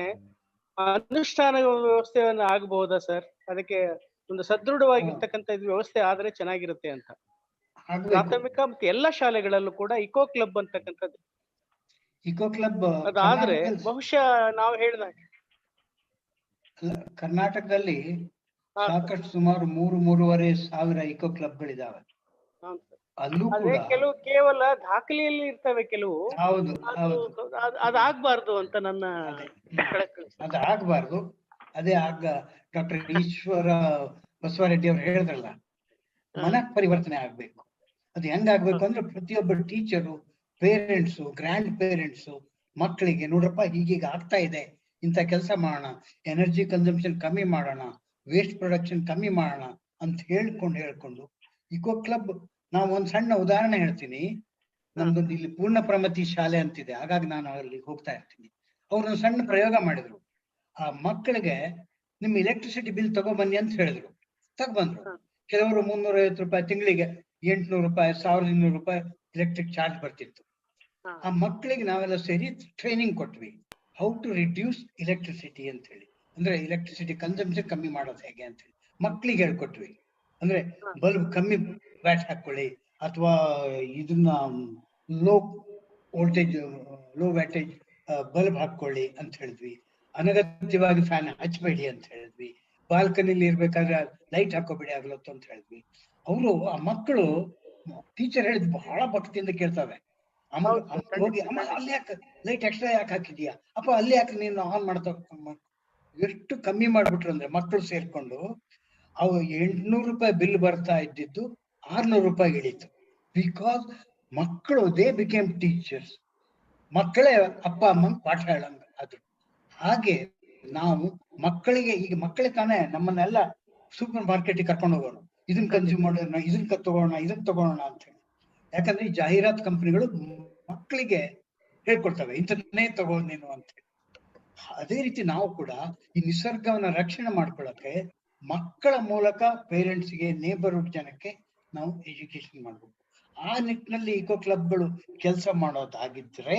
ಅನುಷ್ಠಾನ ವ್ಯವಸ್ಥೆಯನ್ನ ಆಗಬಹುದಾ ಸರ್? ಅದಕ್ಕೆ ಒಂದು ಸದೃಢವಾಗಿರ್ತಕ್ಕಂಥ ವ್ಯವಸ್ಥೆ ಆದ್ರೆ ಚೆನ್ನಾಗಿರುತ್ತೆ ಅಂತ. ಪ್ರಾಥಮಿಕ ಮತ್ತು ಎಲ್ಲ ಶಾಲೆಗಳಲ್ಲೂ ಕೂಡ ಇಕೋ ಕ್ಲಬ್ ಅಂತಕ್ಕಂಥದ್ದು ಇಕೋ ಕ್ಲಬ್ ಅದಾದ್ರೆ ಬಹುಶಃ ನಾವು ಹೇಳಿದಾಗ ಕರ್ನಾಟಕದಲ್ಲಿ ಸಾಕಷ್ಟು ಸುಮಾರು 3-3.5 ಸಾವಿರ ಇಕೋ ಕ್ಲಬ್ಗಳಿದಾವೆ. ಅಲ್ಲೂ ಕೂಡ ಕೆಲವು ಕೇವಲ ದಾಖಲೆಯಲ್ಲಿ ಇರ್ತವೆ, ಕೆಲವು ಹೌದು ಅದಾಗಬಾರ್ದು ಅಂತ ನನ್ನ ಅದಾಗಬಾರ್ದು. ಅದೇ ಆಗ ಡಾಕ್ಟರ್ ಈಶ್ವರ ಬಸವರೆಡ್ಡಿ ಅವ್ರು ಹೇಳಿದ್ರಲ್ಲ, ಮನಃ ಪರಿವರ್ತನೆ ಆಗ್ಬೇಕು. ಅದು ಹೆಂಗಾಗ್ಬೇಕು ಅಂದ್ರೆ ಪ್ರತಿಯೊಬ್ಬ ಟೀಚರು, ಪೇರೆಂಟ್ಸು, ಗ್ರ್ಯಾಂಡ್ ಪೇರೆಂಟ್ಸು ಮಕ್ಕಳಿಗೆ ನೋಡ್ರಪ್ಪ ಹೀಗೀಗ ಆಗ್ತಾ ಇದೆ, ಇಂಥ ಕೆಲಸ ಮಾಡೋಣ, ಎನರ್ಜಿ ಕನ್ಸಂಪ್ಷನ್ ಕಮ್ಮಿ ಮಾಡೋಣ, ವೇಸ್ಟ್ ಪ್ರೊಡಕ್ಷನ್ ಕಮ್ಮಿ ಮಾಡೋಣ ಅಂತ ಹೇಳ್ಕೊಂಡು ಇಕೋ ಕ್ಲಬ್. ನಾವು ಒಂದ್ ಸಣ್ಣ ಉದಾಹರಣೆ ಹೇಳ್ತೀನಿ. ನಮ್ದೊಂದು ಇಲ್ಲಿ ಪೂರ್ಣ ಪ್ರಮತಿ ಶಾಲೆ ಅಂತಿದೆ, ಹಾಗಾಗಿ ನಾನು ಅಲ್ಲಿ ಹೋಗ್ತಾ ಇರ್ತೀನಿ. ಅವ್ರೊಂದು ಸಣ್ಣ ಪ್ರಯೋಗ ಮಾಡಿದ್ರು. ಆ ಮಕ್ಕಳಿಗೆ ನಿಮ್ ಎಲೆಕ್ಟ್ರಿಸಿಟಿ ಬಿಲ್ ತಗೊಬನ್ನಿ ಅಂತ ಹೇಳಿದ್ರು. ತಗೊಬಂದ್ರು. ಕೆಲವರು 350 ರೂಪಾಯಿ ತಿಂಗಳಿಗೆ, 800 ರೂಪಾಯಿ, 1200 ರೂಪಾಯಿ ಎಲೆಕ್ಟ್ರಿಕ್ ಚಾರ್ಜ್ ಬರ್ತಿತ್ತು. ಆ ಮಕ್ಕಳಿಗೆ ನಾವೆಲ್ಲ ಸೇರಿ ಟ್ರೈನಿಂಗ್ ಕೊಟ್ವಿ, ಹೌ ಟು ರಿಡ್ಯೂಸ್ ಎಲೆಕ್ಟ್ರಿಸಿಟಿ ಅಂತ ಹೇಳಿ. ಅಂದ್ರೆ ಎಲೆಕ್ಟ್ರಿಸಿಟಿ ಕನ್ಸಂಪ್ಷನ್ ಕಮ್ಮಿ ಮಾಡೋದು ಹೇಗೆ ಅಂತ ಹೇಳಿ ಮಕ್ಕಳಿಗೆ ಹೇಳ್ಕೊಟ್ವಿ. ಅಂದ್ರೆ ಬಲ್ಬ್ ಕಮ್ಮಿ ಬ್ಯಾಟ್ ಹಾಕೊಳ್ಳಿ, ಅಥವಾ ಇದನ್ನ low voltage, low wattage bulb ಹಾಕೊಳ್ಳಿ ಅಂತ ಹೇಳಿದ್ವಿ. ಅನಗತ್ಯವಾಗಿ ಫ್ಯಾನ್ ಹಚ್ಚಬೇಡಿ ಅಂತ ಹೇಳಿದ್ವಿ. ಬಾಲ್ಕನಿಲಿ ಇರ್ಬೇಕಾದ್ರೆ ಲೈಟ್ ಹಾಕೋಬೇಡಿ ಆಗ್ಲತ್ತು ಅಂತ ಹೇಳಿದ್ವಿ. ಅವರು ಆ ಮಕ್ಕಳು ಟೀಚರ್ ಹೇಳಿದ್ ಬಹಳ ಭಕ್ತಿಯಿಂದ ಕೇಳ್ತವೆ. ಹೋಗಿ ಅಮ್ಮ ಅಲ್ಲಿ ಯಾಕೆ ಲೈಟ್ ಎಕ್ಸ್ಟ್ರಾ ಯಾಕೆ ಹಾಕಿದ್ಯಾ, ಅಪ್ಪ ಅಲ್ಲಿ ಯಾಕೆ ನೀನು ಆನ್ ಮಾಡ್ತಾ, ಎಷ್ಟು ಕಮ್ಮಿ ಮಾಡ್ಬಿಟ್ರು ಅಂದ್ರೆ ಮಕ್ಕಳು ಸೇರ್ಕೊಂಡು ಅವು 800 ರೂಪಾಯಿ ಬಿಲ್ ಬರ್ತಾ ಇದ್ದಿದ್ದು 600 ರೂಪಾಯಿ ಇಳೀತು. ಬಿಕಾಸ್ ಮಕ್ಕಳು ದೇ ಬಿಕೇಮ್ ಟೀಚರ್ಸ್. ಮಕ್ಕಳೇ ಅಪ್ಪ ಅಮ್ಮ ಪಾಠ ಹೇಳಂಗ ಆದ್ರು. ಹಾಗೆ ನಾವು ಮಕ್ಕಳಿಗೆ, ಈಗ ಮಕ್ಕಳೇ ತಾನೇ ನಮ್ಮನ್ನೆಲ್ಲ ಸೂಪರ್ ಮಾರ್ಕೆಟ್ ಕರ್ಕೊಂಡು ಹೋಗೋಣ, ಇದನ್ನ ಕನ್ಸ್ಯೂಮ್ ಮಾಡೋಣ, ಇದನ್ನ ತಗೋಣ ಅಂತ ಹೇಳಿ. ಯಾಕಂದ್ರೆ ಈ ಜಾಹೀರಾತ್ ಕಂಪನಿಗಳು ಮಕ್ಕಳಿಗೆ ಹೇಳ್ಕೊಡ್ತವೆ, ಇಂಥನ್ನೇ ತಗೋ ನೀನು ಅಂತ ಹೇಳಿ. ಅದೇ ರೀತಿ ನಾವು ಕೂಡ ಈ ನಿಸರ್ಗವನ್ನ ರಕ್ಷಣೆ ಮಾಡ್ಕೊಳ್ಳಕ್ಕೆ ಮಕ್ಕಳ ಮೂಲಕ ಪೇರೆಂಟ್ಸ್ಗೆ, ನೇಬರ್ಹುಡ್ ಜನಕ್ಕೆ ನಾವು ಎಜುಕೇಶನ್ ಮಾಡ್ಬೇಕು. ಆ ನಿಟ್ಟಿನಲ್ಲಿ ಇಕೋ ಕ್ಲಬ್ಗಳು ಕೆಲಸ ಮಾಡೋದಾಗಿದ್ರೆ,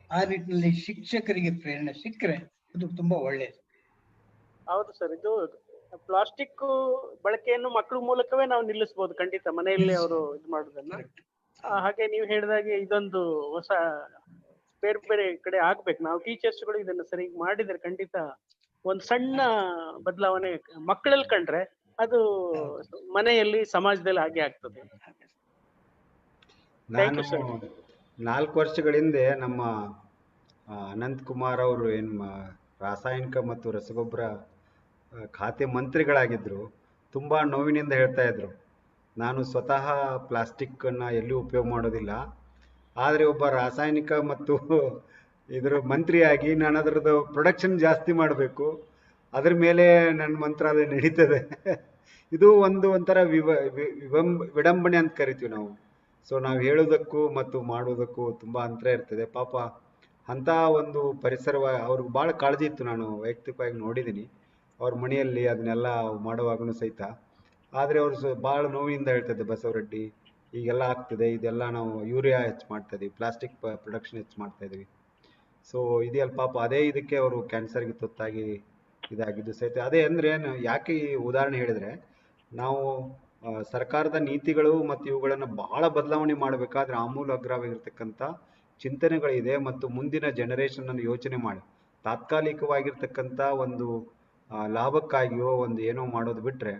ಆ ನಿಟ್ಟಿನಲ್ಲಿ ಶಿಕ್ಷಕರಿಗೆ ಪ್ರೇರಣೆ ಸಿಕ್ಕರೆ ಅದು ತುಂಬಾ ಒಳ್ಳೇದು. ಹೌದು ಸರ್, ಇದು ಪ್ಲಾಸ್ಟಿಕ್ ಬಳಕೆಯನ್ನು ಮಕ್ಕಳ ಮೂಲಕವೇ ನಾವು ನಿಲ್ಲಿಸಬಹುದು ಖಂಡಿತ, ಮನೆಯಲ್ಲಿ ಅವರು ಇದು ಮಾಡೋದನ್ನ. ಹಾಗೆ ನೀವು ಹೇಳಿದಾಗೆ ಇದೊಂದು ಹೊಸ ಬೇರೆ ಬೇರೆ ಕಡೆ ಆಗ್ಬೇಕು. ನಾವು ಟೀಚರ್ಸ್ಗಳು ಇದನ್ನ ಸರಿ ಮಾಡಿದ್ರೆ ಖಂಡಿತ ಒಂದ್ ಸಣ್ಣ ಬದಲಾವಣೆ ಮಕ್ಕಳಲ್ಲಿ ಕಂಡ್ರೆ ಅದು ಮನೆಯಲ್ಲಿ, ಸಮಾಜದಲ್ಲಿ ಹಾಗೆ ಆಗ್ತದೆ. ನಾನು 4 ವರ್ಷಗಳ ಹಿಂದೆ ನಮ್ಮ ಅನಂತ್ ಕುಮಾರ್ ಅವರು ರಾಸಾಯನಿಕ ಮತ್ತು ರಸಗೊಬ್ಬರ ಖಾತೆ ಮಂತ್ರಿಗಳಾಗಿದ್ರು. ತುಂಬಾ ನೋವಿನಿಂದ ಹೇಳ್ತಾ ಇದ್ರು, ನಾನು ಸ್ವತಃ ಪ್ಲಾಸ್ಟಿಕ್ ಅನ್ನ ಎಲ್ಲಿ ಉಪಯೋಗ ಮಾಡೋದಿಲ್ಲ, ಆದ್ರೆ ಒಬ್ಬ ರಾಸಾಯನಿಕ ಮತ್ತು ಇದ್ರ ಮಂತ್ರಿಯಾಗಿ ನಾನು ಅದರದ್ದು ಪ್ರೊಡಕ್ಷನ್ ಜಾಸ್ತಿ ಮಾಡಬೇಕು, ಅದ್ರ ಮೇಲೆ ನನ್ನ ಮಂತ್ರಾಲಯ ನಡೀತದೆ. ಇದು ಒಂಥರ ವಿಡಂಬನೆ ಅಂತ ಕರಿತೀವಿ ನಾವು. ಸೊ ನಾವು ಹೇಳೋದಕ್ಕೂ ಮತ್ತು ಮಾಡೋದಕ್ಕೂ ತುಂಬಾ ಅಂತರ ಇರ್ತದೆ. ಪಾಪ ಅಂತ ಒಂದು ಪರಿಸರ ಅವ್ರಿಗೆ ಭಾಳ ಕಾಳಜಿ ಇತ್ತು, ನಾನು ವೈಯಕ್ತಿಕವಾಗಿ ನೋಡಿದ್ದೀನಿ. ಅವ್ರ ಮನೆಯಲ್ಲಿ ಅದನ್ನೆಲ್ಲ ಮಾಡುವಾಗಲೂ ಸಹಿತ. ಆದರೆ ಅವರು ಭಾಳ ನೋವಿಂದ ಹೇಳ್ತಿದ್ದೆ, ಬಸವರೆಡ್ಡಿ ಈಗೆಲ್ಲ ಆಗ್ತಿದೆ, ಇದೆಲ್ಲ ನಾವು ಯೂರಿಯಾ ಹೆಚ್ಚು ಮಾಡ್ತಾ ಇದೀವಿ, ಪ್ಲಾಸ್ಟಿಕ್ ಪ್ರೊಡಕ್ಷನ್ ಹೆಚ್ಚು ಮಾಡ್ತಾ ಇದೀವಿ. ಸೊ ಇದೆಯಲ್ಲ ಪಾಪ, ಅದೇ ಇದಕ್ಕೆ ಅವರು ಕ್ಯಾನ್ಸರ್ಗೆ ತುತ್ತಾಗಿ ಇದಾಗಿದ್ದು ಸಹಿತ. ಅದೇ ಅಂದರೆ ಯಾಕೆ ಈ ಉದಾಹರಣೆ ಹೇಳಿದರೆ, ನಾವು ಸರ್ಕಾರದ ನೀತಿಗಳು ಮತ್ತು ಇವುಗಳನ್ನು ಬಹಳ ಬದಲಾವಣೆ ಮಾಡಬೇಕಾದ್ರೆ ಆಮೂಲಾಗ್ರವಾಗಿರ್ತಕ್ಕಂಥ ಚಿಂತನೆಗಳಿದೆ. ಮತ್ತು ಮುಂದಿನ ಜನರೇಷನ್ ಯೋಚನೆ ಮಾಡಿ ತಾತ್ಕಾಲಿಕವಾಗಿರ್ತಕ್ಕಂಥ ಒಂದು ಲಾಭಕ್ಕಾಗಿಯೋ ಒಂದು ಏನೋ ಮಾಡೋದು ಬಿಟ್ಟರೆ,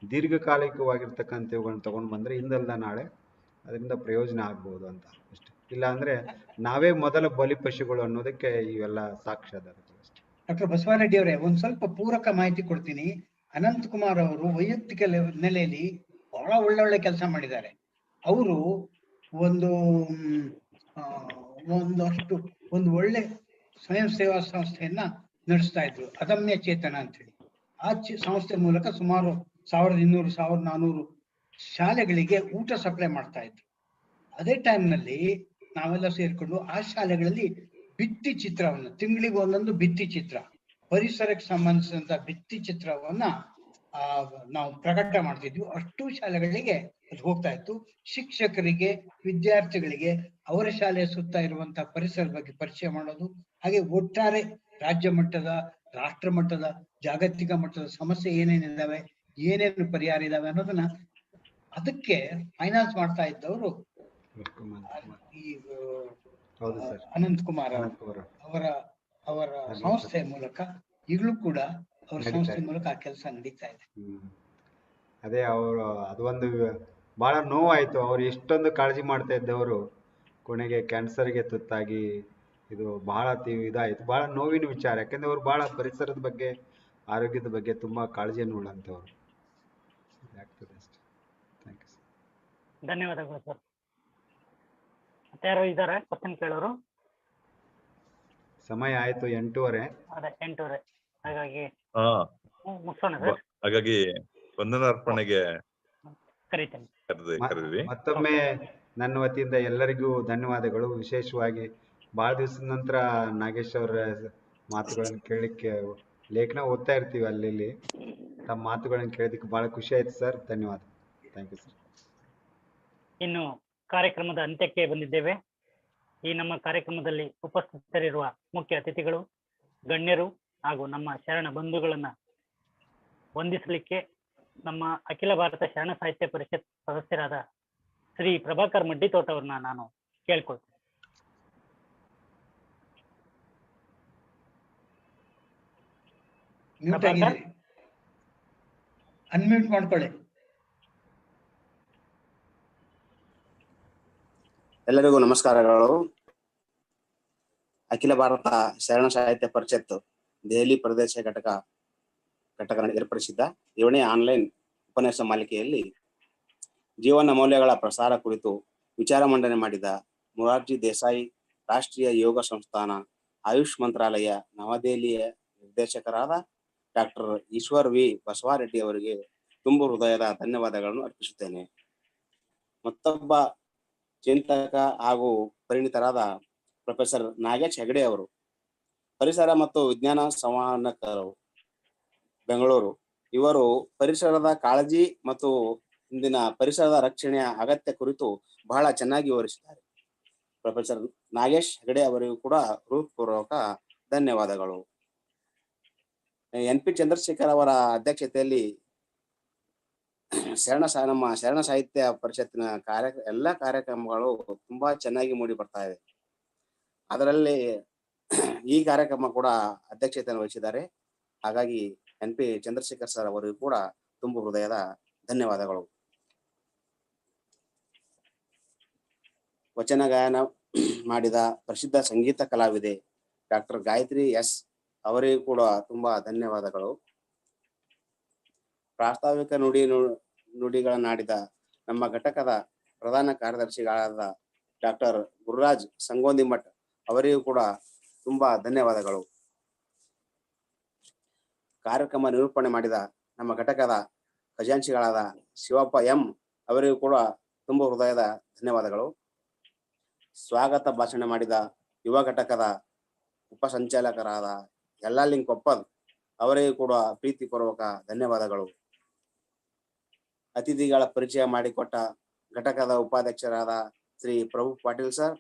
ದೀರ್ಘಕಾಲಿಕವಾಗಿರ್ತಕ್ಕಂಥ ಇವುಗಳನ್ನ ತೊಗೊಂಡು ಬಂದರೆ ಇಂದಲ್ದ ನಾಳೆ ಅದರಿಂದ ಪ್ರಯೋಜನ ಆಗ್ಬೋದು ಅಂತ ಅಷ್ಟೇ. ಇಲ್ಲ ಅಂದರೆ ನಾವೇ ಮೊದಲ ಬಲಿಪಶುಗಳು ಅನ್ನೋದಕ್ಕೆ ಇವೆಲ್ಲ ಸಾಕ್ಷ್ಯ ಅದ ಅಷ್ಟೇ. ಡಾಕ್ಟರ್ ಬಸವರೆಡ್ಡಿ ಅವರೇ, ಒಂದ್ ಸ್ವಲ್ಪ ಪೂರಕ ಮಾಹಿತಿ ಕೊಡ್ತೀನಿ. ಅನಂತಕುಮಾರ್ ಅವರು ವೈಯಕ್ತಿಕ ನೆಲೆಯಲ್ಲಿ ಬಹಳ ಒಳ್ಳೊಳ್ಳೆ ಕೆಲಸ ಮಾಡಿದ್ದಾರೆ. ಅವರು ಒಂದು ಒಂದು ಒಳ್ಳೆ ಸ್ವಯಂ ಸೇವಾ ಸಂಸ್ಥೆಯನ್ನ ನಡೆಸ್ತಾ ಇದ್ರು, ಅದಮ್ಯ ಚೇತನ ಅಂತ ಹೇಳಿ. ಆ ಸಂಸ್ಥೆ ಮೂಲಕ ಸುಮಾರು 1200-1400 ಶಾಲೆಗಳಿಗೆ ಊಟ ಸಪ್ಲೈ ಮಾಡ್ತಾ ಇದ್ರು. ಅದೇ ಟೈಮ್ನಲ್ಲಿ ನಾವೆಲ್ಲ ಸೇರ್ಕೊಂಡು ಆ ಶಾಲೆಗಳಲ್ಲಿ ಭಿತ್ತಿ ಚಿತ್ರವನ್ನ, ತಿಂಗಳಿಗೆ ಒಂದೊಂದು ಭಿತ್ತಿ ಚಿತ್ರ, ಪರಿಸರಕ್ಕೆ ಸಂಬಂಧಿಸಿದಂತ ಭಿತ್ತಿ ಚಿತ್ರವನ್ನ ನಾವು ಪ್ರಕಟ ಮಾಡ್ತಿದ್ವಿ. ಅಷ್ಟು ಶಾಲೆಗಳಿಗೆ ಅದು ಹೋಗ್ತಾ ಇತ್ತು. ಶಿಕ್ಷಕರಿಗೆ, ವಿದ್ಯಾರ್ಥಿಗಳಿಗೆ ಅವರ ಶಾಲೆಯ ಸುತ್ತ ಇರುವಂತಹ ಪರಿಸರದ ಬಗ್ಗೆ ಪರಿಚಯ ಮಾಡೋದು, ಹಾಗೆ ಒಟ್ಟಾರೆ ರಾಜ್ಯ ಮಟ್ಟದ, ರಾಷ್ಟ್ರ ಮಟ್ಟದ, ಜಾಗತಿಕ ಮಟ್ಟದ ಸಮಸ್ಯೆ ಏನೇನಿದ್ದಾವೆ, ಏನೇನು ಪರಿಹಾರ ಇದಾವೆ ಅನ್ನೋದನ್ನ ಅದಕ್ಕೆ ಫೈನಾನ್ಸ್ ಮಾಡ್ತಾ ಇದ್ದವರು ಈ ಅನಂತಕುಮಾರ್ ಅವರ ಸಂಸ್ಥೆಯ ಮೂಲಕ ಈಗಲೂ ಕೂಡ ಅವ್ರ ಸಂಸ್ಥೆ ಮೂಲಕ ಆ ಕೆಲಸ ನಡೀತಾ ಇದೆ. ಅದೇ ಅವರು ಅದೊಂದು ಬಹಳ ನೋವಾಯ್ತು. ಅವ್ರು ಎಷ್ಟೊಂದು ಕಾಳಜಿ ಮಾಡ್ತಾ ಇದ್ದವರು ಕೊನೆಗೆ ಕ್ಯಾನ್ಸರ್ಗೆ ತುತ್ತಾಗಿ ಇದು ಬಹಳ ಇದಾಯ್ತು. ಬಹಳ ನೋವಿನ ವಿಚಾರ. ಯಾಕಂದ್ರೆ ಅವ್ರು ಬಹಳ ಪರಿಸರದ ಬಗ್ಗೆ, ಆರೋಗ್ಯದ ಬಗ್ಗೆ ತುಂಬಾ ಕಾಳಜಿಯನ್ನು ಉಳ್ಳಂತವ್ರು. ಆಗ್ತದೆ ಅಷ್ಟೇ. Thank you sir. ಧನ್ಯವಾದಗಳು ಸರ್. ಮತ್ತೆ ಯಾರು ಇದ್ದಾರೆ ಕ್ವಶನ್ ಕೇಳೋರು? ಸಮಯ ಆಯ್ತು 8:30. ಅದೇ 8:30. ಹಾಗಾಗಿ ಹಾ, ಮುಗಿಸೋಣ ಸರ್. ಹಾಗಾಗಿ ವಂದನಾರ್ಪಣೆಗೆ ಕರೀತೇನೆ. ಕರೆದ್ವಿ. ಮತ್ತೊಮ್ಮೆ ನನ್ನ ವತಿಯಿಂದ ಎಲ್ಲರಿಗೂ ಧನ್ಯವಾದಗಳು. ವಿಶೇಷವಾಗಿ ಬಹಳ ದಿವಸದ ನಂತರ ನಾಗೇಶ್ ಅವರ ಮಾತುಗಳನ್ನು ಕೇಳಲಿಕ್ಕೆ, ಲೇಖನ ಓದ್ತಾ ಇರ್ತೀವಿ ಅಲ್ಲಿ, ತಮ್ಮ ಮಾತುಗಳನ್ನು ಕೇಳೋದಕ್ಕೆ ಬಹಳ ಖುಷಿ ಆಯ್ತು ಸರ್. ಧನ್ಯವಾದ. Thank you sir. ಇನ್ನು ಕಾರ್ಯಕ್ರಮದ ಅಂತ್ಯಕ್ಕೆ ಬಂದಿದ್ದೇವೆ. ಈ ನಮ್ಮ ಕಾರ್ಯಕ್ರಮದಲ್ಲಿ ಉಪಸ್ಥಿತರಿರುವ ಮುಖ್ಯ ಅತಿಥಿಗಳು, ಗಣ್ಯರು ಹಾಗೂ ನಮ್ಮ ಶರಣ ಬಂಧುಗಳನ್ನ ವಂದಿಸಲಿಕ್ಕೆ ನಮ್ಮ ಅಖಿಲ ಭಾರತ ಶರಣ ಸಾಹಿತ್ಯ ಪರಿಷತ್ ಸದಸ್ಯರಾದ ಶ್ರೀ ಪ್ರಭಾಕರ್ ಮಡ್ಡಿತೋಟ ಅವ್ರನ್ನ ನಾನು ಕೇಳ್ಕೊಳ್ತೇನೆ. ಅನ್ಮ್ಯೂಟ್ ಮಾಡ್ಕೊಳ್ಳಿ. ಎಲ್ಲರಿಗೂ ನಮಸ್ಕಾರಗಳು. ಅಖಿಲ ಭಾರತ ಶರಣ ಸಾಹಿತ್ಯ ಪರಿಷತ್ ದೆಹಲಿ ಪ್ರದೇಶ ಘಟಕ ಏರ್ಪಡಿಸಿದ್ದ 7ನೇ ಆನ್ಲೈನ್ ಉಪನ್ಯಾಸ ಮಾಲಿಕೆಯಲ್ಲಿ ಜೀವನ ಮೌಲ್ಯಗಳ ಪ್ರಸಾರ ಕುರಿತು ವಿಚಾರ ಮಂಡನೆ ಮಾಡಿದ ಮೊರಾರ್ಜಿ ದೇಸಾಯಿ ರಾಷ್ಟ್ರೀಯ ಯೋಗ ಸಂಸ್ಥಾನ, ಆಯುಷ್ ಮಂತ್ರಾಲಯ ನವದೆಹಲಿಯ ನಿರ್ದೇಶಕರಾದ ಡಾಕ್ಟರ್ ಈಶ್ವರ್ ವಿ ಬಸವಾರೆಡ್ಡಿ ಅವರಿಗೆ ತುಂಬು ಹೃದಯದ ಧನ್ಯವಾದಗಳನ್ನು ಅರ್ಪಿಸುತ್ತೇನೆ. ಮತ್ತೊಬ್ಬ ಚಿಂತಕ ಹಾಗೂ ಪರಿಣಿತರಾದ ಪ್ರೊಫೆಸರ್ ನಾಗೇಶ್ ಹೆಗಡೆ ಅವರು, ಪರಿಸರ ಮತ್ತು ವಿಜ್ಞಾನ ಸಂವಹನಕರು, ಬೆಂಗಳೂರು. ಇವರು ಪರಿಸರದ ಕಾಳಜಿ ಮತ್ತು ಇಂದಿನ ಪರಿಸರದ ರಕ್ಷಣೆಯ ಅಗತ್ಯ ಕುರಿತು ಬಹಳ ಚೆನ್ನಾಗಿ ವಿವರಿಸಿದ್ದಾರೆ. ಪ್ರೊಫೆಸರ್ ನಾಗೇಶ್ ಹೆಗಡೆ ಅವರಿಗೂ ಕೂಡ ಹೃತ್ಪೂರ್ವಕ ಧನ್ಯವಾದಗಳು. NP ಚಂದ್ರಶೇಖರ್ ಅವರ ಅಧ್ಯಕ್ಷತೆಯಲ್ಲಿ ನಮ್ಮ ಶರಣ ಸಾಹಿತ್ಯ ಪರಿಷತ್ತಿನ ಎಲ್ಲ ಕಾರ್ಯಕ್ರಮಗಳು ತುಂಬಾ ಚೆನ್ನಾಗಿ ಮೂಡಿ ಬರ್ತಾ ಇದೆ. ಅದರಲ್ಲಿ ಈ ಕಾರ್ಯಕ್ರಮ ಕೂಡ ಅಧ್ಯಕ್ಷತೆಯನ್ನು ವಹಿಸಿದ್ದಾರೆ. ಹಾಗಾಗಿ NP ಚಂದ್ರಶೇಖರ್ ಸರ್ ಅವರಿಗೂ ಕೂಡ ತುಂಬು ಹೃದಯದ ಧನ್ಯವಾದಗಳು. ವಚನ ಗಾಯನ ಮಾಡಿದ ಪ್ರಸಿದ್ಧ ಸಂಗೀತ ಕಲಾವಿದೆ ಡಾಕ್ಟರ್ ಗಾಯತ್ರಿ ಎಸ್ ಅವರಿಗೂ ಕೂಡ ತುಂಬಾ ಧನ್ಯವಾದಗಳು. ಪ್ರಾಸ್ತಾವಿಕ ನುಡಿಗಳನ್ನಾಡಿದ ನಮ್ಮ ಘಟಕದ ಪ್ರಧಾನ ಕಾರ್ಯದರ್ಶಿಗಳಾದ ಡಾಕ್ಟರ್ ಗುರುರಾಜ್ ಸಂಗೋಂದಿಮಠ್ ಅವರಿಗೂ ಕೂಡ ತುಂಬಾ ಧನ್ಯವಾದಗಳು. ಕಾರ್ಯಕ್ರಮ ನಿರೂಪಣೆ ಮಾಡಿದ ನಮ್ಮ ಘಟಕದ ಖಜಾಂಚಿಗಳಾದ ಶಿವಪ್ಪ ಎಂ ಅವರಿಗೂ ಕೂಡ ತುಂಬ ಹೃದಯದ ಧನ್ಯವಾದಗಳು. ಸ್ವಾಗತ ಭಾಷಣ ಮಾಡಿದ ಯುವ ಘಟಕದ ಉಪಸಂಚಾಲಕರಾದ ಯಲ್ಲಾಲಿಂಗ್ ಕೊಪ್ಪದ್ ಅವರಿಗೂ ಕೂಡ ಪ್ರೀತಿಪೂರ್ವಕ ಧನ್ಯವಾದಗಳು. ಅತಿಥಿಗಳ ಪರಿಚಯ ಮಾಡಿಕೊಟ್ಟ ಘಟಕದ ಉಪಾಧ್ಯಕ್ಷರಾದ ಶ್ರೀ ಪ್ರಭು ಪಾಟೀಲ್ ಸರ್,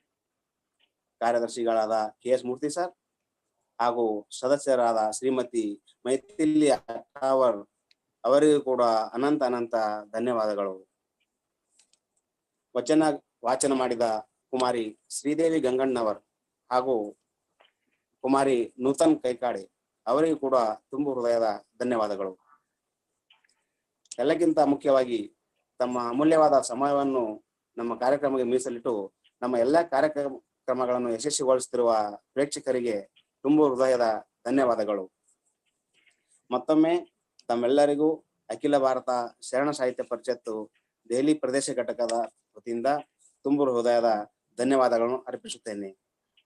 ಕಾರ್ಯದರ್ಶಿಗಳಾದ KS ಮೂರ್ತಿ ಸರ್ ಹಾಗೂ ಸದಸ್ಯರಾದ ಶ್ರೀಮತಿ ಮೈಥಿಲಿ ಅಟ್ಟಾವರ್ ಅವರಿಗೂ ಕೂಡ ಅನಂತ ಧನ್ಯವಾದಗಳು. ವಚನ ವಾಚನ ಮಾಡಿದ ಕುಮಾರಿ ಶ್ರೀದೇವಿ ಗಂಗಣ್ಣವರ್ ಹಾಗೂ ಕುಮಾರಿ ನೂತನ್ ಕೈಕಾಡೆ ಅವರಿಗೂ ಕೂಡ ತುಂಬು ಹೃದಯದ ಧನ್ಯವಾದಗಳು. ಎಲ್ಲಕ್ಕಿಂತ ಮುಖ್ಯವಾಗಿ ತಮ್ಮ ಅಮೂಲ್ಯವಾದ ಸಮಯವನ್ನು ನಮ್ಮ ಕಾರ್ಯಕ್ರಮಕ್ಕೆ ಮೀಸಲಿಟ್ಟು ನಮ್ಮ ಎಲ್ಲ ಕಾರ್ಯಕ್ರಮಗಳನ್ನು ಯಶಸ್ವಿಗೊಳಿಸುತ್ತಿರುವ ಪ್ರೇಕ್ಷಕರಿಗೆ ತುಂಬು ಹೃದಯದ ಧನ್ಯವಾದಗಳು. ಮತ್ತೊಮ್ಮೆ ತಮ್ಮೆಲ್ಲರಿಗೂ ಅಖಿಲ ಭಾರತ ಶರಣ ಸಾಹಿತ್ಯ ಪರಿಷತ್ತು ದೆಹಲಿ ಪ್ರದೇಶ ಘಟಕದ ವತಿಯಿಂದ ತುಂಬು ಹೃದಯದ ಧನ್ಯವಾದಗಳನ್ನು ಅರ್ಪಿಸುತ್ತೇನೆ.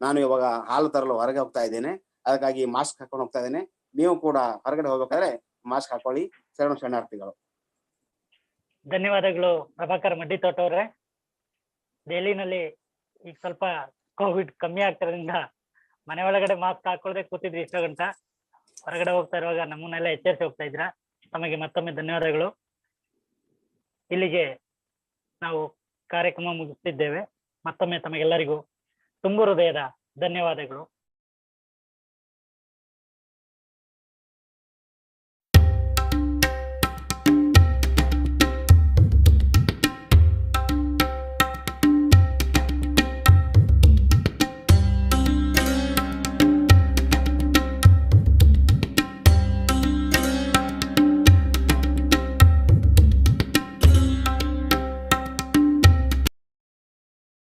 ನಾನು ಇವಾಗ ಹಾಲು ತರಲು ಹೊರಗೆ ಹೋಗ್ತಾ ಇದ್ದೇನೆ, ಅದಕ್ಕಾಗಿ ಮಾಸ್ಕ್ ಹಾಕೊಂಡು ಹೋಗ್ತಾ ಇದ್ದೇನೆ. ನೀವು ಕೂಡ ಹೊರಗಡೆ ಹೋಗ್ಬೇಕಾದ್ರೆ ಮಾಸ್ಕ್ ಹಾಕೊಳ್ಳಿ. ಶರಣಾರ್ಥಿಗಳು. ಧನ್ಯವಾದಗಳು ಪ್ರಭಾಕರ್ ಮಡ್ಡಿತೋಟ ಅವರೇ. ದೆಹಲಿನಲ್ಲಿ ಈಗ ಸ್ವಲ್ಪ ಕೋವಿಡ್ ಕಮ್ಮಿ ಆಗ್ತಿರೋದ್ರಿಂದ ಮನೆ ಒಳಗಡೆ ಮಾಸ್ಕ್ ಹಾಕೊಳ್ಳದೆ ಕೂತಿದ್ರಿ ಇಷ್ಟೋ ಗಂಟ. ಹೊರಗಡೆ ಹೋಗ್ತಾ ಇರುವಾಗ ನಮ್ಮನ್ನೆಲ್ಲ ಎಚ್ಚರಿಸಿ ಹೋಗ್ತಾ ಇದ್ರ. ತಮಗೆ ಮತ್ತೊಮ್ಮೆ ಧನ್ಯವಾದಗಳು. ಇಲ್ಲಿಗೆ ನಾವು ಕಾರ್ಯಕ್ರಮ ಮುಗಿಸ್ತಿದ್ದೇವೆ. ಮತ್ತೊಮ್ಮೆ ತಮಗೆಲ್ಲರಿಗೂ ತುಂಬು ಹೃದಯದ ಧನ್ಯವಾದಗಳು.